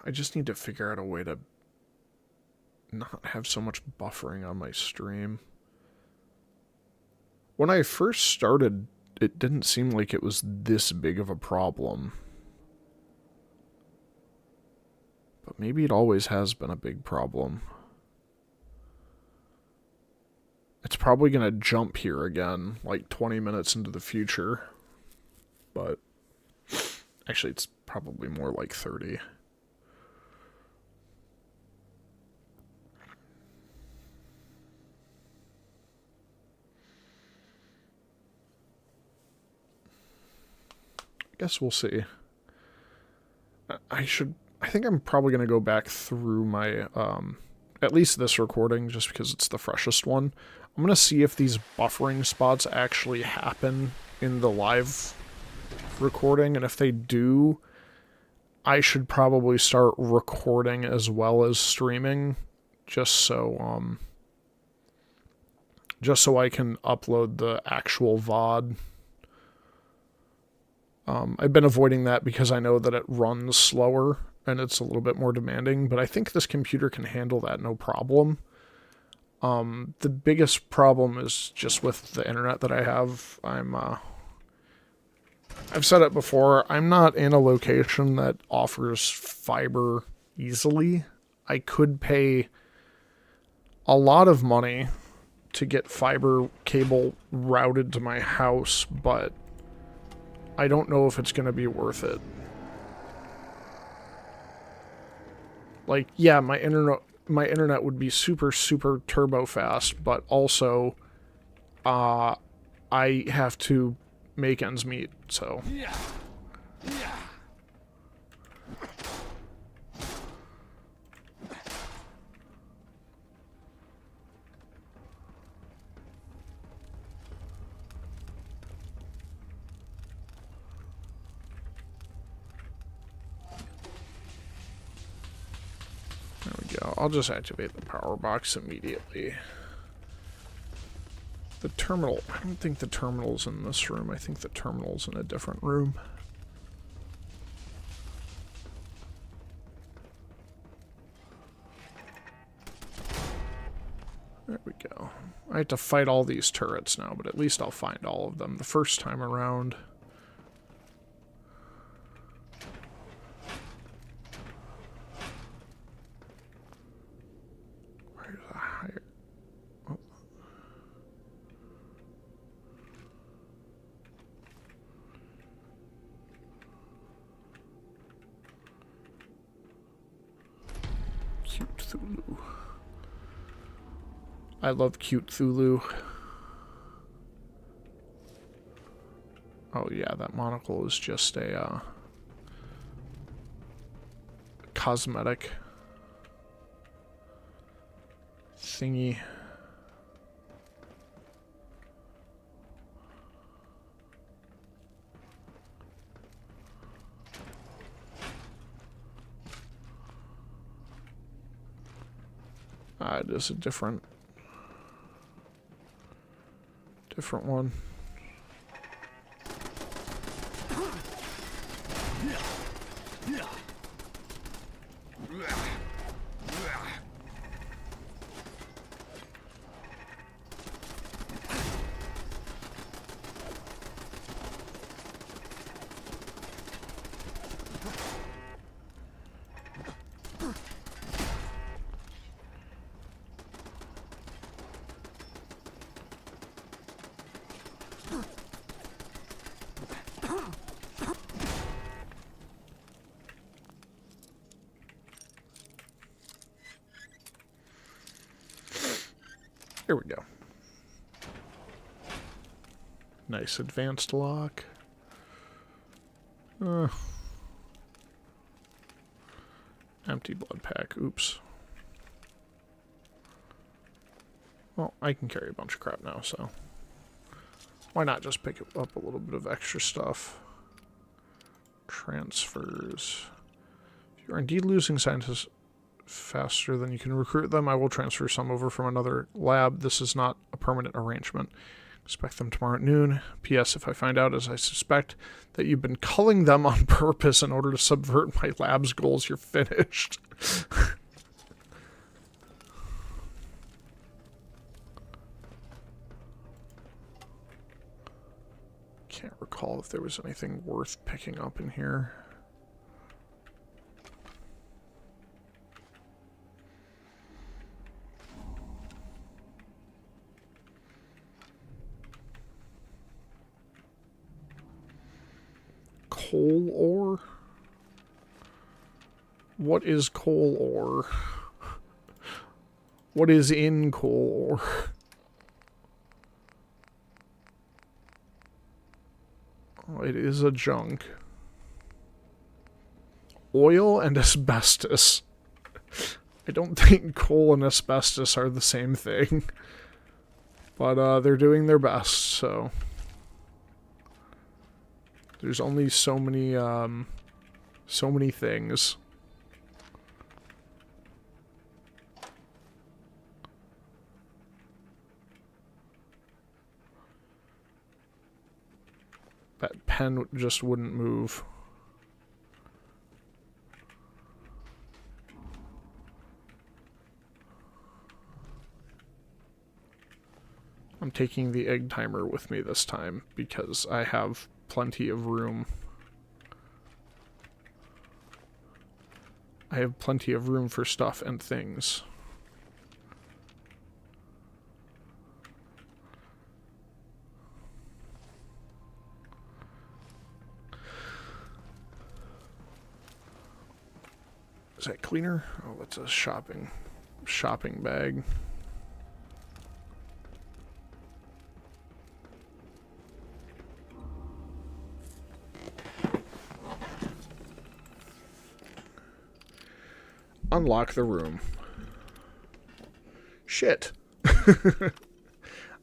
I just need to figure out a way to not have so much buffering on my stream. When I first started, it didn't seem like it was this big of a problem. But maybe it always has been a big problem. It's probably going to jump here again, like 20 minutes into the future. But actually, it's probably more like 30. Guess we'll see. I think I'm probably going to go back through my, at least this recording, just because it's the freshest one. I'm going to see if these buffering spots actually happen in the live recording, and if they do, I should probably start recording as well as streaming, just so I can upload the actual VOD. I've been avoiding that because I know that it runs slower and it's a little bit more demanding, but I think this computer can handle that no problem. The biggest problem is just with the internet that I have. I've said it before, I'm not in a location that offers fiber easily. I could pay a lot of money to get fiber cable routed to my house, but I don't know if it's going to be worth it. Like, yeah, my internet would be super, super turbo fast, but also, I have to make ends meet, so. There we go. I'll just activate the power box immediately. The terminal. I don't think the terminal's in this room. I think the terminal's in a different room. There we go. I have to fight all these turrets now, but at least I'll find all of them the first time around. Cthulhu. I love cute Cthulhu. Oh yeah, that monocle is just a cosmetic thingy. It is a different one. Here we go. Nice advanced lock. Empty blood pack. Oops. Well, I can carry a bunch of crap now, so why not just pick up a little bit of extra stuff? Transfers. If you are indeed losing scientists faster than you can recruit them, I will transfer some over from another lab. This is not a permanent arrangement. Expect them tomorrow at noon. P.S. If I find out, as I suspect, that you've been culling them on purpose in order to subvert my lab's goals, you're finished. Can't recall if there was anything worth picking up in here. Coal ore? What is coal ore? What is in coal ore? Oh, it is a junk. Oil and asbestos. I don't think coal and asbestos are the same thing. But they're doing their best, so... There's only so many things. That pen just wouldn't move. I'm taking the egg timer with me this time because I have plenty of room. I have plenty of room for stuff and things. Is that cleaner? Oh, that's a shopping bag. Unlock the room. Shit.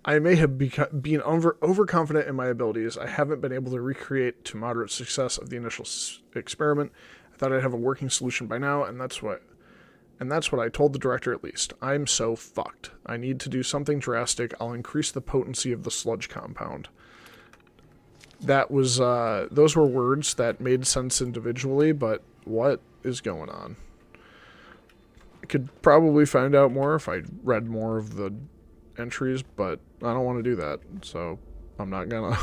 I may have been overconfident in my abilities. I haven't been able to recreate to moderate success of the initial experiment. I thought I'd have a working solution by now, and that's what I told the director at least. I'm so fucked. I need to do something drastic. I'll increase the potency of the sludge compound. That was, those were words that made sense individually, but what is going on? I could probably find out more if I read more of the entries, but I don't want to do that, so I'm not gonna.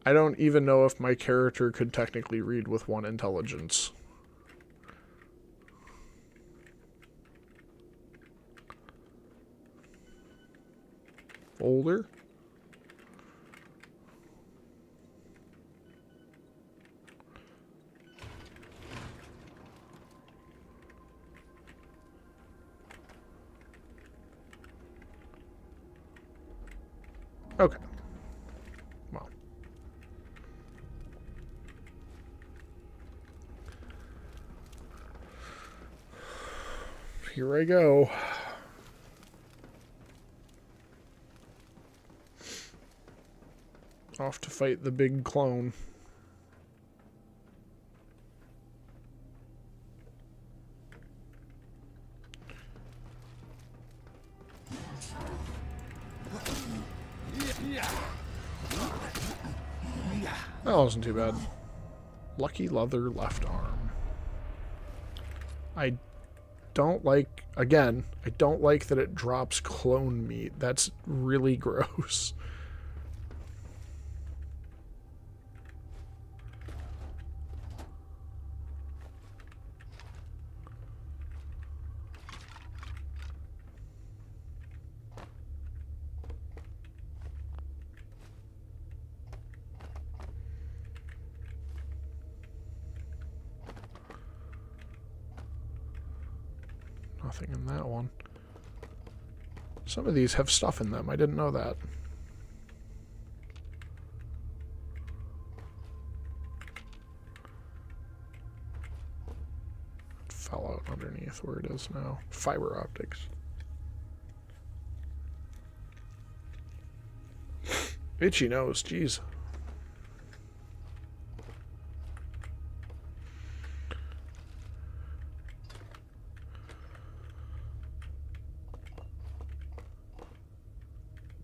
I don't even know if my character could technically read with 1 intelligence. Folder? Okay. Well. Here I go. Off to fight the big clone. That wasn't too bad. Lucky leather left arm. I don't like, again, I don't like that it drops clone meat. That's really gross. Nothing in that one. Some of these have stuff in them. I didn't know that. It fell out underneath where it is now. Fiber optics. Itchy nose, jeez.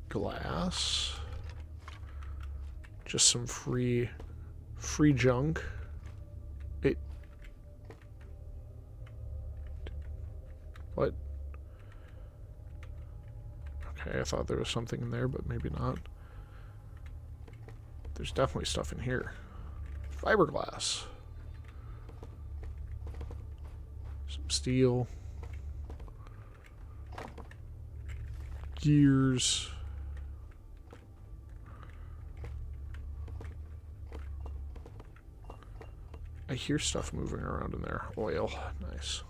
Glass. Just some free junk. What? Okay, I thought there was something in there, but maybe not. There's definitely stuff in here. Fiberglass. Some steel. Gears. I hear stuff moving around in there. Oil. Nice.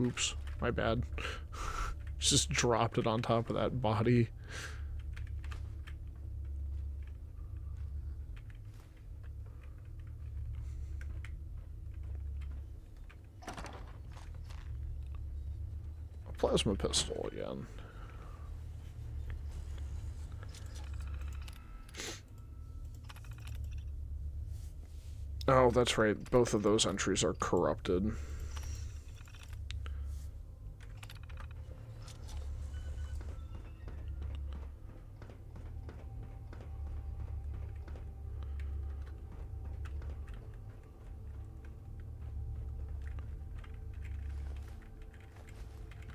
Oops. My bad. Just dropped it on top of that body. Plasma pistol again. Oh, that's right. Both of those entries are corrupted.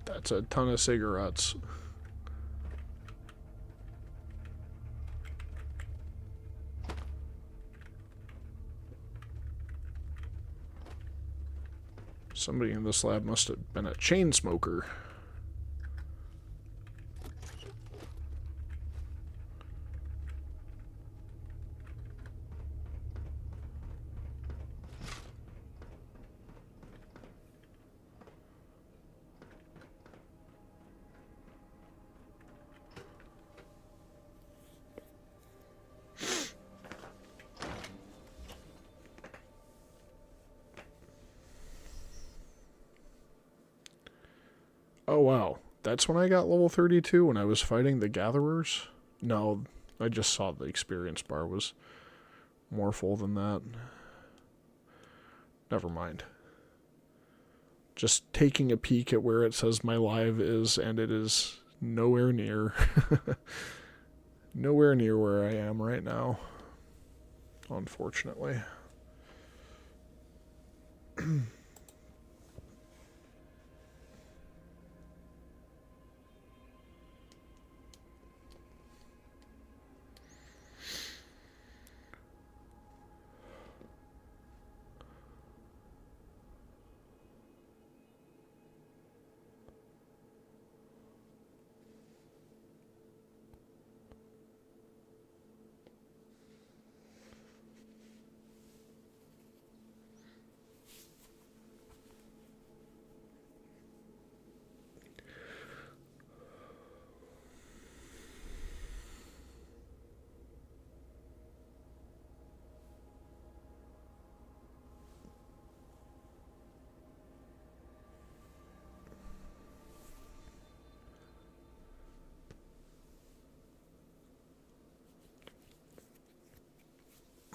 That's a ton of cigarettes. Somebody in this lab must have been a chain smoker. Oh wow, that's when I got level 32, when I was fighting the Gatherers? No, I just saw the experience bar was more full than that. Never mind. Just taking a peek at where it says my live is, and it is nowhere near. Nowhere near where I am right now. Unfortunately.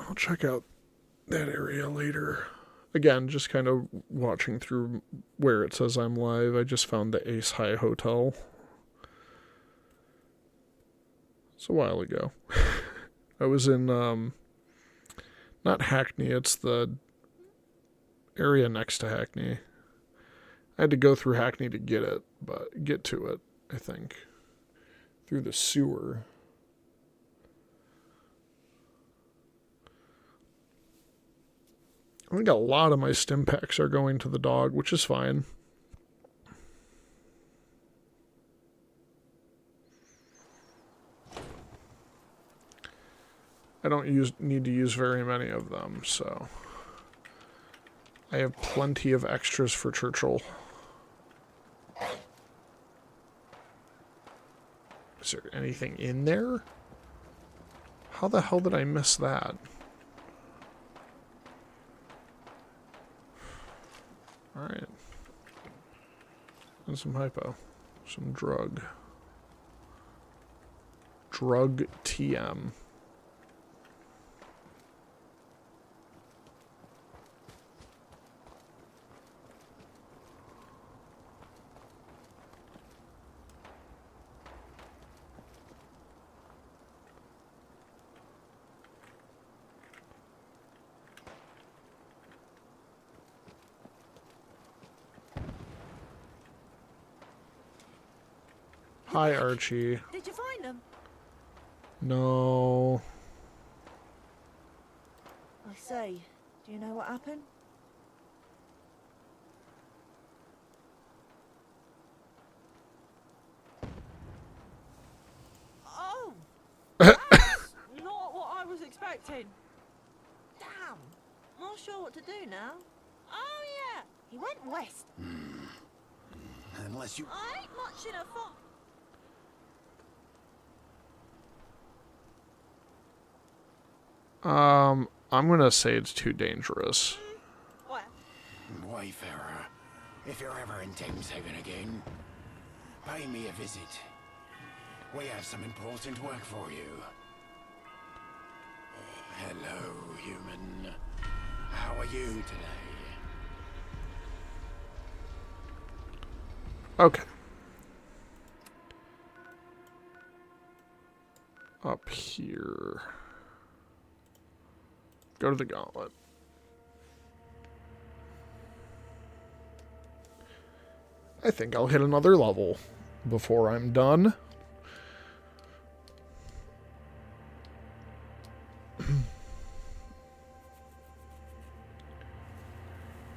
I'll check out that area later. Again, just kind of watching through where it says I'm live. I just found the Ace High Hotel. It's a while ago. I was in, not Hackney, it's the area next to Hackney. I had to go through Hackney to get to it, I think. Through the sewer. I think a lot of my stim packs are going to the dog, which is fine. I don't need to use very many of them, so I have plenty of extras for Churchill. Is there anything in there? How the hell did I miss that? Alright. And some hypo. Some drug. Drug TM. Hi, Archie. Did you find them? No. I say, do you know what happened? Oh! That's not what I was expecting. Damn. Not sure what to do now. Oh yeah, he went west. Unless you... I ain't much in a fog. I'm gonna say it's too dangerous. What? Wayfarer, if you're ever in Thameshaven again, pay me a visit. We have some important work for you. Hello, human. How are you today? Okay. Up here. Go to the gauntlet. I think I'll hit another level before I'm done.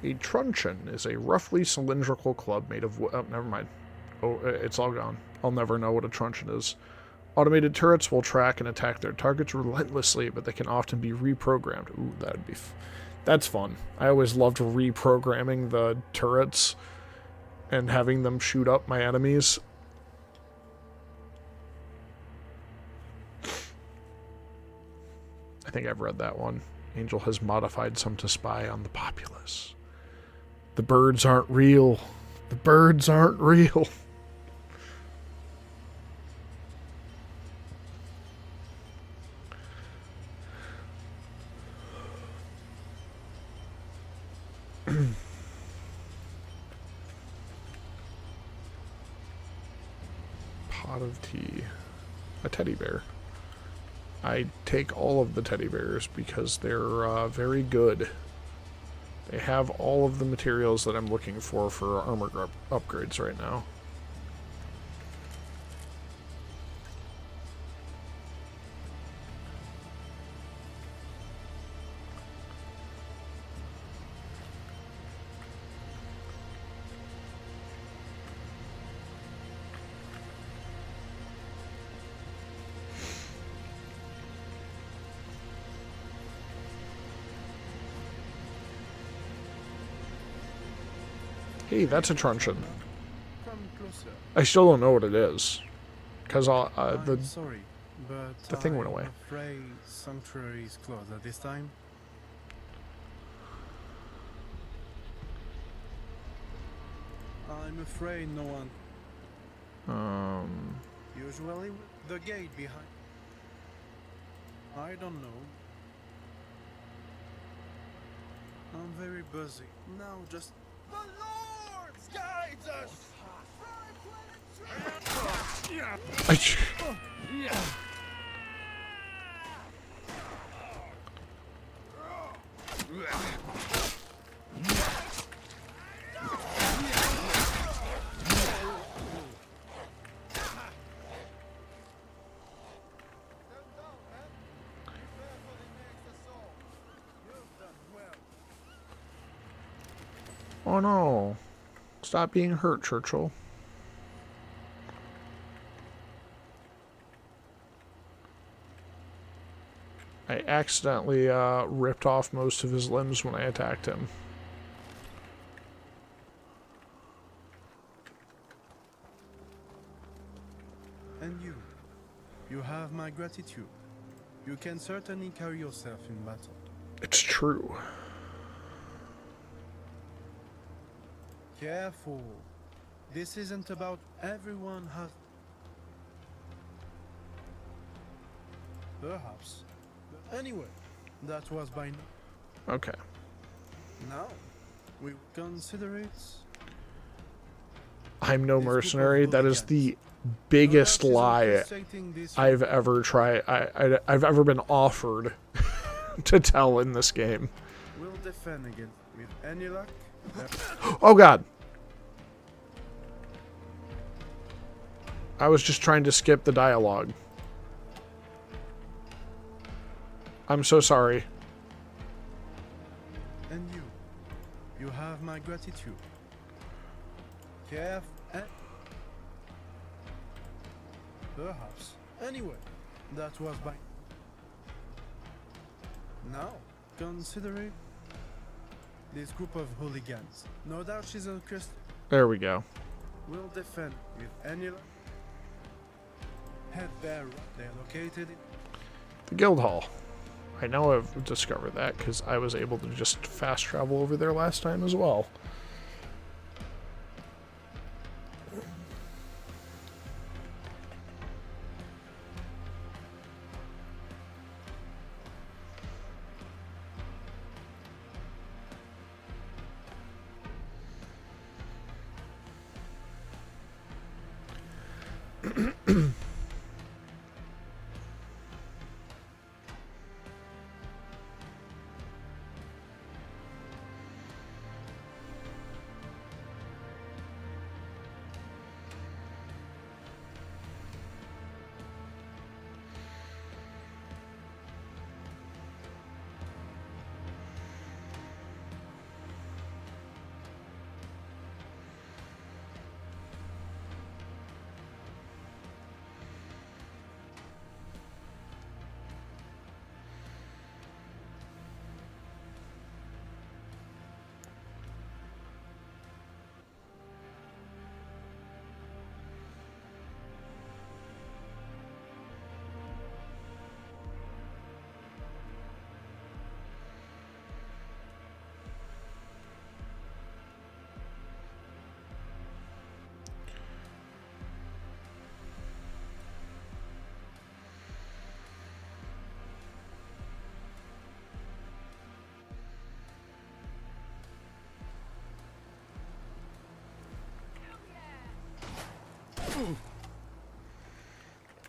A truncheon is a roughly cylindrical club made of wood. Oh, never mind. Oh, it's all gone. I'll never know what a truncheon is. Automated turrets will track and attack their targets relentlessly, but they can often be reprogrammed. Ooh, that'd be... That's fun. I always loved reprogramming the turrets and having them shoot up my enemies. I think I've read that one. Angel has modified some to spy on the populace. The birds aren't real. The birds aren't real. Pot of tea. A teddy bear. I take all of the teddy bears because they're very good. They have all of the materials that I'm looking for armor upgrades right now. Hey, that's a truncheon. Come closer. I still don't know what it is, because I'm sorry, but the thing went away. I'm afraid Sanctuary is closed at this time. I'm afraid no one. Usually the gate behind. I don't know. I'm very busy now. Just. The Lord guides us. Oh no. Stop being hurt, Churchill. I accidentally ripped off most of his limbs when I attacked him. And you. You have my gratitude. You can certainly carry yourself in battle. It's true. Careful. This isn't about everyone has... Perhaps. Anyway, that was by now. Okay. Now, we consider it... I'm no mercenary. That is the biggest lie I've ever tried. I've ever been offered to tell in this game. We'll defend again with any luck. Oh god. I was just trying to skip the dialogue. I'm so sorry. And you. You have my gratitude. Careful. Perhaps. Anyway, that was by... Now, consider it. This group of hooligans. No doubt she's a Christian. There we go. We'll defend with any luck. Head there. They're located in... The guild hall. I know I've discovered that because I was able to just fast travel over there last time as well.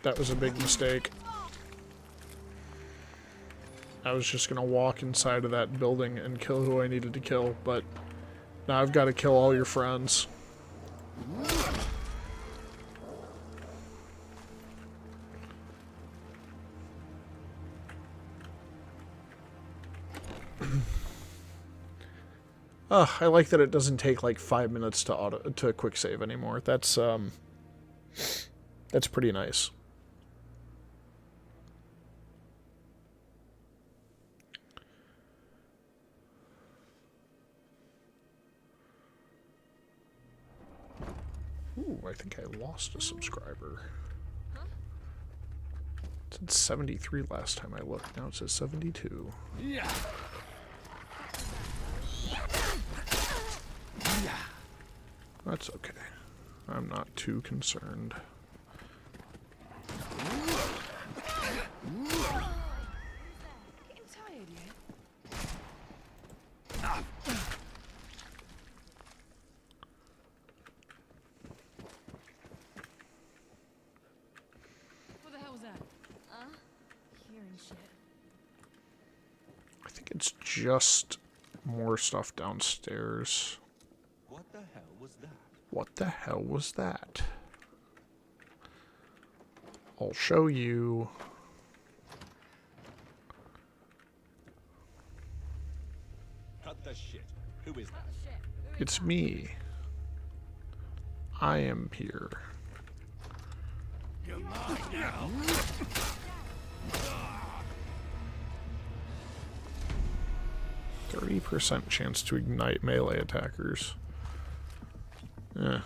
That was a big mistake. I was just gonna walk inside of that building and kill who I needed to kill, but now I've got to kill all your friends. I like that it doesn't take like 5 minutes to quick save anymore. That's pretty nice. Ooh, I think I lost a subscriber. It said 73 last time I looked. Now it says 72. Yeah. That's okay. I'm not too concerned. What the hell was that? Hearing shit. I think it's just more stuff downstairs. What the hell was that? What the hell was that? I'll show you. Cut the shit. Who is that? It's me. I am here. You're mine now. 30% chance to ignite melee attackers. Yeah.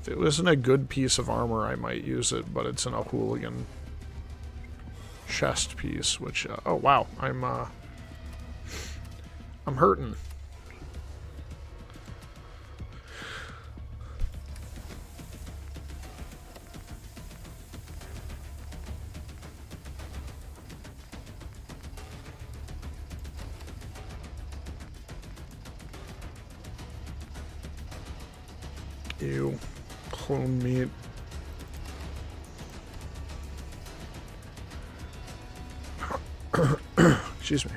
If it wasn't a good piece of armor, I might use it, but it's in a hooligan chest piece, which, oh wow, I'm hurting. Ew. Clone meat. Excuse me.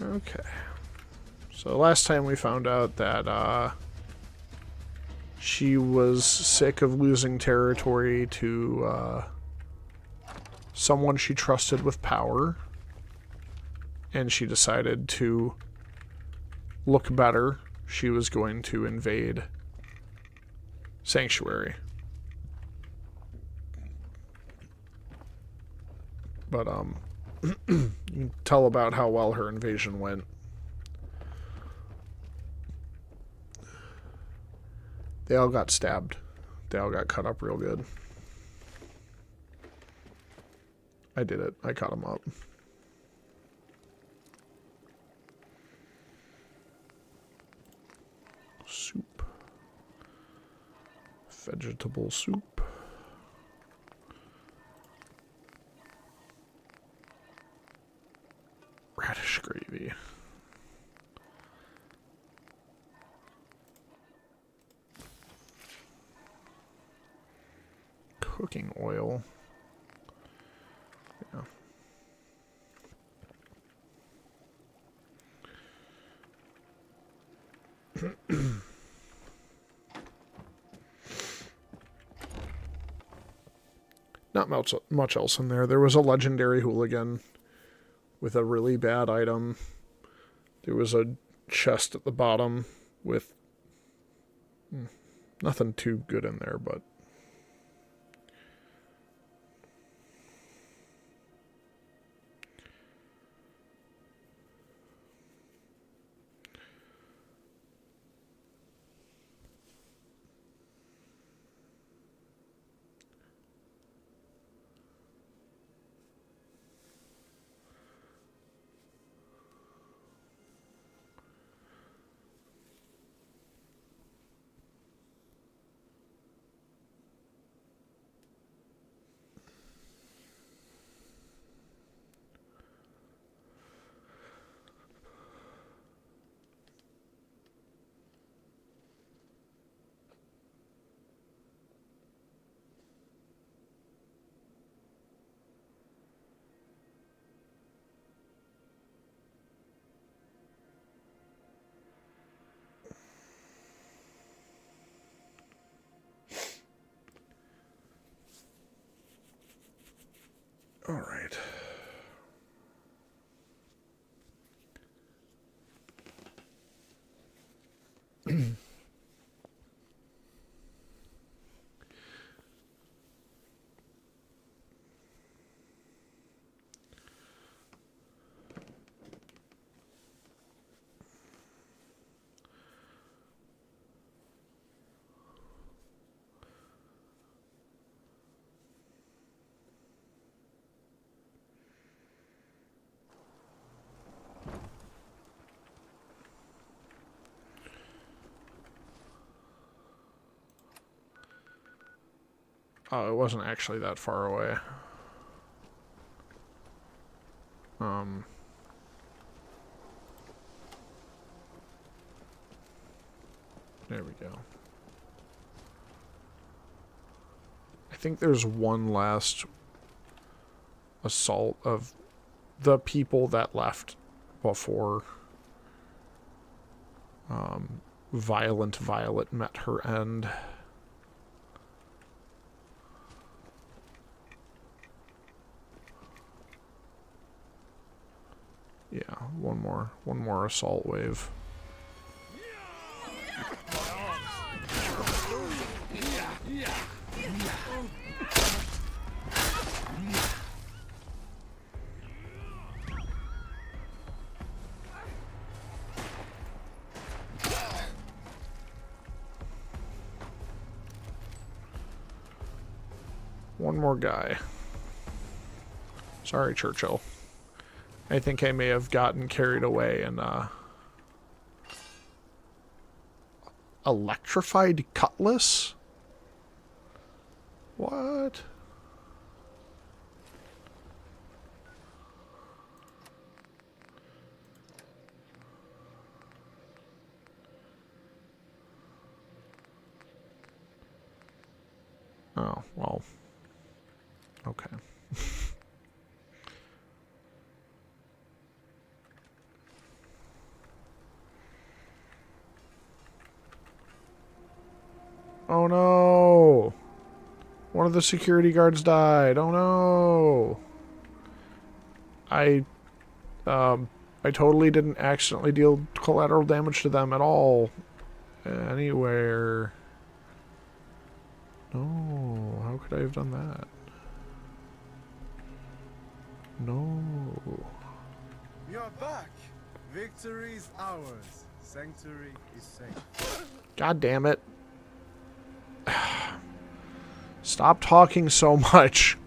Okay. So last time we found out that she was sick of losing territory to someone she trusted with power, and she decided to look better. She was going to invade Sanctuary. But you can tell about how well her invasion went. They all got stabbed. They all got cut up real good. I did it. I cut them up. Soup. Vegetable soup. Radish gravy. Cooking oil. Yeah. Not much else in there. There was a legendary hooligan with a really bad item. There was a chest at the bottom with nothing too good in there, but all right. Oh, it wasn't actually that far away. There we go. I think there's one last assault of the people that left before Violent Violet met her end. Yeah, one more assault wave. One more guy. Sorry, Churchill. I think I may have gotten carried away and electrified cutlass? What? Oh, well. Okay. Oh no! One of the security guards died. Oh no! I totally didn't accidentally deal collateral damage to them at all. Anywhere. No, how could I have done that? No. You're back. Victory is ours. Sanctuary is safe. God damn it. Stop talking so much.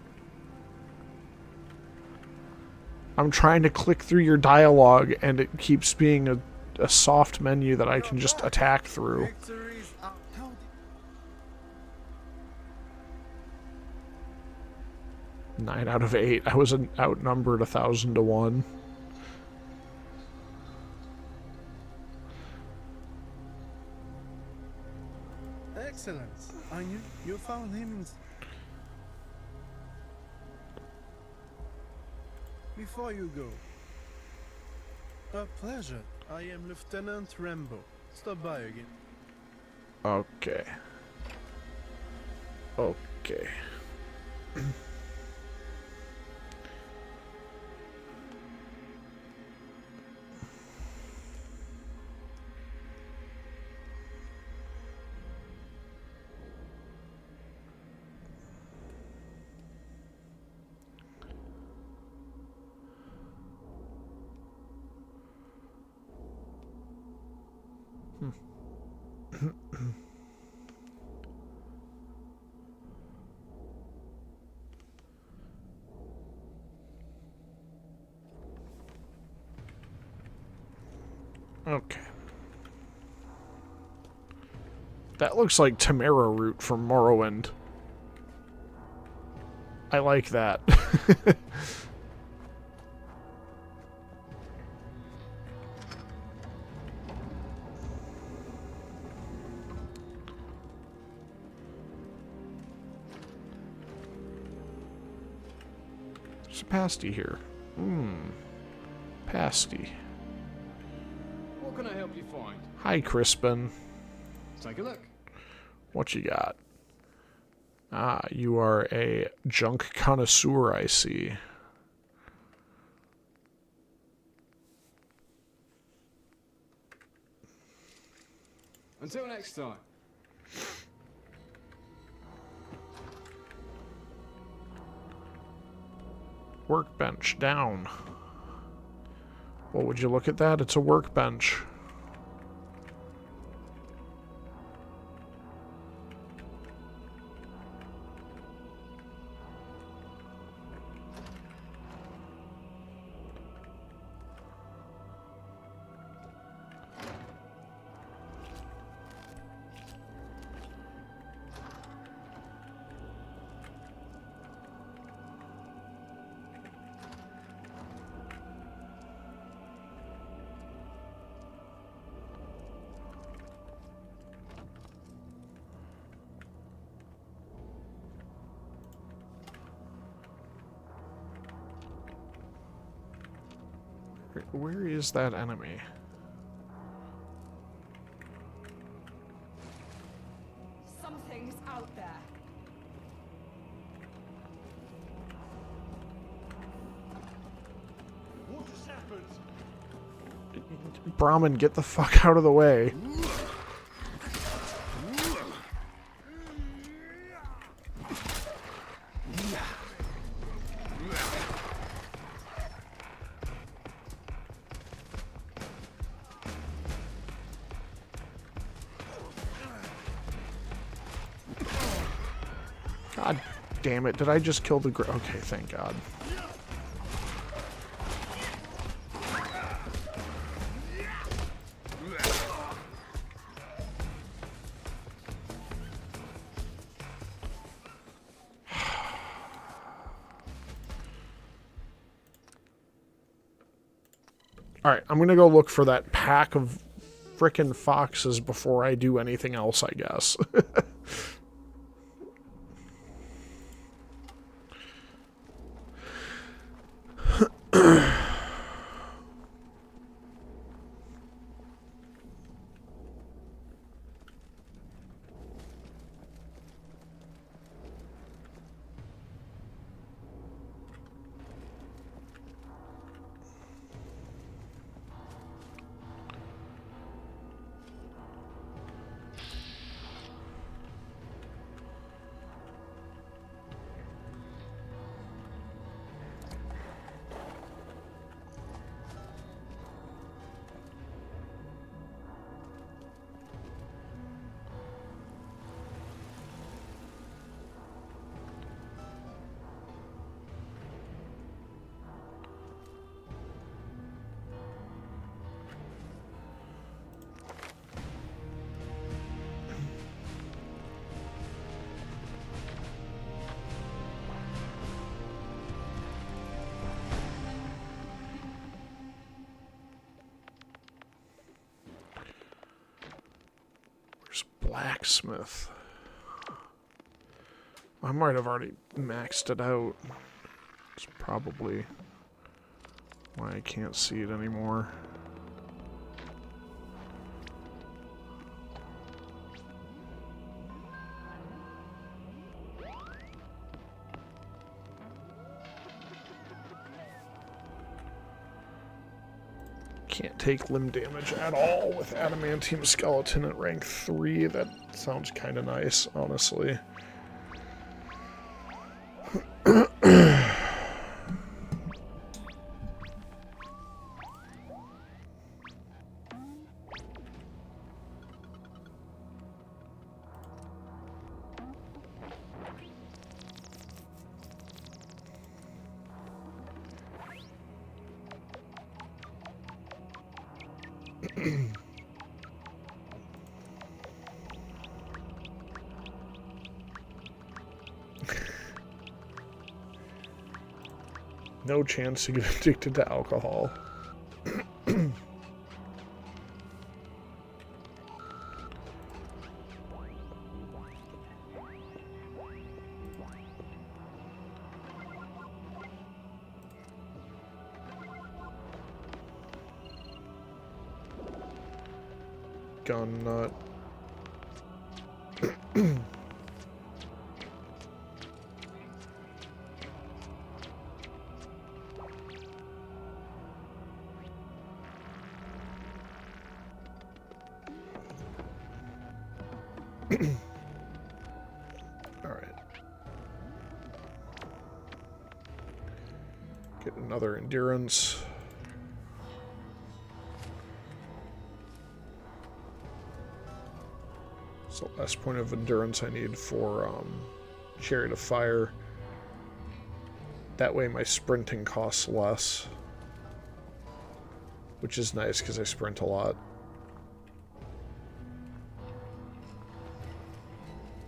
I'm trying to click through your dialogue and it keeps being a soft menu that I can just attack through. 9 out of 8. I was outnumbered 1,000 to 1. Excellent. I knew you found him. Before you go, a pleasure. I am Lieutenant Rambo. Stop by again. Okay. Okay. Okay. That looks like Tamara root from Morrowind. I like that. There's a pasty here. Pasty. What can I help you find? Hi, Crispin. Take a look. What you got? Ah, you are a junk connoisseur, I see. Until next time. Workbench down. Well, would you look at that? It's a workbench. Where is that enemy? Something's out there. What just happened? Brahmin, get the fuck out of the way. God damn it, did I just kill the okay, thank God. Alright, I'm gonna go look for that pack of frickin' foxes before I do anything else, I guess. Blacksmith. I might have already maxed it out. It's probably why I can't see it anymore. Can't take limb damage at all with adamantium skeleton at rank 3. That sounds kind of nice, honestly. No chance to get addicted to alcohol. Gun nut. Alright. Get another endurance. It's the last point of endurance I need for Chariot of Fire. That way my sprinting costs less. Which is nice because I sprint a lot.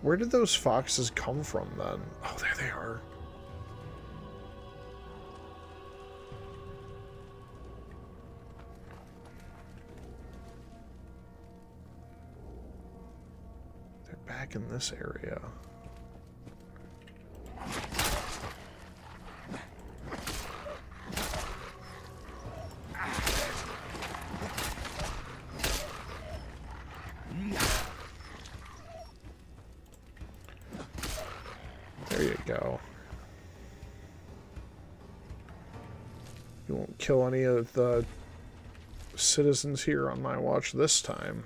Where did those foxes come from then? Oh, there they are. They're back in this area. There you go. You won't kill any of the citizens here on my watch this time.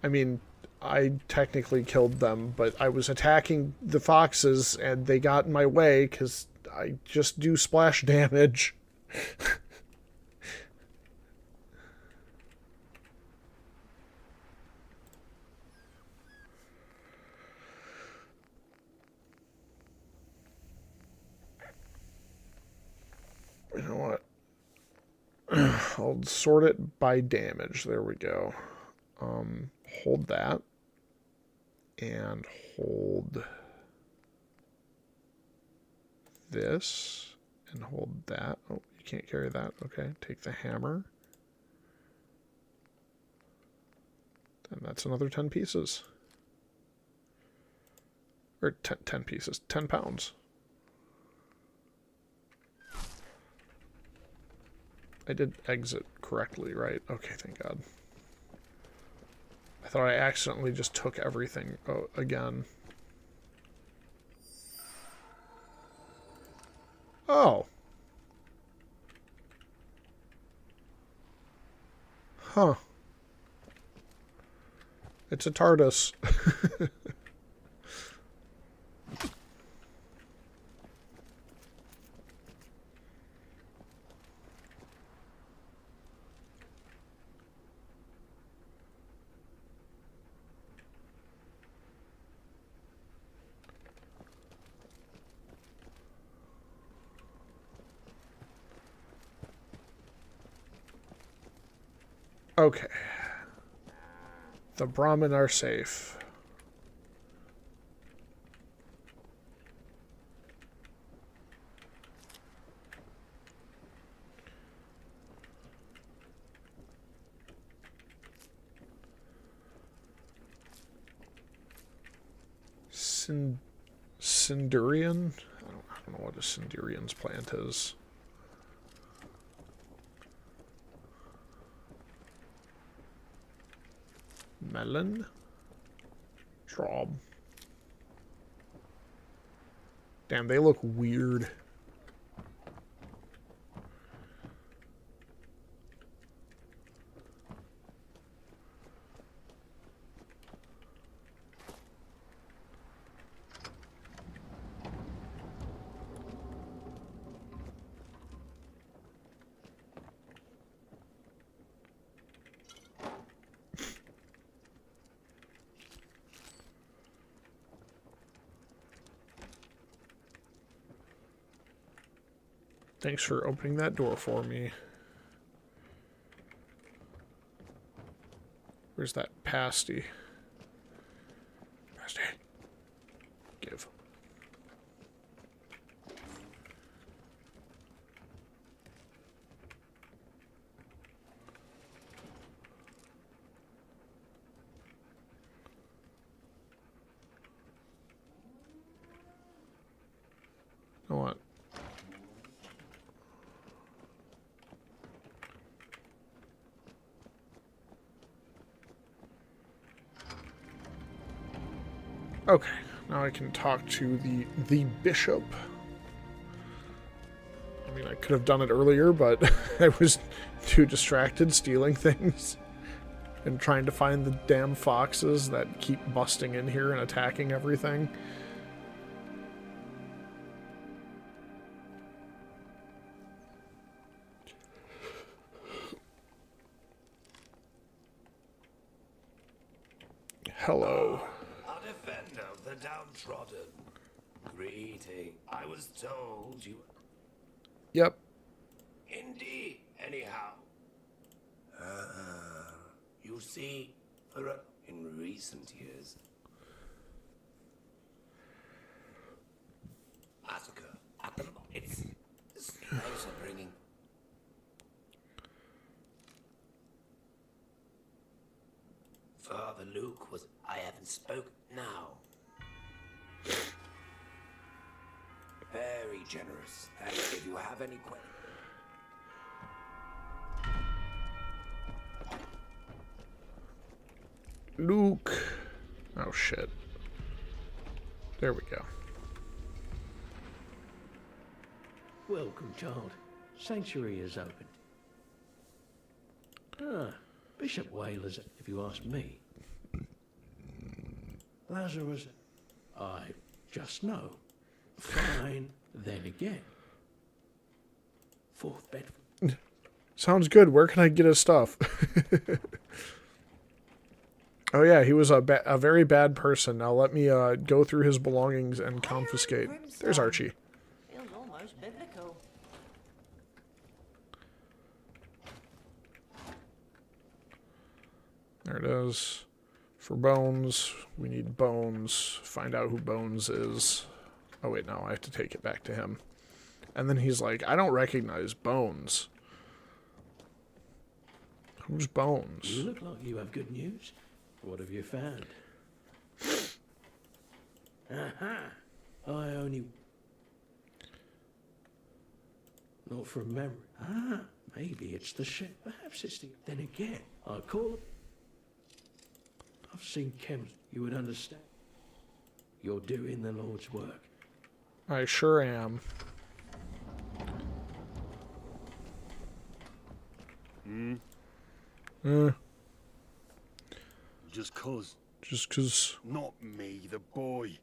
I mean, I technically killed them, but I was attacking the foxes and they got in my way because I just do splash damage. You know what? I'll sort it by damage. There we go. Hold that. And hold this. And hold that. Oh, you can't carry that. Okay, take the hammer. And that's another 10 pieces. Or 10 pieces. 10 pounds. I did exit correctly, right? Okay, thank God. I thought I accidentally just took everything again. Oh. Huh. It's a TARDIS. Okay. The Brahmin are safe. Cindurian? I don't know what a Cindurian's plant is. Melon? Straub. Damn, they look weird. Thanks for opening that door for me. Where's that pasty? Pasty. Give. You know what? Okay, now I can talk to the bishop. I mean, I could have done it earlier, but I was too distracted stealing things and trying to find the damn foxes that keep busting in here and attacking everything. Hello. A defender of the downtrodden. Greeting. I was told you... Yep. Indeed. Anyhow. You see, in recent years... Massacre. It's closer bringing... Father Luke was... I haven't spoken now. Very generous. And if you have any questions... Luke. Oh, shit. There we go. Welcome, child. Sanctuary is opened. Ah, Bishop Whalers, if you ask me. Lazarus, I just know. Fine, then again. Fourth Bedford. Sounds good. Where can I get his stuff? Oh yeah, he was a very bad person. Now let me go through his belongings and confiscate. There's Archie. Feels almost biblical. There it is. For Bones, we need Bones. Find out who Bones is. Oh wait, no, I have to take it back to him. And then he's like, I don't recognize Bones. Who's Bones? You look like you have good news. What have you found? Aha! I only... Not from memory. Ah, maybe it's the ship. Perhaps it's the... Then again, I call it... I've seen chems. You would understand. You're doing the Lord's work. I sure am. Just cause. Just 'cause. Not me, the boy.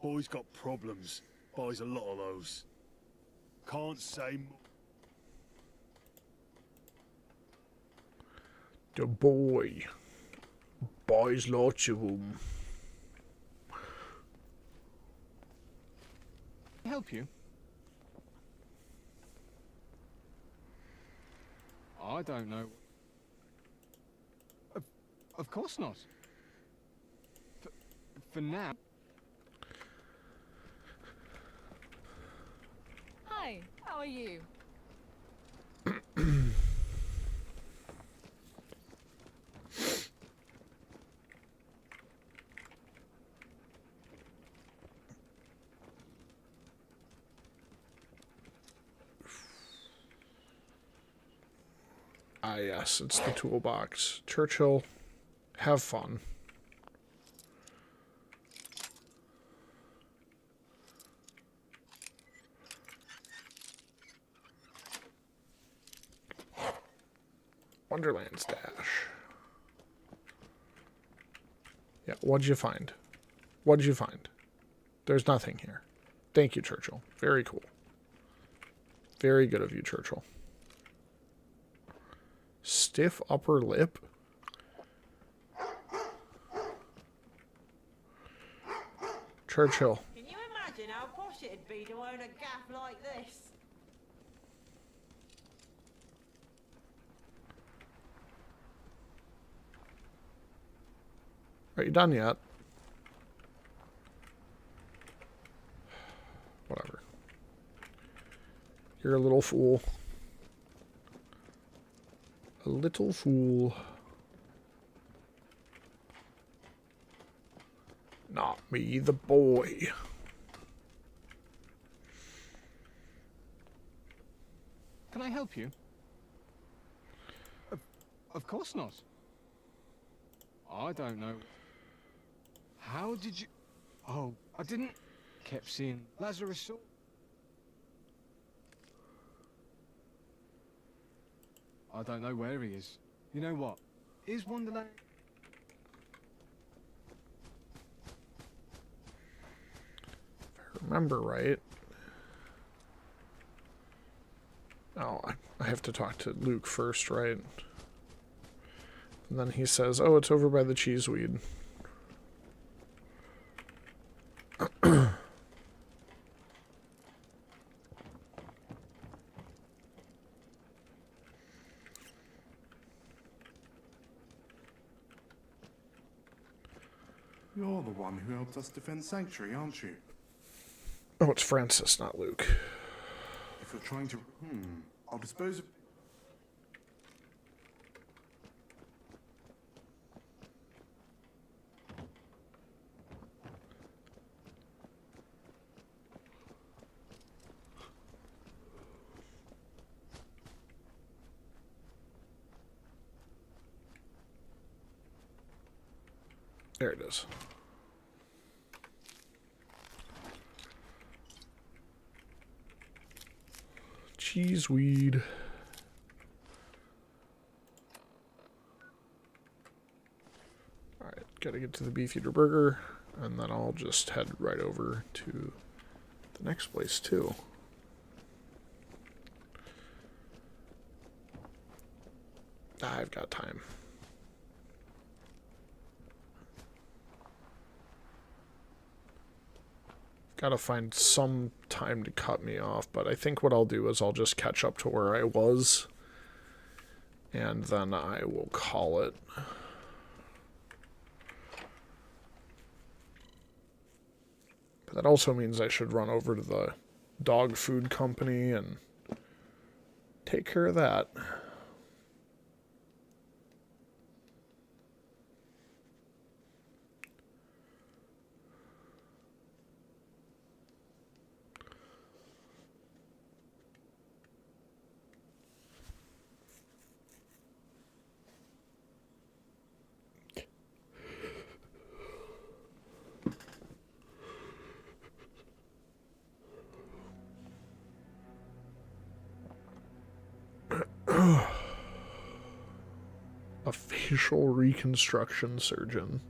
Boy's got problems. Buys a lot of those. Can't say more. The boy buys lots of them. Help you? I don't know. Of course not. For now. Hi, how are you? Ah, yes, it's the toolbox. Churchill, have fun. Wonderland stash. Yeah, what'd you find? What'd you find? There's nothing here. Thank you, Churchill. Very cool. Very good of you, Churchill. Stiff upper lip? Churchill. Can you imagine how posh it'd be to own a gaff like this? Are you done yet? Whatever. You're a little fool. A little fool. Not me, the boy. Can I help you? Of course not. I don't know. How did you... Oh, I didn't... Kept seeing Lazarus saw... I don't know where he is. You know what? Is Wonderland... If I remember right... Oh, I have to talk to Luke first, right? And then he says, oh, it's over by the cheeseweed. You're the one who helped us defend Sanctuary, aren't you? Oh, it's Francis, not Luke. If you're trying to... I'll dispose of... There it is. cheeseweed. Alright, gotta get to the Beefeater Burger, and then I'll just head right over to the next place too. I've got time. Gotta find some time to cut me off, but I think what I'll do is I'll just catch up to where I was, and then I will call it. But that also means I should run over to the dog food company and take care of that. A facial reconstruction surgeon.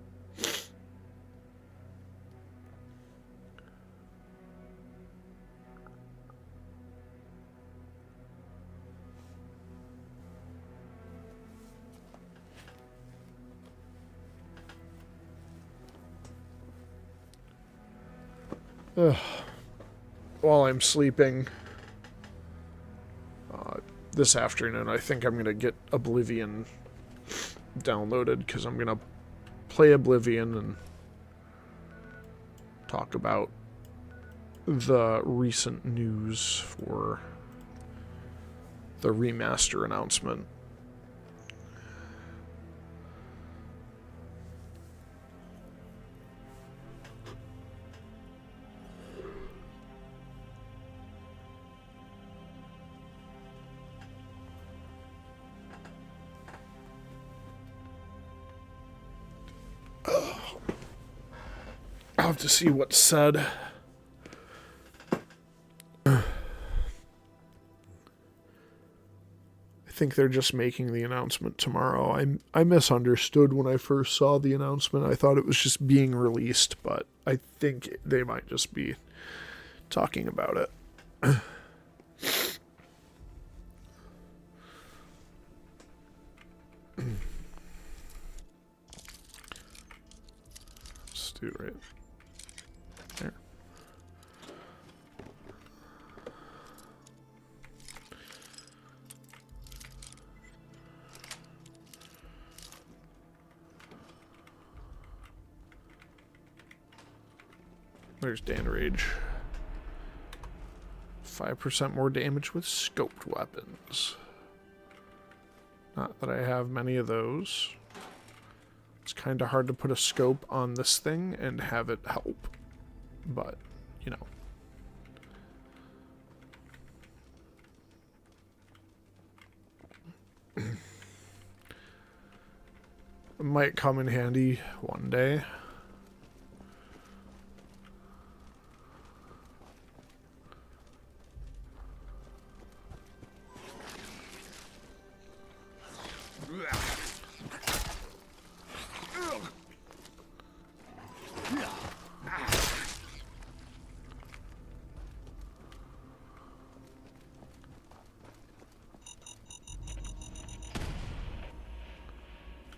Ugh. While I'm sleeping this afternoon, I think I'm going to get Oblivion downloaded, because I'm going to play Oblivion and talk about the recent news for the remaster announcement. I'll have to see what's said. I think they're just making the announcement tomorrow. I misunderstood when I first saw the announcement. I thought it was just being released, but I think they might just be talking about it. Let's do it right there. There's Dan Rage. 5% more damage with scoped weapons. Not that I have many of those. It's kind of hard to put a scope on this thing and have it help. But, you know. It might come in handy one day.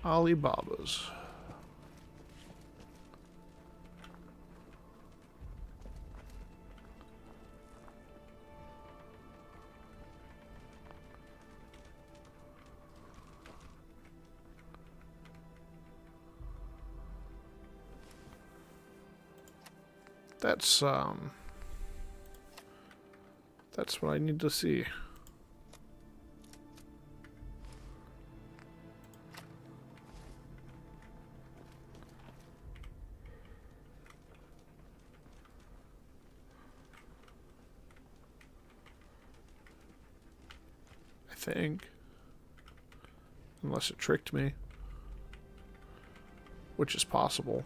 Alibabas. That's what I need to see. I think. Unless it tricked me. Which is possible.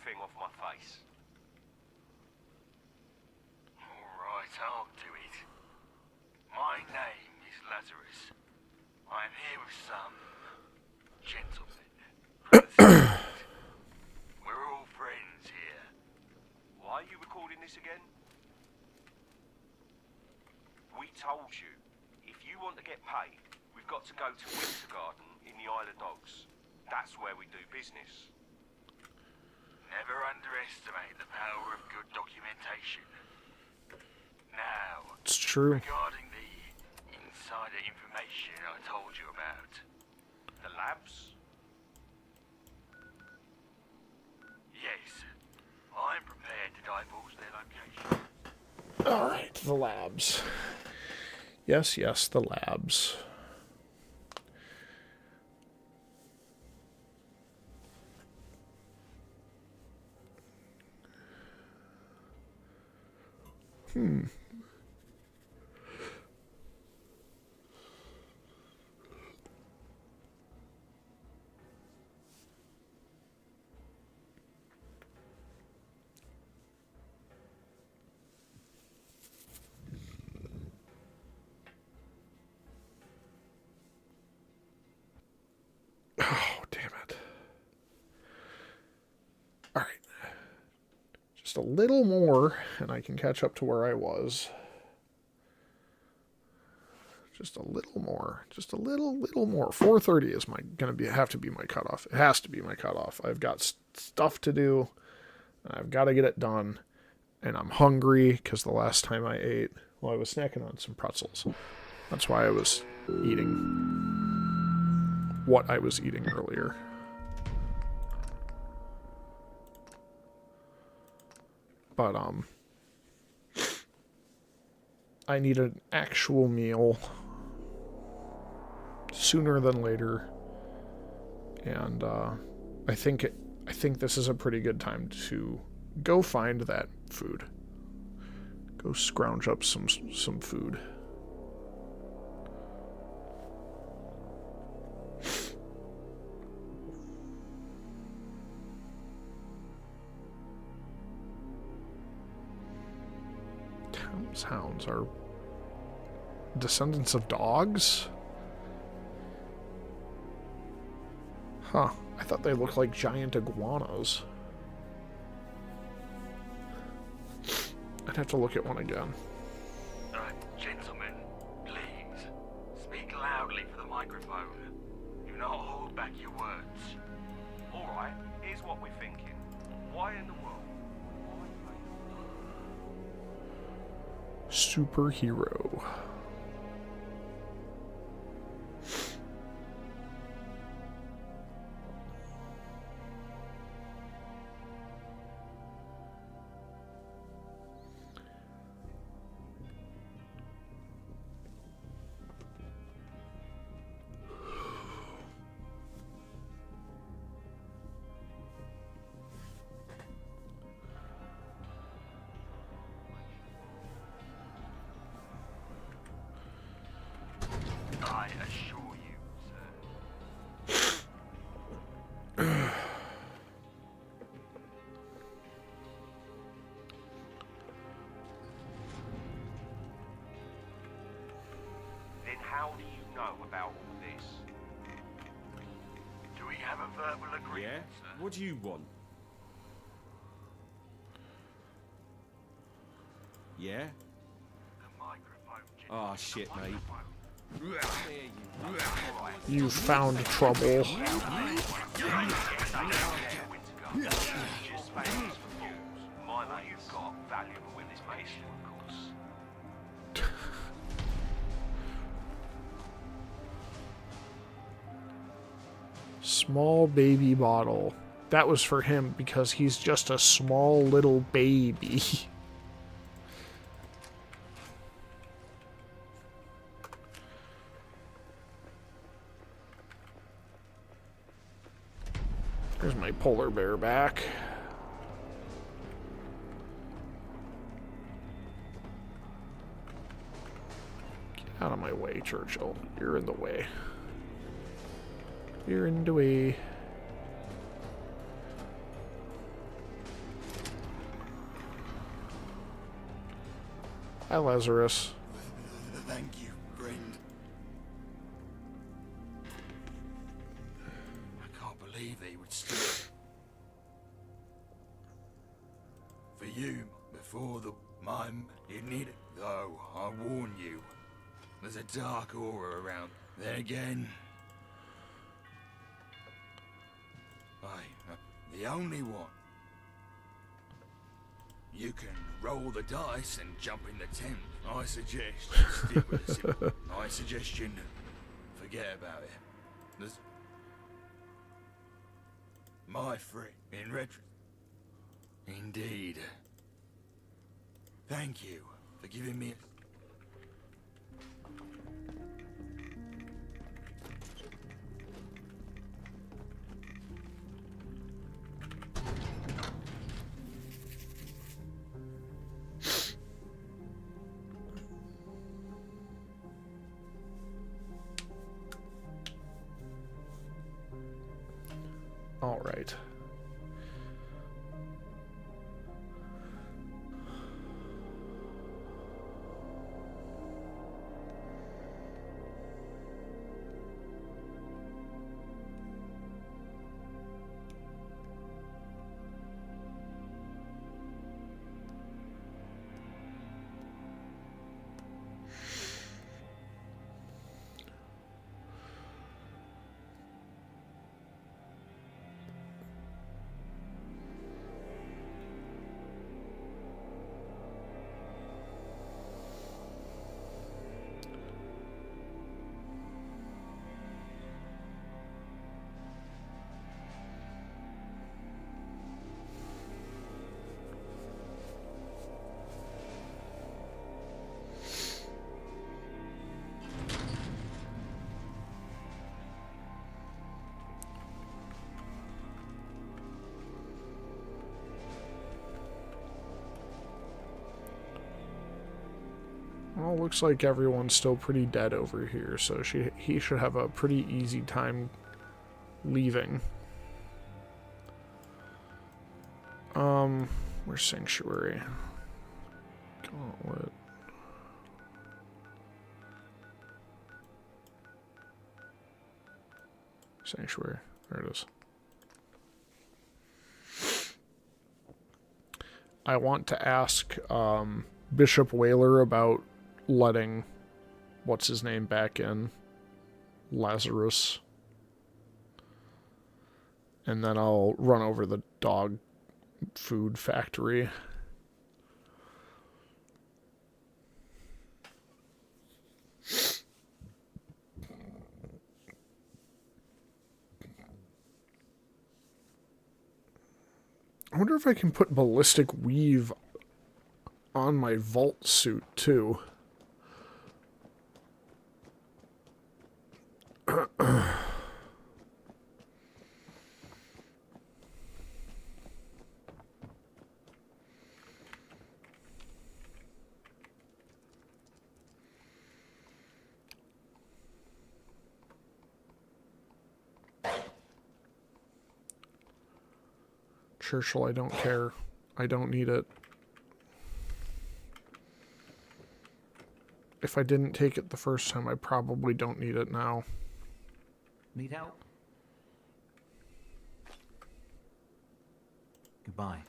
thing off my face. Alright, I'll do it. My name is Lazarus. I am here with some gentlemen. We're all friends here. Why are you recording this again? We told you, if you want to get paid, we've got to go to Winter Garden in the Isle of Dogs. That's where we do business. Never underestimate the power of good documentation. Now, It's true. regarding the insider information I told you about. The labs? Yes, I'm prepared to divulge their location. Alright, the labs. Yes, yes, the labs. Oh, damn it. Alright. Just a little more, and I can catch up to where I was. Just a little more. Just a little more. 4:30 is have to be my cutoff. It has to be my cutoff. I've got stuff to do. I've got to get it done. And I'm hungry, because the last time I ate, well, I was snacking on some pretzels. That's why I was eating what I was eating earlier. But, I need an actual meal sooner than later. And, I think this is a pretty good time to go find that food. Go scrounge up some food. Hounds are descendants of dogs? Huh. I thought they looked like giant iguanas. I'd have to look at one again. Gentlemen, please, speak loudly for the microphone. Do not hold back your words. Alright, here's what we're thinking. Why in the world? Superhero. I assure you, Then how do you know about all this? do we have a verbal agreement, Yeah? sir? What do you want? Yeah? The microphone. Oh shit, mate. You found trouble. My money you've got valuable information, of course. Small baby bottle. That was for him because he's just a small little baby. There's my polar bear back. Get out of my way, Churchill. You're in the way. You're in the way. Hi, Lazarus. Thank you, friend. I can't believe that he would still. For you, before the mime, you need it. Though, I warn you, there's a dark aura around. Then again, the only one. You can roll the dice and jump in the tent. I suggest you stick with the simple. My suggestion, forget about it. There's my friend in retro. Indeed. Thank you for giving me All right. Well, looks like everyone's still pretty dead over here, so he should have a pretty easy time leaving. Where's Sanctuary? Gauntlet. Sanctuary. There it is. I want to ask Bishop Whaler about letting what's his name back in, Lazarus, and then I'll run over the dog food factory. I wonder if I can put ballistic weave on my vault suit too. Churchill, I don't care. I don't need it. If I didn't take it the first time, I probably don't need it now. Need help? Goodbye.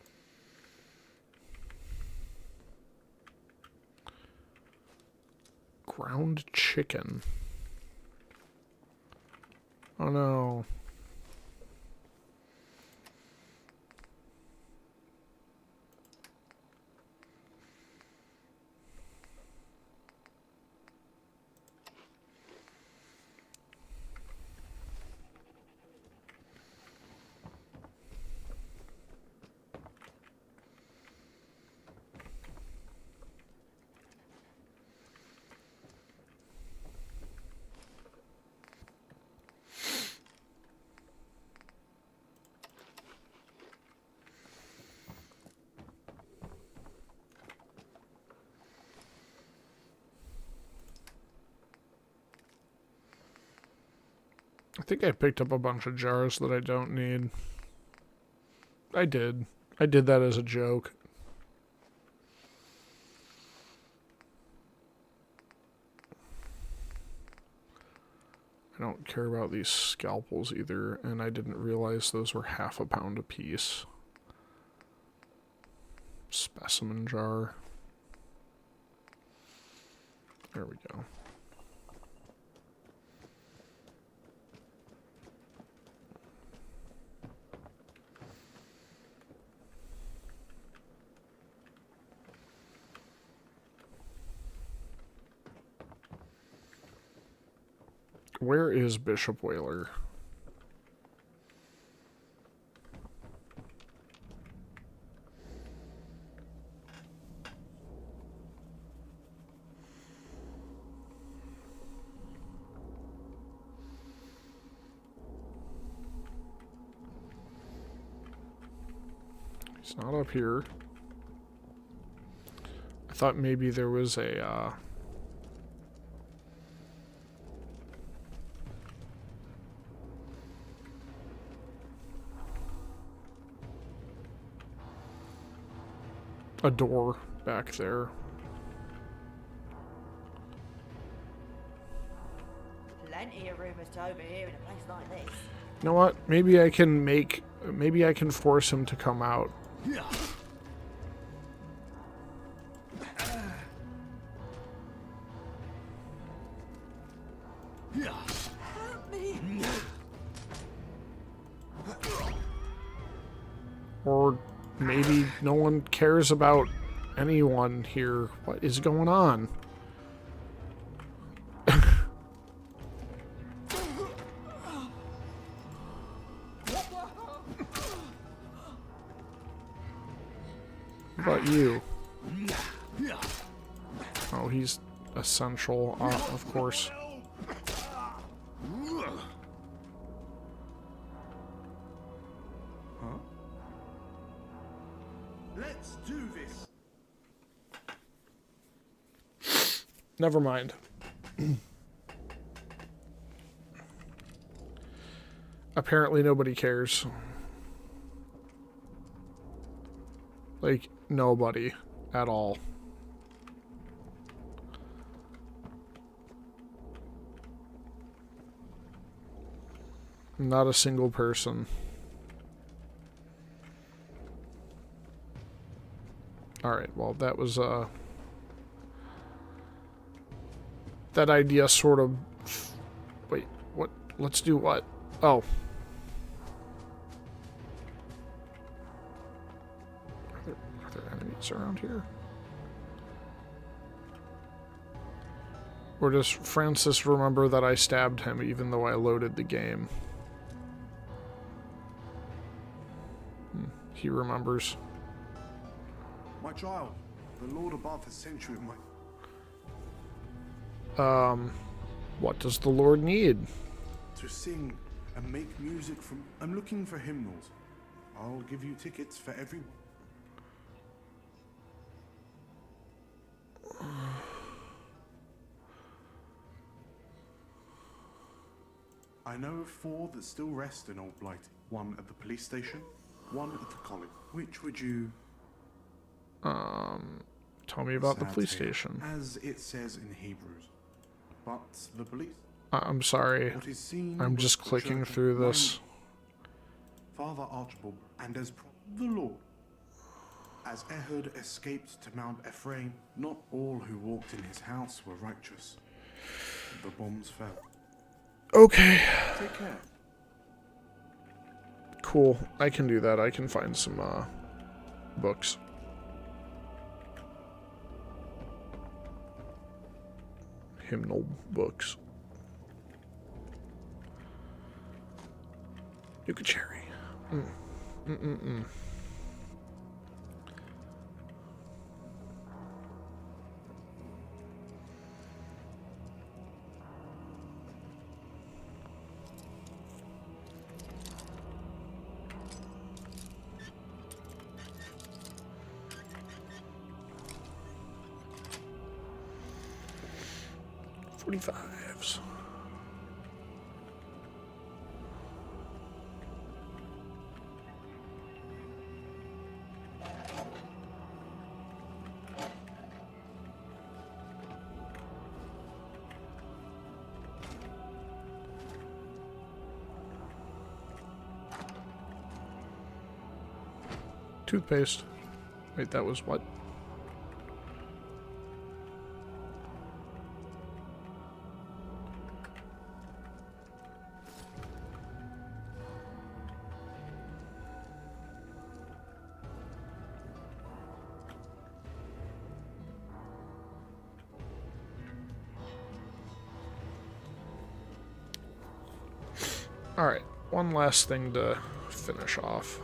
Ground chicken. Oh no. I think I picked up a bunch of jars that I don't need. I did. I did that as a joke. I don't care about these scalpels either, and I didn't realize those were half a pound apiece. Specimen jar. There we go. Where is Bishop Whaler? He's not up here. I thought maybe there was a door back there. Plenty of rumours to overhear in a place like this. You know what? Maybe I can force him to come out. Or maybe no one cares about anyone here. What is going on? What about you? Oh, he's essential, of course. Let's do this. Never mind. Apparently nobody cares. Like, nobody at all. Not a single person. Alright, well, that was, that idea sort of... Wait, what? Let's do what? Oh. Are there enemies around here? Or does Francis remember that I stabbed him even though I loaded the game? He remembers. My child, the Lord above has sent you with my... What does the Lord need? To sing and make music from... I'm looking for hymnals. I'll give you tickets for every... I know of 4 that still rest in Old Blight. 1 at the police station, 1 at the college. Which would you... Tell me about the Sad police tale, station. as it says in Hebrews. But the police... I'm sorry. What is seen I'm was just the clicking church through of this. Father Archibald, and as the Lord. As Ehud escaped to Mount Ephraim, not all who walked in his house were righteous. The bombs fell. Okay. Take care. Cool. I can do that. I can find some, books. Hymnal books. Yuka Cherry. Mm-mm-mm. 45s. Toothpaste. Wait, that was what? Alright, one last thing to finish off.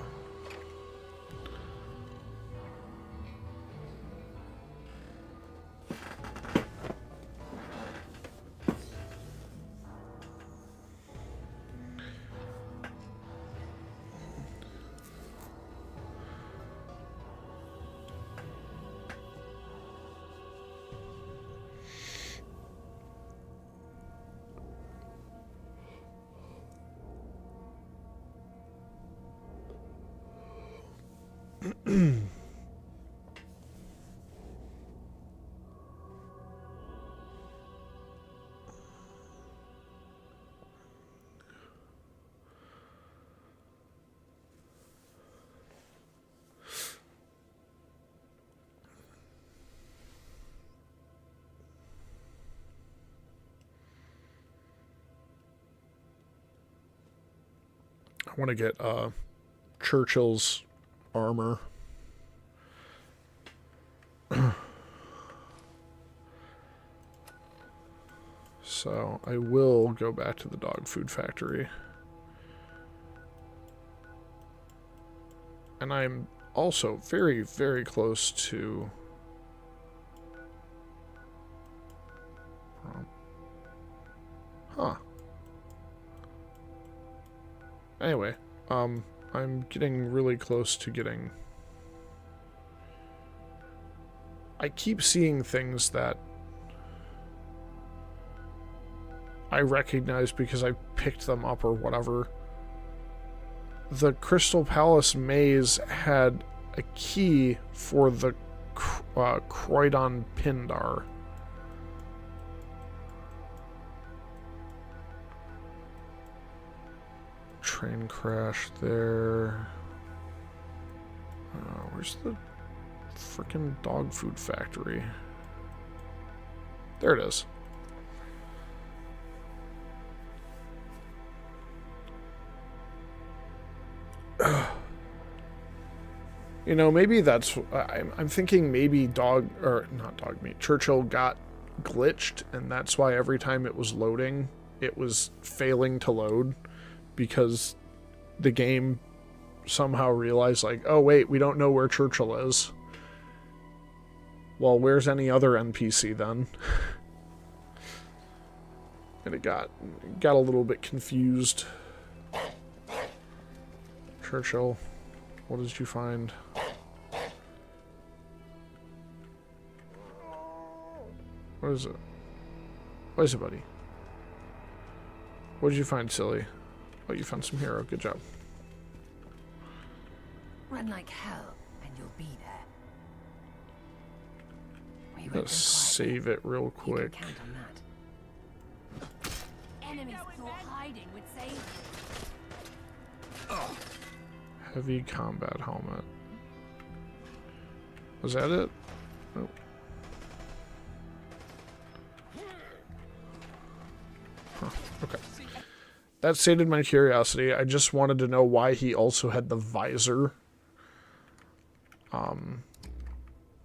I want to get Churchill's armor. So I will go back to the dog food factory. And I'm also very, very close to... Huh. Anyway, I'm getting really close to getting... I keep seeing things that I recognize because I picked them up or whatever. The Crystal Palace maze had a key for the Croydon Pindar. Train crash there. Where's the frickin' dog food factory? There it is. You know, maybe that's... I'm thinking maybe Churchill got glitched, and that's why every time it was loading, it was failing to load, because the game somehow realized, like, oh wait, we don't know where Churchill is. Well, where's any other NPC then? And it got a little bit confused. Churchill, what did you find? What is it? What is it, buddy? What did you find, silly? Oh, you found some hero. Good job. Run like hell, and you'll be there. Let's save it real quick. Count on that. Enemies thought hiding would save you. Heavy combat helmet. Was that it? Nope. Huh. Okay. That sated my curiosity. I just wanted to know why he also had the visor.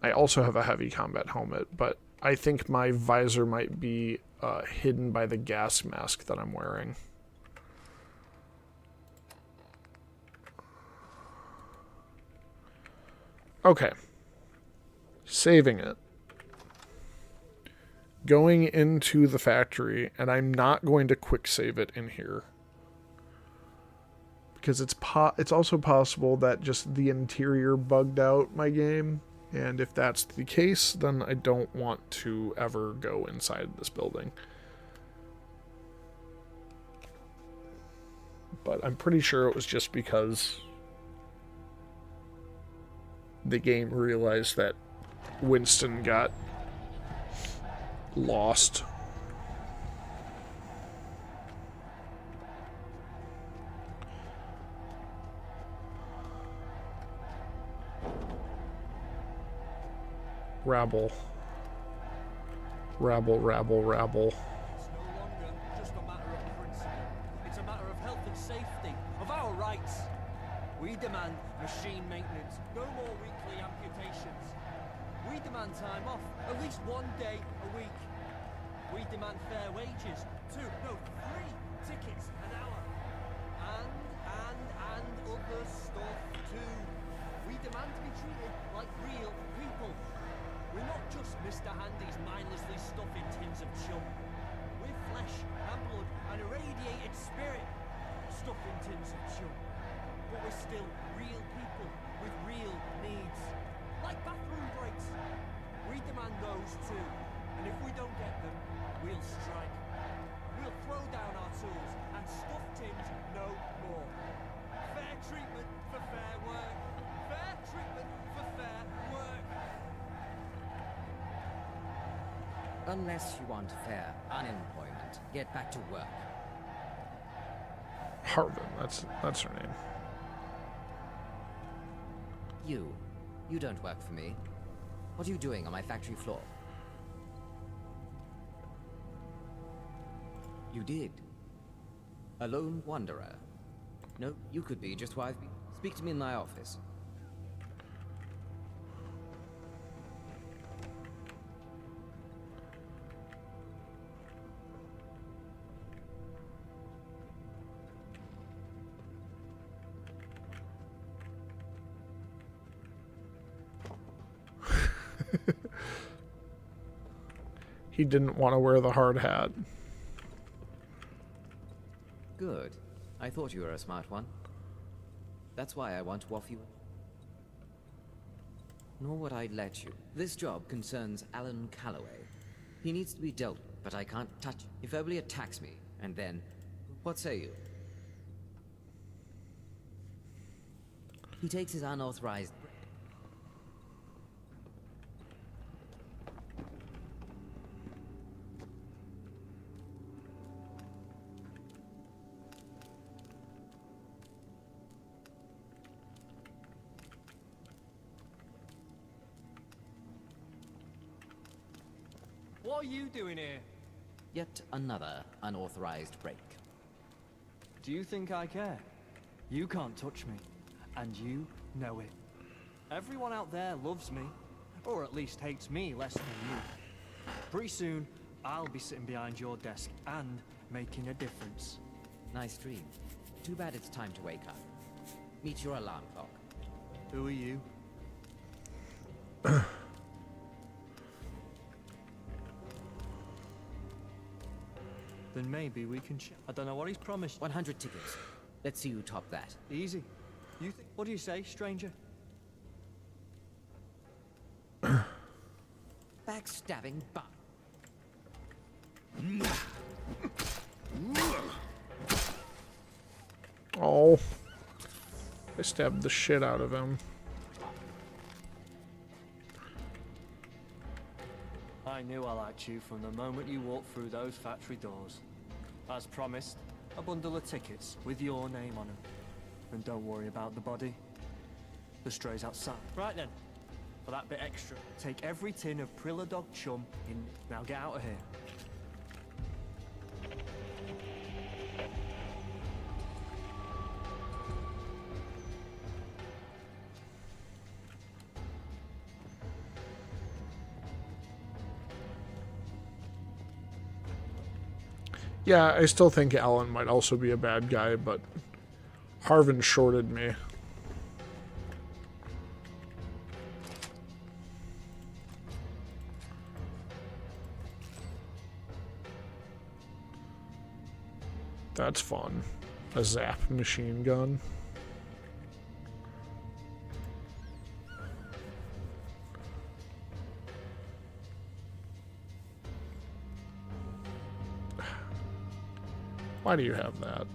I also have a heavy combat helmet, but I think my visor might be hidden by the gas mask that I'm wearing. Okay. Saving it. Going into the factory, and I'm not going to quick save it in here. Because it's also possible that just the interior bugged out my game. And if that's the case, then I don't want to ever go inside this building. But I'm pretty sure it was just because the game realized that Winston got lost. Rabble. Rabble, rabble, rabble. It's no longer just a matter of principle. It's a matter of health and safety, of our rights. We demand machine maintenance, no more weekly amputations. We demand time off, at least 1 day a week. We demand fair wages, 3 tickets an hour. And other stuff too. We demand to be treated like real people. We're not just Mr. Handy's mindlessly stuffing tins of chum. We're flesh and blood and irradiated spirit stuffing tins of chum. But we're still real people with real needs. Like bathroom breaks. We demand those too. And if we don't get them, we'll strike. We'll throw down our tools and stuff tins no more. Fair treatment for fair work. Fair treatment for fair work. Unless you want fair unemployment, get back to work. Harvin, that's her name. You don't work for me. What are you doing on my factory floor? You did. A lone wanderer. No, you could be just who I've been. Speak to me in my office. He didn't want to wear the hard hat. Good. I thought you were a smart one. That's why I want to offer you. Nor would I let you. This job concerns Alan Calloway. He needs to be dealt with, but I can't touch him. If Oblivion attacks me, and then... What say you? He takes his unauthorized... What are you doing here? Yet another unauthorized break. Do you think I care? You can't touch me, and you know it. Everyone out there loves me, or at least hates me less than you. Pretty soon, I'll be sitting behind your desk and making a difference. Nice dream. Too bad it's time to wake up. Meet your alarm clock. Who are you? Then maybe we can I don't know what he's promised. 100 tickets. Let's see you top that. Easy. You think? What do you say, stranger? Backstabbing butt. Oh. I stabbed the shit out of him. I knew I liked you from the moment you walked through those factory doors. As promised, a bundle of tickets with your name on them. And don't worry about the body. The stray's outside. Right then, for that bit extra, take every tin of Prilla Dog chum in. Now get out of here. Yeah, I still think Alan might also be a bad guy, but Harvin shorted me. That's fun. A zap machine gun. Why do you have that?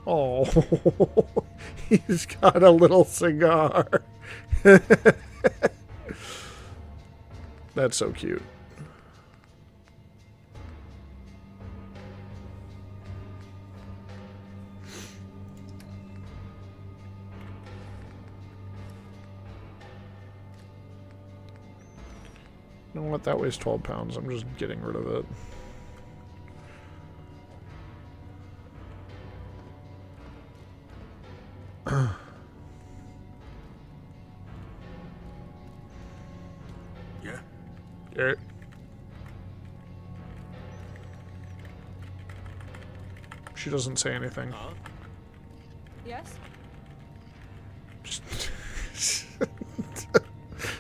Oh, he's got a little cigar. That's so cute. You know what? That weighs 12 pounds. I'm just getting rid of it. Yeah? Yeah. She doesn't say anything. Yes?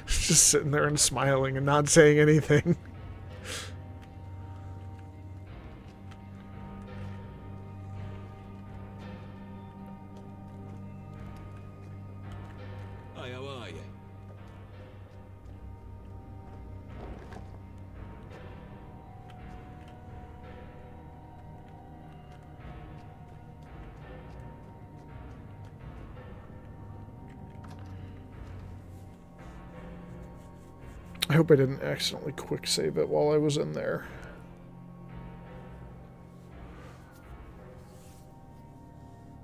Just sitting there and smiling and not saying anything. Hi, how are you? I hope I didn't accidentally quick save it while I was in there.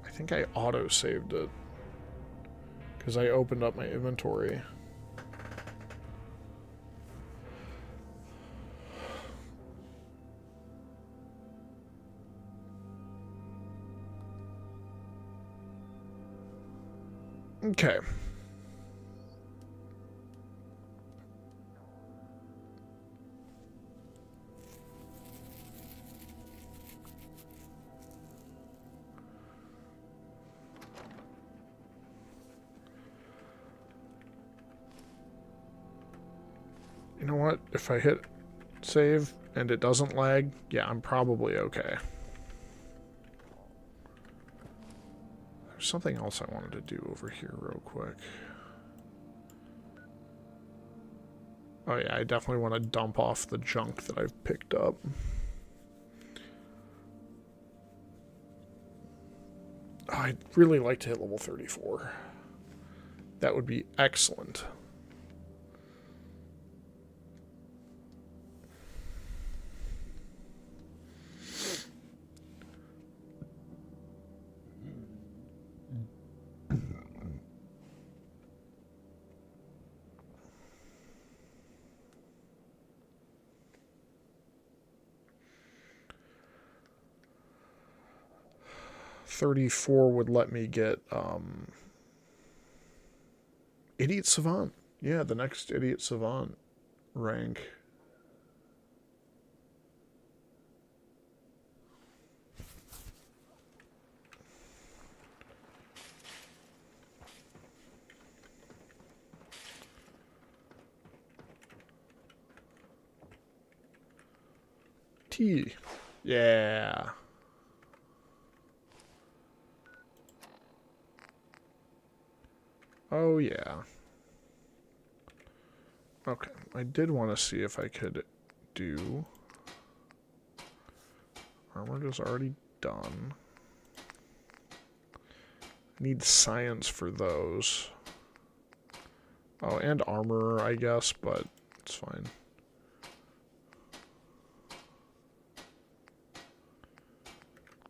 I think I auto saved it because I opened up my inventory. Okay. You know what? If I hit save and it doesn't lag, yeah, I'm probably okay. There's something else I wanted to do over here real quick. Oh yeah, I definitely want to dump off the junk that I've picked up. Oh, I'd really like to hit level 34. That would be excellent. $34 would let me get Idiot Savant. Yeah, the next Idiot Savant rank. T. Yeah. Oh, yeah. Okay, I did want to see if I could do... Armored is already done. Need science for those. Oh, and armor, I guess, but it's fine.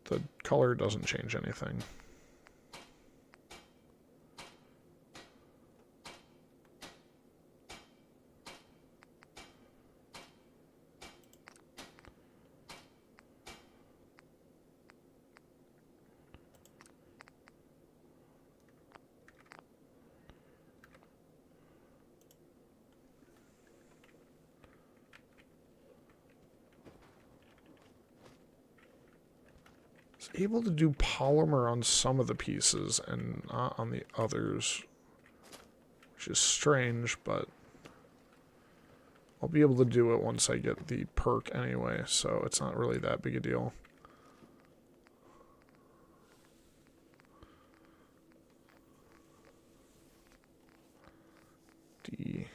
The color doesn't change anything. Able to do polymer on some of the pieces and not on the others, which is strange, but I'll be able to do it once I get the perk anyway, so it's not really that big a deal. D.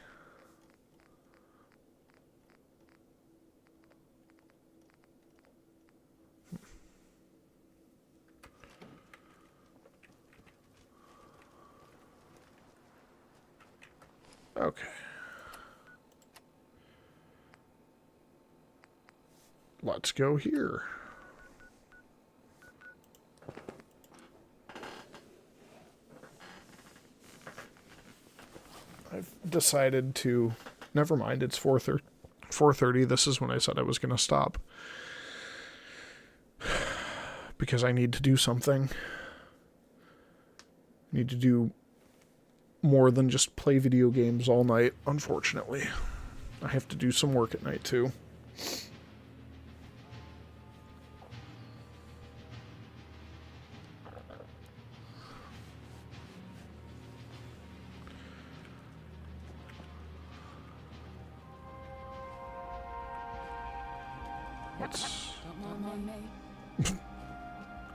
Okay. Let's go here. I've decided to... Never mind, it's 4:30. This is when I said I was going to stop. Because I need to do something. I need to do more than just play video games all night, unfortunately. I have to do some work at night, too.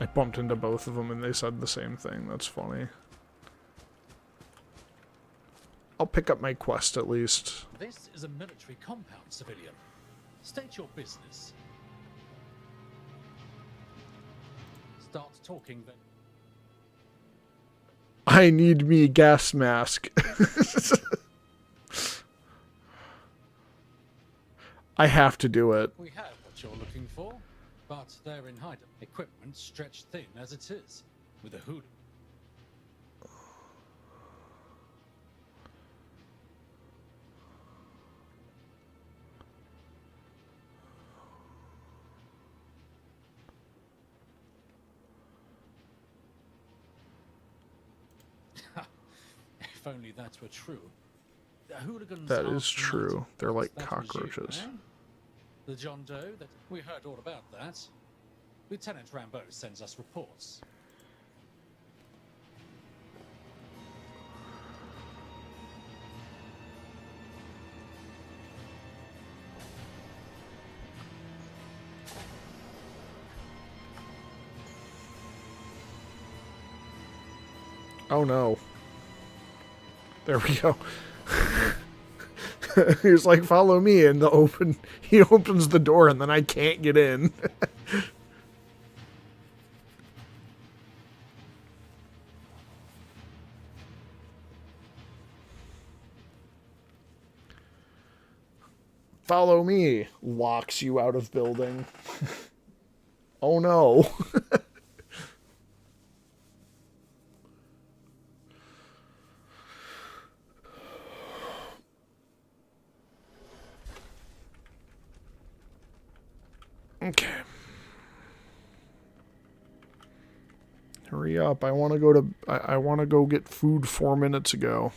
I bumped into both of them and they said the same thing. That's funny. I'll pick up my quest at least. This is a military compound, civilian. State your business. Start talking then. I need me gas mask. I have to do it. We have what you're looking for, but they're in hiding. Equipment stretched thin as it is, with a hood. If only that were true. Hooligans That are is true. They're like that was you, cockroaches. eh? The John Doe, that we heard all about that. Lieutenant Rambeau sends us reports. Oh no. There we go. He was like, follow me, and he opens the door and then I can't get in. Follow me, locks you out of building. Oh no. Okay. Hurry up. I want to go to I want to go get food 4 minutes ago.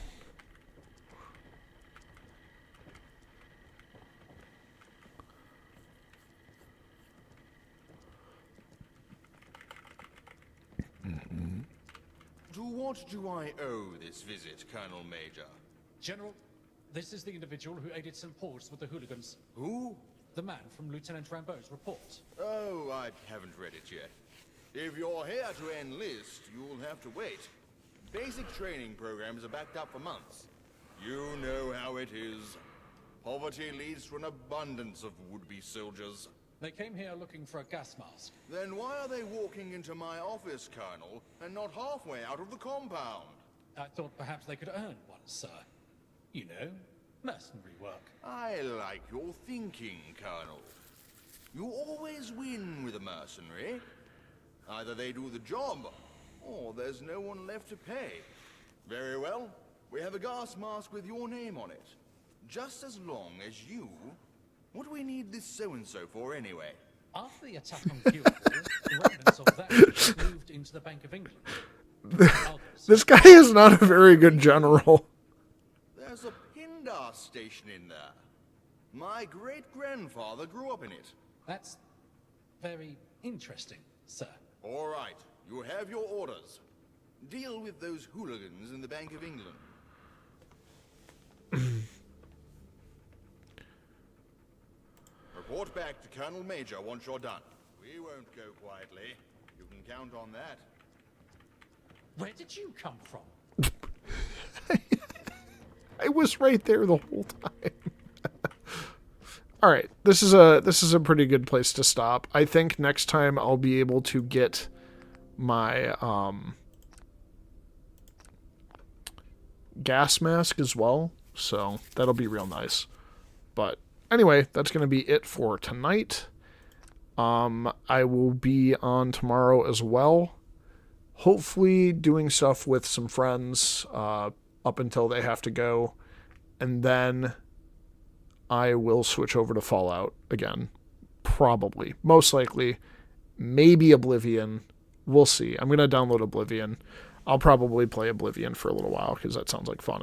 To what do I owe this visit, Colonel Major? General, this is the individual who aided St. Paul's with the hooligans. Who? The man from Lieutenant Rambeau's report. Oh, I haven't read it yet. If you're here to enlist, you'll have to wait. Basic training programs are backed up for months. You know how it is. Poverty leads to an abundance of would-be soldiers. They came here looking for a gas mask. Then why are they walking into my office, Colonel, and not halfway out of the compound? I thought perhaps they could earn one, sir. You know, mercenary work. I like your thinking, Colonel. You always win with a mercenary. Either they do the job, or there's no one left to pay. Very well. We have a gas mask with your name on it. Just as long as you... What do we need this so-and-so for, anyway? After the attack on Cuba, the remnants of that moved into the Bank of England. This guy is not a very good general. There's a Pindar station in there. My great-grandfather grew up in it. That's very interesting, sir. All right, you have your orders. Deal with those hooligans in the Bank of England. Report back to Colonel Major once you're done. We won't go quietly. You can count on that. Where did you come from? I was right there the whole time. All right, this is a pretty good place to stop. I think next time I'll be able to get my gas mask as well. So that'll be real nice. But anyway, that's going to be it for tonight. I will be on tomorrow as well. Hopefully doing stuff with some friends up until they have to go. And then I will switch over to Fallout again. Probably. Most likely. Maybe Oblivion. We'll see. I'm going to download Oblivion. I'll probably play Oblivion for a little while because that sounds like fun.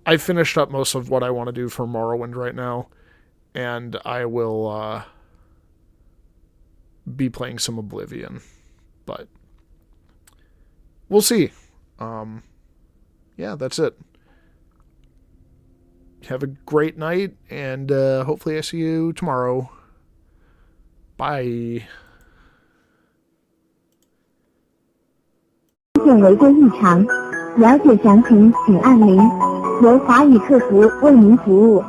I finished up most of what I want to do for Morrowind right now. And I will be playing some Oblivion. But we'll see. Yeah, that's it. Have a great night, and hopefully I see you tomorrow. Bye. 发现违规异常，了解详情请按0，由华语客服为您服务。